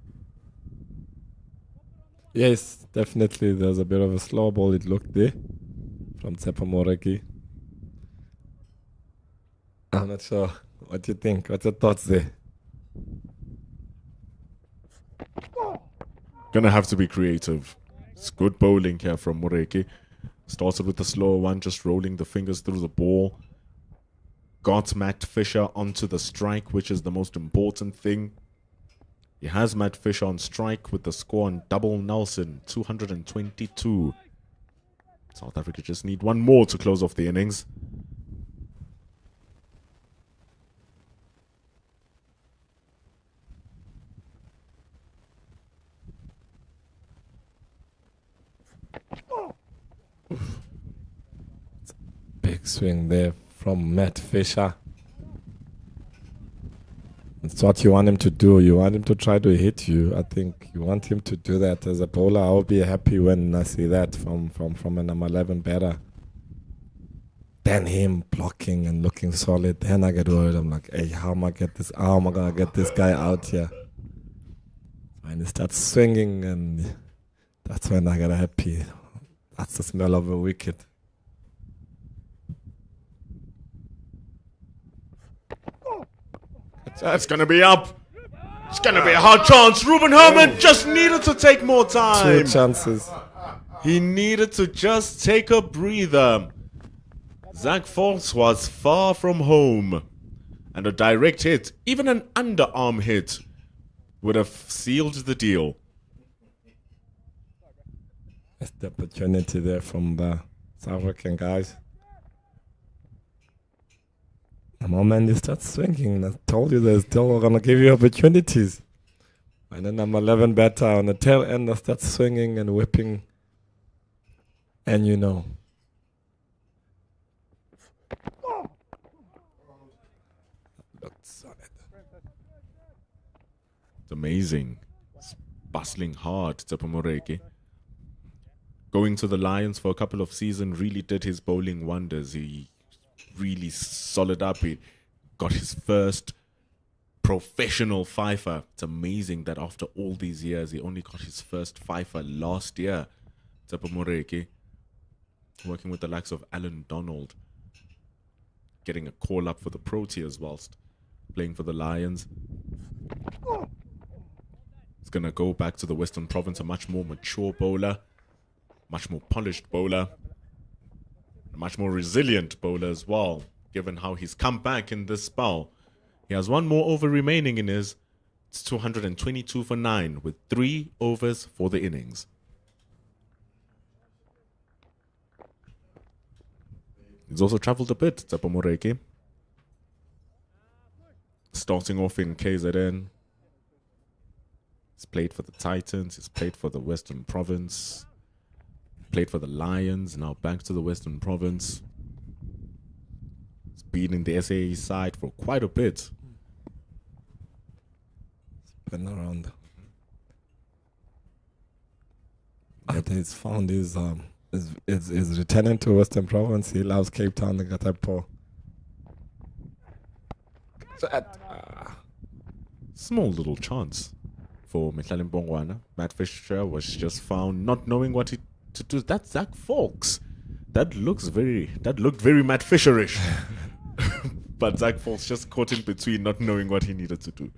S1: Yes, definitely. There's a bit of a slow ball, it looked there, from Tsepo Moreki. I'm not sure. What do you think? What's your thoughts there?
S2: Gonna have to be creative. It's good bowling here from Moreki. Started with the slower one, just rolling the fingers through the ball. Got Matt Fisher onto the strike, which is the most important thing. He has Matt Fisher on strike with the score on double Nelson, 222. South Africa just need one more to close off the innings.
S1: Big swing there from Matt Fisher. It's what you want him to do. You want him to try to hit you. I think you want him to do that as a bowler. I'll be happy when I see that from a number 11 batter. Then him blocking and looking solid. Then I get worried. I'm like, hey, how am I gonna get this guy out here? When he starts swinging, and that's when I get happy. That's the smell of a wicket.
S2: That's going to be up. It's going to be a hard chance. Ruben Herman just needed to take more time.
S1: 2 chances.
S2: He needed to just take a breather. Zach Fox was far from home. And a direct hit, even an underarm hit, would have sealed the deal.
S1: That's the opportunity there from the South African guys. The moment you start swinging, I told you they're still going to give you opportunities. And then number 11 batter on the tail end, I start swinging and whipping. And you know. Looked solid.
S2: It's amazing. It's bustling hard, Tsepamoreke. Going to the Lions for a couple of seasons really did his bowling wonders. He really solid up. He got his first professional fifer. It's amazing that after all these years, he only got his first fifer last year. Tsepamoreke, working with the likes of Alan Donald, getting a call up for the Proteas whilst playing for the Lions. He's going to go back to the Western Province, a much more mature bowler, much more polished bowler, a much more resilient bowler as well, given how he's come back in this spell. He has 1 more over remaining in his. It's 222 for 9 with 3 overs for the innings. He's also travelled a bit, Tsepamoreke. Starting off in KZN. He's played for the Titans, he's played for the Western Province, played for the Lions, now back to the Western Province. He's been in the SAE side for quite a bit.
S1: Been around. But he's found his returning to Western Province. He loves Cape Town, the Gatapo.
S2: Small little chance for Mhlali Mbongwana. Matt Fisher was just found not knowing what to do. That's Zach Fawkes. That looked very Matt Fisherish. But Zach Fawkes just caught in between, not knowing what he needed to do.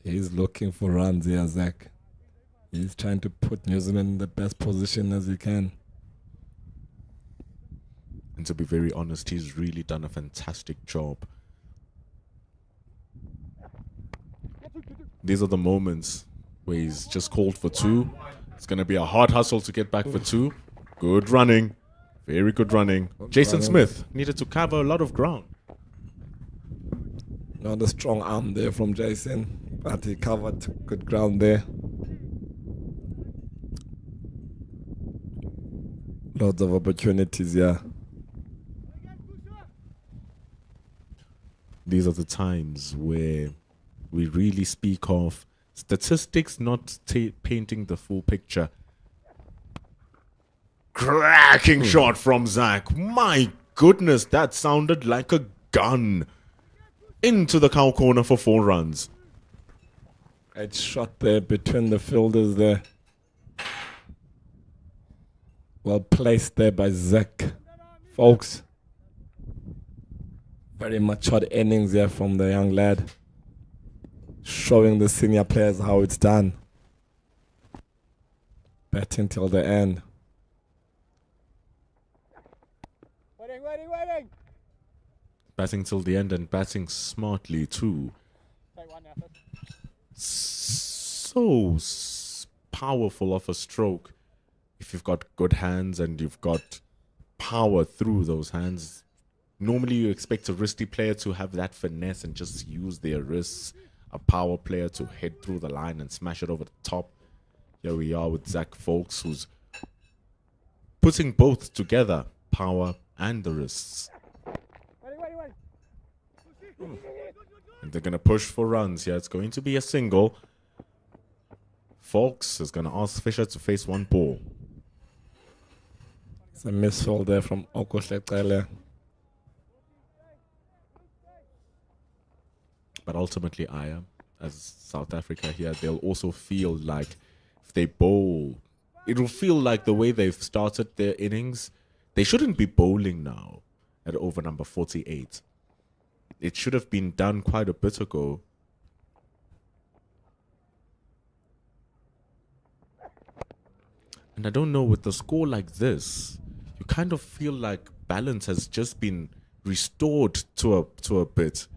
S1: He's looking for runs here, Zach. He's trying to put New Zealand in the best position as he can.
S2: And to be very honest, he's really done a fantastic job. These are the moments where he's just called for 2. It's going to be a hard hustle to get back for 2. Good running. Very good running. Jason Smith needed to cover a lot of ground.
S1: Not a strong arm there from Jason, but he covered good ground there. Lots of opportunities, yeah.
S2: These are the times where we really speak of statistics not painting the full picture. Cracking shot from Zach. My goodness, that sounded like a gun. Into the cow corner for 4 runs.
S1: Great shot there between the fielders there. Well placed there by Zach. Folks, very matured innings there from the young lad. Showing the senior players how it's done. Batting till the end.
S6: Waiting.
S2: Batting till the end and batting smartly too.
S6: Take 1 now,
S2: So powerful of a stroke. If you've got good hands and you've got power through those hands. Normally you expect a wristy player to have that finesse and just use their wrists. A power player to head through the line and smash it over the top. Here we are with Zach Fawkes, who's putting both together, power and the wrists. And they're going to push for runs here. It's going to be a single. Folks is going to ask Fisher to face one ball.
S1: It's a misfall there from Okosleqele.
S2: But ultimately, as South Africa here, they'll also feel like if they bowl, it'll feel like the way they've started their innings, they shouldn't be bowling now at over number 48. It should have been done quite a bit ago. And I don't know, with the score like this, you kind of feel like balance has just been restored to a bit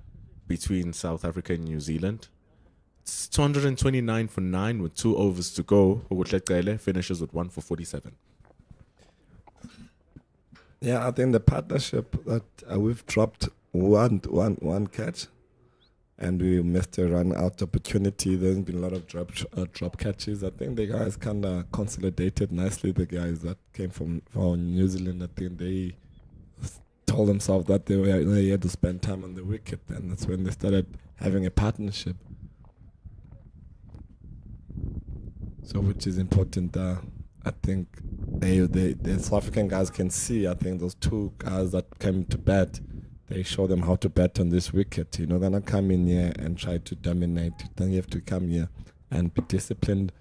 S2: between South Africa and New Zealand. It's 229 for 9 with 2 overs to go. Okosleqele finishes with 1 for 47.
S1: Yeah, I think the partnership that we've dropped one catch, and we missed a run out opportunity. There's been a lot of drop catches. I think the guys kind of consolidated nicely. The guys that came from New Zealand, I think they told themselves that they had to spend time on the wicket, and that's when they started having a partnership. So, which is important. I think the South African guys can see. I think those two guys that came to bat, they show them how to bat on this wicket. You're not gonna come in here and try to dominate. Then you have to come here and be disciplined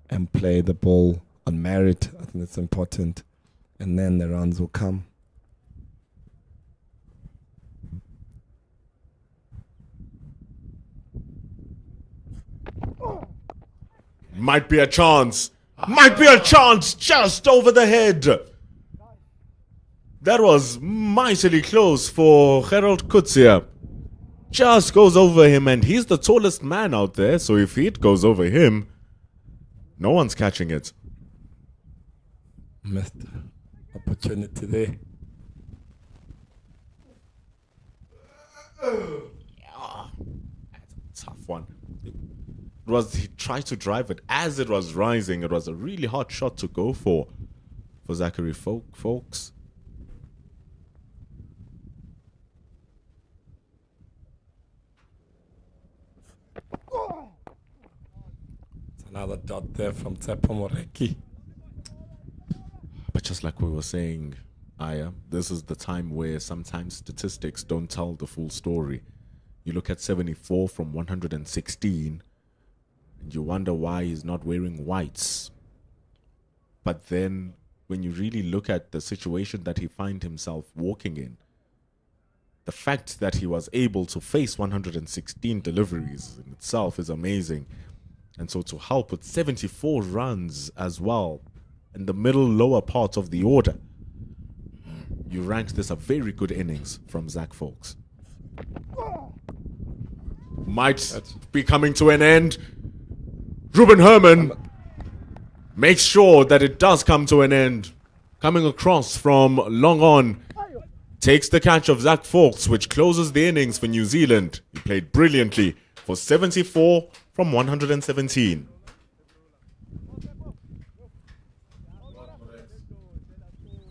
S1: and play the ball on merit. I think it's important, and then the runs will come.
S2: Might be a chance. Might be a chance just over the head. That was mightily close for Gerald Kutsia. Just goes over him, and he's the tallest man out there, so if it goes over him, no one's catching it.
S1: Missed opportunity there.
S2: That's a tough one. He tried to drive it as it was rising. It was a really hard shot to go for Zachary Folks.
S1: It's another dot there from Tsepo Moreki.
S2: But just like we were saying, Aya, this is the time where sometimes statistics don't tell the full story. You look at 74 from 116, and you wonder why he's not wearing whites. But then when you really look at the situation that he finds himself walking in, the fact that he was able to face 116 deliveries in itself is amazing. And so to help with 74 runs as well in the middle lower part of the order, you ranked this a very good innings from Zach Folks. Might be coming to an end. Ruben Herman makes sure that it does come to an end. Coming across from long on, takes the catch of Zach Folks, which closes the innings for New Zealand. He played brilliantly for 74 from 117.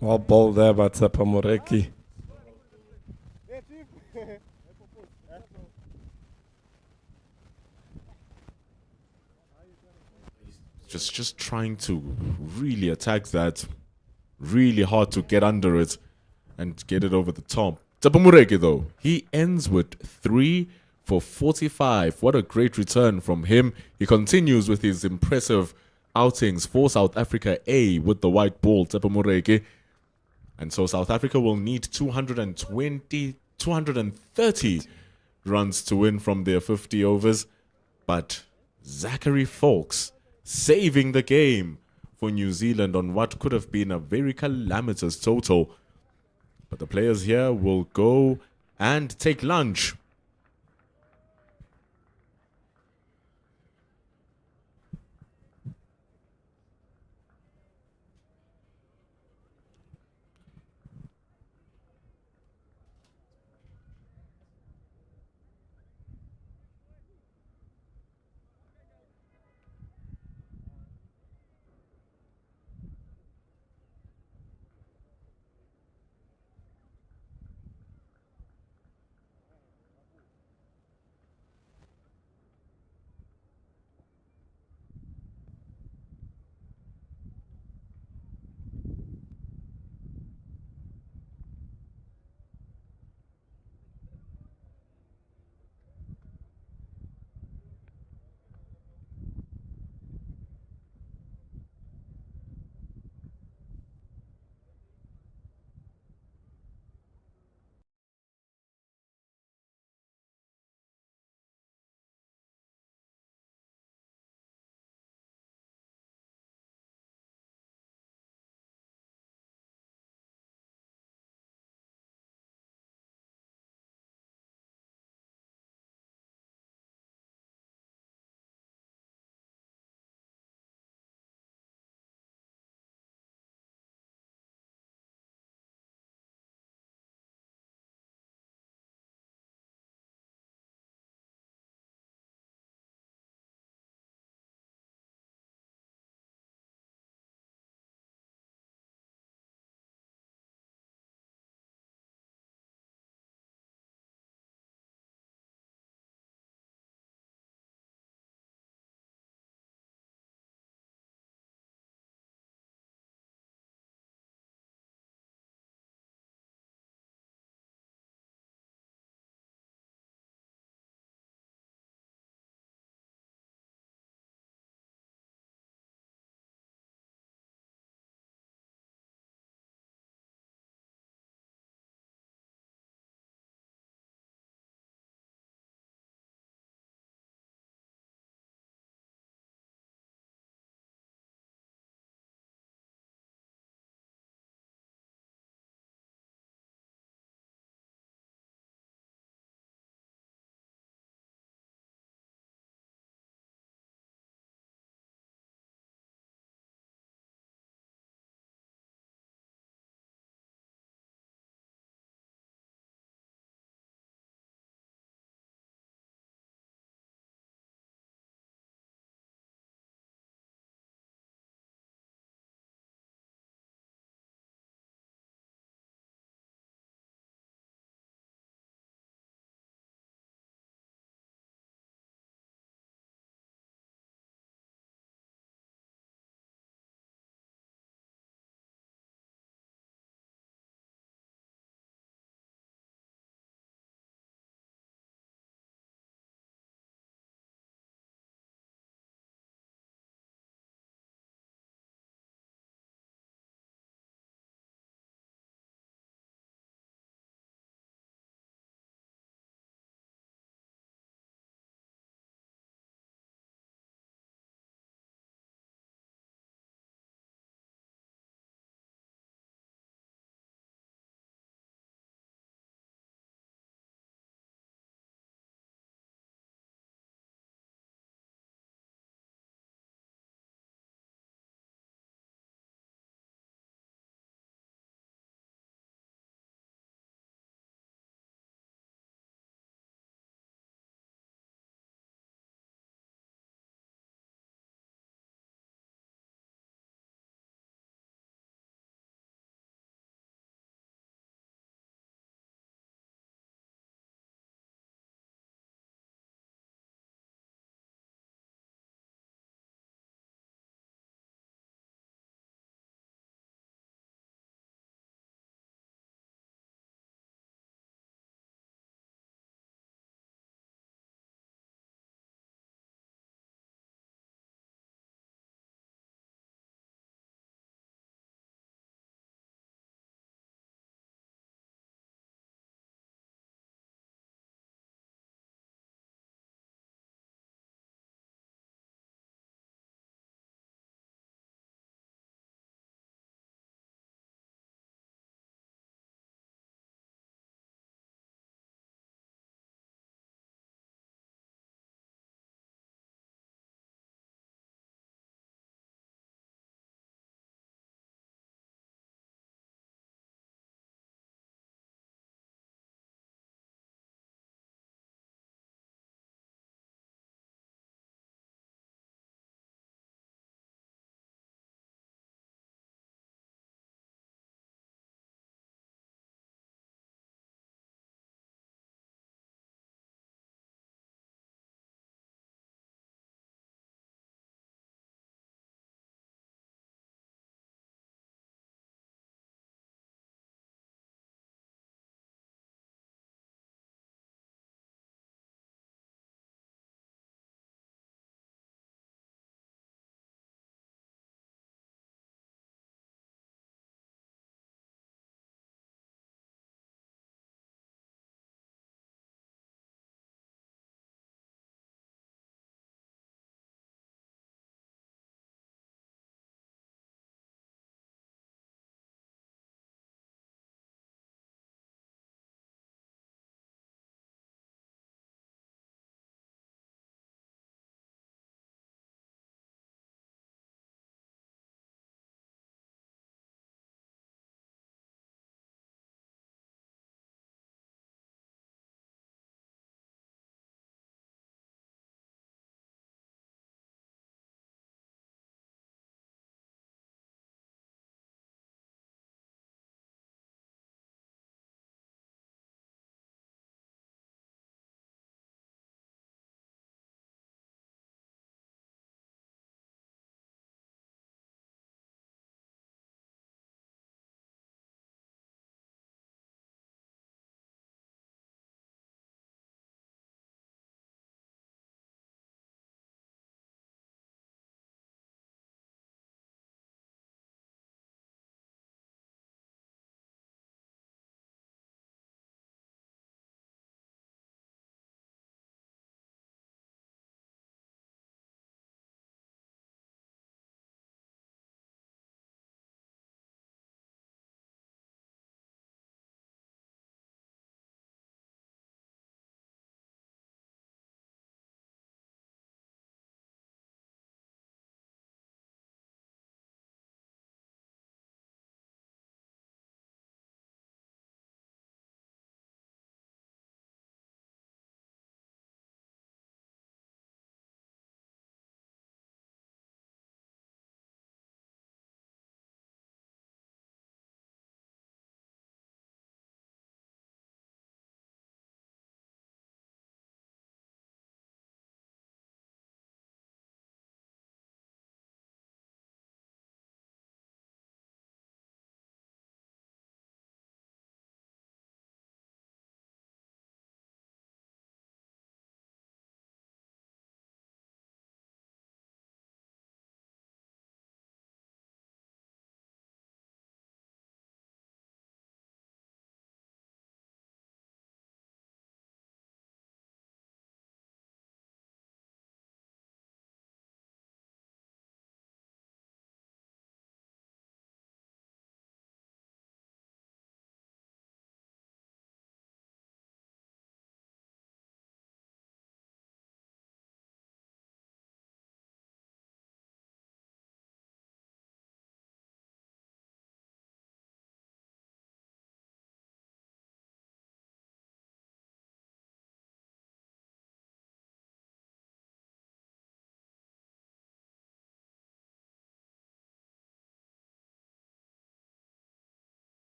S1: Well ball there by Tsepo Moreki.
S2: Just trying to really attack that. Really hard to get under it and get it over the top. Tsepo Moreki, though, he ends with 3 for 45. What a great return from him. He continues with his impressive outings for South Africa A with the white ball, Tsepo Moreki. And so South Africa will need 230 runs to win from their 50 overs. But Zachary Folks saving the game for New Zealand on what could have been a very calamitous total. But the players here will go and take lunch.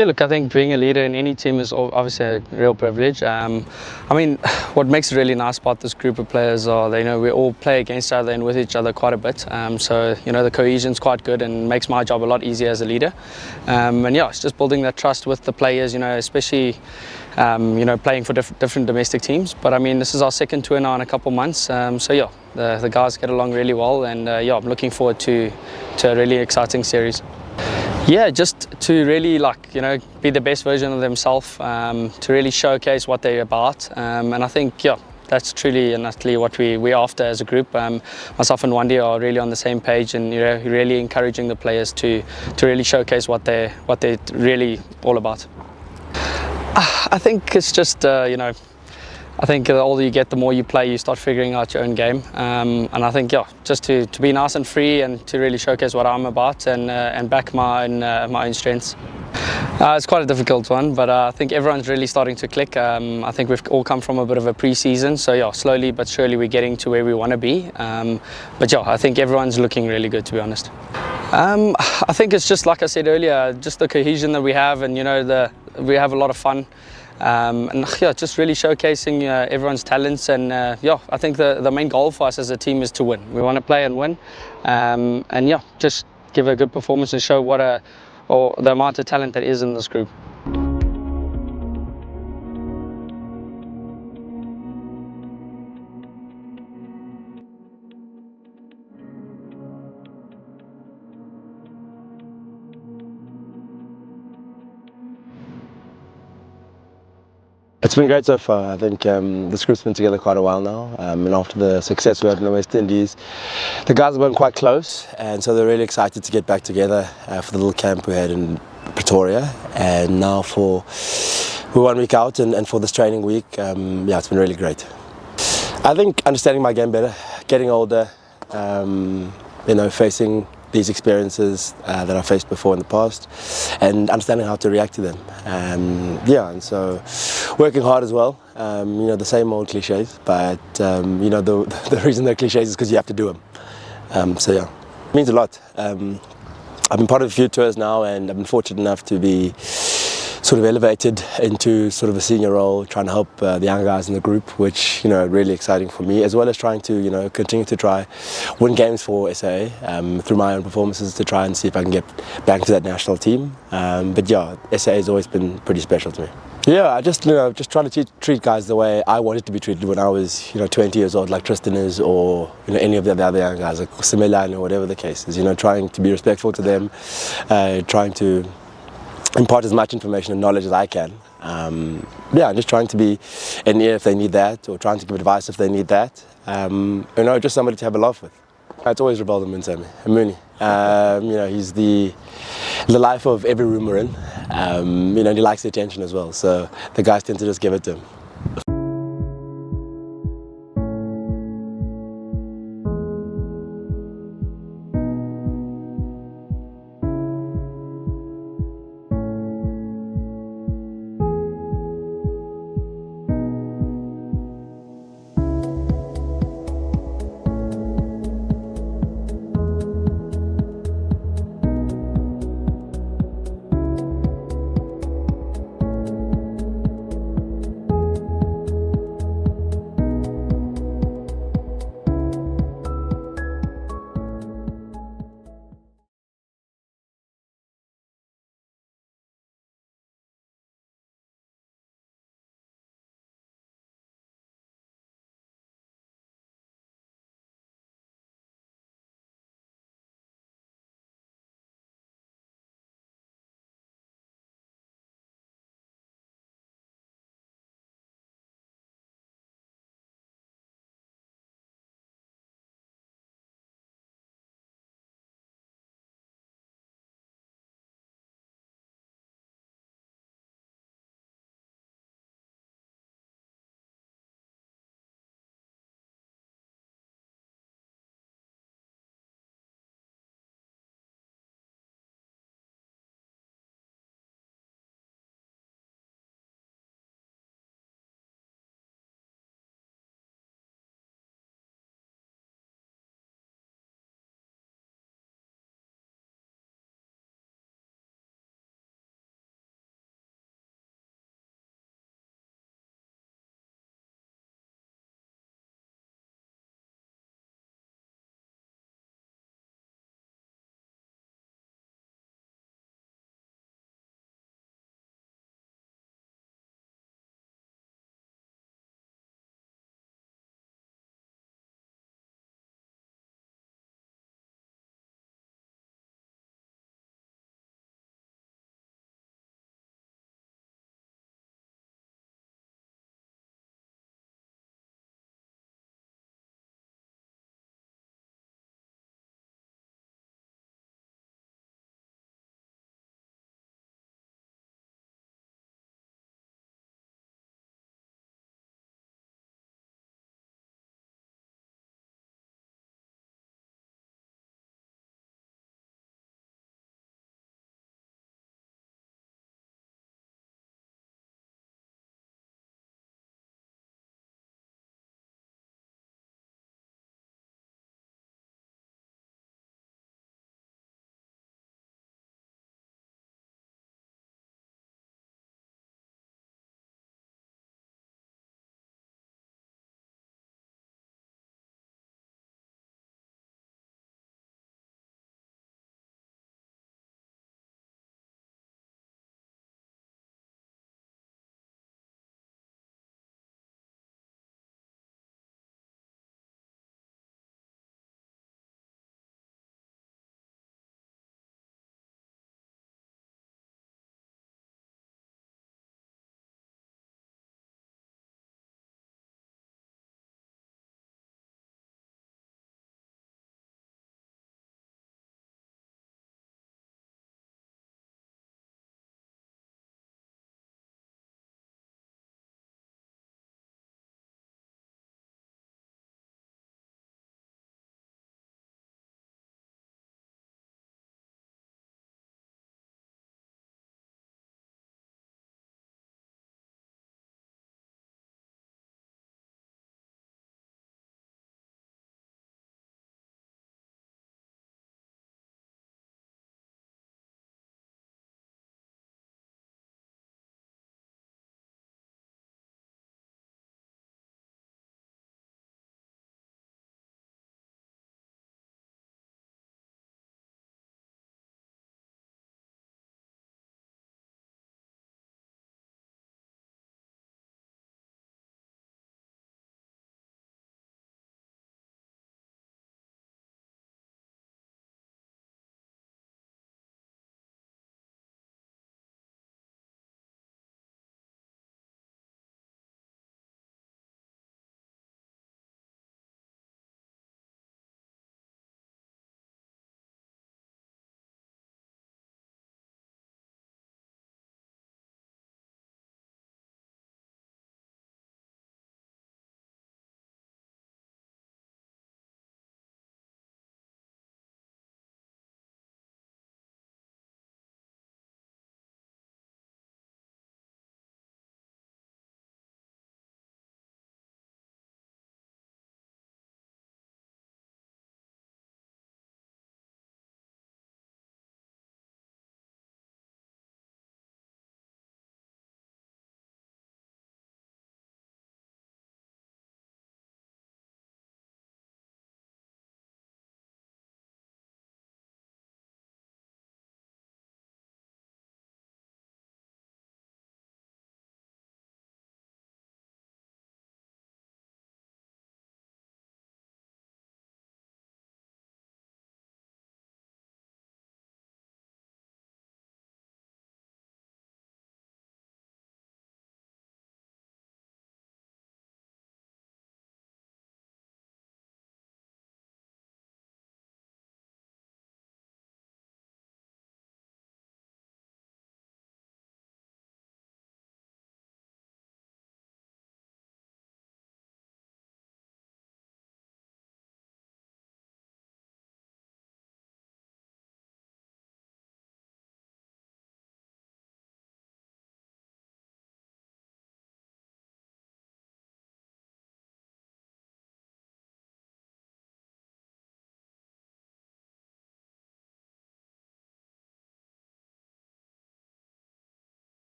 S7: Yeah, look, I think being a leader in any team is obviously a real privilege. I mean, what makes it really nice about this group of players are they know we all play against each other and with each other quite a bit. So, you know, the cohesion's quite good and makes my job a lot easier as a leader. And yeah, it's just building that trust with the players, you know, especially, you know, playing for different domestic teams. But I mean, this is our second tour now in a couple months. So yeah, the guys get along really well, and yeah, I'm looking forward to a really exciting series. Yeah, just to really be the best version of themselves, to really showcase what they're about, and I think that's truly and utterly what we're after as a group. Myself and Wandi are really on the same page, and really encouraging the players to really showcase what they're really all about. I think it's just I think the older you get, the more you play, you start figuring out your own game. And I think, just to be nice and free and to really showcase what I'm about and back my own strengths. It's quite a difficult one, but I think everyone's really starting to click. I think we've all come from a bit of a pre-season, so slowly but surely we're getting to where we want to be. But I think everyone's looking really good, to be honest. I think it's just like I said earlier, just the cohesion that we have, and we have a lot of fun. And just really showcasing everyone's talents, and I think the main goal for us as a team is to win. We want to play and win, and just give a good performance and show the amount of talent that is in this group.
S8: It's been great so far. I think this group's been together quite a while now, and after the success we had in the West Indies, the guys have been quite close, and so they're really excited to get back together for the little camp we had in Pretoria, and now we're 1 week out, and for this training week, it's been really great. I think understanding my game better, getting older, facing these experiences that I faced before in the past, and understanding how to react to them. And so working hard as well. The same old cliches, but the reason they're cliches is because you have to do them. It means a lot. I've been part of a few tours now, and I've been fortunate enough to be sort of elevated into sort of a senior role, trying to help the young guys in the group, which really exciting for me, as well as trying to continue to try win games for SA through my own performances, to try and see if I can get back to that national team. SA has always been pretty special to me. I just trying to treat guys the way I wanted to be treated when I was 20 years old, like Tristan is, or any of the other young guys, like Similan, or whatever the case is. Trying to be respectful to them, trying to impart as much information and knowledge as I can. Just trying to be an ear if they need that, or trying to give advice if they need that. Just somebody to have a laugh with. It's always Rebellion Mintami, Mooney. He's the life of every room we're in. He likes the attention as well, so the guys tend to just give it to him.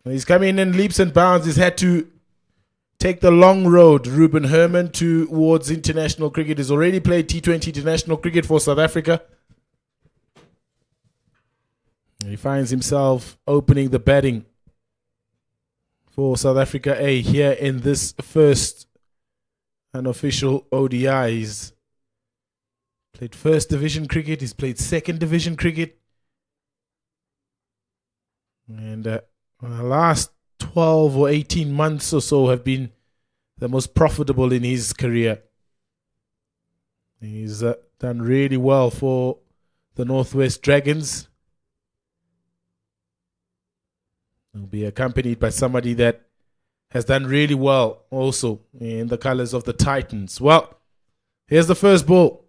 S3: He's coming in leaps and bounds. He's had to take the long road, Ruben Herman, towards international cricket. He's already played T20 international cricket for South Africa. He finds himself opening the batting for South Africa A here in this first unofficial ODI. He's played first division cricket. He's played second division cricket. And the last 12 or 18 months or so have been the most profitable in his career. He's done really well for the Northwest Dragons. He'll be accompanied by somebody that has done really well also in the colors of the Titans. Well, here's the first ball.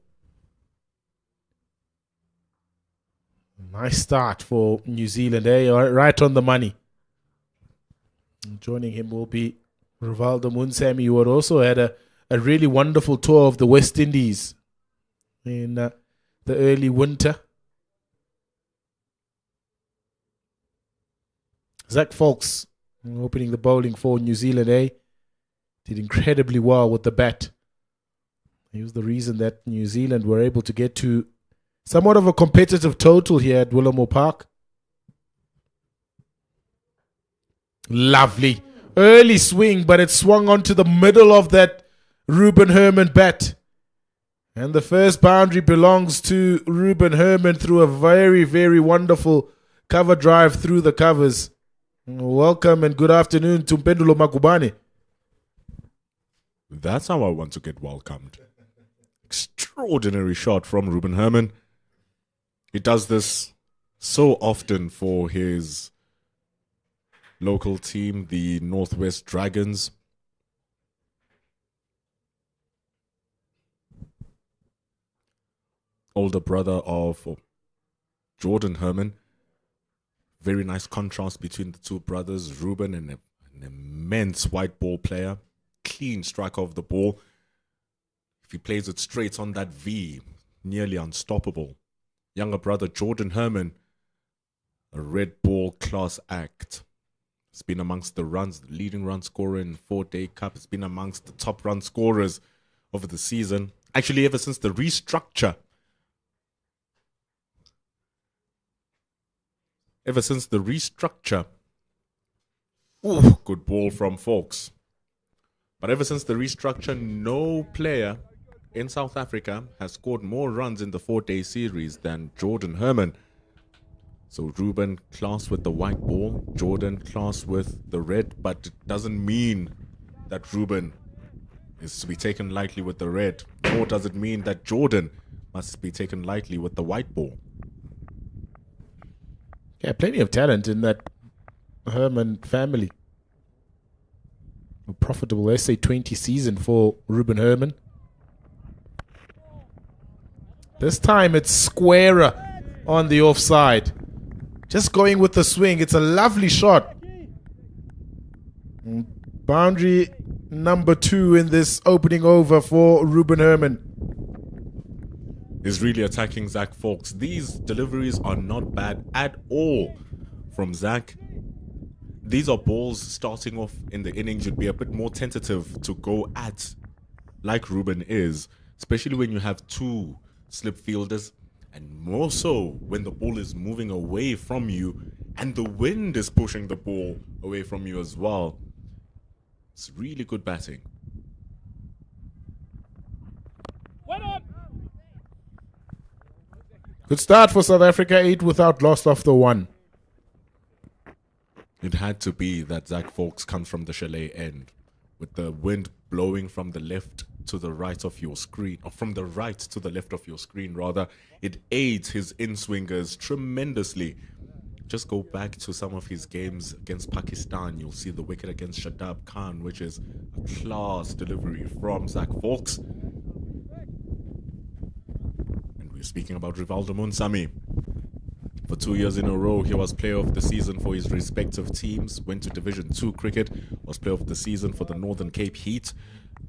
S3: Nice start for New Zealand, right on the money. And joining him will be Rivaldo Munsami, who had also had a really wonderful tour of the West Indies in the early winter. Zach Folks opening the bowling for New Zealand did incredibly well with the bat. He was the reason that New Zealand were able to get to somewhat of a competitive total here at Willowmore Park. Lovely. Early swing, but it swung onto the middle of that Ruben Herman bat. And the first boundary belongs to Ruben Herman through a very, very wonderful cover drive through the covers. Welcome and good afternoon to Mpendulo Makubane.
S2: That's how I want to get welcomed. Extraordinary shot from Ruben Herman. He does this so often for his local team, the Northwest Dragons. Older brother of Jordan Herman. Very nice contrast between the two brothers. Ruben, an immense white ball player. Clean strike of the ball. If he plays it straight on that V, nearly unstoppable. Younger brother Jordan Herman, a red ball class act. He's been amongst the leading run scorer in 4-day cup. He's been amongst the top run scorers over the season. Actually, ever since the restructure. Ooh, good ball from Folks. But ever since the restructure, no player in South Africa has scored more runs in the 4-day series than Jordan Herman. So Ruben class with the white ball, Jordan class with the red, but it doesn't mean that Ruben is to be taken lightly with the red, nor does it mean that Jordan must be taken lightly with the white ball.
S3: Yeah, plenty of talent in that Herman family. A profitable SA20 season for Ruben Herman. This time it's squarer on the offside. Just going with the swing. It's a lovely shot. Boundary number 2 in this opening over for Ruben Herman.
S2: Is really attacking Zach Folks. These deliveries are not bad at all from Zach. These are balls starting off in the innings. You'd be a bit more tentative to go at, like Ruben is, especially when you have 2 slip fielders, and more so when the ball is moving away from you and the wind is pushing the ball away from you as well. It's really good batting.
S3: Good start for South Africa, 8 without loss of the 1.
S2: It had to be that Zach Folks comes from the chalet end, with the wind blowing from the left to the right of your screen, or from the right to the left of your screen rather. It aids his in-swingers tremendously. Just go back to some of his games against Pakistan. You'll see the wicket against Shadab Khan, which is a class delivery from Zach Folks. Speaking about Rivaldo Munsami, for 2 years in a row, he was player of the season for his respective teams, went to Division 2 cricket, was player of the season for the Northern Cape Heat.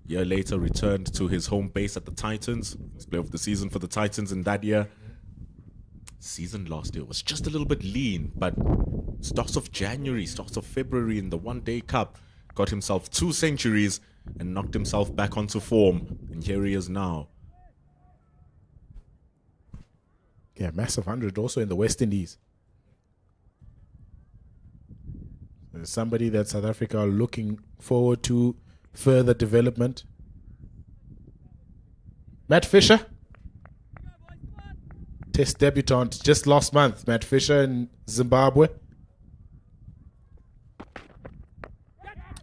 S2: A year later, returned to his home base at the Titans, was player of the season for the Titans in that year. season last year was just a little bit lean, but stocks of January, stocks of February in the one-day cup, got himself 2 centuries and knocked himself back onto form. And here he is now.
S3: Yeah, massive 100 also in the West Indies. There's somebody that South Africa are looking forward to further development. Matt Fisher, Test debutant just last month. Matt Fisher in Zimbabwe.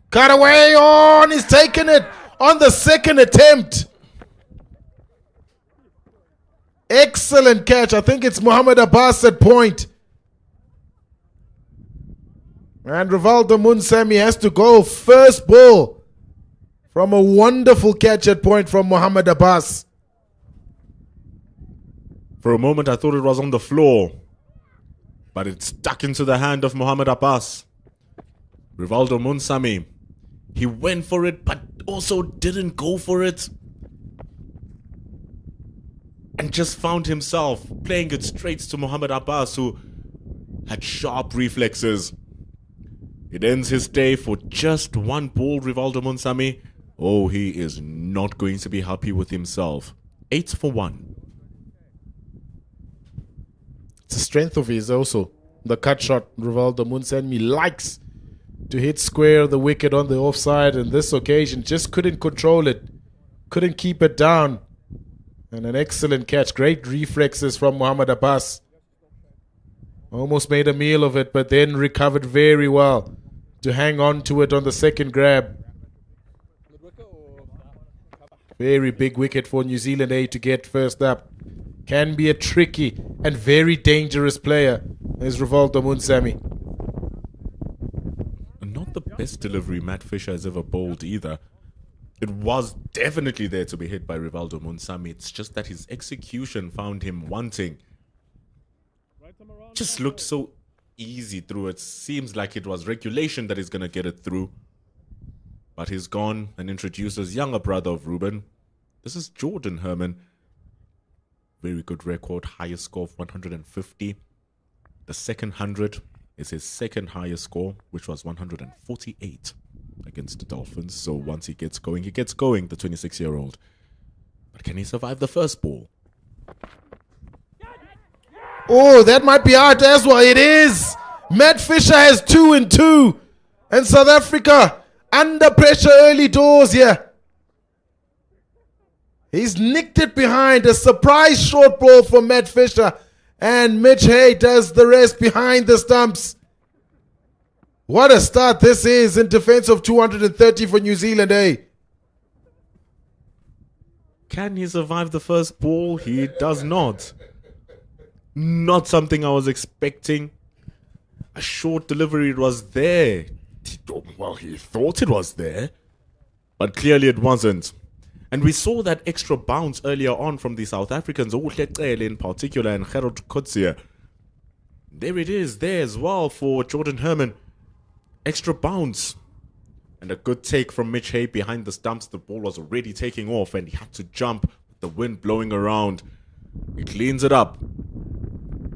S3: Cut away on, he's taken it on the second attempt. Excellent catch. I think it's Muhammad Abbas at point. And Rivaldo Munsami has to go. First ball from a wonderful catch at point from Muhammad Abbas.
S2: For a moment, I thought it was on the floor, but it stuck into the hand of Muhammad Abbas. Rivaldo Munsami, he went for it, but also didn't go for it. And just found himself playing it straight to Muhammad Abbas, who had sharp reflexes. It ends his day for just 1 ball, Rivaldo Munsami. Oh, he is not going to be happy with himself. 8 for 1.
S3: It's a strength of his also. The cut shot, Rivaldo Munsami likes to hit square the wicket on the offside, and this occasion just couldn't control it. Couldn't keep it down. And an excellent catch. Great reflexes from Muhammad Abbas. Almost made a meal of it, but then recovered very well to hang on to it on the second grab. Very big wicket for New Zealand A to get first up. Can be a tricky and very dangerous player, is Rivaldo Munsami.
S2: Not the best delivery Matt Fisher has ever bowled either. It was definitely there to be hit by Rivaldo Munsami. It's just that his execution found him wanting. Just looked so easy through it. Seems like it was regulation that is going to get it through. But he's gone and introduces younger brother of Ruben. This is Jordan Herman. Very good record. Highest score of 150. The second 100 is his second highest score, which was 148 against the Dolphins. So once he gets going, the 26-year-old. But can he survive the first ball?
S3: Oh, that might be out as well. It is. Matt Fisher has 2 and 2. And South Africa under pressure early doors here. He's nicked it behind. A surprise short ball for Matt Fisher. And Mitch Hay does the rest behind the stumps. What a start this is in defense of 230 for New Zealand, eh?
S2: Can he survive the first ball? He does not. Not something I was expecting. A short delivery, it was there. Well, he thought it was there, but clearly it wasn't. And we saw that extra bounce earlier on from the South Africans, in particular, and Gerald Kutsia. There it is, there as well for Jordan Herman. Extra bounce. And a good take from Mitch Hay behind the stumps. The ball was already taking off and he had to jump with the wind blowing around. He cleans it up.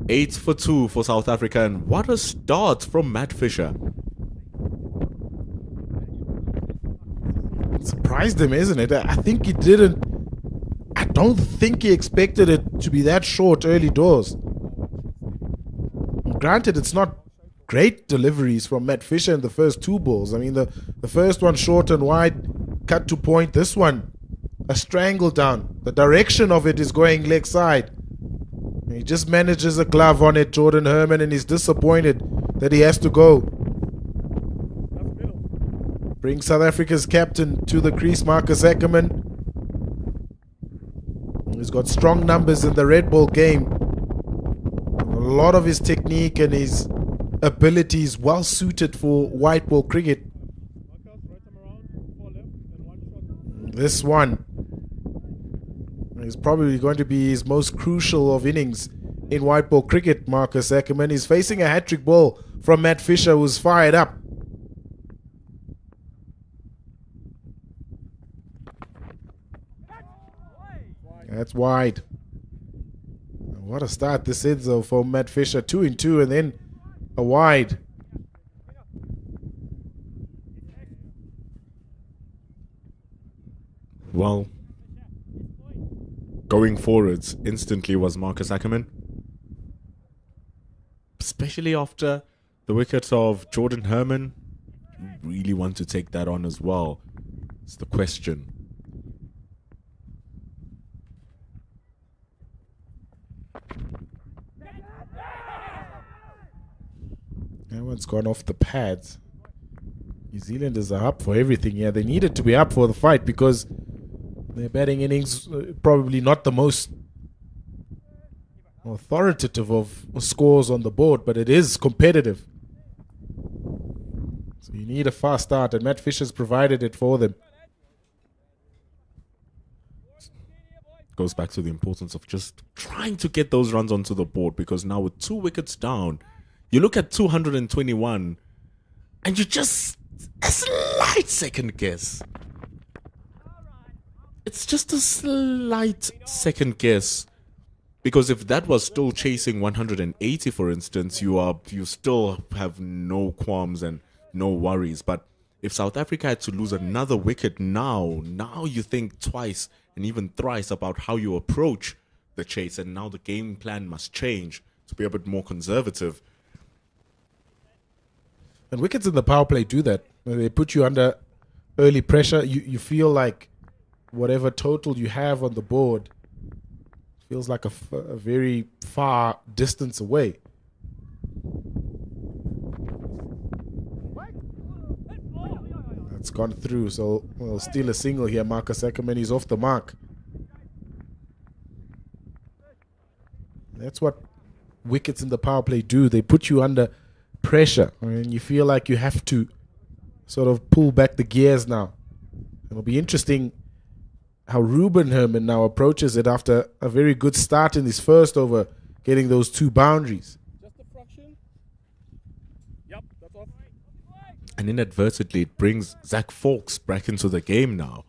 S2: 8 for 2 for South Africa. And what a start from Matt Fisher.
S3: Surprised him, isn't it? I think he didn't. I don't think he expected it to be that short early doors. Granted, it's not great deliveries from Matt Fisher in the first 2 balls. I mean, the first one short and wide, cut to point. This one, a strangle down. The direction of it is going leg side. He just manages a glove on it, Jordan Herman, and he's disappointed that he has to go. Brings South Africa's captain to the crease, Marcus Ackerman. He's got strong numbers in the red ball game. A lot of his technique and his ability is well suited for white ball cricket. This one is probably going to be his most crucial of innings in white ball cricket, Marcus Ackerman. He's facing a hat-trick ball from Matt Fisher, who's fired up. That's wide. What a start this is, though, for Matt Fisher. 2-2 and then a wide.
S2: Well, going forwards instantly was Marcus Ackerman. Especially after the wicket of Jordan Herman. You really want to take that on as well. It's the question.
S3: That one's gone off the pads. New Zealand is up for everything here. They needed to be up for the fight because their batting innings probably not the most authoritative of scores on the board, but it is competitive. So you need a fast start, and Matt Fisher's provided it for them.
S2: Goes back to the importance of just trying to get those runs onto the board, because now with 2 wickets down, you look at 221 and you just a slight second guess. It's just a slight second guess, because if that was still chasing 180, for instance, you still have no qualms and no worries. But if South Africa had to lose another wicket now you think twice and even thrice about how you approach the chase, and now the game plan must change to be a bit more conservative.
S3: And wickets in the power play do that. They put you under early pressure. You feel like whatever total you have on the board feels like a very far distance away. That's gone through, so we'll steal a single here. Marcus Ackerman is off the mark. That's what wickets in the power play do. They put you under pressure, and you feel like you have to sort of pull back the gears now. It'll be interesting how Ruben Herman now approaches it after a very good start in his first over, getting those 2 boundaries.
S4: Just a fraction. Yep, that's off.
S2: And inadvertently, it brings Zach Fawkes back into the game now.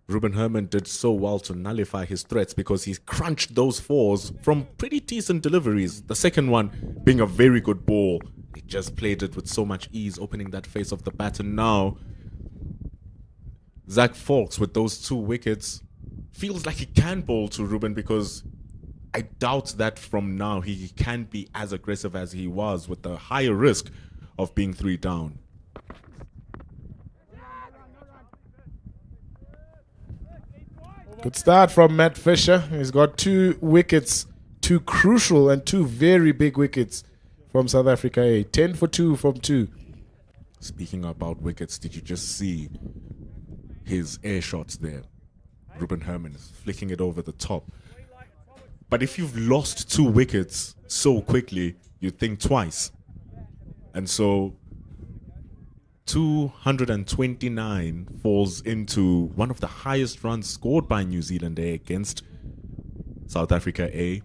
S2: Ruben Herman did so well to nullify his threats because he crunched those 4s from pretty decent deliveries. The second one being a very good ball. He just played it with so much ease, opening that face of the bat. And now, Zach Fawkes with those 2 wickets feels like he can bowl to Ruben, because I doubt that from now he can be as aggressive as he was with the higher risk of being 3 down.
S3: Good start from Matt Fisher. He's got 2 wickets, 2 crucial and 2 very big wickets from South Africa A. 10 for 2 from 2.
S2: Speaking about wickets, did you just see his air shots there? Ruben Herman is flicking it over the top. But if you've lost 2 wickets so quickly, you think twice. And so 229 falls into one of the highest runs scored by New Zealand A against South Africa A.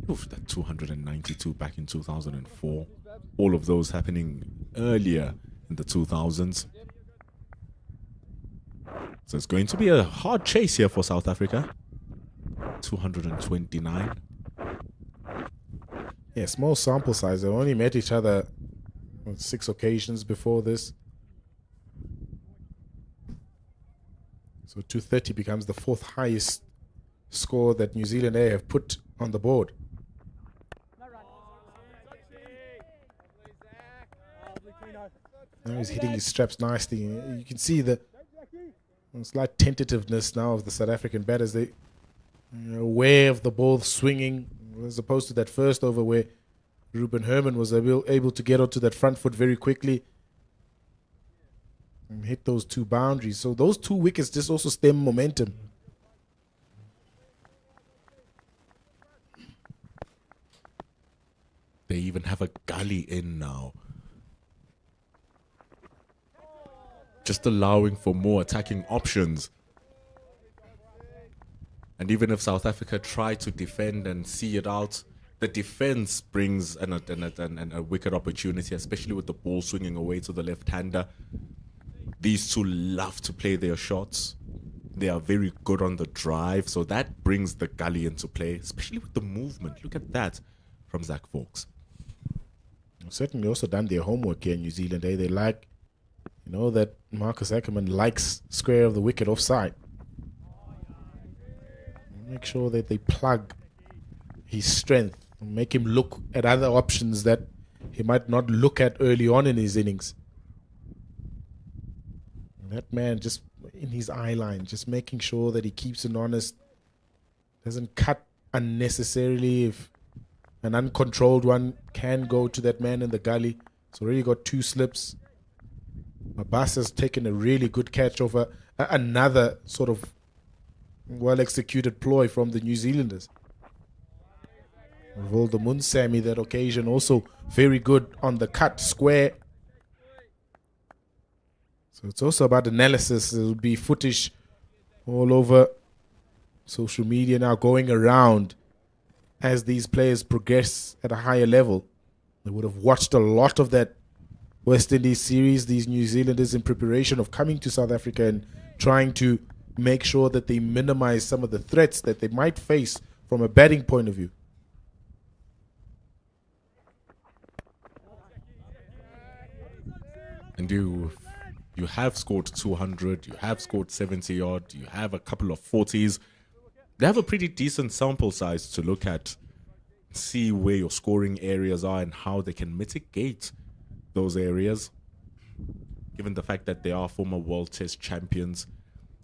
S2: Oof, that 292 back in 2004. All of those happening earlier in the 2000s. So it's going to be a hard chase here for South Africa. 229.
S3: Yeah, small sample size. They only met each other on 6 occasions before this. So 230 becomes the 4th highest score that New Zealand A have put on the board. Now he's hitting his straps nicely. You can see the slight tentativeness now of the South African batters. They aware of the ball swinging, as opposed to that first over where Ruben Herman was able to get onto that front foot very quickly and hit those 2 boundaries. So those 2 wickets just also stem momentum.
S2: They even have a gully in now, just allowing for more attacking options. And even if South Africa try to defend and see it out, the defense brings a wicked opportunity, especially with the ball swinging away to the left-hander. These 2 love to play their shots. They are very good on the drive, so that brings the gully into play, especially with the movement. Look at that from Zach Fawkes.
S3: Certainly also done their homework here in New Zealand. They like, that Marcus Ackerman likes square of the wicket offside. Make sure that they plug his strength and make him look at other options that he might not look at early on in his innings. And that man just in his eye line, just making sure that he keeps it honest, doesn't cut unnecessarily. If an uncontrolled one can go to that man in the gully, it's already got 2 slips. Abbas has taken a really good catch over another sort of well-executed ploy from the New Zealanders. Volder Munsami that occasion also very good on the cut square. So it's also about analysis. It will be footage all over social media now going around as these players progress at a higher level. They would have watched a lot of that West Indies series, these New Zealanders in preparation of coming to South Africa and trying to make sure that they minimize some of the threats that they might face from a batting point of view.
S2: And you have scored 200, you have scored 70 odd, you have a couple of 40s. They have a pretty decent sample size to look at, see where your scoring areas are and how they can mitigate those areas. Given the fact that they are former World Test champions,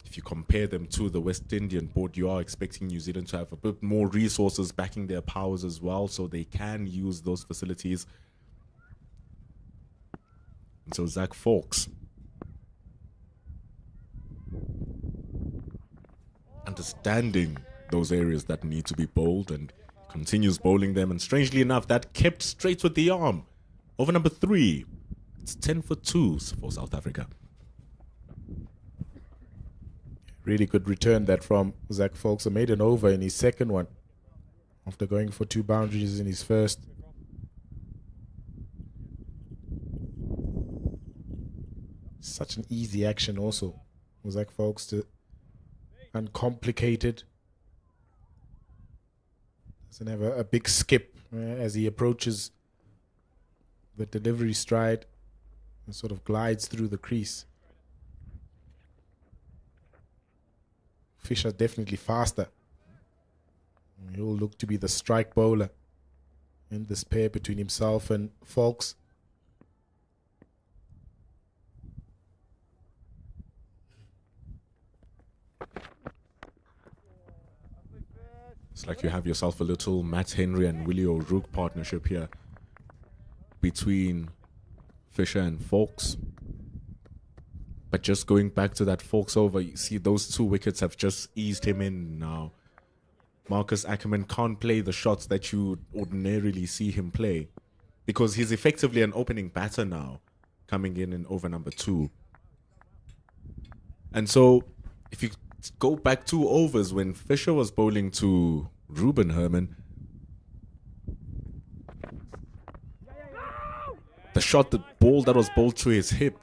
S2: if you compare them to the West Indian board, you are expecting New Zealand to have a bit more resources backing their powers as well, so they can use those facilities. And so Zach Fawkes, understanding those areas that need to be bowled, and continues bowling them. And strangely enough, that kept straight with the arm. Over number 3. It's 10 for 2s for South Africa.
S3: Really good return that from Zach Fawkes. Made an over in his second one after going for 2 boundaries in his first. Such an easy action also for Zach Fawkes, to uncomplicated. Doesn't have a big skip as he approaches the delivery stride and sort of glides through the crease. Fisher definitely faster. He'll look to be the strike bowler in this pair between himself and Fawkes.
S2: It's like you have yourself a little Matt Henry and Willie O'Rourke partnership here between Fisher and Fawkes. But just going back to that Fawkes over, you see those 2 wickets have just eased him in now. Marcus Ackerman can't play the shots that you ordinarily see him play because he's effectively an opening batter now, coming in over number 2. And so if you go back 2 overs when Fisher was bowling to Ruben Herman, the shot, the ball that was bowled to his hip,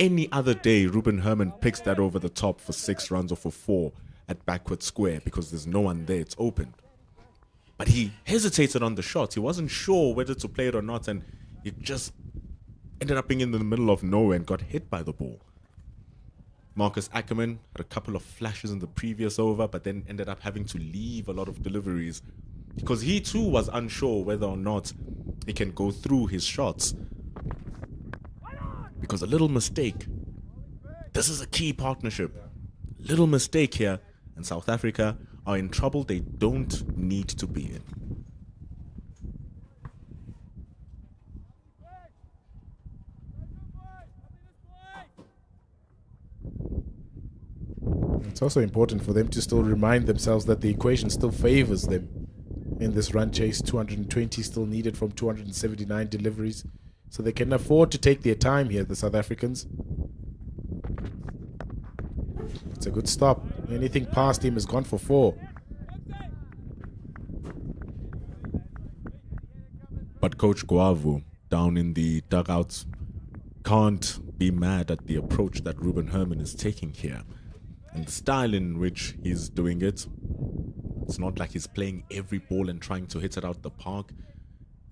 S2: any other day Ruben Herman picks that over the top for 6 runs or for 4 at backward square because there's no one there, it's open. But he hesitated on the shot. He wasn't sure whether to play it or not, and it just ended up being in the middle of nowhere and got hit by the ball. Marcus Ackerman had a couple of flashes in the previous over, but then ended up having to leave a lot of deliveries because he too was unsure whether or not he can go through his shots. Because a little mistake, this is a key partnership, little mistake here, and South Africa are in trouble they don't need to be in.
S3: It's also important for them to still remind themselves that the equation still favors them in this run chase. 220 still needed from 279 deliveries. So they can afford to take their time here, the South Africans. It's a good stop. Anything past him has gone for 4.
S2: But Coach Guavu down in the dugouts can't be mad at the approach that Ruben Herman is taking here. And the style in which he's doing it, it's not like he's playing every ball and trying to hit it out the park.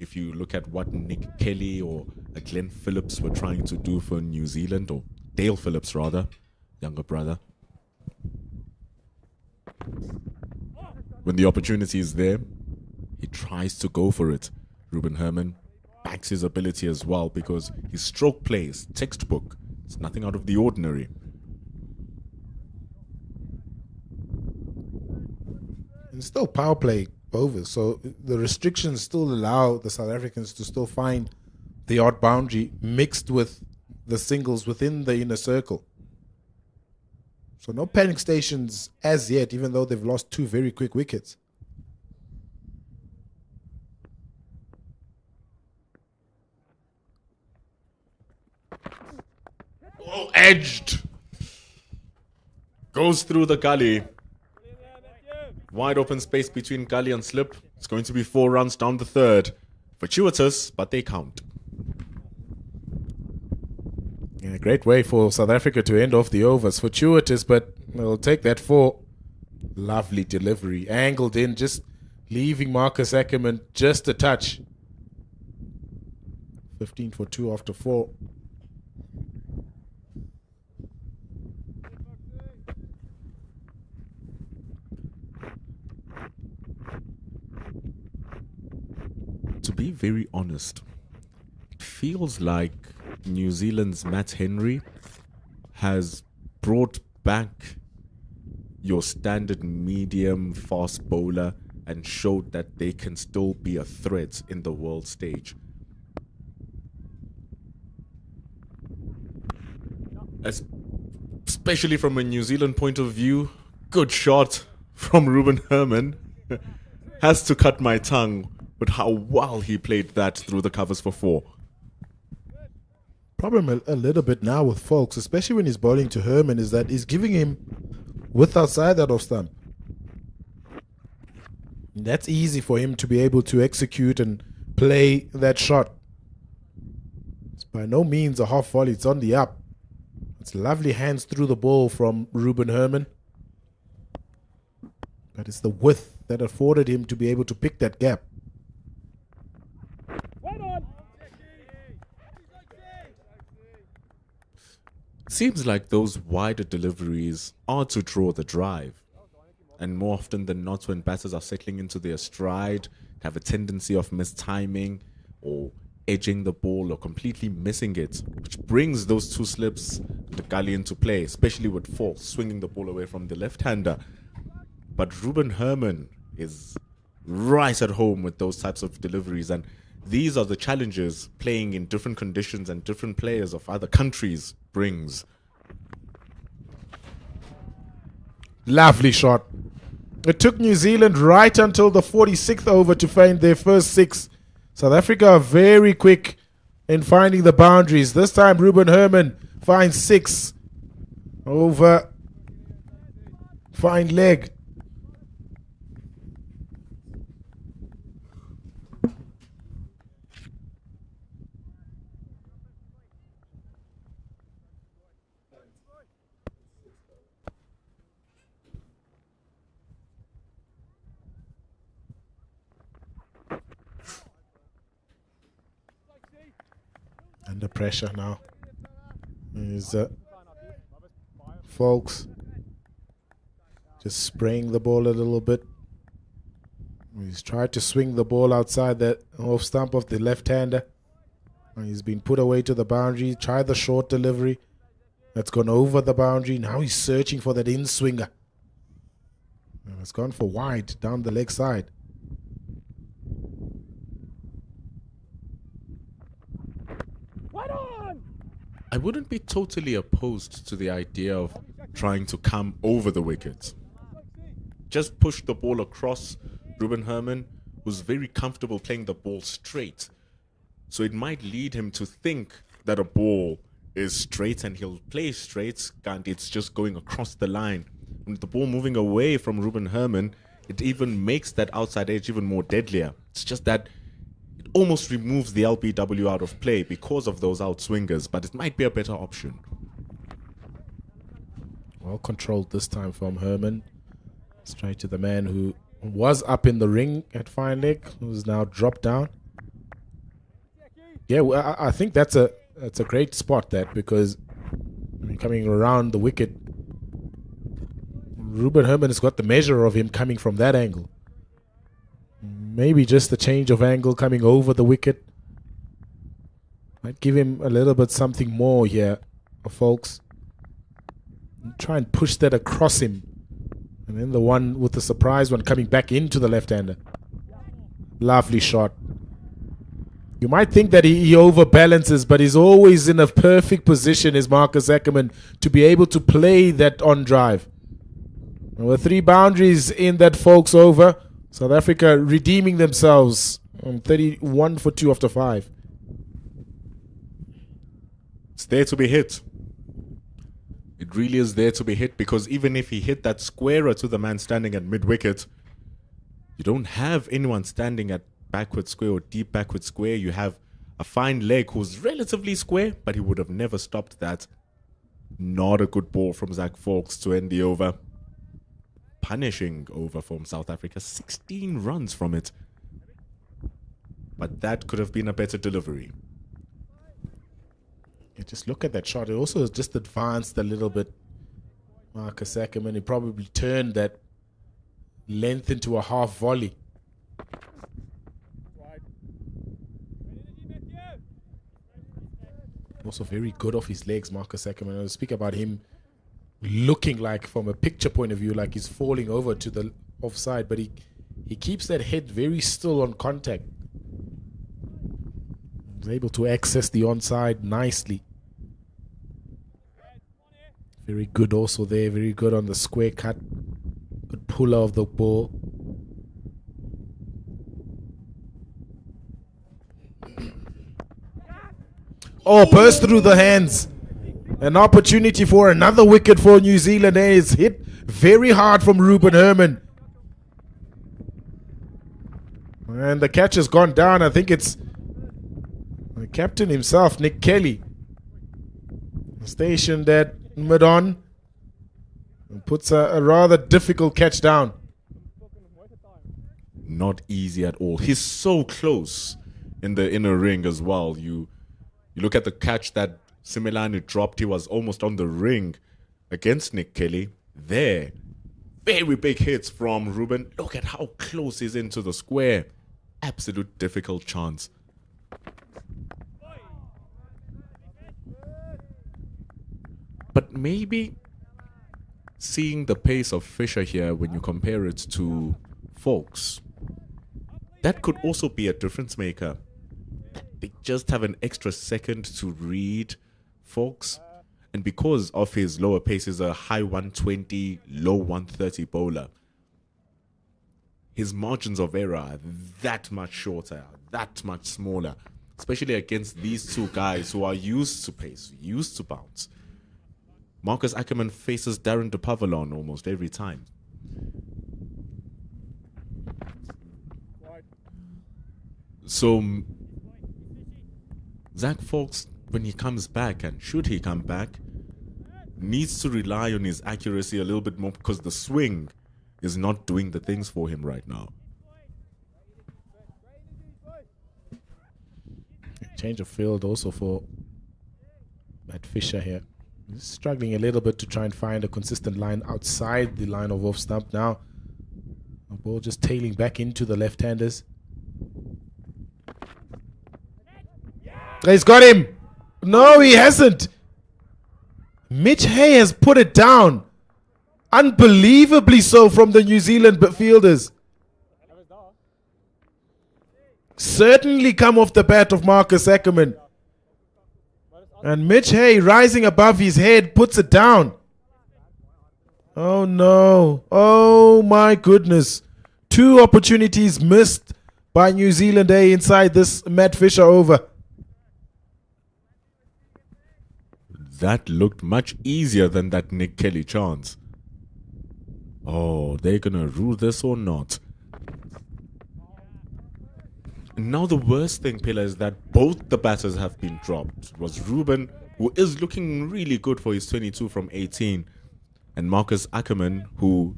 S2: If you look at what Nick Kelly or Glenn Phillips were trying to do for New Zealand, or Dale Phillips rather, younger brother, when the opportunity is there, he tries to go for it. Ruben Herman backs his ability as well, because his stroke play is textbook. It's nothing out of the ordinary.
S3: And still power play overs, so the restrictions still allow the South Africans to still find the odd boundary mixed with the singles within the inner circle. So no panic stations as yet, even though they've lost 2 very quick wickets.
S2: Oh, edged! Goes through the gully. Wide open space between gully and slip. It's going to be 4 runs down the third. Fortuitous, but they count.
S3: Yeah, great way for South Africa to end off the overs. Fortuitous, but they'll take that 4. Lovely delivery. Angled in, just leaving Marcus Ackerman just a touch. 15 for 2 after 4.
S2: To be very honest, it feels like New Zealand's Matt Henry has brought back your standard medium fast bowler and showed that they can still be a threat in the world stage. Especially from a New Zealand point of view, good shot from Ruben Herman. Has to cut my tongue with how well he played that through the covers for 4.
S3: Problem a little bit now with Folks, especially when he's bowling to Herman, is that he's giving him width outside that off stump. And that's easy for him to be able to execute and play that shot. It's by no means a half volley, it's on the up. It's lovely hands through the ball from Ruben Herman. But it's the width that afforded him to be able to pick that gap.
S2: Seems like those wider deliveries are to draw the drive. And more often than not, when batters are settling into their stride, have a tendency of mistiming or edging the ball or completely missing it, which brings those 2 slips, the gully, into play, especially with Falk swinging the ball away from the left-hander. But Ruben Herman is right at home with those types of deliveries, and these are the challenges playing in different conditions and different players of other countries brings.
S3: Lovely shot. It took New Zealand right until the 46th over to find their first 6. South Africa are very quick in finding the boundaries. This time Ruben Herman finds 6 over fine leg. Under pressure now is Folks just spraying the ball a little bit. He's tried to swing the ball outside that off stump of the left-hander. He's been put away to the boundary. Tried the short delivery. That's gone over the boundary. Now he's searching for that in-swinger. It's gone for wide down the leg side.
S2: I wouldn't be totally opposed to the idea of trying to come over the wickets. Just push the ball across Ruben Herman, who's very comfortable playing the ball straight. So it might lead him to think that a ball is straight and he'll play straight, and it's just going across the line. With the ball moving away from Ruben Herman, it even makes that outside edge even more deadlier. It's just that it almost removes the LBW out of play because of those outswingers, but it might be a better option.
S3: Well controlled this time from Herman. Straight to the man who was up in the ring at fine leg, who's now dropped down. Yeah, well, I think that's a great spot, that, because coming around the wicket, Ruben Herman has got the measure of him coming from that angle. Maybe just the change of angle coming over the wicket might give him a little bit something more here, folks. Try and push that across him. And then the one with the surprise one coming back into the left-hander. Lovely shot. You might think that he overbalances, but he's always in a perfect position, is Marcus Ackerman, to be able to play that on drive. And with 3 boundaries in that folks over, South Africa redeeming themselves on 31 for 2 after 5.
S2: It's there to be hit. It really is there to be hit, because even if he hit that squarer to the man standing at mid-wicket, you don't have anyone standing at backward square or deep backward square. You have a fine leg who's relatively square, but he would have never stopped that. Not a good ball from Zach Fawkes to end the over. Punishing over from South Africa. 16 runs from it. But that could have been a better delivery.
S3: Yeah, just look at that shot. It also just advanced a little bit. Marcus Ackerman, he probably turned that length into a half volley. Also very good off his legs, Marcus Ackerman. I'll speak about him looking like, from a picture point of view, like he's falling over to the offside, but he keeps that head very still on contact. He's able to access the onside nicely. Very good also there, very good on the square cut. Good puller of the ball. Oh, burst through the hands. An opportunity for another wicket for New Zealand. It's hit very hard from Ruben Herman. And the catch has gone down. I think it's the captain himself, Nick Kelly, stationed at mid-on, and puts a rather difficult catch down.
S2: Not easy at all. He's so close in the inner ring as well. You look at the catch that Similani dropped. He was almost on the ring against Nick Kelly. There, very big hits from Ruben. Look at how close he's into the square. Absolute difficult chance. But maybe seeing the pace of Fisher here when you compare it to Fawkes, that could also be a difference maker. They just have an extra second to read Fawkes. And because of his lower pace, he's a high 120, low 130 bowler. His margins of error are that much shorter, that much smaller. Especially against these two guys who are used to pace, used to bounce. Marcus Ackerman faces Darren de Pavalon almost every time. So Zach Fawkes, when he comes back, and should he come back, needs to rely on his accuracy a little bit more, because the swing is not doing the things for him right now.
S3: Change of field also for Matt Fisher here. He's struggling a little bit to try and find a consistent line outside the line of off stump now. The ball just tailing back into the left-handers. He's got him. No, he hasn't. Mitch Hay has put it down. Unbelievably so from the New Zealand fielders. Certainly come off the bat of Marcus Ackerman. And Mitch Hay, rising above his head, puts it down. Oh no. Oh my goodness. 2 opportunities missed by New Zealand A inside this Matt Fisher over.
S2: That looked much easier than that Nick Kelly chance. Oh, they're gonna rule this or not? Now the worst thing, Pilla, is that both the batters have been dropped. It was Ruben, who is looking really good for his 22 from 18. and Marcus Ackerman, who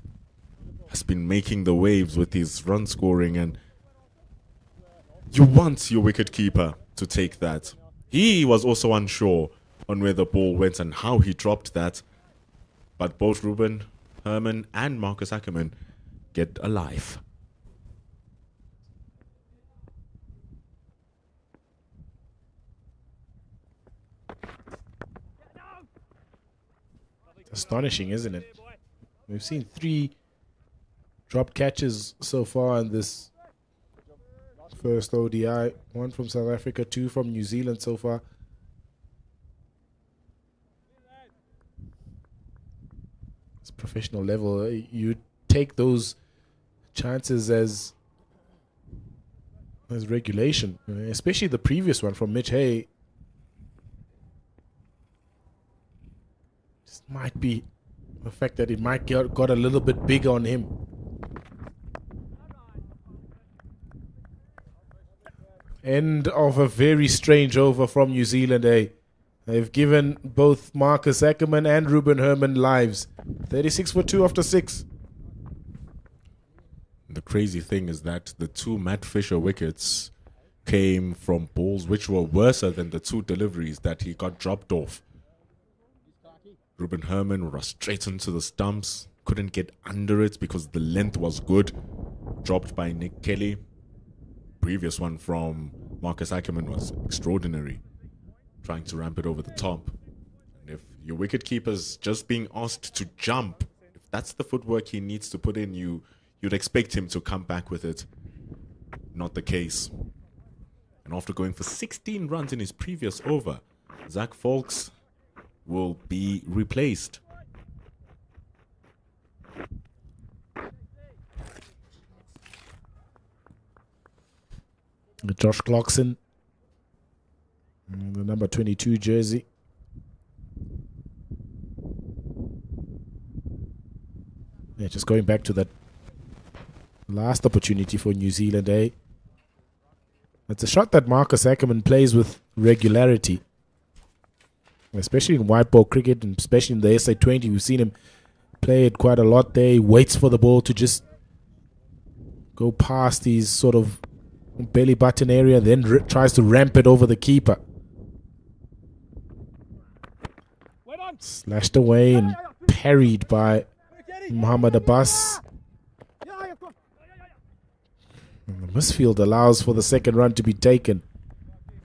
S2: has been making the waves with his run scoring, and you want your wicketkeeper to take that. He was also unsure on where the ball went and how he dropped that, but both Ruben Herman and Marcus Ackerman get a life.
S3: Astonishing, isn't it? We've seen 3 drop catches so far in this first ODI. 1 from South Africa, 2 from New Zealand so far. It's professional level. You take those chances as regulation, especially the previous one from Mitch Hay. This might be the fact that it might got a little bit bigger on him. End of a very strange over from New Zealand, eh? They've given both Marcus Ackerman and Ruben Herman lives. 36 for 2 after 6.
S2: The crazy thing is that the 2 Matt Fisher wickets came from balls which were worse than the 2 deliveries that he got dropped off. Ruben Herman rushed straight into the stumps, couldn't get under it because the length was good. Dropped by Nick Kelly. Previous one from Marcus Ackerman was extraordinary, trying to ramp it over the top. And if your wicketkeeper's just being asked to jump, if that's the footwork he needs to put in, you'd expect him to come back with it. Not the case. And after going for 16 runs in his previous over, Zach Falks will be replaced.
S3: Josh Clarkson, the number 22 jersey. Yeah, just going back to that last opportunity for New Zealand, eh? It's a shot that Marcus Ackerman plays with regularity, especially in white ball cricket and especially in the SA20. We've seen him play it quite a lot there. He waits for the ball to just go past these sort of belly button area, then tries to ramp it over the keeper. Slashed away and parried by Muhammad Abbas. And the misfield allows for the second run to be taken.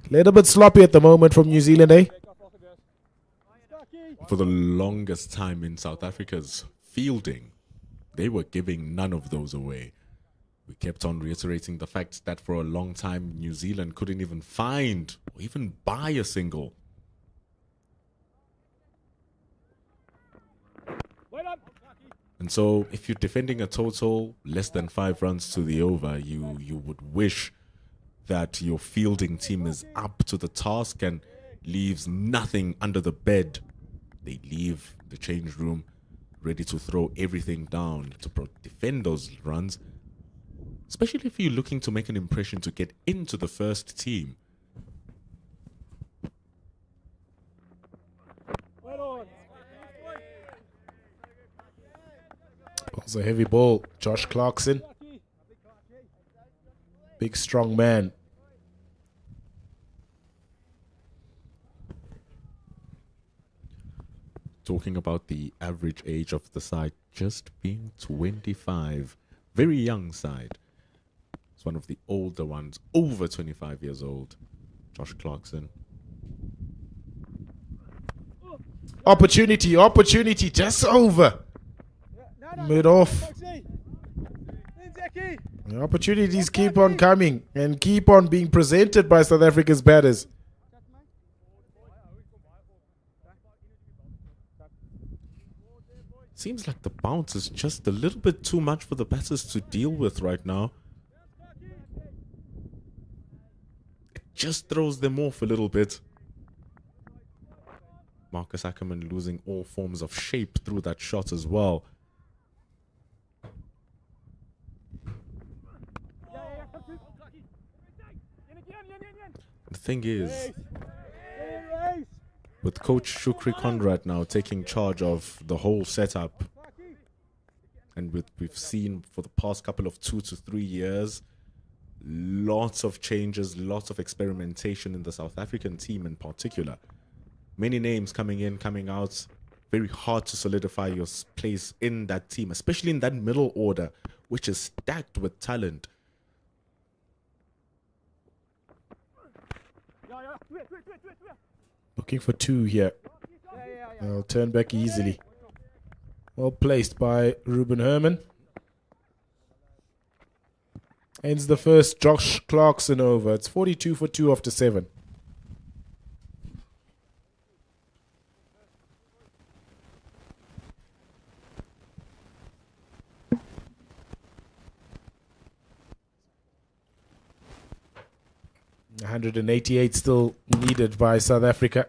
S3: A little bit sloppy at the moment from New Zealand, eh?
S2: For the longest time in South Africa's fielding, they were giving none of those away. We kept on reiterating the fact that for a long time, New Zealand couldn't even find or even buy a single. And so if you're defending a total less than 5 runs to the over, you would wish that your fielding team is up to the task and leaves nothing under the bed. They leave the change room ready to throw everything down to defend those runs, especially if you're looking to make an impression to get into the first team.
S3: Also heavy ball, Josh Clarkson. Big strong man.
S2: Talking about the average age of the side just being 25. Very young side. It's one of the older ones, over 25 years old. Josh Clarkson.
S3: Opportunity, just over. Mid off. The opportunities keep on coming and keep on being presented by South Africa's batters.
S2: Seems like the bounce is just a little bit too much for the batters to deal with right now. It just throws them off a little bit. Marcus Ackerman losing all forms of shape through that shot as well. The thing is, with Coach Shukri Conrad now taking charge of the whole setup, and we've seen for the past couple of 2 to 3 years, lots of changes, lots of experimentation in the South African team in particular. Many names coming in, coming out. Very hard to solidify your place in that team, especially in that middle order, which is stacked with talent.
S3: Looking for 2 here. They'll turn back easily. Well placed by Ruben Herman. Ends the first Josh Clarkson over. It's 42 for 2 after 7. .188 still needed by South Africa.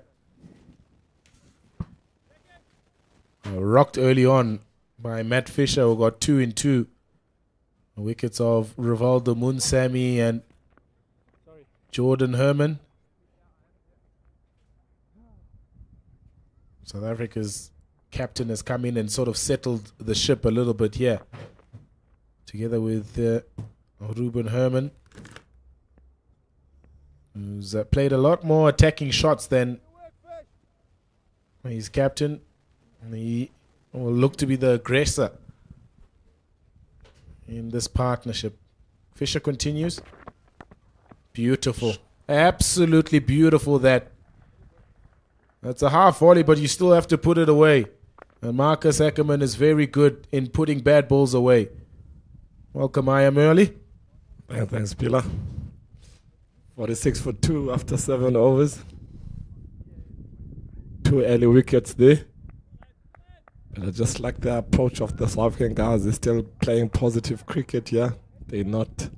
S3: Rocked early on by Matt Fisher, who got 2 in 2. The wickets of Rivaldo Munsami and Jordan Herman. South Africa's captain has come in and sort of settled the ship a little bit here, together with Ruben Herman, who's played a lot more attacking shots than his captain. He will look to be the aggressor in this partnership. Fisher continues. Beautiful. Absolutely beautiful. That's a half volley, but you still have to put it away. And Marcus Ackerman is very good in putting bad balls away. Welcome, I am early.
S1: Yeah, thanks, Pila. 46 for 2 after 7 overs. 2 early wickets there. But I just like the approach of the South African guys. They're still playing positive cricket, yeah. They're not,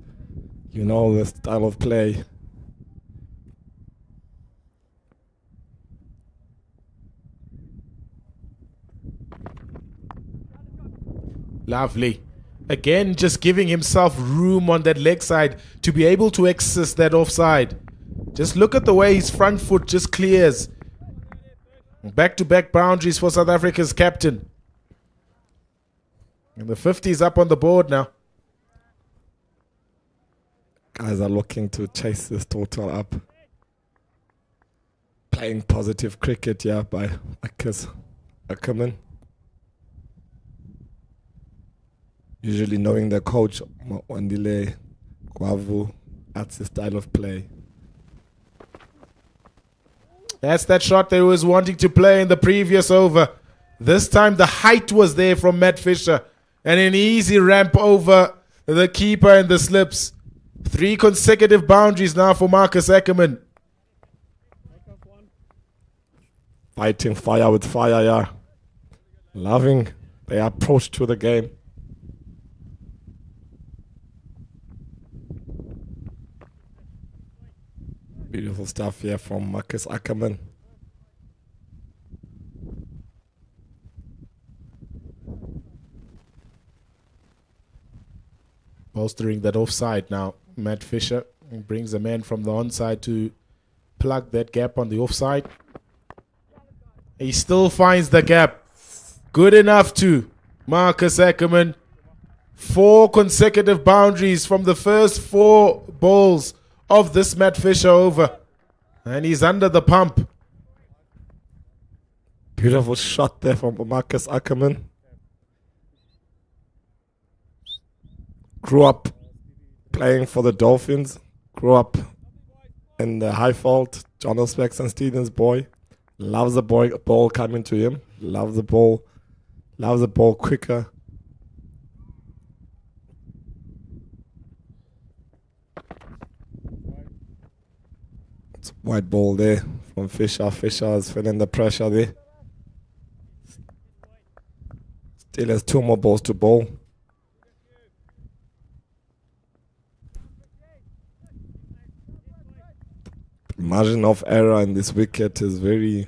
S1: the style of play.
S3: Lovely. Again, just giving himself room on that leg side to be able to access that offside. Just look at the way his front foot just clears. Back-to-back boundaries for South Africa's captain. And the 50 is up on the board now.
S1: Guys are looking to chase this total up. Playing positive cricket, yeah, by Ackerman. Usually knowing the coach, Wandile Kwavu, that's the style of play.
S3: That's that shot they was wanting to play in the previous over. This time the height was there from Matt Fisher. And an easy ramp over the keeper and the slips. 3 consecutive boundaries now for Marcus Ackerman.
S1: Fighting fire with fire, yeah. Loving their approach to the game. Beautiful stuff here from Marcus Ackerman.
S3: Bolstering that offside now. Matt Fisher brings a man from the onside to plug that gap on the offside. He still finds the gap. Good enough to Marcus Ackerman. 4 consecutive boundaries from the first 4 balls of this Matt Fisher over. And he's under the pump.
S1: Beautiful shot there from Marcus Ackerman. Grew up playing for the Dolphins. Grew up in the Highfield. John Specs and Stevens boy. Loves the ball coming to him. Loves the ball quicker. It's a white ball there from Fisher. Fisher is feeling the pressure there. Still has 2 more balls to bowl. Margin of error in this wicket is very.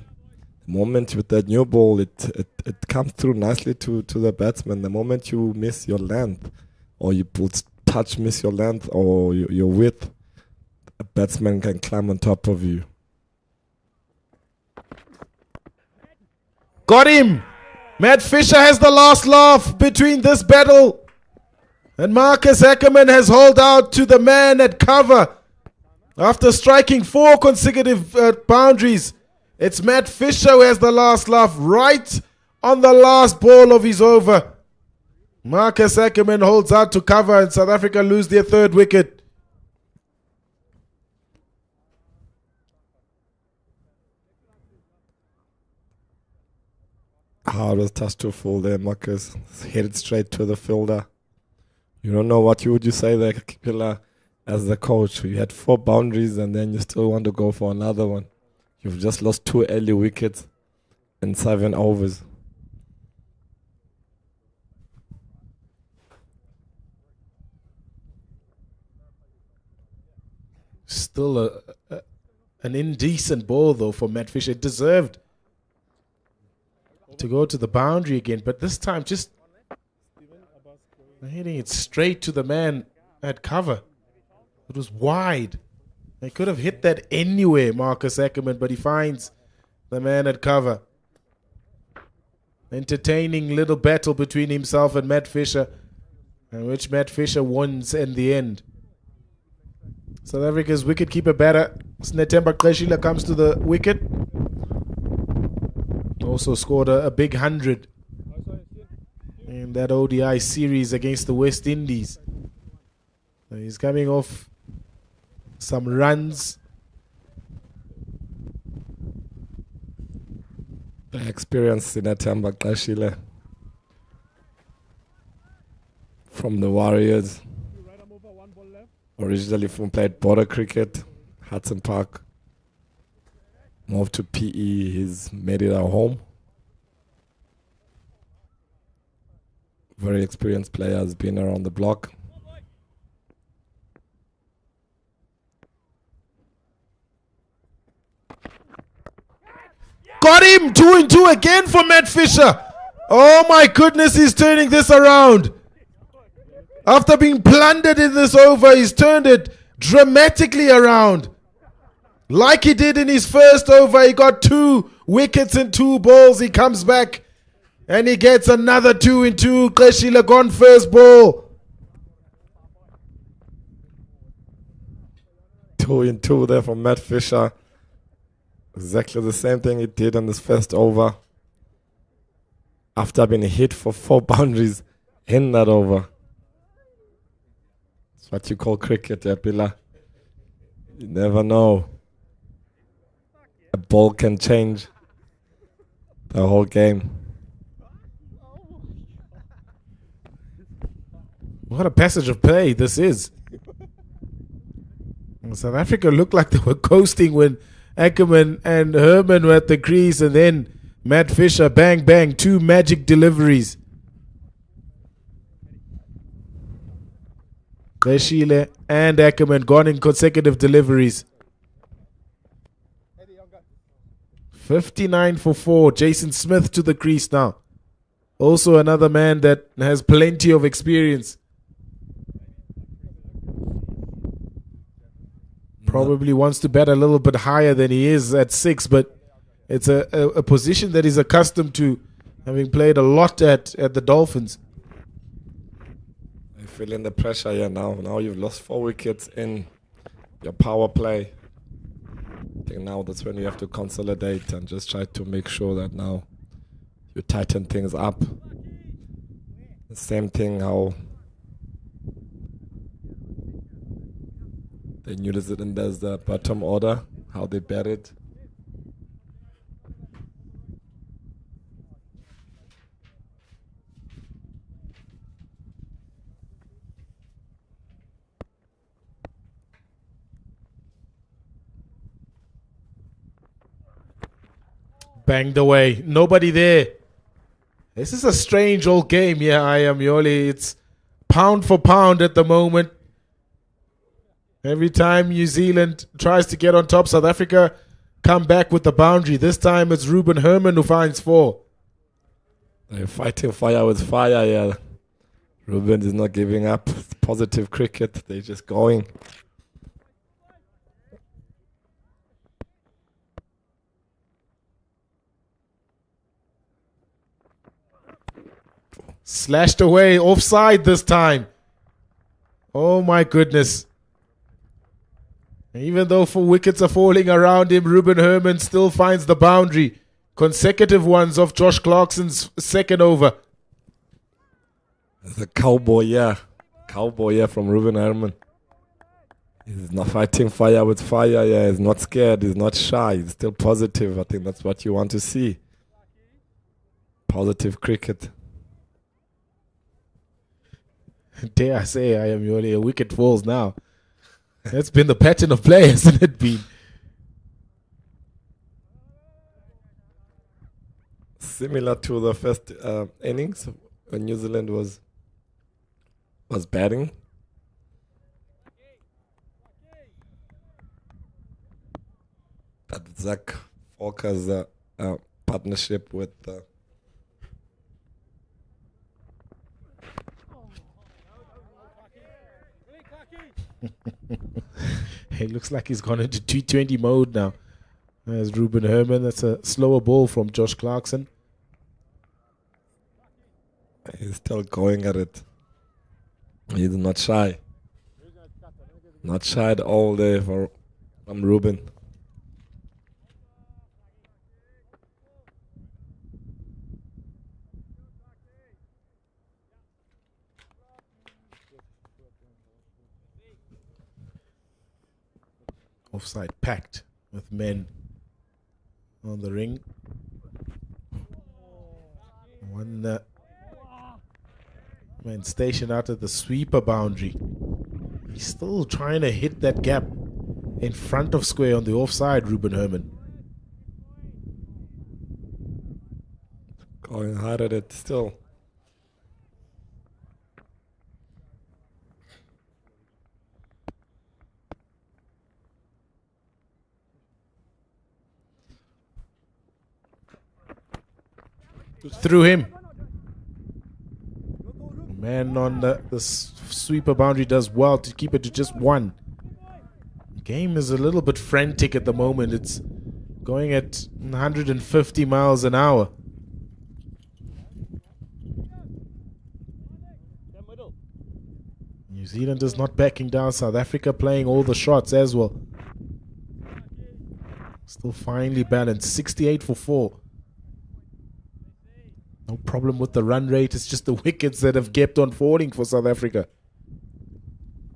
S1: The moment with that new ball, it comes through nicely to the batsman. The moment you miss your length, or you miss your length or your width, a batsman can climb on top of you.
S3: Got him. Matt Fisher has the last laugh between this battle. And Marcus Ackerman has hauled out to the man at cover. After striking 4 consecutive boundaries, it's Matt Fisher who has the last laugh right on the last ball of his over. Marcus Ackerman holds out to cover and South Africa lose their 3rd wicket.
S1: How was touch too full there, Marcus? Headed straight to the fielder. You don't know what would you say there, Kipila, as the coach. You had 4 boundaries and then you still want to go for another one. You've just lost 2 early wickets in 7 overs.
S3: Still an indecent ball though for Matt Fisher. It deserved to go to the boundary again, but this time just hitting it straight to the man at cover. It was wide. They could have hit that anywhere, Marcus Ackerman, but he finds the man at cover. Entertaining little battle between himself and Matt Fisher, in which Matt Fisher wins in the end. South Africa's wicketkeeper batter, Snetemba Qeshila, comes to the wicket. Also scored a big 100 in that ODI series against the West Indies. He's coming off some runs.
S1: The experience in Snetemba Qeshila from the Warriors. Originally played border cricket, Hudson Park. Moved to PE, he's made it at home. Very experienced player, has been around the block.
S3: Got him! 2 and 2 again for Matt Fisher. Oh my goodness, he's turning this around. After being plundered in this over, he's turned it dramatically around. Like he did in his first over, he got 2 wickets and 2 balls. He comes back and he gets another 2 and 2. Qeshila gone first ball.
S1: 2 and 2 there from Matt Fisher. Exactly the same thing he did on his first over. After being hit for 4 boundaries in that over. It's what you call cricket, Yapila. You never know. A ball can change the whole game.
S3: What a passage of play this is. South Africa looked like they were coasting when Ackerman and Herman were at the crease, and then Matt Fisher, bang, bang, 2 magic deliveries. Qeshila and Ackerman gone in consecutive deliveries. 59 for 4. Jason Smith to the crease now. Also another man that has plenty of experience. Probably wants to bat a little bit higher than he is at 6, but it's a position that he's accustomed to, having played a lot at the Dolphins.
S1: I feel in the pressure here now. Now you've lost 4 wickets in your power play. I think now that's when you have to consolidate and just try to make sure that now you tighten things up. The same thing how the New Zealanders, the bottom order, how they bat it.
S3: Banged away. Nobody there. This is a strange old game here, Ayamioli. It's pound for pound at the moment. Every time New Zealand tries to get on top, South Africa come back with the boundary. This time it's Ruben Herman who finds 4.
S1: They're fighting fire with fire, yeah. Ruben is not giving up. It's positive cricket. They're just going.
S3: Slashed away, offside this time. Oh my goodness. Even though 4 wickets are falling around him, Ruben Herman still finds the boundary. Consecutive ones of Josh Clarkson's second over.
S1: The cowboy, yeah. Cowboy, yeah, from Ruben Herman. He's not fighting fire with fire, yeah. He's not scared, he's not shy, he's still positive. I think that's what you want to see. Positive cricket.
S3: Dare I say, I am only a wicket falls now. That's been the pattern of play, hasn't it been?
S1: Similar to the first innings when New Zealand was batting. But Zach Falker's partnership with
S3: It looks like he's gone into T20 mode now. There's Ruben Herman. That's a slower ball from Josh Clarkson.
S1: He's still going at it. He's not shy. Not shy all day from Ruben.
S3: Offside packed with men on the ring. One man stationed out at the sweeper boundary. He's still trying to hit that gap in front of square on the offside, Ruben Herman.
S1: Going hard at it still.
S3: Through him. Man on the sweeper boundary does well to keep it to just one. Game is a little bit frantic at the moment. It's going at 150 miles an hour. New Zealand is not backing down. South Africa playing all the shots as well. Still finely balanced. 68 for 4. No problem with the run rate. It's just the wickets that have kept on falling for South Africa.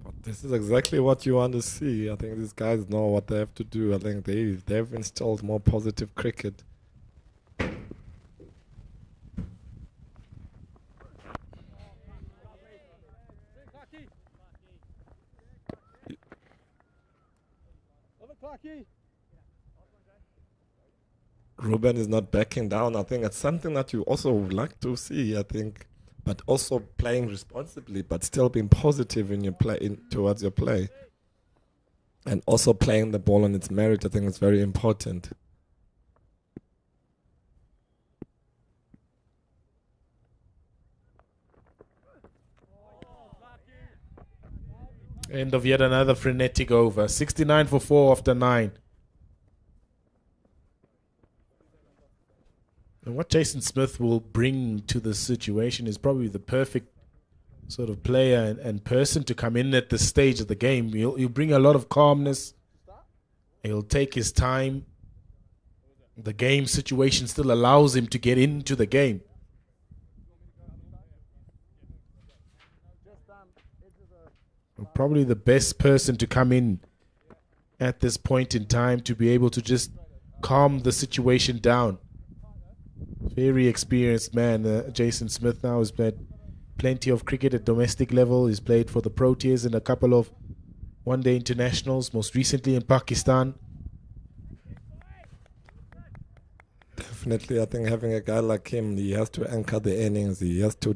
S1: But this is exactly what you want to see. I think these guys know what they have to do. I think they've installed more positive cricket. Ruben is not backing down. I think that's something that you also would like to see, I think. But also playing responsibly, but still being positive in your play, towards your play. And also playing the ball on its merit, I think it's very important.
S3: End of yet another frenetic over. 69 for 4 after 9. And what Jason Smith will bring to this situation is probably the perfect sort of player and person to come in at this stage of the game. He'll bring a lot of calmness. He'll take his time. The game situation still allows him to get into the game. Probably the best person to come in at this point in time to be able to just calm the situation down. Very experienced man, Jason Smith now has played plenty of cricket at domestic level. He's played for the Proteas in a couple of one-day internationals, most recently in Pakistan.
S1: Definitely, I think having a guy like him, he has to anchor the innings. He has to.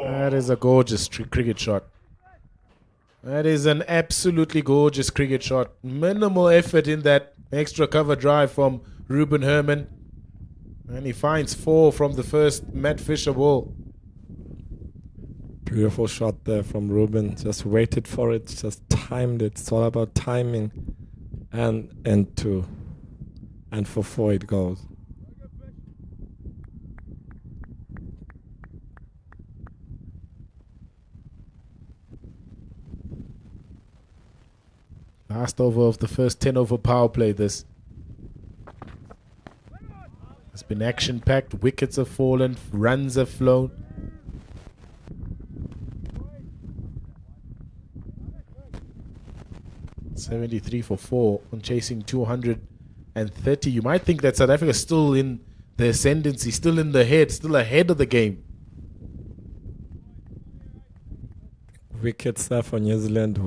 S3: That is a gorgeous cricket shot. That is an absolutely gorgeous cricket shot. Minimal effort in that extra cover drive from Ruben Herman. And he finds 4 from the first Matt Fisher ball.
S1: Beautiful shot there from Ruben. Just waited for it, just timed it. It's all about timing and to And for 4 it goes.
S3: Last over of the first 10 over power play. This has been action packed. Wickets have fallen, runs have flown. .73 for 4 on chasing 230. You might think that South Africa is still in the ascendancy, still in the head, still ahead of the game.
S1: Wickets there for New Zealand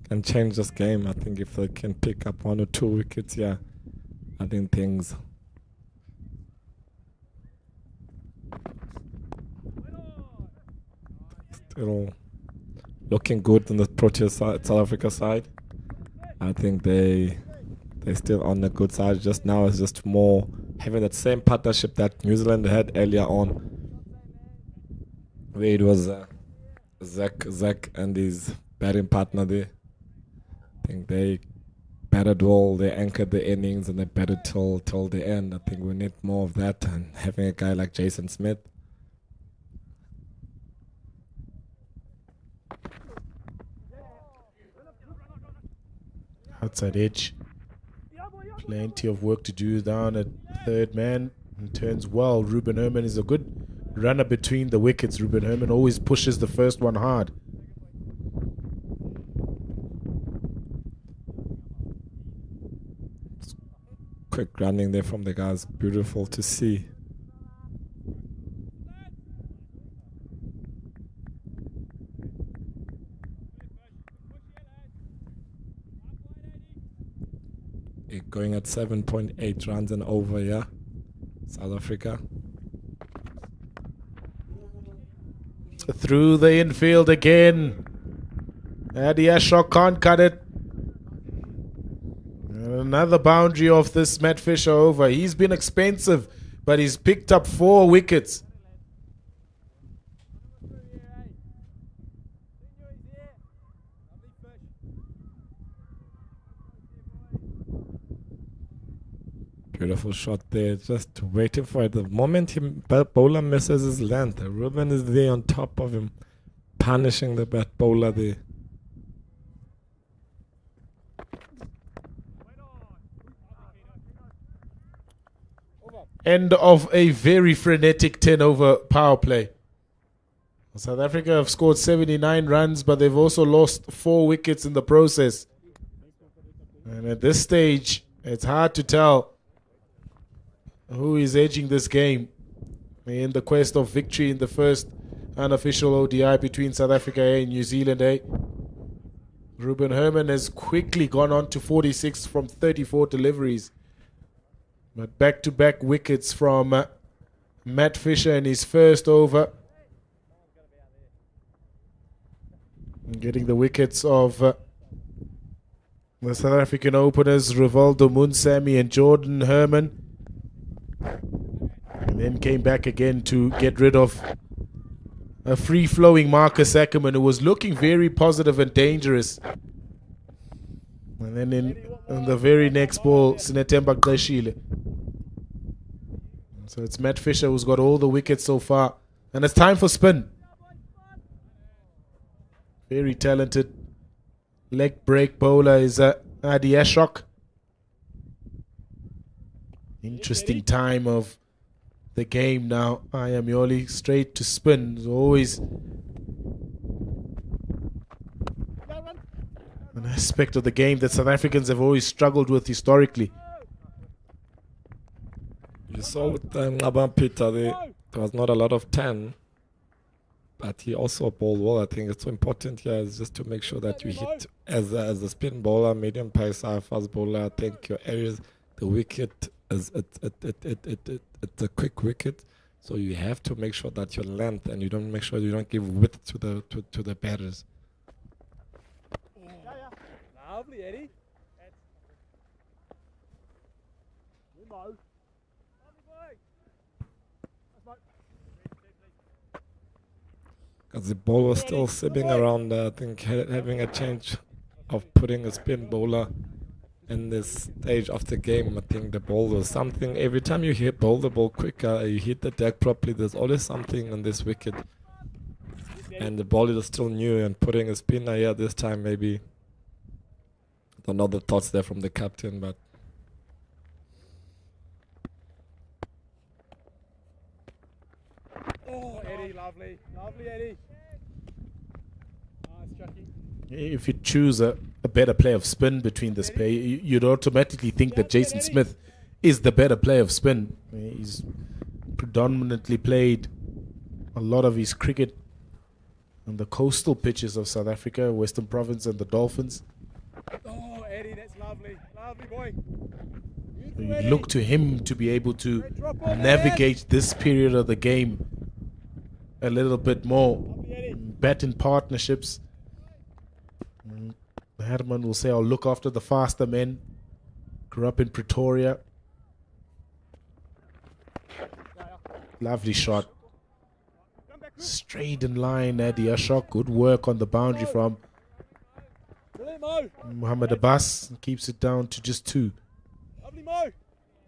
S1: can change this game. I think if they can pick up 1 or 2 wickets, yeah, I think things still looking good on the Proteas side, South Africa side. I think they're still on the good side. Just now it's just more having that same partnership that New Zealand had earlier on, where it was Zach and his batting partner there. I think they batted well, they anchored the innings and they batted till the end. I think we need more of that, and having a guy like Jason Smith.
S3: Outside edge. Plenty of work to do down at third man. And turns well. Ruben Herman is a good runner between the wickets. Ruben Herman always pushes the first one hard.
S1: Quick running there from the guys. Beautiful to see. Going at 7.8 runs and over, yeah. South Africa.
S3: Through the infield again. Adi Ashok can't cut it. Another boundary of this Matt Fisher over. He's been expensive, but he's picked up 4 wickets.
S1: Beautiful shot there, just waiting for it. The moment bowler misses his length, Ruben is there on top of him, punishing the bat bowler there.
S3: End of a very frenetic 10 over power play. South Africa have scored 79 runs, but they've also lost 4 wickets in the process. And at this stage, it's hard to tell who is edging this game in the quest of victory in the first unofficial ODI between South Africa A and New Zealand A. Ruben Herman has quickly gone on to 46 from 34 deliveries. But back-to-back wickets from Matt Fisher in his first over. And getting the wickets of the South African openers, Rivaldo Munsami and Jordan Herman. And then came back again to get rid of a free-flowing Marcus Ackerman, who was looking very positive and dangerous. And then in the very next ball, Sinetemba Gdashile. So it's Matt Fisher who's got all the wickets so far. And it's time for spin. Very talented leg break bowler is Adi Ashok. Interesting time of the game now. Ayamioli straight to spin. It's always an aspect of the game that South Africans have always struggled with historically.
S1: You saw with Ngaba Peter, there was not a lot of 10, but he also bowled well. I think it's so important here is just to make sure that you hit as a spin bowler, medium pacer, fast bowler. I think your areas, the wicket is it's a quick wicket, so you have to make sure that your length and you don't make sure you don't give width to the batters.
S4: Lovely, Eddie.
S1: Because the ball was still simming around, I think having a change of putting a spin bowler in this stage of the game. I think the ball was something. Every time you hit the ball quicker, you hit the deck properly, there's always something on this wicket. And the ball is still new, and putting a spinner here this time, maybe. Don't know the thoughts there from the captain, but
S4: Oh, Eddie, lovely. Lovely, Eddie. Nice, Chucky.
S3: If you choose a better play of spin between this pair, you'd automatically think that Jason Smith is the better play of spin. He's predominantly played a lot of his cricket on the coastal pitches of South Africa, Western Province and the Dolphins.
S4: Oh, Eddie, that's lovely. Lovely, boy.
S3: You look to him to be able to navigate this period of the game a little bit more. Bet in partnerships. Herman will say, I'll look after the faster men. Grew up in Pretoria. Lovely shot. Straight in line, Eddie Ashok. Good work on the boundary from Muhammad Abbas. Keeps it down to just 2.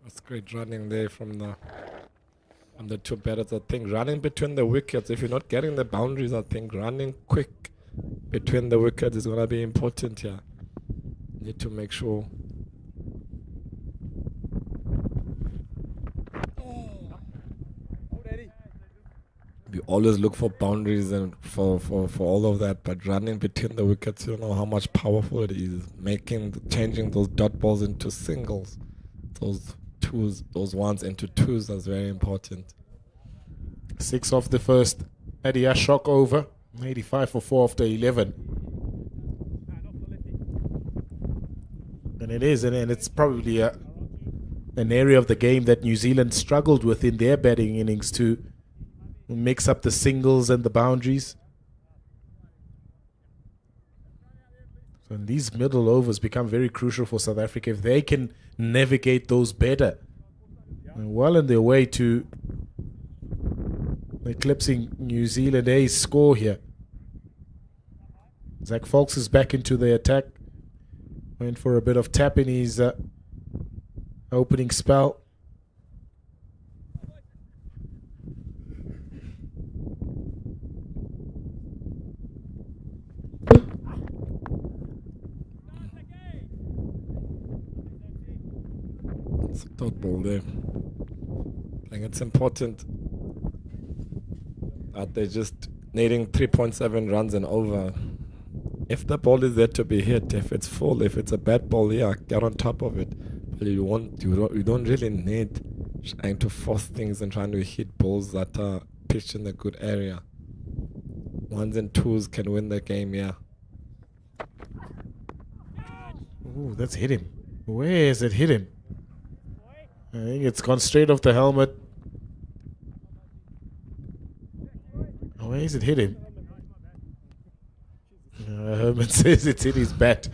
S1: that's great running there from the two batters. I think running between the wickets, if you're not getting the boundaries, I think running quick between the wickets is going to be important here. Need to make sure. We always look for boundaries and for all of that, but running between the wickets, you know how much powerful it is. Changing those dot balls into singles, those twos, those ones into twos, that's very important.
S3: 6 off the first. Eddie Ashok over. 85 for 4 after 11. And it is, and it's probably an area of the game that New Zealand struggled with in their batting innings to mix up the singles and the boundaries. So these middle overs become very crucial for South Africa if they can navigate those better. And well on their way to eclipsing New Zealand A's score here. Zach Folks is back into the attack. Went for a bit of tap in his opening spell.
S1: It's a dot ball there. I think it's important that they're just needing 3.7 runs and over. If the ball is there to be hit, if it's full, if it's a bad ball, yeah, get on top of it. But you don't really need trying to force things and trying to hit balls that are pitched in a good area. Ones and twos can win the game, yeah.
S3: Ooh, that's hit him. Where is it hit him? I think it's gone straight off the helmet. Where is it hit him? Herman says it's hit his bat.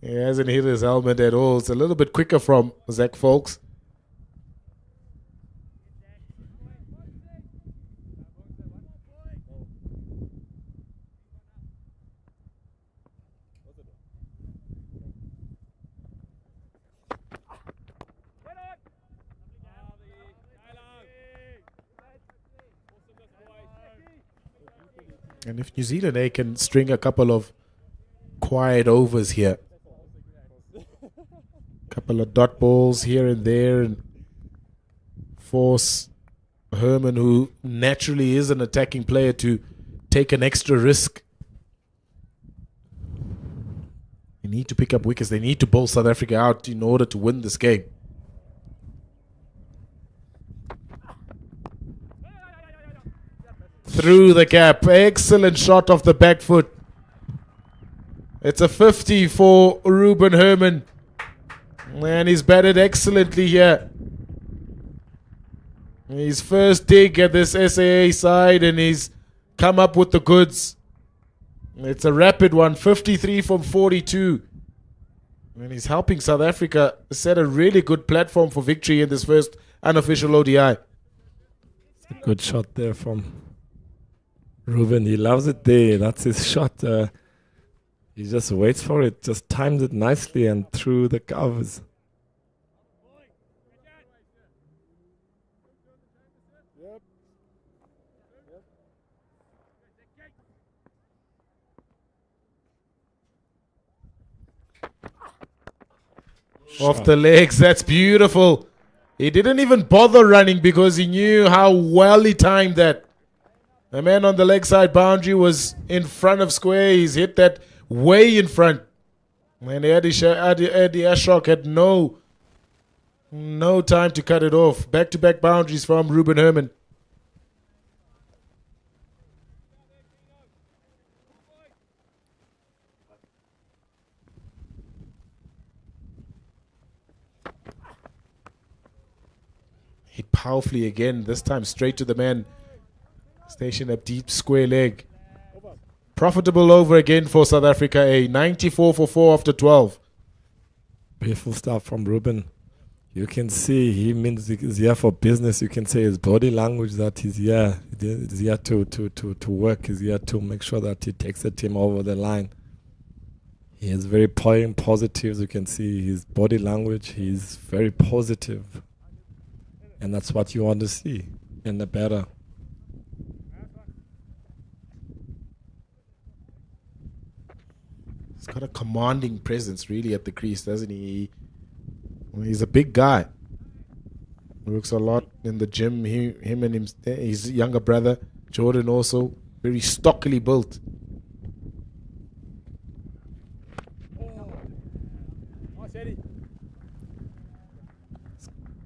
S3: He hasn't hit his helmet at all. It's a little bit quicker from Zach Folks. And if New Zealand A can string a couple of quiet overs here, couple of dot balls here and there, and force Herman, who naturally is an attacking player, to take an extra risk. They need to pick up wickets. They need to bowl South Africa out in order to win this game. Through the gap. Excellent shot off the back foot. It's a 50 for Ruben Herman. And he's batted excellently here. His first dig at this SAA side, and he's come up with the goods. It's a rapid one, 53 from 42. And he's helping South Africa set a really good platform for victory in this first unofficial ODI.
S1: It's a good shot there from Ruben. He loves it there. That's his shot. He just waits for it, just times it nicely and through the covers.
S3: Off the legs, that's beautiful. He didn't even bother running because he knew how well he timed that. The man on the leg side boundary was in front of square. He's hit that way in front. And Eddie Ashok had no time to cut it off. Back-to-back boundaries from Ruben Herman. Hit powerfully again, this time straight to the man. Station up deep square leg. Profitable over again for South Africa A. 94 for 4 after 12.
S1: Beautiful stuff from Ruben. You can see he means he's here for business. You can say his body language that he's here. He's here to work. He's here to make sure that he takes the team over the line. He is very positive. You can see his body language. He's very positive. And that's what you want to see in the batter.
S3: He's got a commanding presence really at the crease, doesn't he? He's a big guy. Works a lot in the gym. Him and his younger brother, Jordan, also very stockily built.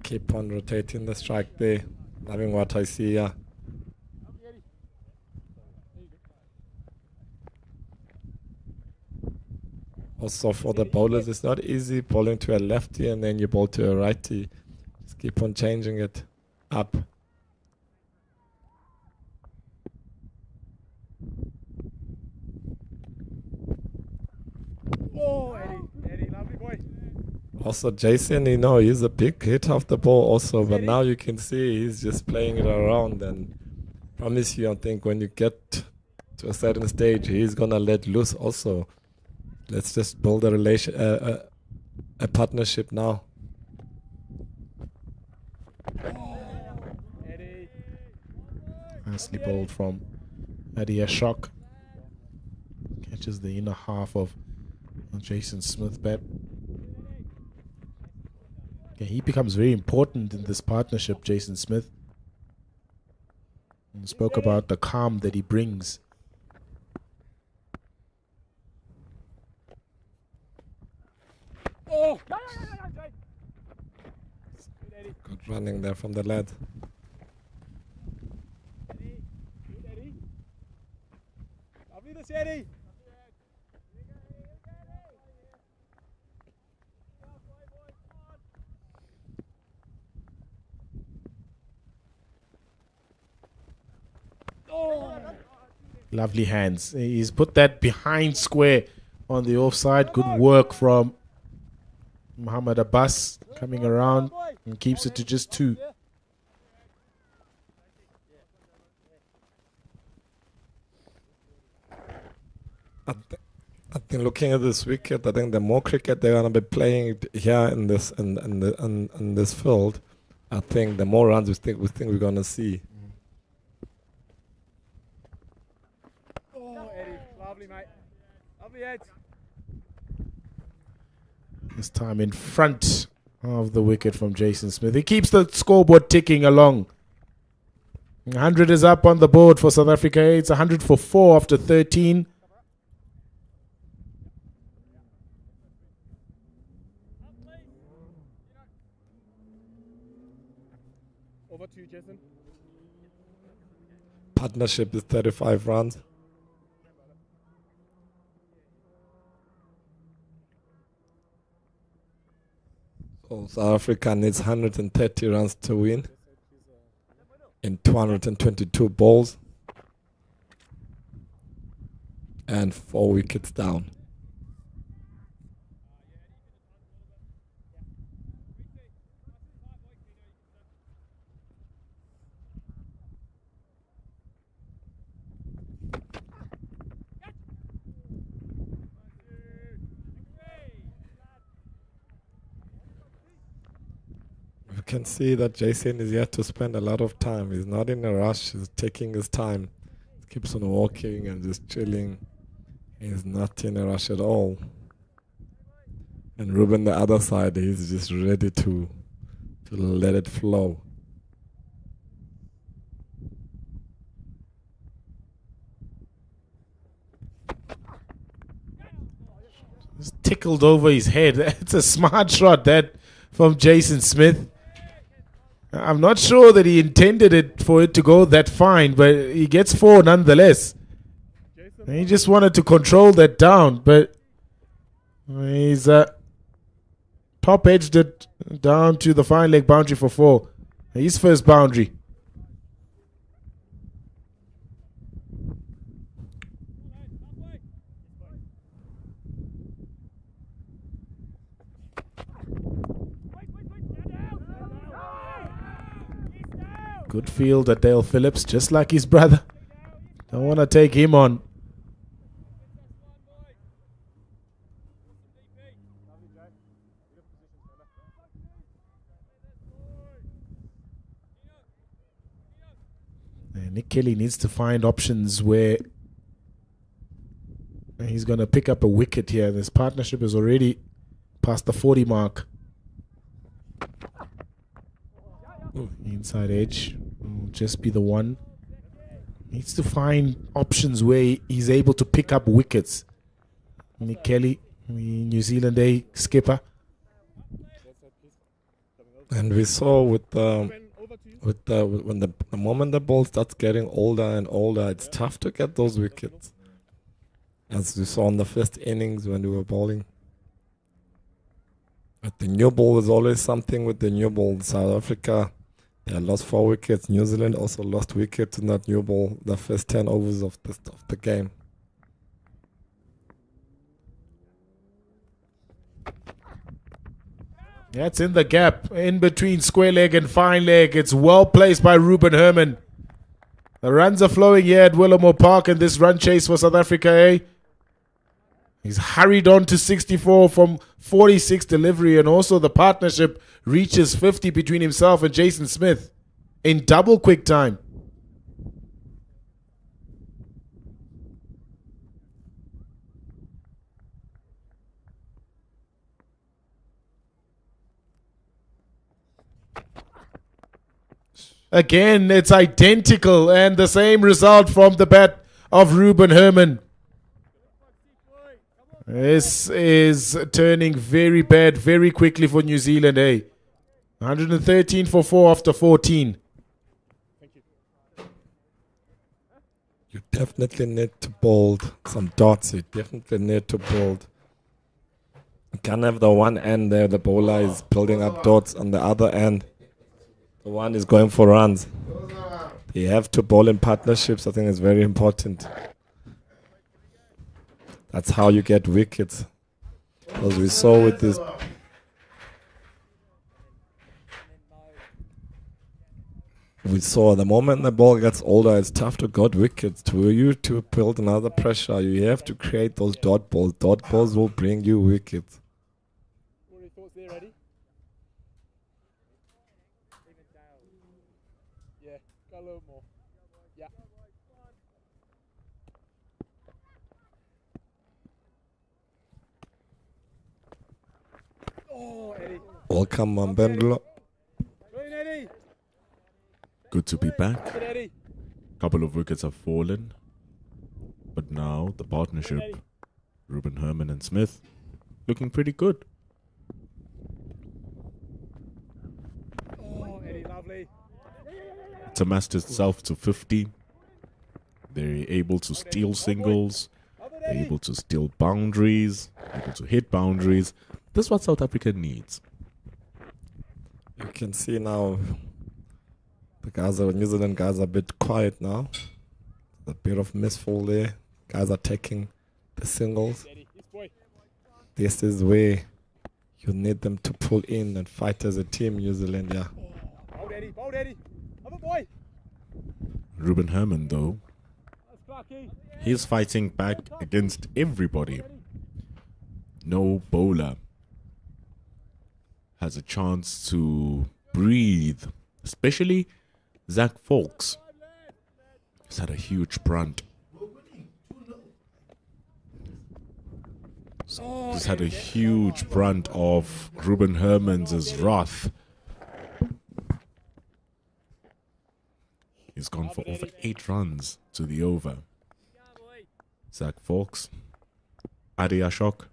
S1: Keep on rotating the strike there. Loving what I see here. Also for the bowlers, it's not easy bowling to a lefty and then you bowl to a righty. Just keep on changing it up.
S4: Oh, Eddie, lovely boy.
S1: Also Jason, he's a big hit off the ball also, but now you can see he's just playing it around, and promise you, I think when you get to a certain stage, he's gonna let loose also. Let's just build a partnership now.
S3: Nicely bowled from Eddie Ashok. Catches the inner half of Jason Smith bat. Okay, he becomes very important in this partnership, Jason Smith. And spoke about the calm that he brings.
S4: Oh!
S1: Good running there from the lad.
S4: Eddie. Lovely this, Eddie.
S3: Lovely hands. He's put that behind square on the offside. Good work from Muhammad Abbas coming around and keeps it to just 2.
S1: I think looking at this wicket, I think the more cricket they're gonna be playing here in this in this field, I think the more runs we think we're gonna see.
S4: Oh, Eddie, lovely, mate. Lovely heads.
S3: This time in front of the wicket from Jason Smith. He keeps the scoreboard ticking along. 100 is up on the board for South Africa. It's 100 for 4 after 13.
S4: Over 2, Jason.
S1: Partnership is 35 runs. So South Africa needs 130 runs to win in 222 balls and 4 wickets down. can see that Jason is yet to spend a lot of time. He's not in a rush. He's taking his time. He keeps on walking and just chilling. He's not in a rush at all. And Ruben, the other side, he's just ready to let it flow.
S3: It's tickled over his head. It's a smart shot, that, from Jason Smith. I'm not sure that he intended it for it to go that fine, but he gets 4 nonetheless. And he just wanted to control that down, but he's top edged it down to the fine leg boundary for 4. His first boundary. Good field at Dale Phillips, just like his brother. Don't want to take him on. And Nick Kelly needs to find options where he's going to pick up a wicket here. This partnership is already past the 40 mark. Inside edge will just be the one. Needs to find options where he's able to pick up wickets. Nick Kelly, the New Zealand A skipper.
S1: And we saw when the moment the ball starts getting older and older, it's tough to get those wickets. As we saw in the first innings when we were bowling. But the new ball is always something with the new ball. South Africa, they lost 4 wickets. New Zealand also lost wickets in that new ball, the first 10 overs of the game.
S3: That's in the gap, in between square leg and fine leg. It's well placed by Ruben Herman. The runs are flowing here at Willamore Park in this run chase for South Africa A. He's hurried on to 64 from 46 delivery, and also the partnership reaches 50 between himself and Jason Smith in double quick time. Again, it's identical, and the same result from the bat of Ruben Herman. This is turning very bad very quickly for New Zealand, 113 for 4 after 14.
S1: You definitely need to bold some dots. You definitely need to bold. You can't have the one end there, the bowler is building up dots. On the other end, the one is going for runs. You have to bowl in partnerships. I think it's very important. That's how you get wickets. As we saw with this. We saw the moment the ball gets older, it's tough to get wickets. To you to build another pressure, you have to create those dot balls. Dot balls will bring you wickets.
S4: What are your thoughts there, Eddie? Yeah, go a little more. Yeah. Oh, Eddie.
S1: Welcome, Mambendula.
S4: Green, Eddie.
S2: Good to be back.
S4: Up it, Eddie.
S2: Couple of wickets have fallen. But now the partnership, Ruben Herman and Smith, looking pretty good.
S4: Oh, Eddie, lovely.
S2: It's amassed itself to 50. They're able to steal singles. They're able to steal boundaries. Able to hit boundaries. This is what South Africa needs.
S1: You can see now the guys are, New Zealand guys are a bit quiet now. A bit of misfall there. Guys are taking the singles. This is where you need them to pull in and fight as a team, New Zealand, yeah.
S4: Bold, Eddie. Bold, Eddie. Have it, boy.
S2: Ruben Herman, though, he's fighting back against everybody. No bowler has a chance to breathe. Especially Zach Fawkes. He's had a huge brunt. He's had a huge brunt of Ruben Hermans' wrath. He's gone for over 8 runs to the over. Zach Fawkes. Adi Ashok.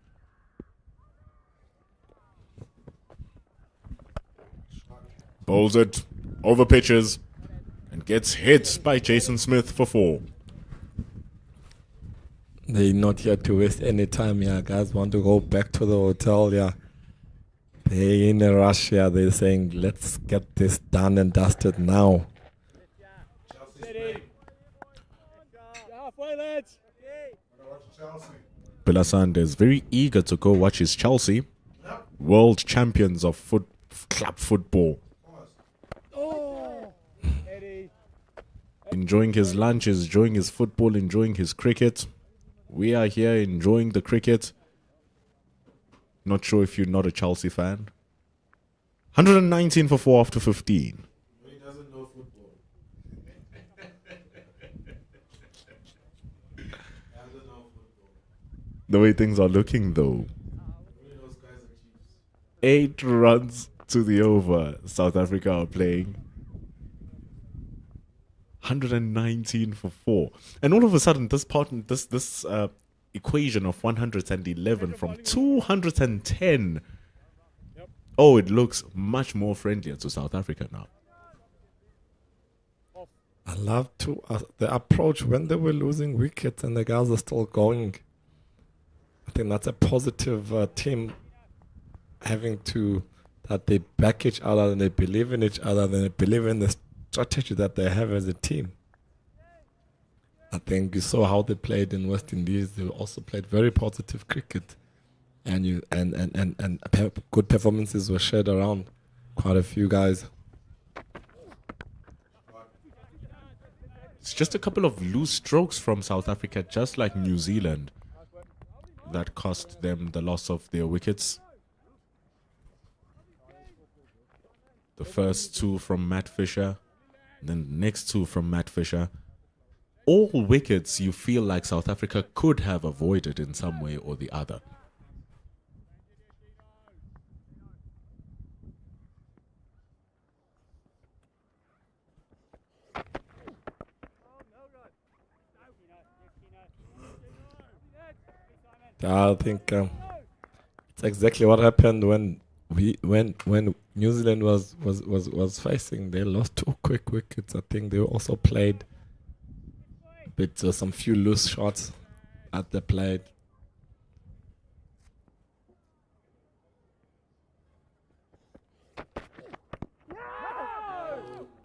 S2: Bowls it, over pitches, and gets hit by Jason Smith for 4.
S1: They're not here to waste any time, yeah. Guys want to go back to the hotel, yeah. They're in a rush, yeah. They're saying, let's get this done and dusted now.
S4: Halfway, lads.
S2: Bilasande is very eager to go watch his Chelsea, world champions of club football. Enjoying his lunch, enjoying his football, enjoying his cricket. We are here enjoying the cricket. Not sure if you're not a Chelsea fan. 119 for 4 after 15.
S5: He doesn't know football.
S2: The way things are looking, though. 8 runs to the over. South Africa are playing. 119 for 4. And all of a sudden, this equation of 111 from 210. Oh, it looks much more friendlier to South Africa now.
S1: I love the approach when they were losing wickets and the guys are still going. I think that's a positive team having that they back each other and they believe in each other and they believe in the strategy that they have as a team. I think you saw how they played in West Indies. They also played very positive cricket, and good performances were shared around quite a few guys.
S2: It's just a couple of loose strokes from South Africa, just like New Zealand, that cost them the loss of their wickets. The first 2 from Matt Fisher, then the next 2 from Matt Fisher. All wickets you feel like South Africa could have avoided in some way or the other.
S1: I think it's exactly what happened when New Zealand was facing. They lost 2 quick wickets. I think they also played some few loose shots at the plate.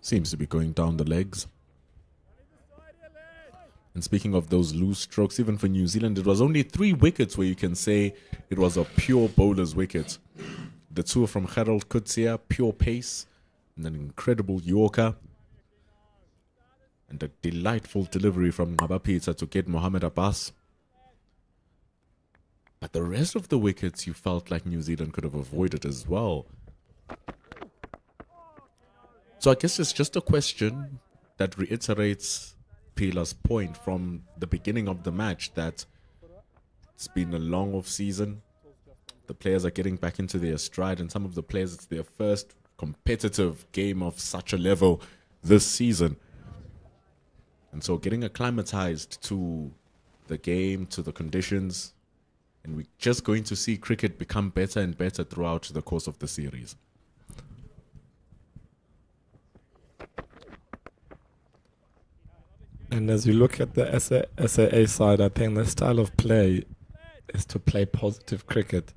S2: Seems to be going down the legs. And speaking of those loose strokes, even for New Zealand, it was only 3 wickets where you can say it was a pure bowler's wicket. The 2 from Gerald Coetzee, pure pace, and an incredible Yorker. And a delightful delivery from Ngabapita to get Mohamed Abbas. But the rest of the wickets you felt like New Zealand could have avoided as well. So I guess it's just a question that reiterates Pila's point from the beginning of the match, that it's been a long off season. The players are getting back into their stride, and some of the players, it's their first competitive game of such a level this season. And so getting acclimatized to the game, to the conditions, and we're just going to see cricket become better and better throughout the course of the series.
S1: And as you look at the SAA side, I think the style of play is to play positive cricket.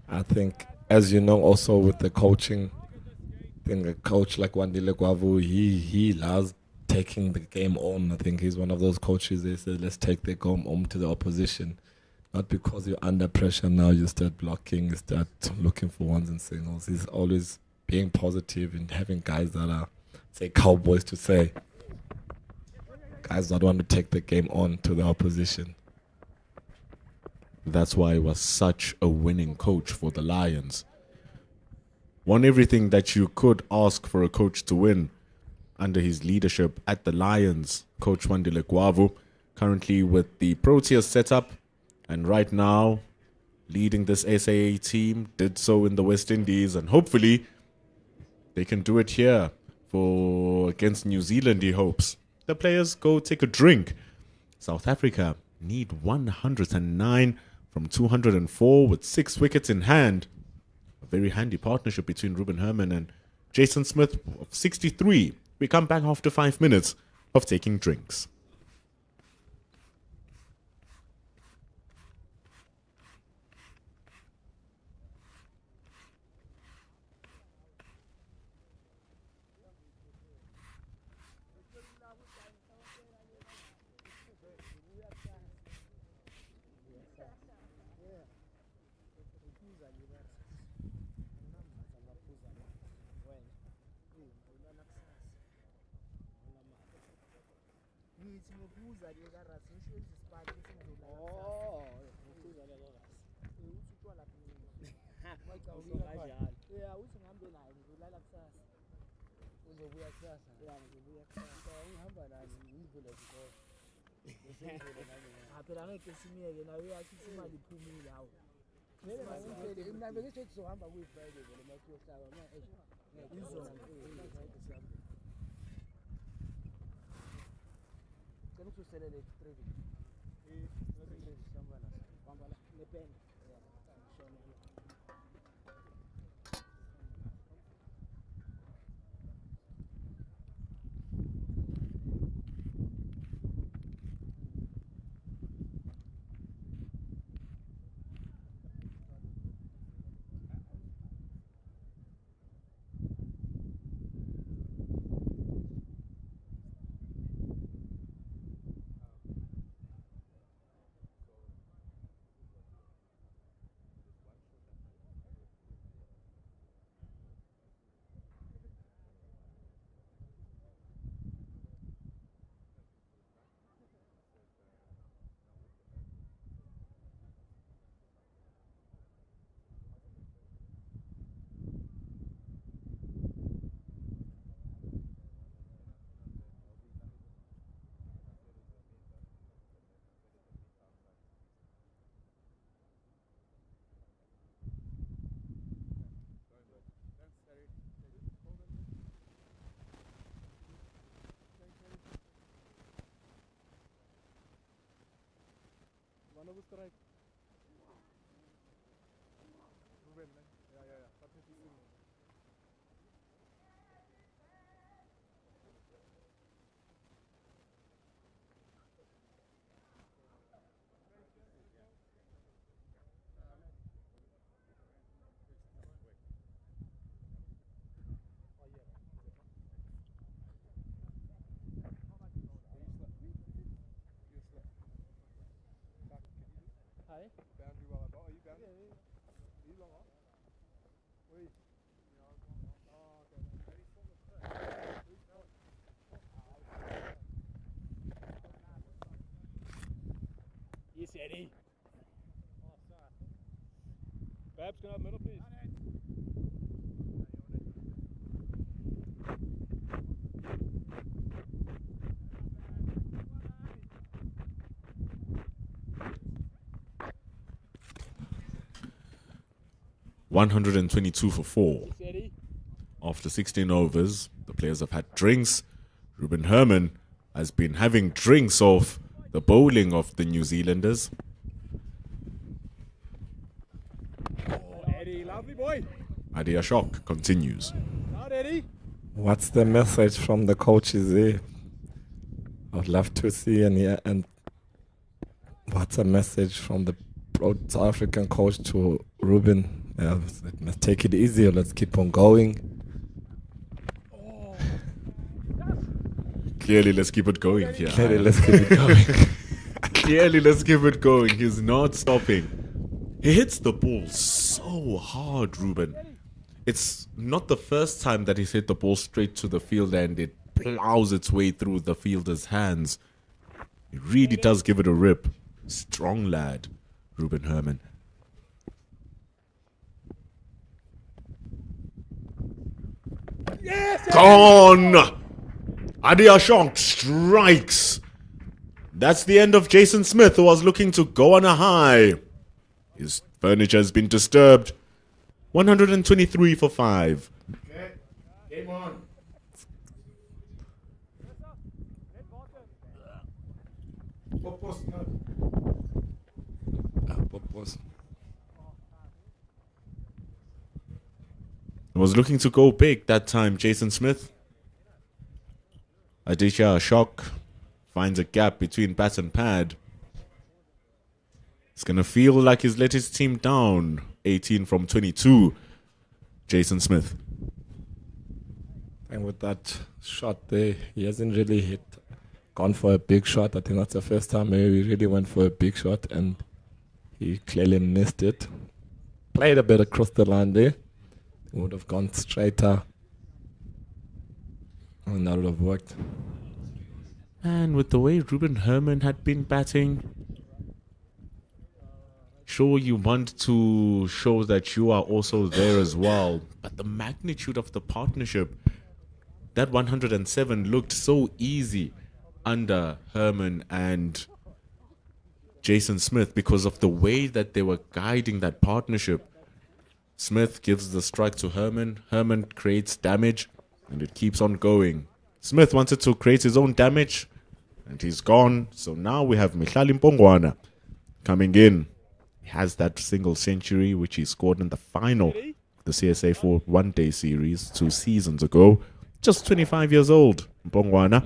S1: I think, as you know, also with the coaching, I think a coach like Wandile Gwavu, he loves taking the game on. I think he's one of those coaches, they said, let's take the game on to the opposition. Not because you're under pressure now, you start blocking, you start looking for ones and singles. He's always being positive and having guys that are, say, cowboys to say. Guys that want to take the game on to the opposition.
S2: That's why he was such a winning coach for the Lions. won everything that you could ask for a coach to win under his leadership at the Lions. Coach Wandile Gwavu, currently with the Proteas setup, and right now leading this SAA team, did so in the West Indies, and hopefully they can do it here for against New Zealand, he hopes. The players go take a drink. South Africa need 109 from 204 with 6 wickets in hand. A very handy partnership between Ruben Herman and Jason Smith of 63. We come back after 5 minutes of taking drinks.
S4: Yes, Eddie. Babs, can I have middle, please?
S2: 122 for 4. After 16 overs, the players have had drinks. Ruben Herman has been having drinks off the bowling of the New Zealanders.
S4: Oh, Eddie, lovely boy.
S2: Adi Ashok continues.
S4: Out, Eddie.
S1: What's the message from the coaches here? I'd love to see and what's a message from the South African coach to Ruben? Let's take it easy, or let's keep on going.
S2: Clearly, let's keep it going here.
S1: Clearly, let's keep it going.
S2: Clearly, let's keep it going. He's not stopping. He hits the ball so hard, Ruben. It's not the first time that he's hit the ball straight to the field and it plows its way through the fielder's hands. He really does give it a rip. Strong lad, Ruben Herman. Gone! Adi Ashok strikes. That's the end of Jason Smith, who was looking to go on a high. His furniture has been disturbed. 123 for 5.
S5: Okay, game on.
S2: Was looking to go big that time, Jason Smith. Aditya Ashok finds a gap between bat and pad. It's going to feel like he's let his team down. 18 from 22, Jason Smith.
S1: And with that shot there, he hasn't really gone for a big shot. I think that's the first time maybe he really went for a big shot and he clearly missed it. Played a bit across the line there. Would have gone straighter. And that would have worked.
S2: And with the way Ruben Herman had been batting, sure, you want to show that you are also there as well. But the magnitude of the partnership, that 107 looked so easy under Herman and Jason Smith because of the way that they were guiding that partnership. Smith gives the strike to Herman. Herman creates damage, and it keeps on going. Smith wanted to create his own damage, and he's gone. So now we have Mihlali Mpongwana coming in. He has that single century, which he scored in the final of the CSA for one-day series 2 seasons ago. Just 25 years old, Mpongwana.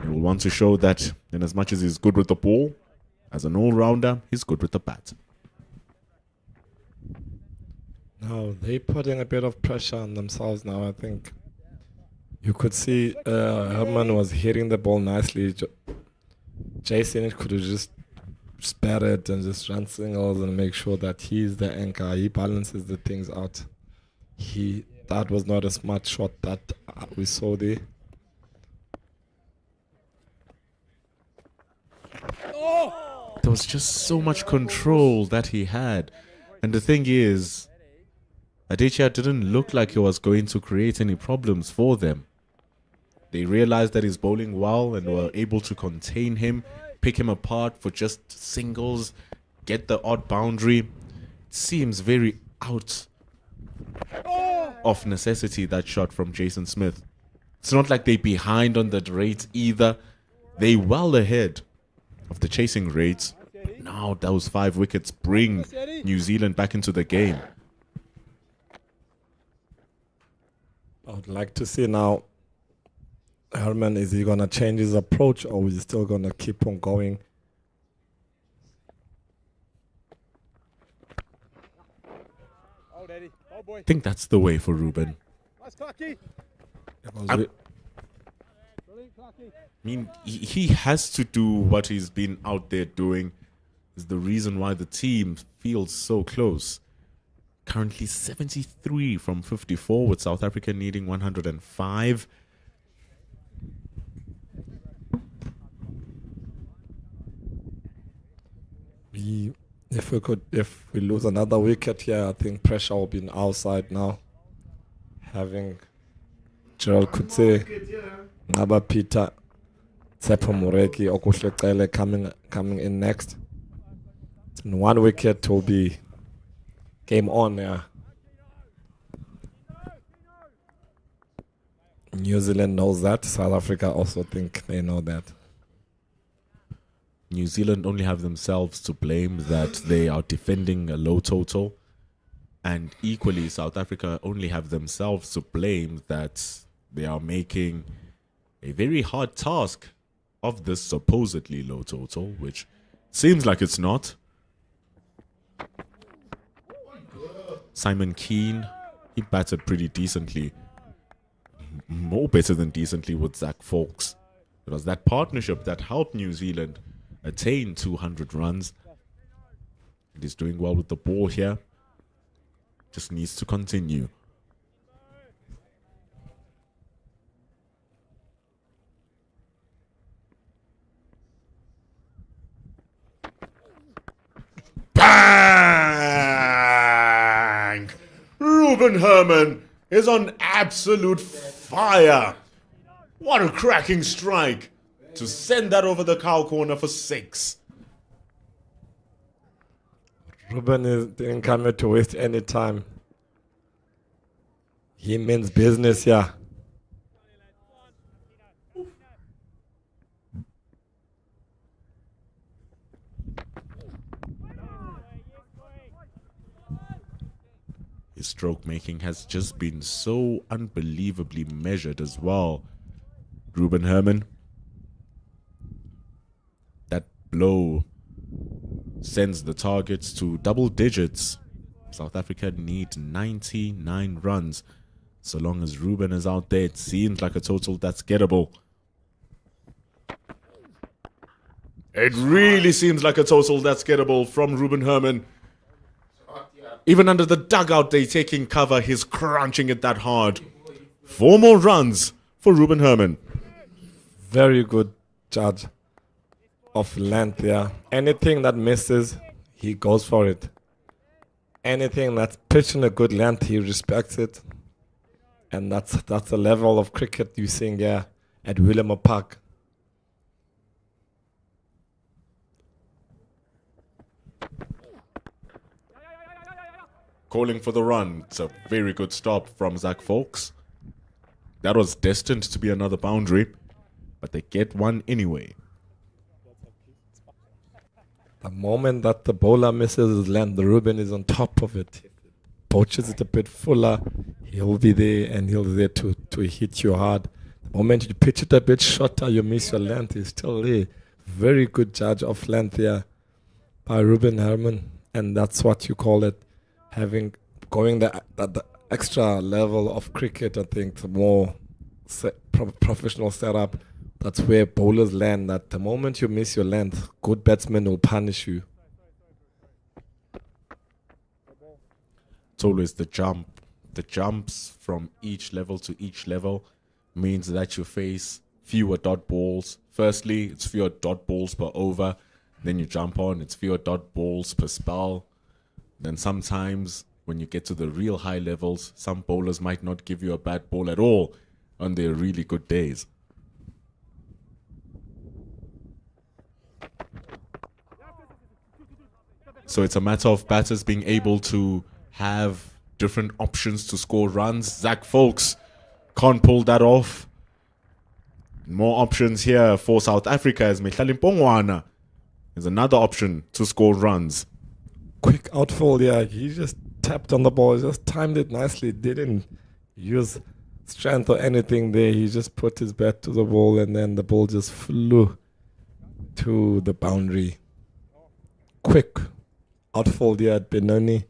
S2: He will want to show that in as much as he's good with the ball, as an all-rounder, he's good with the bat.
S1: No, they're putting a bit of pressure on themselves now, I think. You could see Herman was hitting the ball nicely. Jason could have just spat it and just run singles and make sure that he's the anchor. He balances the things out. That was not a smart shot that we saw there.
S2: There was just so much control that he had. And the thing is, Aditya didn't look like he was going to create any problems for them. They realized that he's bowling well and were able to contain him, pick him apart for just singles, get the odd boundary. It seems very out of necessity, that shot from Jason Smith. It's not like they're behind on the rates either. They well ahead of the chasing rates. Now those 5 wickets bring New Zealand back into the game.
S1: I would like to see now, Herman, is he going to change his approach or is he still going to keep on going?
S2: I think that's the way for Ruben. I mean, he has to do what he's been out there doing. Is the reason why the team feels so close. Currently 73 from 54, with South Africa needing 105.
S1: If we lose another wicket here, I think pressure will be on our side now. Having Gerald Kutse, Ngaba Peter, Tsepo Mureki, Okuhle Cele coming in next. And 1 wicket will be game on, yeah. New Zealand knows that. South Africa also think they know that.
S2: New Zealand only have themselves to blame that they are defending a low total. And equally, South Africa only have themselves to blame that they are making a very hard task of this supposedly low total, which seems like it's not. Simon Keane, he batted pretty decently. More better than decently with Zach Fawkes. It was that partnership that helped New Zealand attain 200 runs. And he's doing well with the ball here. Just needs to continue. Bang! Ruben Herman is on absolute fire. What a cracking strike to send that over the cow corner for 6.
S1: Didn't come here to waste any time. He means business, yeah.
S2: His stroke making has just been so unbelievably measured as well. Ruben Herman. That blow sends the targets to double digits. South Africa need 99 runs. So long as Ruben is out there, it seems like a total that's gettable. It really seems like a total that's gettable from Ruben Herman. Even under the dugout, they're taking cover. He's crunching it that hard. 4 more runs for Ruben Herman.
S1: Very good judge of length, yeah. Anything that misses, he goes for it. Anything that's pitching a good length, he respects it. And that's the level of cricket you're seeing here at William Park.
S2: Calling for the run. It's a very good stop from Zach Folks. That was destined to be another boundary, but they get one anyway.
S1: The moment that the bowler misses his length, the Ruben is on top of it. Poaches it a bit fuller, he'll be there and he'll be there to hit you hard. The moment you pitch it a bit shorter, you miss your length, he's still there. Very good judge of length here by Ruben Herman, and that's what you call it. Going the extra level of cricket, I think the more professional setup, that's where bowlers land. That the moment you miss your length, good batsmen will punish you.
S2: It's always the jump. The jumps from each level to each level means that you face fewer dot balls. Firstly, it's fewer dot balls per over. Then you jump on, it's fewer dot balls per spell. Then sometimes when you get to the real high levels, some bowlers might not give you a bad ball at all on their really good days. So it's a matter of batters being able to have different options to score runs. Zach Folks can't pull that off. More options here for South Africa as Mhlalimpongwana is another option to score runs.
S1: Quick outfield, yeah. He just tapped on the ball, just timed it nicely. Didn't use strength or anything there. He just put his bat to the ball and then the ball just flew to the boundary. Quick outfield here at Benoni.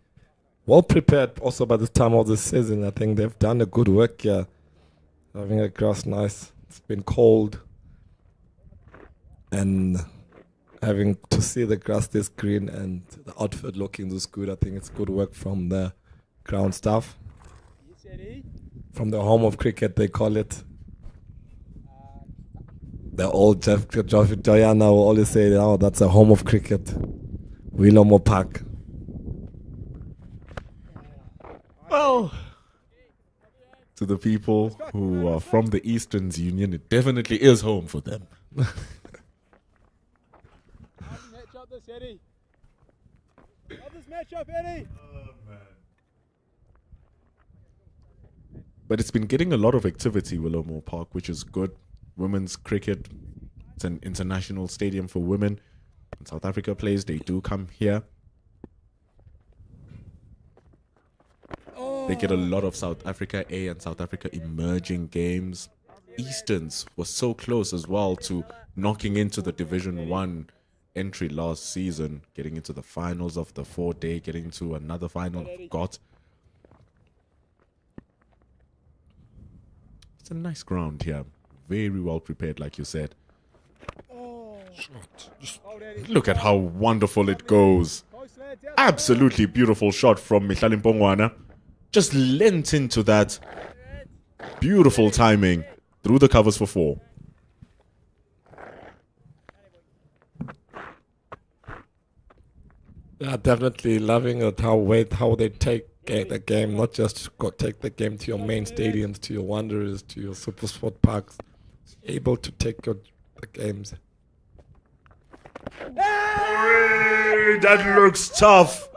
S1: Well prepared also by this time of the season. I think they've done a good work here. Having a grass nice. It's been cold. And having to see the grass this green and the outfield looking this good, I think it's good work from the ground staff. From the home of cricket, they call it. The old Jeff Joyana will always say, oh, that's a home of cricket. Willomo Park.
S2: Well, to the people who are from the Easterns Union, it definitely is home for them.
S4: Eddie. Love this matchup, Eddie.
S2: But it's been getting a lot of activity, Willowmore Park, which is good. Women's cricket, it's an international stadium for women. When South Africa plays, they do come here. They get a lot of South Africa A and South Africa emerging games. Easterns was so close as well to knocking into the Division 1 entry last season, getting into the finals of the 4-day, getting to another final, got. It's a nice ground here. Very well prepared, like you said. Look at how wonderful it goes. Absolutely beautiful shot from Mhlalimpongwana. Just lent into that. Beautiful timing. Through the covers for 4.
S1: Yeah, definitely loving it, how they take the game, not just go take the game to your main stadiums, to your Wanderers, to your super sport parks. Able to take the games.
S2: That looks tough.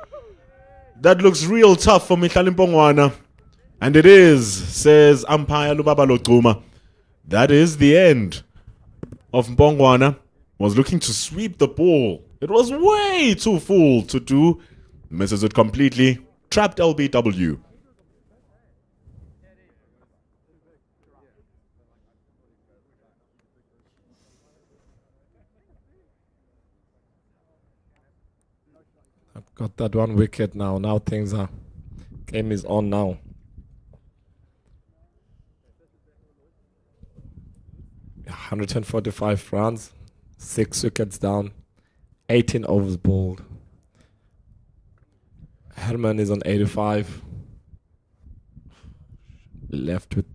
S2: That looks real tough for Mihlali Mpongwana. And it is, says umpire Lubaba Loguma. That is the end of Mpongwana. Was looking to sweep the ball. It was way too full to do. Misses it completely. Trapped LBW.
S1: I've got that one wicket now. Now things are... Game is on now. Yeah, 145 runs. 6 wickets down. 18 overs bowled. Herman is on 85. We're left with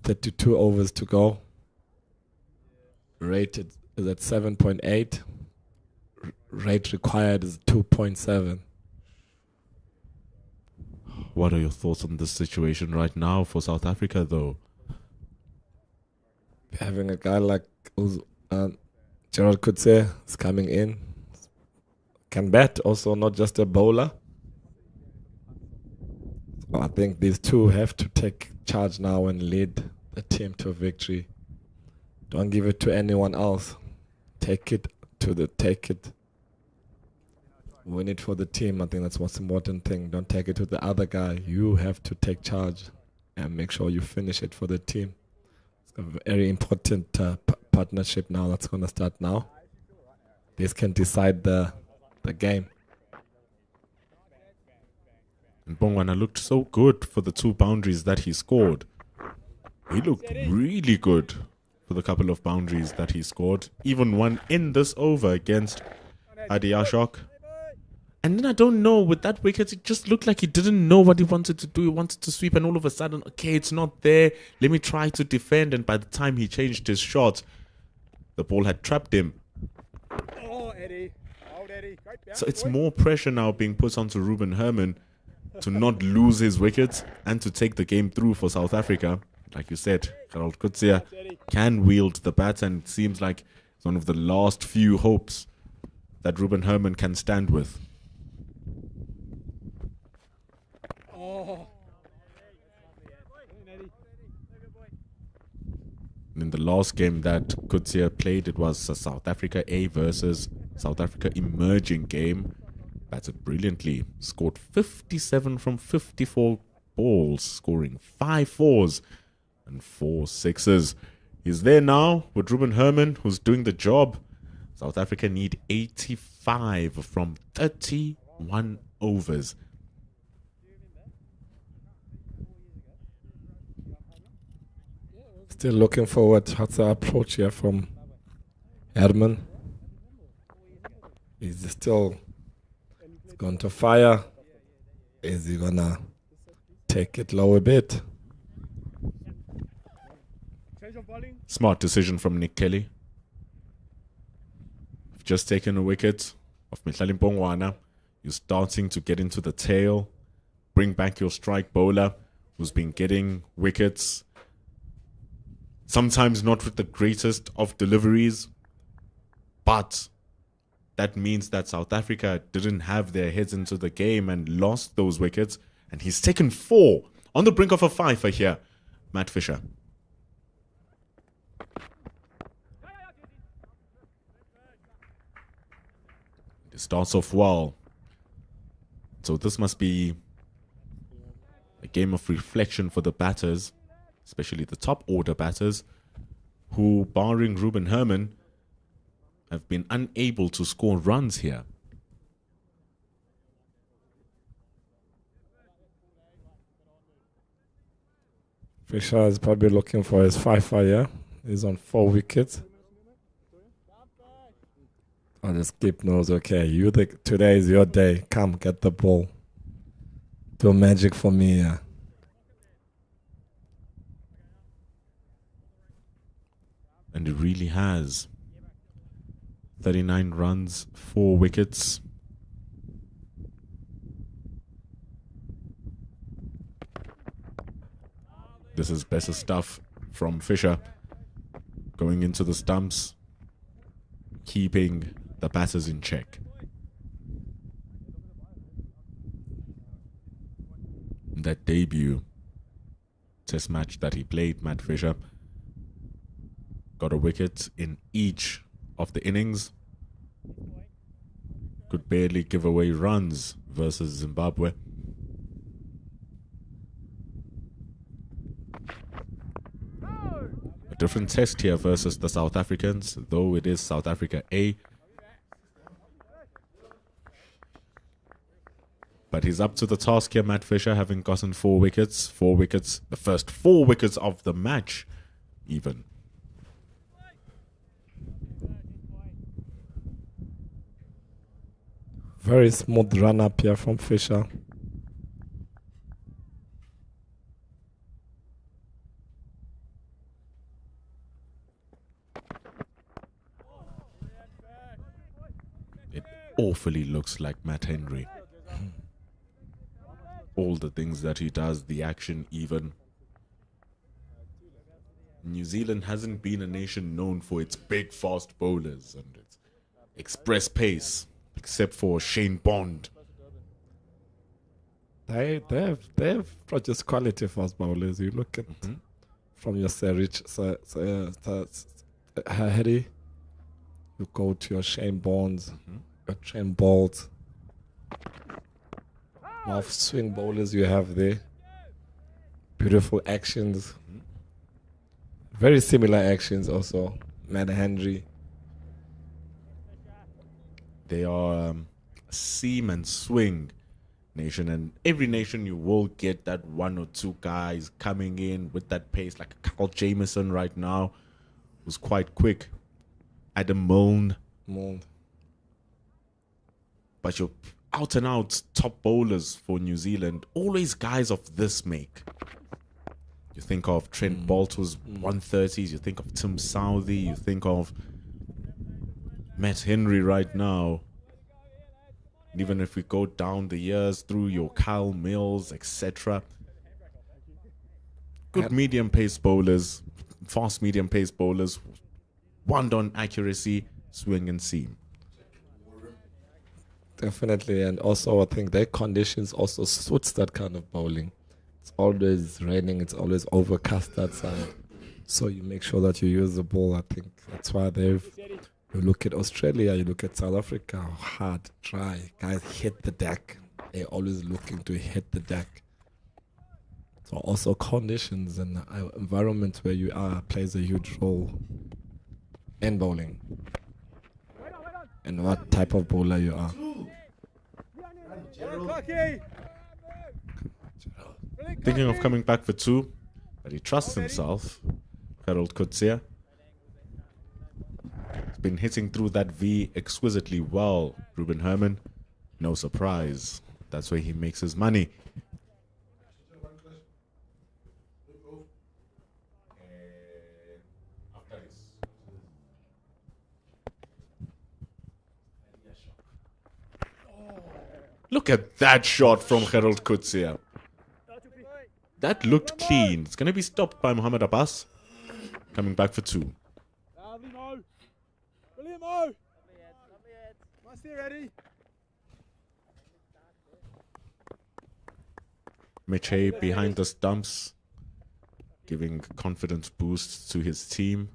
S1: 32 overs to go. Rated is at 7.8. Rate required is 2.7.
S2: What are your thoughts on this situation right now for South Africa, though?
S1: Having a guy like Gerald Coetzee is coming in. Can bat, also not just a bowler. So I think these two have to take charge now and lead the team to victory. Don't give it to anyone else. Take it. Win it for the team. I think that's what's the important thing. Don't take it to the other guy. You have to take charge and make sure you finish it for the team. It's a very important partnership now that's going to start now. This can decide the game.
S2: And Mpongwana looked so good for the 2 boundaries that he scored. He looked really good for the couple of boundaries that he scored. Even one in this over against Adi Ashok. And then I don't know, with that wicket, it just looked like he didn't know what he wanted to do. He wanted to sweep, and all of a sudden, okay, it's not there. Let me try to defend. And by the time he changed his shot, the ball had trapped him.
S4: Oh, Eddie. Old Eddie. Great bounce,
S2: So it's
S4: boy.
S2: more pressure now being put onto Ruben Herman to not lose his wickets and to take the game through for South Africa. Like you said, Gerald Coetzee can wield the bat, and it seems like it's one of the last few hopes that Ruben Herman can stand with.
S4: Oh.
S2: In the last game that Coetzee played, it was a South Africa A versus South Africa emerging game. Batted brilliantly. Scored 57 from 54 balls, scoring 5 fours and 4 sixes. He's there now with Ruben Herman, who's doing the job. South Africa need 85 from 31 overs.
S1: Still looking forward. What's the approach here from Herman? Is he still going to fire? Is he gonna take it low a bit?
S4: Change of bowling.
S2: Smart decision from Nick Kelly. You've just taken a wicket of Mihlali Mpongwana. You're starting to get into the tail. Bring back your strike bowler who's been getting wickets. Sometimes not with the greatest of deliveries. But that means that South Africa didn't have their heads into the game and lost those wickets. And he's taken 4 on the brink of a fifer here. Matt Fisher. It starts off well. So this must be a game of reflection for the batters, especially the top order batters, who, barring Ruben Herman, have been unable to score runs here.
S1: Fisher is probably looking for his fifer, yeah? He's on 4 wickets. Oh, the skip knows, okay, today is your day. Come, get the ball. Do magic for me, yeah.
S2: And it really has. 39 runs, 4 wickets. This is better stuff from Fisher. Going into the stumps, keeping the batters in check. That debut test match that he played, Matt Fisher got a wicket in each of the innings. Could barely give away runs versus Zimbabwe. A different test here versus the South Africans, though it is South Africa A. But he's up to the task here, Matt Fisher, having gotten 4 wickets. 4 wickets, the first 4 wickets of the match, even.
S1: Very smooth run up here from Fisher.
S2: It awfully looks like Matt Henry. All the things that he does, the action even. New Zealand hasn't been a nation known for its big fast bowlers and its express pace, except for Shane Bond.
S1: They have produced quality fast bowlers. You look at from your Harry, you go to your Shane Bonds, your Trent Bolt. Of swing bowlers you have there. Beautiful actions. Very similar actions also. Matt Henry.
S2: They are seam and swing nation, and every nation you will get that 1 or 2 guys coming in with that pace, like Carl Jamieson right now, who's quite quick. Adam Milne. But you're out and out top bowlers for New Zealand, always guys of this make. You think of Trent Bolt, who's 130s, you think of Tim Southey, you think of Matt Henry right now. And even if we go down the years through your Kyle Mills, etc. Good medium pace bowlers, fast medium pace bowlers, one-on accuracy, swing and seam.
S1: Definitely, and also I think their conditions also suits that kind of bowling. It's always raining, it's always overcast that side. So you make sure that you use the ball. I think that's why you look at Australia, you look at South Africa, hard, dry. Guys hit the deck. They're always looking to hit the deck. So also conditions and environment where you are plays a huge role in bowling. And what type of bowler you are.
S2: Thinking of coming back for 2, but he trusts himself. Harold Kutsia. He's been hitting through that V exquisitely well. Ruben Herman, no surprise. That's where he makes his money. Look at that shot from Harold Kutsia. That looked clean. It's going to be stopped by Mohamed Abbas. Coming back for 2.
S4: Lovely Mo. Brilliant Mo. Nice there, Eddie.
S2: Mitch Hay behind the stumps, giving confidence boosts to his team.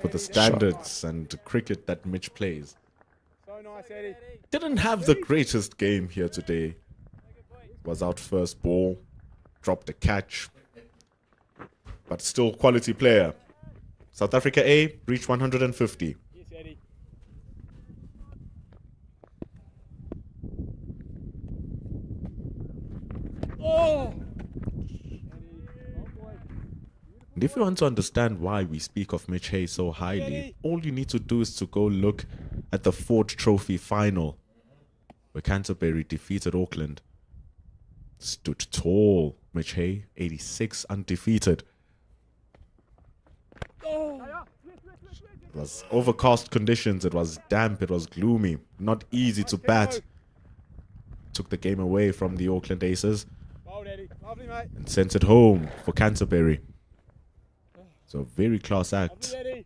S2: For the standards and cricket that Mitch plays.
S4: So nice, Eddie.
S2: Didn't have the greatest game here today. Was out first ball, dropped a catch, but still quality player. South Africa A reached 150.
S4: Yes, Eddie. Oh!
S2: And if you want to understand why we speak of Mitch Hay so highly, all you need to do is to go look at the Ford Trophy final, where Canterbury defeated Auckland. Stood tall, Mitch Hay, 86 undefeated. It was overcast conditions, it was damp, it was gloomy, not easy to bat. took the game away from the Auckland Aces
S4: Well, Daddy. Lovely, mate.
S2: and sent it home for Canterbury. So very class
S4: Lovely,
S2: act.
S4: Daddy.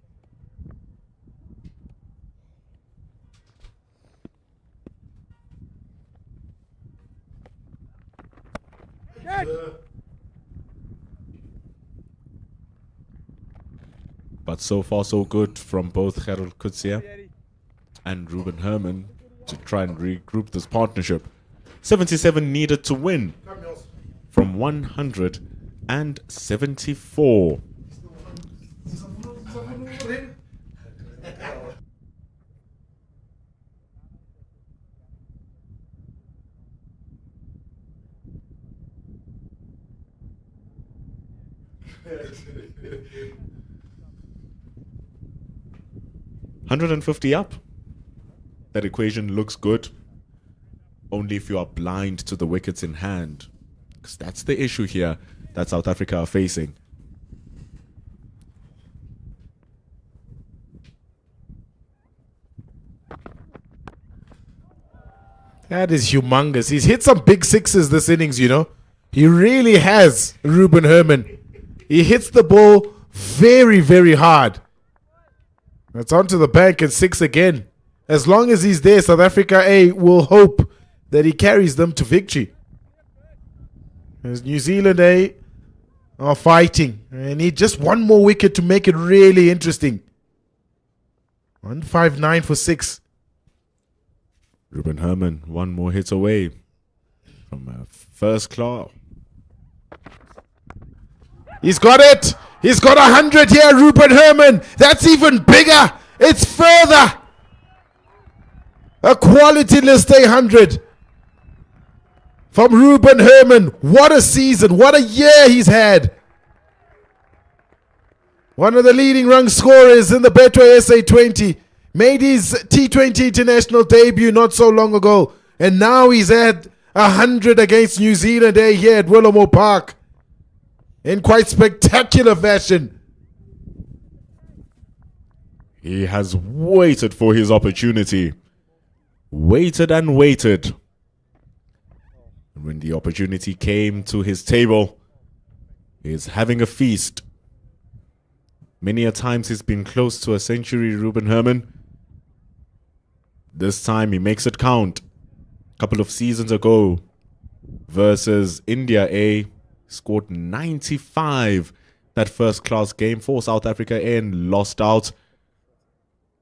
S2: But so far so good from both Gerald Kutsia
S4: Daddy.
S2: and Ruben Herman to try and regroup this partnership. 77 needed to win from 174. $150 up. That equation looks good. Only if you are blind to the wickets in hand. Because that's the issue here that South Africa are facing.
S3: That is humongous. He's hit some big sixes this innings, you know. He really has, Ruben Herman. He hits the ball very, very hard. It's onto the bank and 6 again. As long as he's there, South Africa A will hope that he carries them to victory. As New Zealand A are fighting. They need just one more wicket to make it really interesting. 159 for 6.
S2: Ruben Herman, one more hit away from first class.
S3: He's got it. He's got 100 here, Ruben Herman. That's even bigger. It's further. A quality list 100 from Ruben Herman. What a season. What a year he's had. One of the leading run scorers in the Betway SA20. Made his T20 international debut not so long ago. And now he's at 100 against New Zealand here at Willamore Park. In quite spectacular fashion.
S2: He has waited for his opportunity. Waited and waited. And when the opportunity came to his table, he's having a feast. Many a times he's been close to a century, Ruben Herman. This time he makes it count. A couple of seasons ago versus India A, scored 95 that first class game for South Africa and lost out.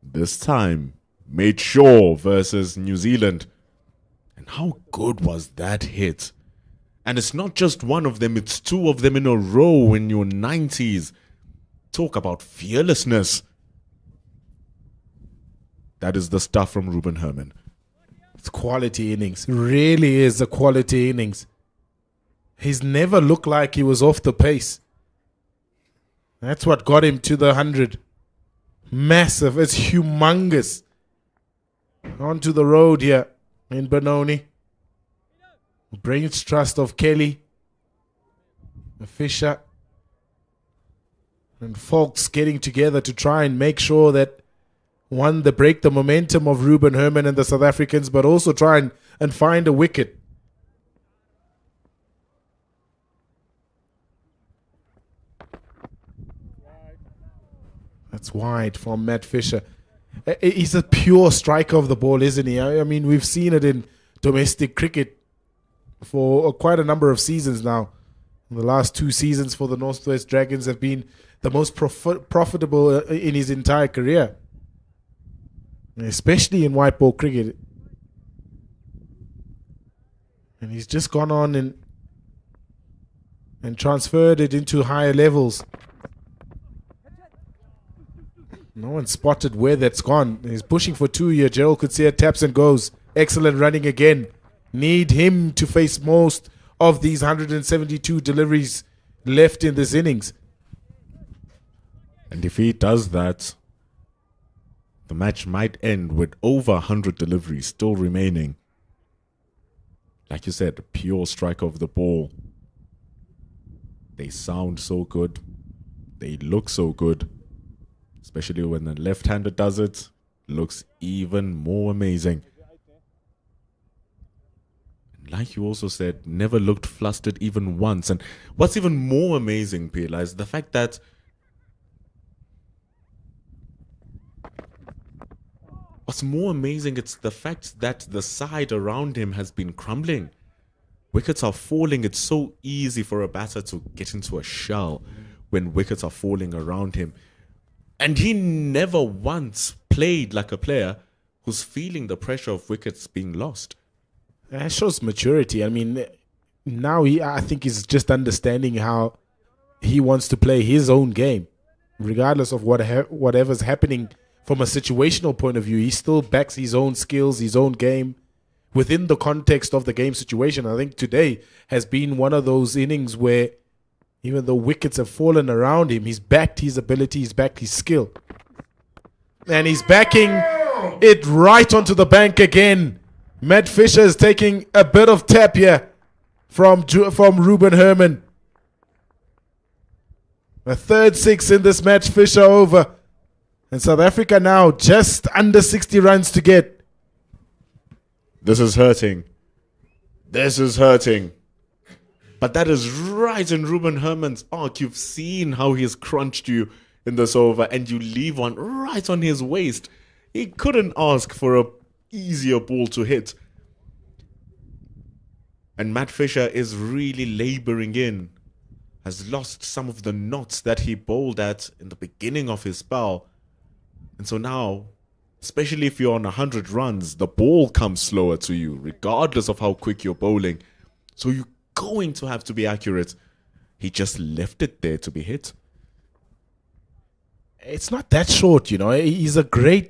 S2: This time made sure versus New Zealand. And how good was that hit? And it's not just one of them, it's 2 of them in a row in your 90s. Talk about fearlessness. That is the stuff from Ruben Herman.
S3: It's quality innings. Really is a quality innings. He's never looked like he was off the pace. That's what got him to the 100. Massive. It's humongous. Onto the road here in Benoni. Brains trust of Kelly, Fisher, and folks getting together to try and make sure that one, they break the momentum of Ruben Herman and the South Africans, but also try and find a wicket. That's wide from Matt Fisher. He's a pure striker of the ball, isn't he? I mean, we've seen it in domestic cricket for quite a number of seasons now. The last 2 seasons for the Northwest Dragons have been the most profitable in his entire career, especially in white ball cricket. And he's just gone on and transferred it into higher levels. No one spotted where that's gone. He's pushing for 2 here. Gerald Kutsia taps and goes. Excellent running again. Need him to face most of these 172 deliveries left in this innings.
S2: And if he does that, the match might end with over 100 deliveries still remaining. Like you said, pure strike of the ball. They sound so good. They look so good. Especially when the left-hander does it. Looks even more amazing. like you also said, never looked flustered even once. And what's even more amazing, Pila, is the fact that it's the fact that the side around him has been crumbling. Wickets are falling. It's so easy for a batter to get into a shell when wickets are falling around him. And he never once played like a player who's feeling the pressure of wickets being lost.
S3: That shows maturity. I mean, now I think he's just understanding how he wants to play his own game. Regardless of whatever's happening from a situational point of view, he still backs his own skills, his own game within the context of the game situation. I think today has been one of those innings where even though wickets have fallen around him, he's backed his ability, he's backed his skill. And he's backing it right onto the bank again. Matt Fisher is taking a bit of tap here from Ruben Herman. A third six in this match, Fisher over. And South Africa now just under 60 runs to get.
S2: This is hurting. But that is right in Ruben Herman's arc. You've seen how he's crunched you in this over, and you leave one right on his waist. He couldn't ask for a easier ball to hit. And Matt Fisher is really laboring in. Has lost some of the knots that he bowled at in the beginning of his spell. And so now, especially if you're on 100 runs, the ball comes slower to you, regardless of how quick you're bowling. So you're going to have to be accurate. He just left it there to be hit.
S3: It's not that short, you know. He's a great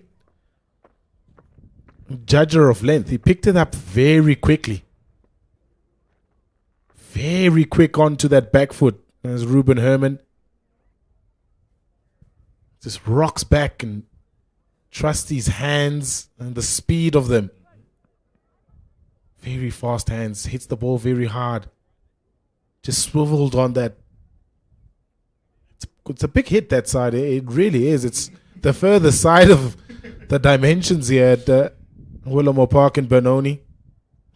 S3: judger of length. He picked it up very quickly. Very quick onto that back foot. There's Ruben Herman. Just rocks back and trusts his hands and the speed of them. Very fast hands. Hits the ball very hard. Just swiveled on that. It's a big hit, that side. It really is. It's the further side of the dimensions here at Willowmore Park in Benoni.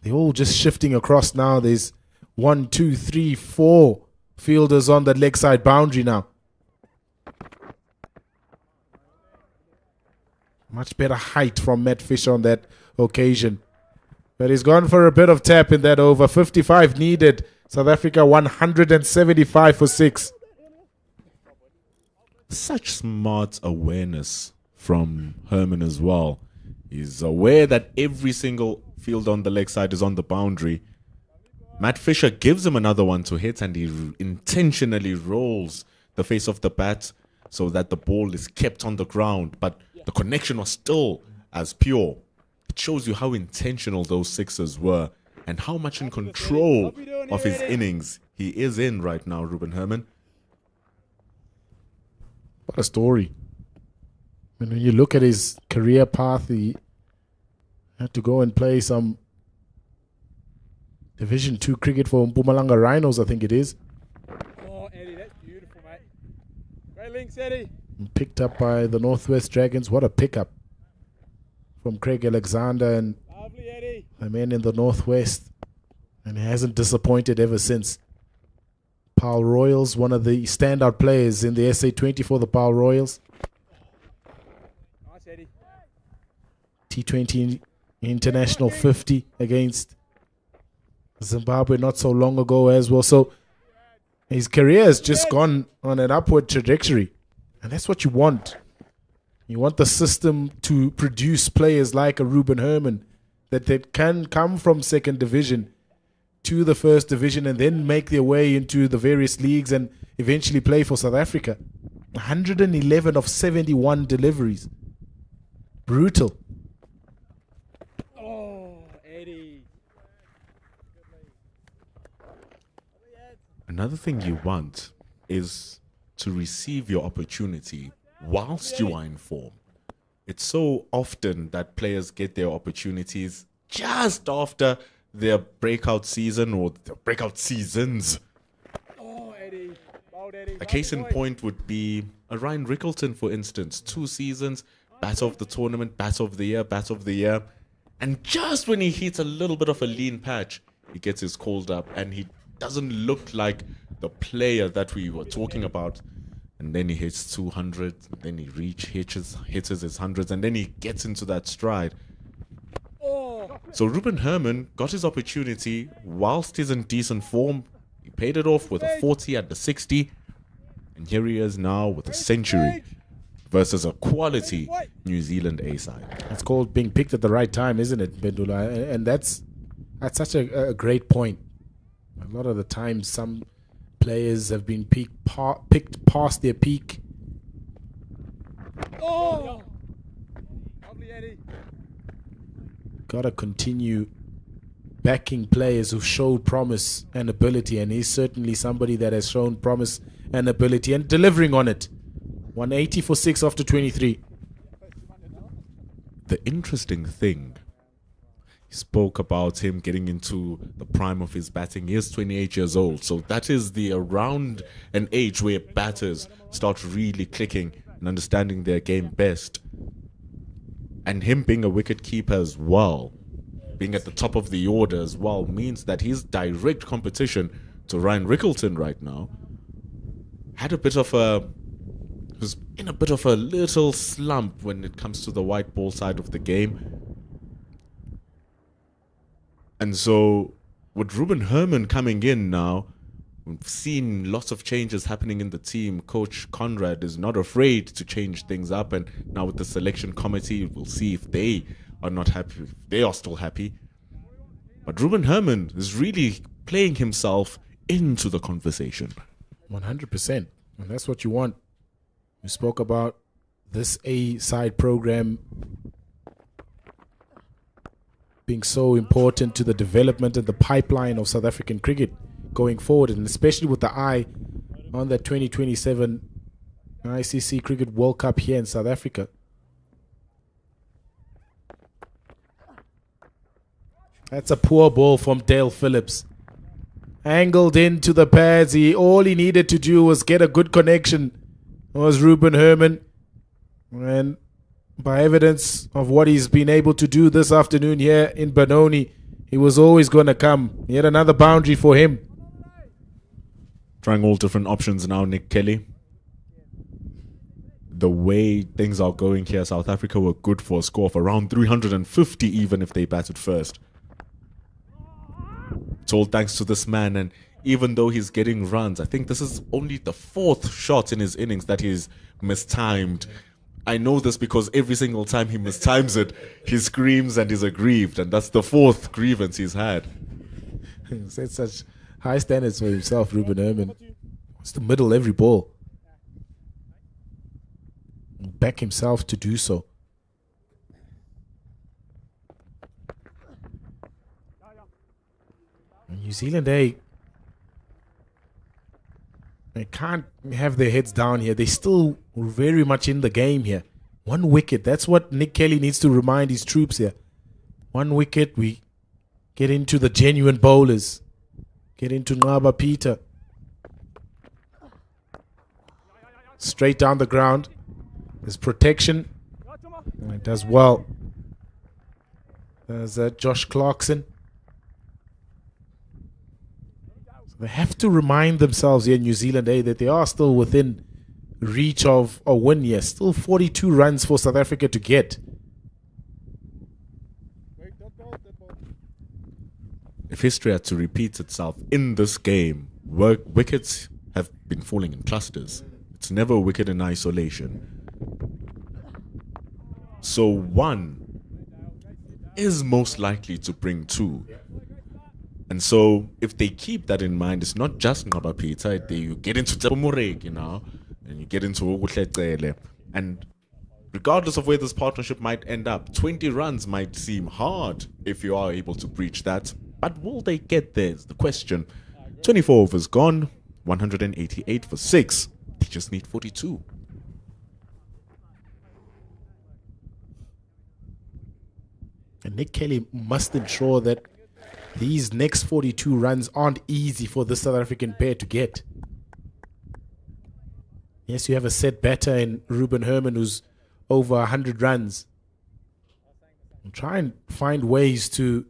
S3: They're all just shifting across now. There's 1, 2, 3, 4 fielders on that leg side boundary now. Much better height from Matt Fisher on that occasion. But he's gone for a bit of tap in that over. 55 needed. South Africa 175 for 6.
S2: Such smart awareness from Herman as well. He's aware that every single field on the leg side is on the boundary. Matt Fisher gives him another one to hit, and he intentionally rolls the face of the bat so that the ball is kept on the ground. But the connection was still as pure. It shows you how intentional those sixes were and how much in control of his innings he is in right now, Ruben Herman.
S3: What a story. And when you look at his career path, he had to go and play some Division 2 cricket for Mpumalanga Rhinos, I think it is.
S4: Oh, Eddie, that's beautiful, mate. Great links, Eddie.
S3: Picked up by the Northwest Dragons. What a pickup from Craig Alexander and
S4: Lovely, Eddie.
S3: the men in the Northwest. And he hasn't disappointed ever since. Paul Royals, one of the standout players in the SA20 for the Paul Royals.
S4: Nice, Eddie.
S3: T20 International 50 against Zimbabwe not so long ago as well. So his career has just gone on an upward trajectory. And that's what you want. You want the system to produce players like a Ruben Herman that can come from second division to the first division and then make their way into the various leagues and eventually play for South Africa. 111 of 71 deliveries. Brutal.
S4: Oh, Eddie.
S2: Another thing you want is to receive your opportunity whilst you are in form. It's so often that players get their opportunities just after their breakout season or their breakout seasons.
S4: Oh, Eddie. Bold, Eddie.
S2: A case in point would be a Ryan Rickleton, for instance. 2 seasons, bat of the tournament, bat of the year. And just when he hits a little bit of a lean patch, he gets his called up, and he doesn't look like the player that we were talking about. And then he hits 200, then he hits his hundreds, and then he gets into that stride. So Ruben Herman got his opportunity whilst he's in decent form. He paid it off with a 40 at the 60, and here he is now with a century versus a quality New Zealand A side.
S3: It's called being picked at the right time, isn't it, Bendula? And that's such a great point. A lot of the time, some players have been picked past their peak.
S4: Oh! Lovely, Eddie.
S3: Gotta continue backing players who showed promise and ability, and he's certainly somebody that has shown promise and ability and delivering on it. 180 for 6 after 23.
S2: The interesting thing, he spoke about him getting into the prime of his batting. He is 28 years old, so that is the around an age where batters start really clicking and understanding their game best. And him being a wicket keeper as well, being at the top of the order as well, means that he's direct competition to Ryan Rickleton right now. Was in a bit of a little slump when it comes to the white ball side of the game. And so with Ruben Herman coming in now, we've seen lots of changes happening in the team. Coach Conrad is not afraid to change things up, and now with the selection committee, we'll see if they are not happy, if they are still happy. But Ruben Herman is really playing himself into the conversation.
S3: 100%. And that's what you want. We spoke about this A-side program being so important to the development and the pipeline of South African cricket going forward, and especially with the eye on the 2027 ICC Cricket World Cup here in South Africa. That's a poor ball from Dale Phillips. Angled into the pads. All he needed to do was get a good connection. It was Ruben Herman. And by evidence of what he's been able to do this afternoon here in Benoni, he was always going to come. Yet another boundary for him.
S2: Trying all different options now, Nick Kelly. The way things are going here, South Africa were good for a score of around 350 even if they batted first. It's all thanks to this man, and even though he's getting runs, I think this is only the 4th shot in his innings that he's mistimed. I know this because every single time he mistimes it, he screams and is aggrieved, and that's the 4th grievance he's had.
S3: He set such high standards for himself, Ruben Herman. Wants to middle every ball. Back himself to do so. New Zealand, they can't have their heads down here. They're still very much in the game here. 1 wicket. That's what Nick Kelly needs to remind his troops here. 1 wicket. We get into the genuine bowlers. Get into Ngaba Peter. Straight down the ground. There's protection. And it does well. There's Josh Clarkson. They have to remind themselves here in New Zealand that they are still within reach of a win here. Still 42 runs for South Africa to get.
S2: If history had to repeat itself in this game, wickets have been falling in clusters. It's never a wicket in isolation. So 1 is most likely to bring 2. And so, if they keep that in mind, it's not just Ngaba Peter. You get into Tebomoreki now, and you get into Ogutletlele. And regardless of where this partnership might end up, 20 runs might seem hard if you are able to breach that. But will they get there is the question. 24 overs gone, 188 for 6. They just need 42.
S3: And Nick Kelly must ensure that these next 42 runs aren't easy for the South African pair to get. Yes, you have a set batter in Ruben Herman who's over 100 runs. And try and find ways to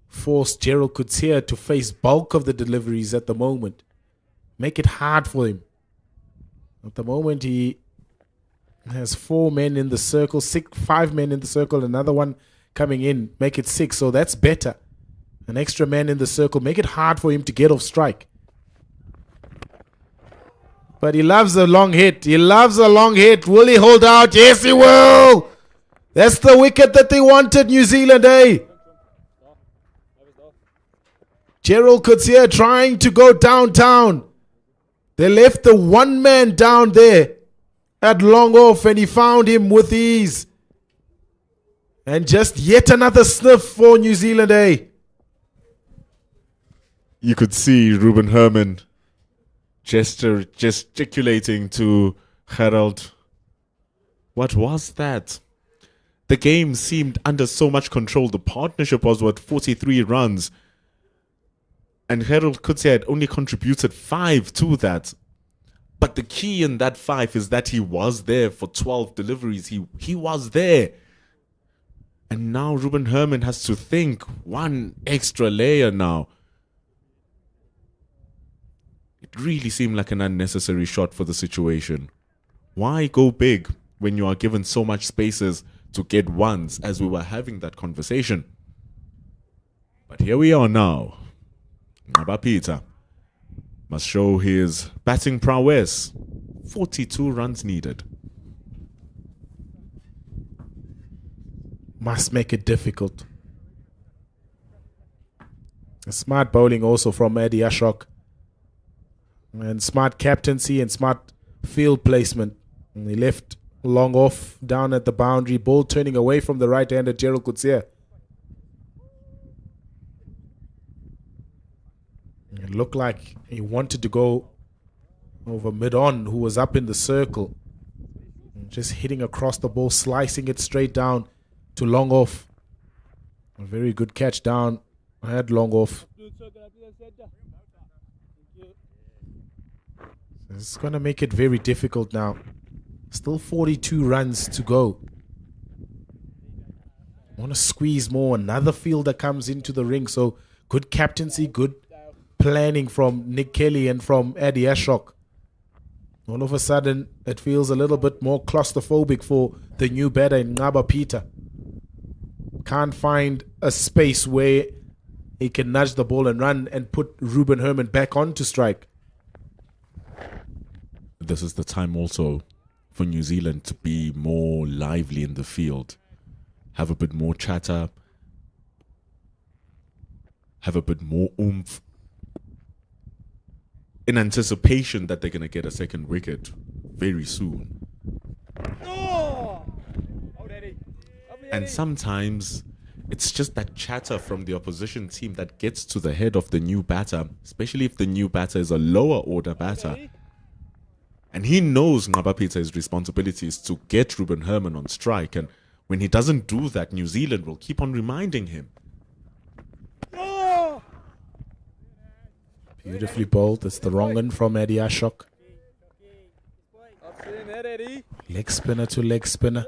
S3: force Gerald Coetzee to face bulk of the deliveries at the moment. Make it hard for him. At the moment, he has 4 men in the circle, 5 men in the circle, another one coming in. Make it 6, so that's better. An extra man in the circle. Make it hard for him to get off strike. But he loves a long hit. He loves a long hit. Will he hold out? Yes, he will. That's the wicket that they wanted, New Zealand, eh? Gerald Coetzee trying to go downtown. They left the one man down there at long off, and he found him with ease. And just yet another sniff for New Zealand, eh?
S2: You could see Ruben Herman gesticulating to Harold. What was that? The game seemed under so much control. The partnership was, 43 runs. And Harold Coetzee had only contributed 5 to that. But the key in that 5 is that he was there for 12 deliveries. He was there. And now Ruben Herman has to think one extra layer now. It really seemed like an unnecessary shot for the situation. Why go big when you are given so much spaces to get ones, as we were having that conversation? But here we are now. Ngaba Peter must show his batting prowess. 42 runs needed.
S3: Must make it difficult. A smart bowling also from Eddie Ashok. And smart captaincy and smart field placement. And he left long off down at the boundary. Ball turning away from the right-hander Gerald Coetzee. It looked like he wanted to go over mid-on, who was up in the circle. And just hitting across the ball, slicing it straight down to long off. A very good catch down. I had long off. It's going to make it very difficult now. Still 42 runs to go. Want to squeeze more. Another fielder comes into the ring. So good captaincy, good planning from Nick Kelly and from Eddie Ashok. All of a sudden, it feels a little bit more claustrophobic for the new batter in Ngaba Peter. Can't find a space where he can nudge the ball and run and put Ruben Herman back on to strike.
S2: This is the time also for New Zealand to be more lively in the field. Have a bit more chatter. Have a bit more oomph. In anticipation that they're going to get a second wicket very soon. And sometimes it's just that chatter from the opposition team that gets to the head of the new batter, especially if the new batter is a lower order batter. And he knows Ngaba Peter's responsibility is to get Ruben Herman on strike. And when he doesn't do that, New Zealand will keep on reminding him.
S3: Beautifully bowled. That's the wrong one from Eddie Ashok. Leg spinner to leg spinner.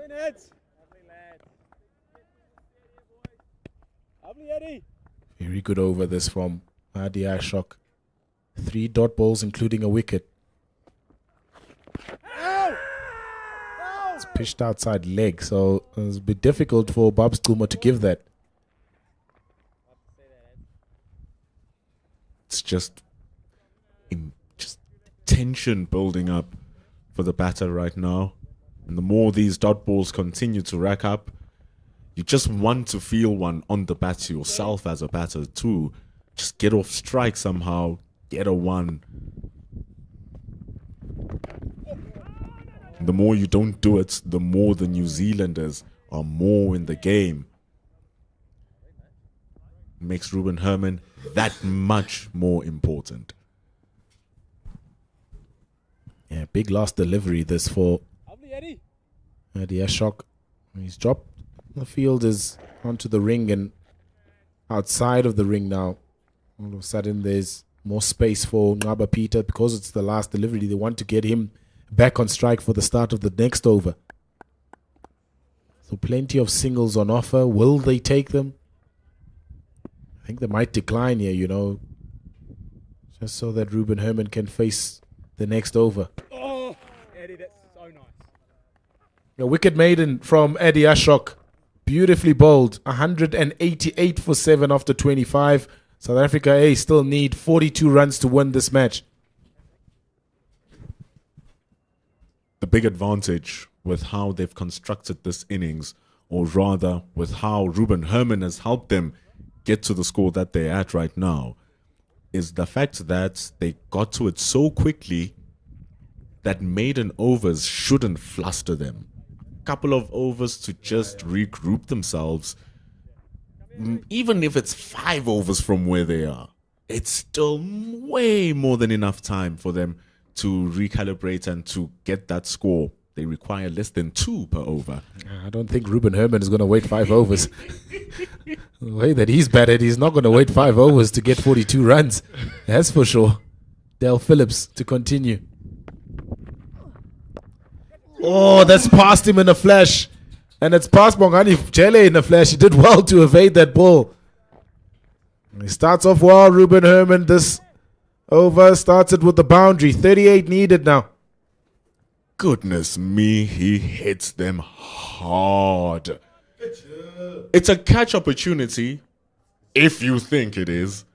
S3: Very good over this from Eddie Ashok. 3 dot balls including a wicket. It's pitched outside leg, so it's a bit difficult for Babs Duma to give that.
S2: It's just tension building up for the batter right now. And the more these dot balls continue to rack up, you just want to feel one on the bat yourself as a batter too. Just get off strike somehow, get a one. The more you don't do it, the more the New Zealanders are more in the game. Makes Ruben Herman that much more important.
S3: Yeah, big last delivery this for Eddie Ashok. He's dropped. The field is onto the ring and outside of the ring now. All of a sudden there's more space for Ngaba Peter because it's the last delivery. They want to get him back on strike for the start of the next over. So plenty of singles on offer. Will they take them? I think they might decline here, you know, just so that Ruben Herman can face the next over.
S4: Oh, Eddie, that's so nice.
S3: A wicket maiden from Eddie Ashok. Beautifully bowled. 188 for 7 after 25. South Africa A still need 42 runs to win this match.
S2: The big advantage with how they've constructed this innings, or rather with how Ruben Herman has helped them get to the score that they're at right now, is the fact that they got to it so quickly that maiden overs shouldn't fluster them. A couple of overs to just regroup themselves. Even if it's 5 overs from where they are, it's still way more than enough time for them to recalibrate and to get that score. They require less than 2 per over.
S3: I don't think Ruben Herman is going to wait 5 overs. The way that he's batted, he's not going to wait 5 overs to get 42 runs. That's for sure. Dale Phillips to continue. Oh, that's past him in a flash. And it's past Bongani Jele in a flash. He did well to evade that ball. He starts off well, Ruben Herman. This over starts it with the boundary. 38 needed now.
S2: Goodness me, he hits them hard. It's a catch opportunity, if you think it is.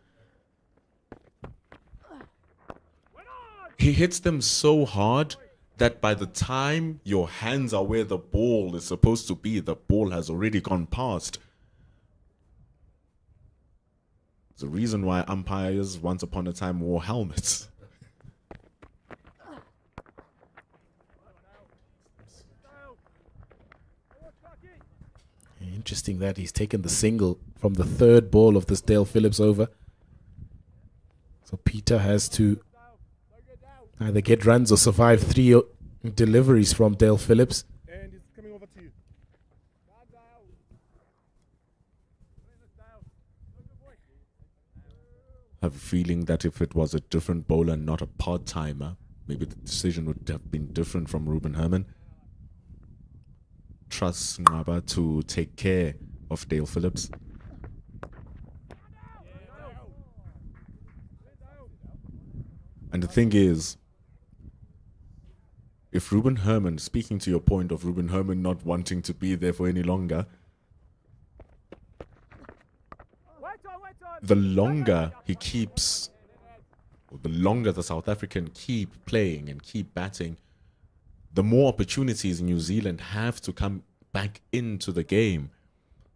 S2: He hits them so hard that by the time your hands are where the ball is supposed to be, the ball has already gone past. It's the reason why umpires once upon a time wore helmets.
S3: Interesting that he's taken the single from the 3rd ball of this Dale Phillips over. So Peter has to either get runs or survive 3 deliveries from Dale Phillips.
S4: And he's coming over to you.
S2: I have a feeling that if it was a different bowler, not a part-timer, maybe the decision would have been different from Ruben Herman. Trust Ngaba to take care of Dale Phillips. And the thing is, if Ruben Herman, speaking to your point of Ruben Herman not wanting to be there for any longer, the longer he keeps, or the longer the South African keep playing and keep batting, the more opportunities New Zealand have to come back into the game.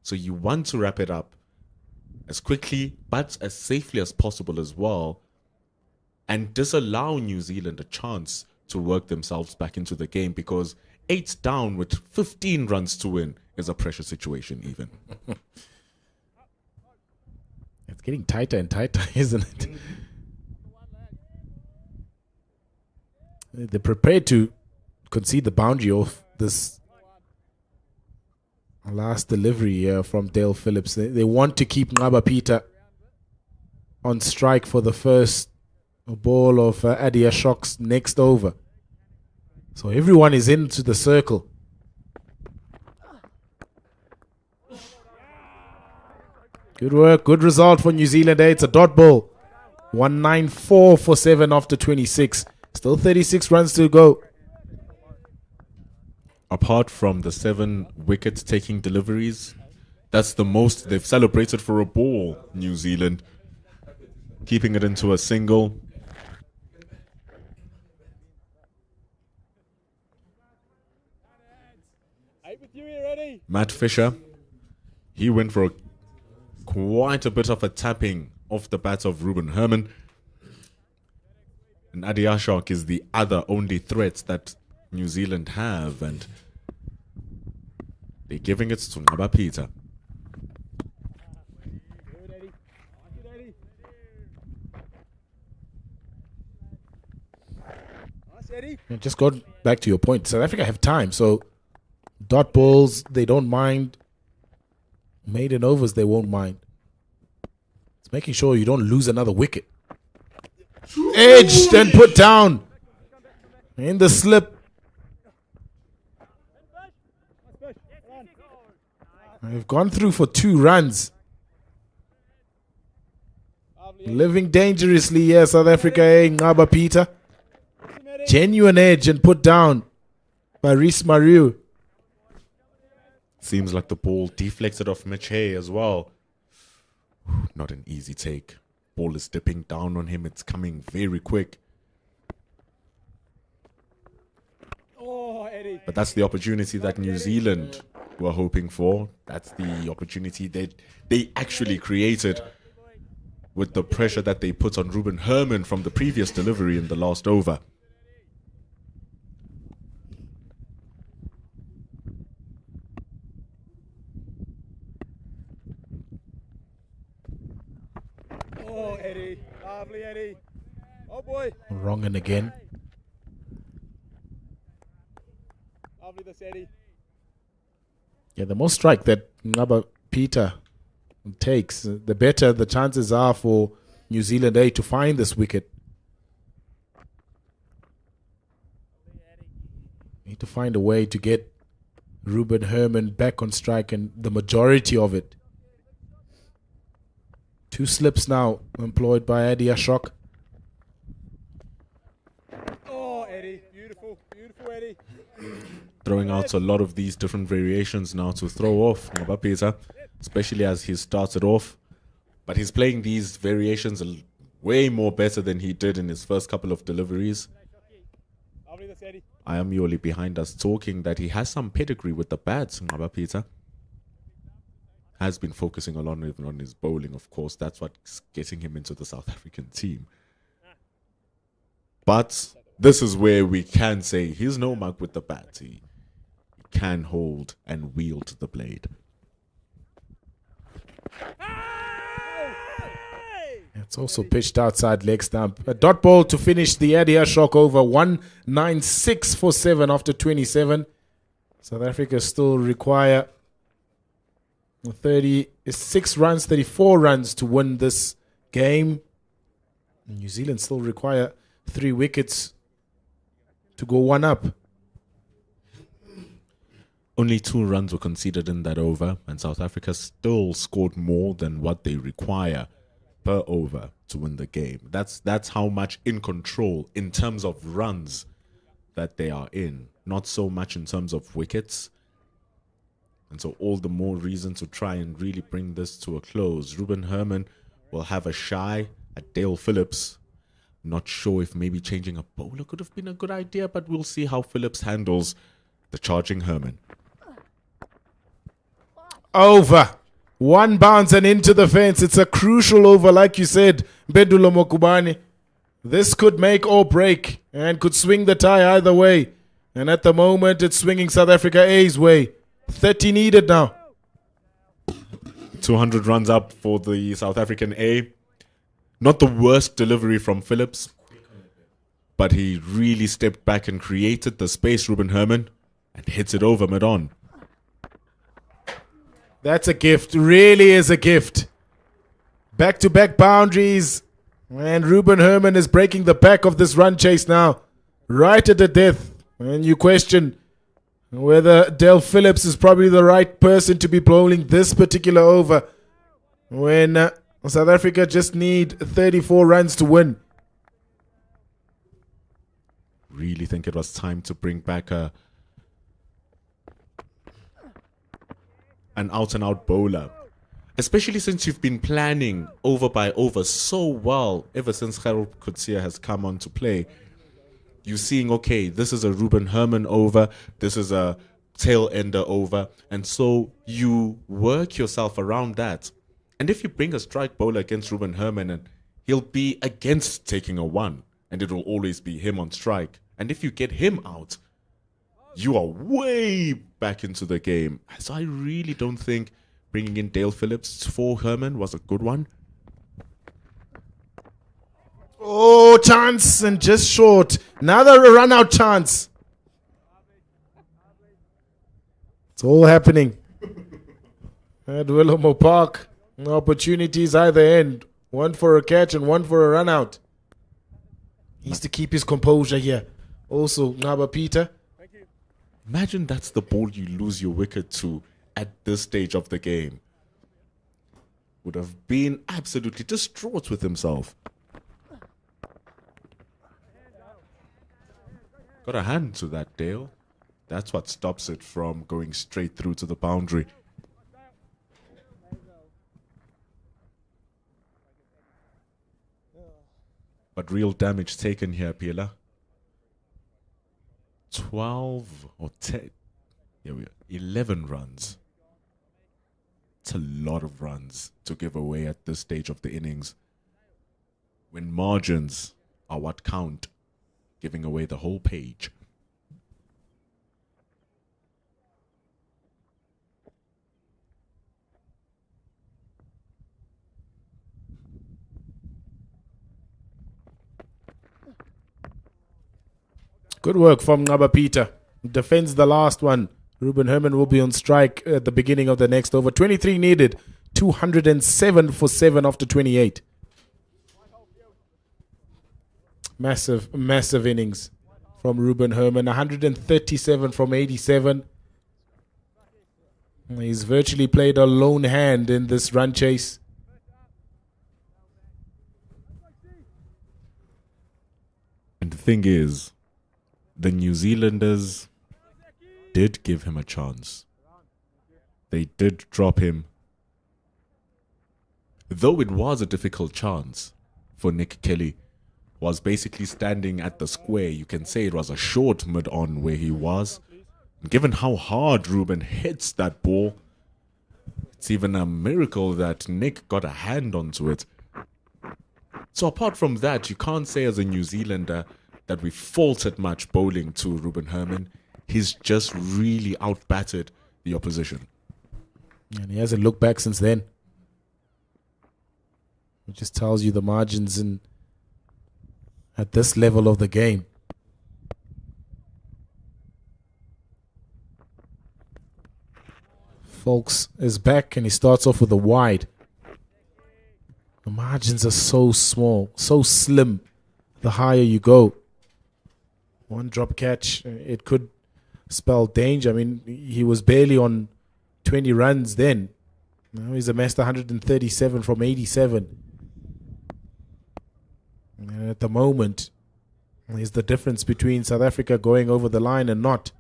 S2: So you want to wrap it up as quickly but as safely as possible as well, and disallow New Zealand a chance to work themselves back into the game, because 8 down with 15 runs to win is a pressure situation even.
S3: It's getting tighter and tighter, isn't it? They're prepared to concede the boundary of this last delivery from Dale Phillips. They want to keep Ngaba Peter on strike for the first ball of Adi Ashok's next over. So everyone is into the circle. Good work, good result for New Zealand. It's a dot ball. 194 for 7 after 26. Still 36 runs to go.
S2: Apart from the 7 wicket-taking deliveries, that's the most they've celebrated for a ball, New Zealand. Keeping it into a single. Matt Fisher, he went for quite a bit of a tapping off the bat of Ruben Herman. And Adi Ashok is the other only threat that New Zealand have, and they're giving it to Ngaba Peter.
S3: And just go back to your point. South Africa have time, so dot balls they don't mind. Maiden overs they won't mind. It's making sure you don't lose another wicket. Edged and put down in the slip. They've gone through for 2 runs. Living dangerously here, South Africa A, Ngaba Peter. Genuine edge and put down by Reese Mariu.
S2: Seems like the ball deflected off Mitch Hay as well. Not an easy take. Ball is dipping down on him. It's coming very quick. But that's the opportunity that New Zealand were hoping for. That's the opportunity that they actually created with the pressure that they put on Ruben Herman from the previous delivery in the last over.
S4: Oh, Eddie. Lovely, Eddie. Oh, boy.
S3: Wrong and again.
S4: Lovely, this Eddie.
S3: Yeah, the more strike that Ngaba Peter takes, the better the chances are for New Zealand A to find this wicket. Need to find a way to get Ruben Herman back on strike, and the majority of it. 2 slips now employed by Eddie Ashok.
S4: Oh, Eddie. Beautiful. Beautiful, Eddie.
S2: Throwing out a lot of these different variations now to throw off Ngaba Peter, especially as he started off. But he's playing these variations way more better than he did in his first couple of deliveries.
S4: Lovely, this Eddie.
S2: I am Yoli behind us talking that he has some pedigree with the bats, Ngaba Peter. Has been focusing a lot on his bowling, of course. That's what's getting him into the South African team. But this is where we can say he's no mug with the bat. He can hold and wield the blade.
S3: It's also pitched outside leg stump. A dot ball to finish the Eddie Ashok over. 196 for 7 after 27. South Africa still require 36 runs, 34 runs to win this game. New Zealand still require 3 wickets to go 1 up.
S2: Only 2 runs were conceded in that over, and South Africa still scored more than what they require per over to win the game. That's how much in control in terms of runs that they are in, not so much in terms of wickets. And so all the more reason to try and really bring this to a close. Ruben Herman will have a shy at Dale Phillips. Not sure if maybe changing a bowler could have been a good idea, but we'll see how Phillips handles the charging Herman.
S3: Over. 1 bounce and into the fence. It's a crucial over, like you said, Mpendulo Mokubane. This could make or break and could swing the tie either way. And at the moment, it's swinging South Africa A's way. 30 needed now.
S2: 200 runs up for the South African A. Not the worst delivery from Phillips, but he really stepped back and created the space, Ruben Herman, and hits it over mid-on.
S3: That's a gift. Really is a gift. Back-to-back boundaries. And Ruben Herman is breaking the back of this run chase now. Right at the death. And you question whether Dale Phillips is probably the right person to be bowling this particular over when South Africa just need 34 runs to win.
S2: Really think it was time to bring back an out-and-out bowler. Especially since you've been planning over by over so well ever since Harold Kutsia has come on to play. You're seeing, okay, this is a Ruben Herman over, this is a tail ender over, and so you work yourself around that. And if you bring a strike bowler against Ruben Herman, and he'll be against taking a 1, and it will always be him on strike. And if you get him out, you are way back into the game. So I really don't think bringing in Dale Phillips for Herman was a good one.
S3: Oh, chance and just short. Another run-out chance. It's all happening at Willowmore Park. Opportunities either end. One for a catch and one for a run-out. He needs to keep his composure here. Also, Ngaba Peter.
S2: Imagine that's the ball you lose your wicket to at this stage of the game. would have been absolutely distraught with himself. Got a hand to that, Dale. That's what stops it from going straight through to the boundary. But real damage taken here, Pila. 12 or 10. Here we are. 11 runs. It's a lot of runs to give away at this stage of the innings. When margins are what count, giving away the whole page.
S3: Good work from Ngaba Peter. Defends the last one. Ruben Herman will be on strike at the beginning of the next over. 23 needed. 207 for 7 after 28. Massive, massive innings from Ruben Herman. 137 from 87. He's virtually played a lone hand in this run chase.
S2: And the thing is, the New Zealanders did give him a chance. They did drop him. Though it was a difficult chance for Nick Kelly, was basically standing at the square. You can say it was a short mid-on where he was. Given how hard Ruben hits that ball, it's even a miracle that Nick got a hand onto it. So apart from that, you can't say as a New Zealander that we faulted much bowling to Ruben Herman. He's just really outbatted the opposition.
S3: And he hasn't looked back since then. It just tells you the margins in at this level of the game. Folks is back and he starts off with a wide. The margins are so small, so slim, the higher you go. One drop catch, it could spell danger. I mean, he was barely on 20 runs then. Now he's amassed 137 from 87. And at the moment, is the difference between South Africa going over the line and not.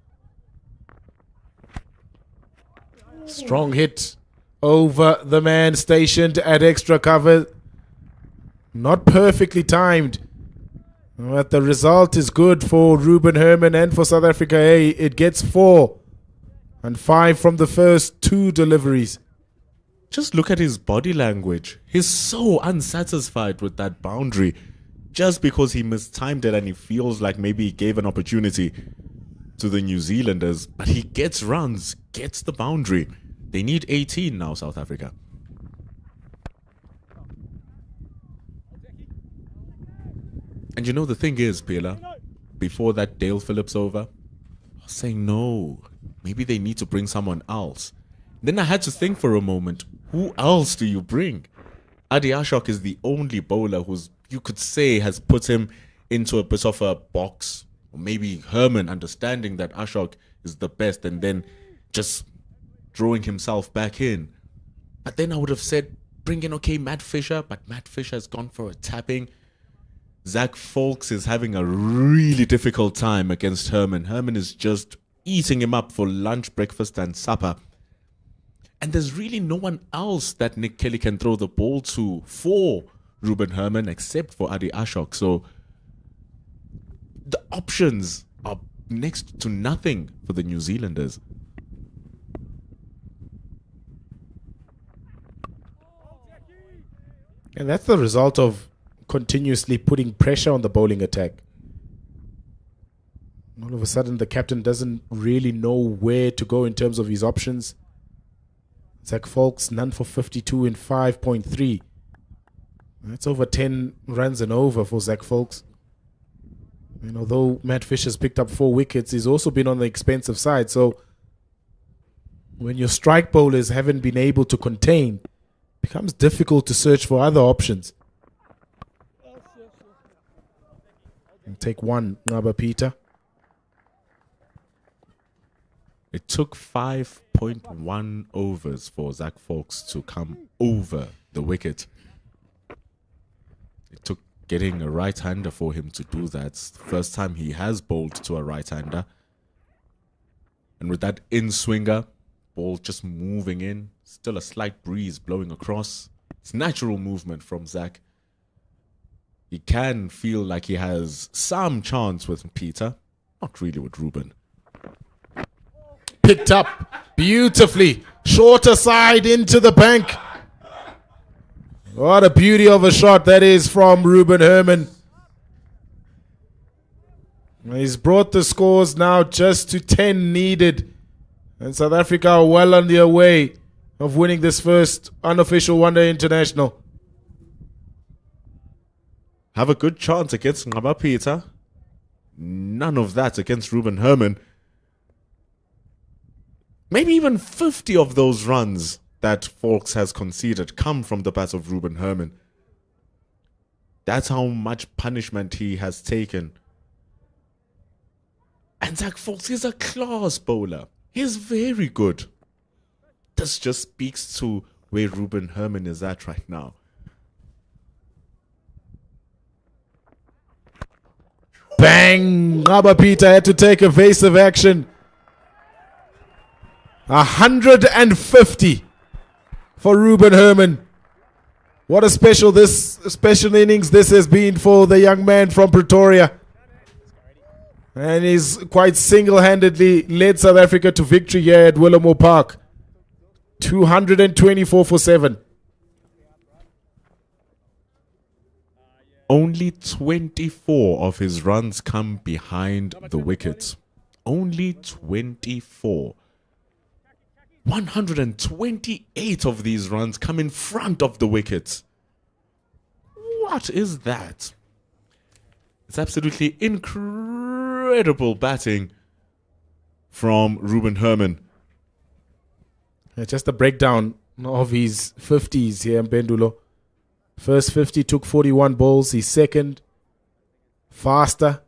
S3: Strong hit over the man stationed at extra cover. Not perfectly timed. But the result is good for Ruben Herman and for South Africa A. It gets 4 and 5 from the first 2 deliveries.
S2: Just look at his body language. He's so unsatisfied with that boundary just because he mistimed it and he feels like maybe he gave an opportunity to the New Zealanders. But he gets runs, gets the boundary. They need 18 now, South Africa. And you know the thing is, Pila, before that Dale Phillips over, I was saying no, maybe they need to bring someone else. Then I had to think for a moment, who else do you bring? Adi Ashok is the only bowler who's, you could say, has put him into a bit of a box. Or maybe Herman understanding that Ashok is the best and then just drawing himself back in. But then I would have said, bring in, okay, Matt Fisher, but Matt Fisher has gone for a tapping. Zach Folks is having a really difficult time against Herman. Herman is just eating him up for lunch, breakfast and supper. And there's really no one else that Nick Kelly can throw the ball to for Ruben Herman except for Adi Ashok. So the options are next to nothing for the New Zealanders.
S3: And that's the result of continuously putting pressure on the bowling attack. All of a sudden, the captain doesn't really know where to go in terms of his options. Zach Folks, none for 52 in 5.3. That's over 10 runs and over for Zach Folks. And although Matt Fisher's picked up 4 wickets, he's also been on the expensive side. So when your strike bowlers haven't been able to contain, it becomes difficult to search for other options. And take one, Ngaba Peter.
S2: It took 5.1 overs for Zach Folks to come over the wicket. It took getting a right-hander for him to do that. First time he has bowled to a right-hander. And with that in-swinger, ball just moving in, still a slight breeze blowing across. It's natural movement from Zach. He can feel like he has some chance with Peter, not really with Ruben.
S3: Picked up beautifully. Shorter side into the bank. What a beauty of a shot that is from Ruben Herman. He's brought the scores now just to 10 needed. And South Africa are well on their way of winning this first unofficial one-day international.
S2: Have a good chance against Ngaba Peter. None of that against Ruben Herman. Maybe even 50 of those runs that Falks has conceded come from the bat of Ruben Herman. That's how much punishment he has taken. And Zach Falks is a class bowler. He's very good. This just speaks to where Ruben Herman is at right now.
S3: Bang! Ngaba Peter had to take evasive action. 150 for Ruben Herman. What a special innings this has been for the young man from Pretoria. And he's quite single-handedly led South Africa to victory here at Willowmore Park. 224 for 7.
S2: Only 24 of his runs come behind the wickets. Only 24. 128 of these runs come in front of the wickets. What is that? It's absolutely incredible batting from Ruben Herman.
S3: Just a breakdown of his 50s here in Bendulo. First 50 took 41 balls. His second, faster,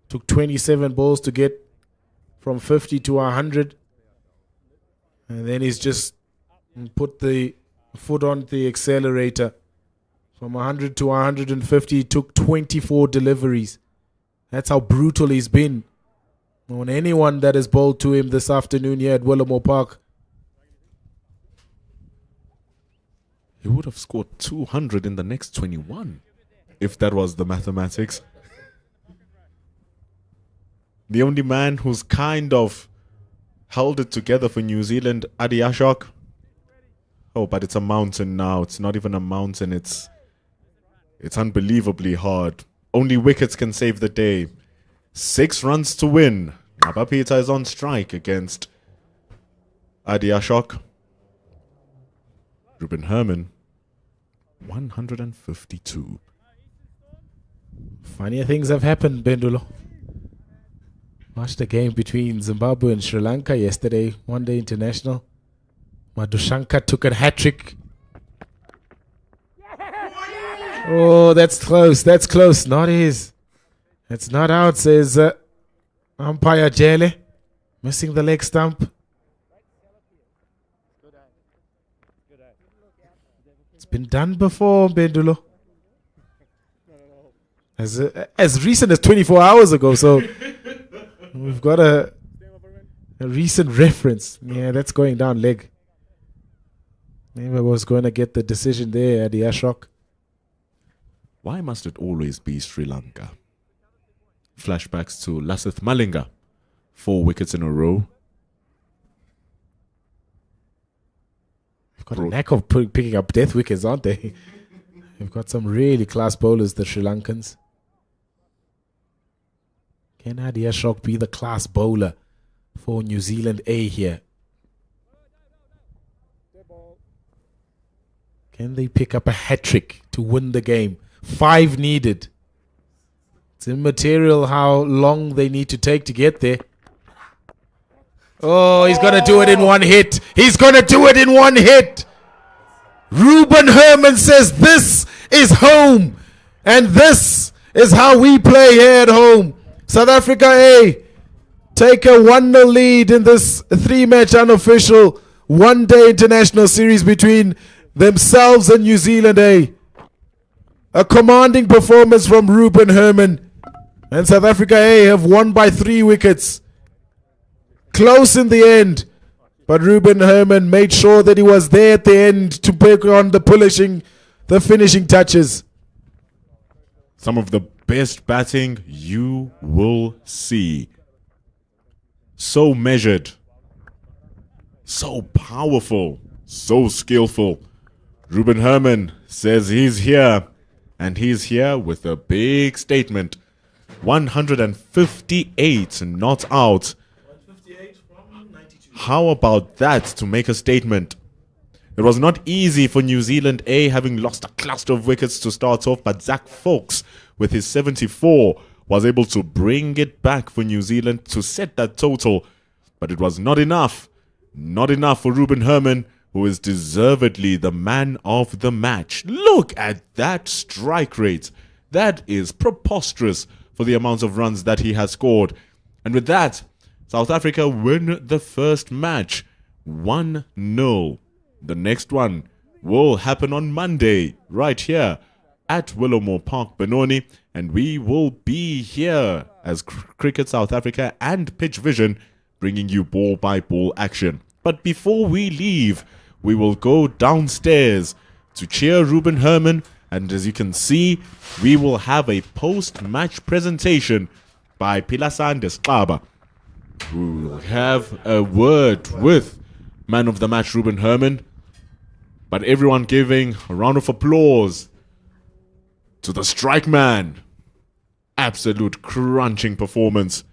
S3: took 27 balls to get from 50 to 100. And then he's just put the foot on the accelerator. From 100 to 150, he took 24 deliveries. That's how brutal he's been on anyone that has bowled to him this afternoon here at Willowmore Park.
S2: He would have scored 200 in the next 21, if that was the mathematics. The only man who's kind of held it together for New Zealand, Adi Ashok. Oh, but it's a mountain now. It's not even a mountain. It's unbelievably hard. Only wickets can save the day. 6 runs to win. Ngaba Peter is on strike against Adi Ashok. Ruben Herman, 152.
S3: Funnier things have happened, Bendulo. Watched the game between Zimbabwe and Sri Lanka yesterday, one-day international. Madushanka took a hat-trick. Oh, that's close. That's close. Not his. It's not out, says umpire Jele. Missing the leg stump. It's been done before, Bendulo. As recent as 24 hours ago, so we've got a recent reference. Yeah, that's going down leg. Maybe I was going to get the decision there at the Ashok.
S2: Why must it always be Sri Lanka? Flashbacks to Lasith Malinga. 4 wickets in a row.
S3: They've got a knack of picking up death wickets, aren't they? They've got some really class bowlers, the Sri Lankans. Can Adi Ashok be the class bowler for New Zealand A here? Can they pick up a hat-trick to win the game? 5 needed. It's immaterial how long they need to take to get there. Oh, he's going to do it in one hit. He's going to do it in one hit. Ruben Herman says this is home. And this is how we play here at home. South Africa A take a 1-0 lead in this 3-match unofficial one-day international series between themselves and New Zealand A. A commanding performance from Ruben Herman. And South Africa A have won by 3 wickets. Close in the end. But Ruben Herman made sure that he was there at the end to pick on the finishing touches.
S2: Some of the best batting you will see. So measured. So powerful. So skillful. Ruben Herman says he's here. And he's here with a big statement. 158 not out. 158 from 92. How about that to make a statement? It was not easy for New Zealand A, having lost a cluster of wickets to start off, but Zach Foulkes with his 74 was able to bring it back for New Zealand to set that total. But it was not enough. Not enough for Ruben Herman, who is deservedly the man of the match. Look at that strike rate. That is preposterous for the amount of runs that he has scored. And with that, South Africa win the first match 1-0. The next one will happen on Monday, right here at Willowmore Park, Benoni. And we will be here as Cricket South Africa and Pitch Vision bringing you ball-by-ball action. But before we leave, we will go downstairs to cheer Ruben Herman. And as you can see, we will have a post-match presentation by Philasande Xaba, who will have a word with man of the match Ruben Herman. But everyone giving a round of applause to the strike man. Absolute crunching performance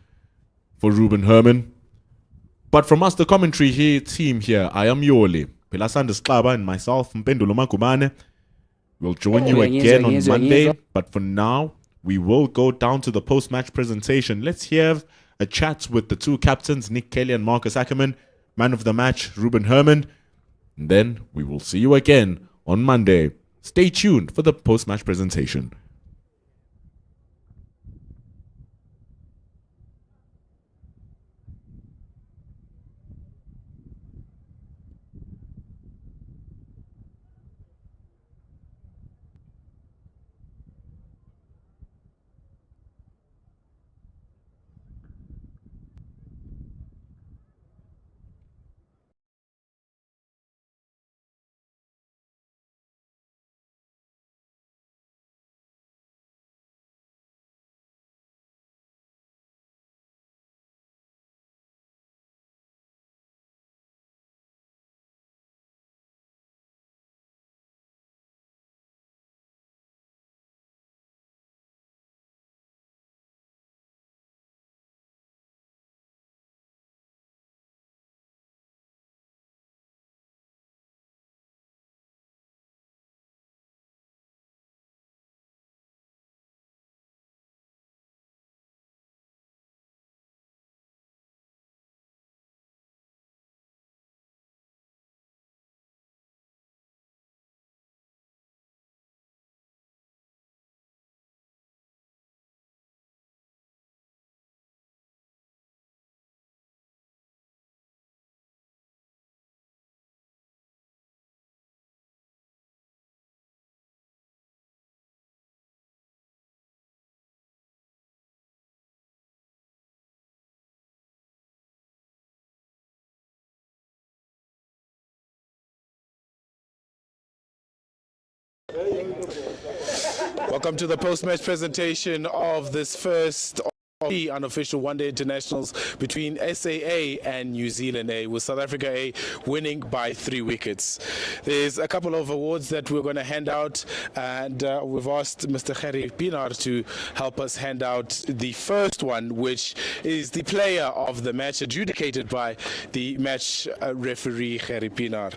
S2: for Ruben Herman. But from us, the commentary team here, I am Yoli, Philasande Xaba, and myself, Mpendulo Magumane. We'll join you again on Monday. But for now, we will go down to the post-match presentation. Let's have a chat with the 2 captains, Nick Kelly and Marcus Ackerman. Man of the match, Ruben Herman. And then we will see you again on Monday. Stay tuned for the post-match presentation.
S3: Welcome to the post-match presentation of this first of the unofficial one-day internationals between SAA and New Zealand A, with South Africa A winning by 3 wickets. There's a couple of awards that we're going to hand out, and we've asked Mr. Gerry Pienaar to help us hand out the first one, which is the player of the match, adjudicated by the match referee Gerry Pienaar.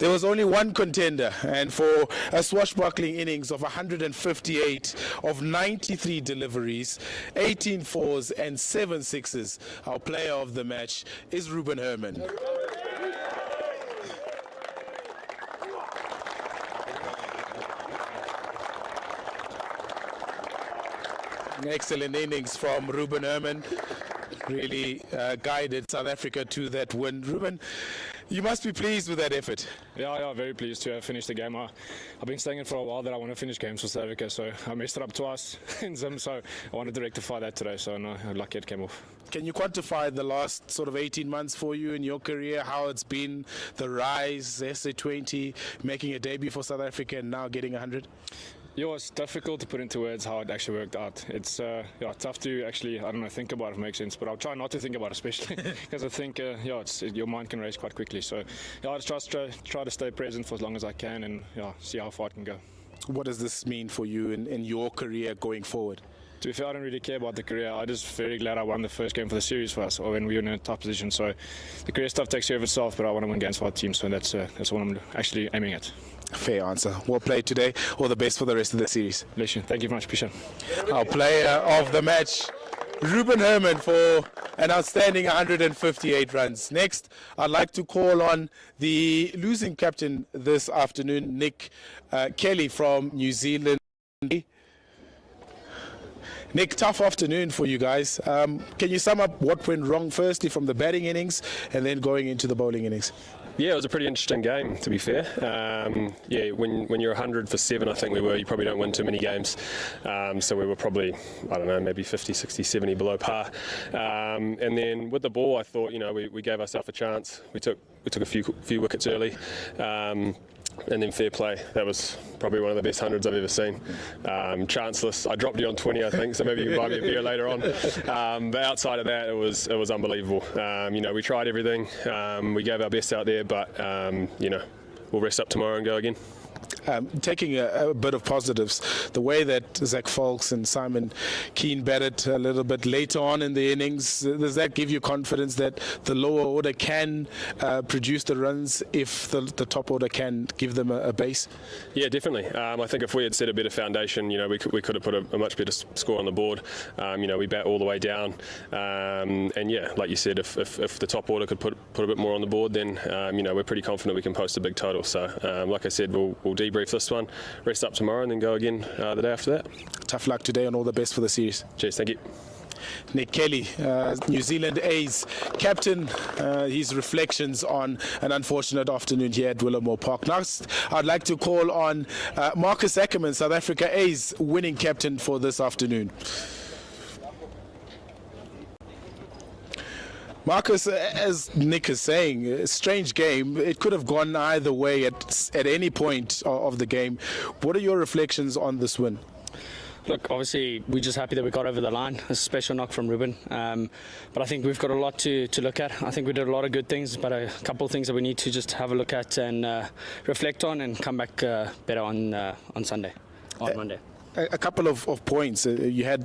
S3: There was only one contender, and for a swashbuckling innings of 158 of 93 deliveries, 18 fours and 7 sixes, our player of the match is Ruben Herman. An excellent innings from Ruben Herman. Really guided South Africa to that win. Ruben, you must be pleased with that effort.
S9: Yeah, very pleased to have finished the game. I've been saying it for a while that I want to finish games for South Africa, so I messed it up twice in Zim, so I wanted to rectify that today, so no, lucky it came off.
S3: Can you quantify the last sort of 18 months for you in your career, how it's been, the rise, SA20, making a debut for South Africa and now getting 100?
S9: Yeah, it's difficult to put into words how it actually worked out. It's tough to actually, I don't know, think about it, if it makes sense, but I'll try not to think about it, especially because I think, your mind can race quite quickly. So, I'll just try to stay present for as long as I can and see how far it can go.
S3: What does this mean for you in your career going forward?
S9: To be fair, I don't really care about the career. I'm just very glad I won the first game for the series for us, or when we were in a top position. So the career stuff takes care of itself, but I want to win games for our team, so that's what I'm actually aiming at.
S3: Fair answer. Well played today. All the best for the rest of the series.
S9: Bless you. Thank you very much. Appreciate it.
S3: Our player of the match, Ruben Herman, for an outstanding 158 runs. Next, I'd like to call on the losing captain this afternoon, Nick Kelly from New Zealand. Nick, tough afternoon for you guys. Can you sum up what went wrong firstly from the batting innings and then going into the bowling innings?
S10: Yeah, it was a pretty interesting game, to be fair. When you're 100 for 7, I think we were, you probably don't win too many games. So we were probably, I don't know, maybe 50, 60, 70 below par. And then with the ball, I thought, we gave ourselves a chance. We took a few wickets early. And then fair play. That was probably one of the best hundreds I've ever seen. Chanceless. I dropped you on 20, I think, so maybe you can buy me a beer later on. But outside of that, it was unbelievable. We tried everything. We gave our best out there, but we'll rest up tomorrow and go again.
S3: Taking a bit of positives, the way that Zach Falks and Simon Keane batted a little bit later on in the innings, does that give you confidence that the lower order can produce the runs if the top order can give them a base?
S10: Yeah, definitely. I think if we had set a better foundation, we could have put a much better score on the board. We bat all the way down, and yeah, like you said, if the top order could put a bit more on the board, then we're pretty confident we can post a big total. So, like I said, we'll debrief this one, rest up tomorrow, and then go again the day after that.
S3: Tough luck today and all the best for the series.
S10: Cheers, thank you.
S3: Nick Kelly, New Zealand A's captain, his reflections on an unfortunate afternoon here at Willamore Park. Next, I'd like to call on Marcus Ackerman, South Africa A's winning captain for this afternoon. Marcus, as Nick is saying, a strange game. It could have gone either way at any point of the game. What are your reflections on this win?
S7: Look, obviously, we're just happy that we got over the line. A special knock from Ruben. But I think we've got a lot to look at. I think we did a lot of good things, but a couple of things that we need to just have a look at and reflect on and come back better on Sunday, on Monday.
S3: A couple of points. You had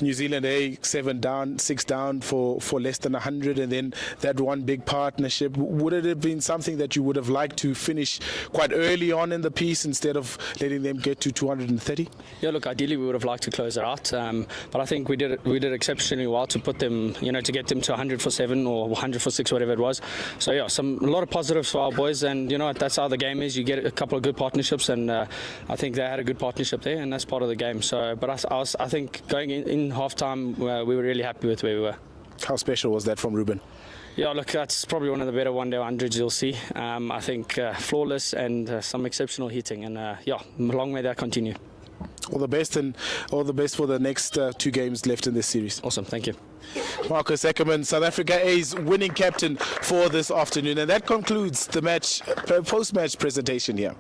S3: New Zealand A 7 down, 6 down for less than 100, and then that one big partnership. Would it have been something that you would have liked to finish quite early on in the piece instead of letting them get to 230?
S7: Yeah, look, ideally we would have liked to close it out, but I think we did exceptionally well to put them, to get them to 100 for 7 or 100 for 6, whatever it was. So yeah, a lot of positives for our boys, and that's how the game is. You get a couple of good partnerships, and I think they had a good partnership there, and that's part of the game. So, but I think going in half-time, we were really happy with where we were.
S3: How special was that from Ruben?
S7: Yeah, look, that's probably one of the better one-day hundreds you'll see. I think flawless and some exceptional hitting, and long may that continue.
S3: All the best, and all the best for the next 2 games left in this series.
S7: Awesome, thank you.
S3: Marcus Ackerman, South Africa A's winning captain for this afternoon, and that concludes the match post-match presentation here.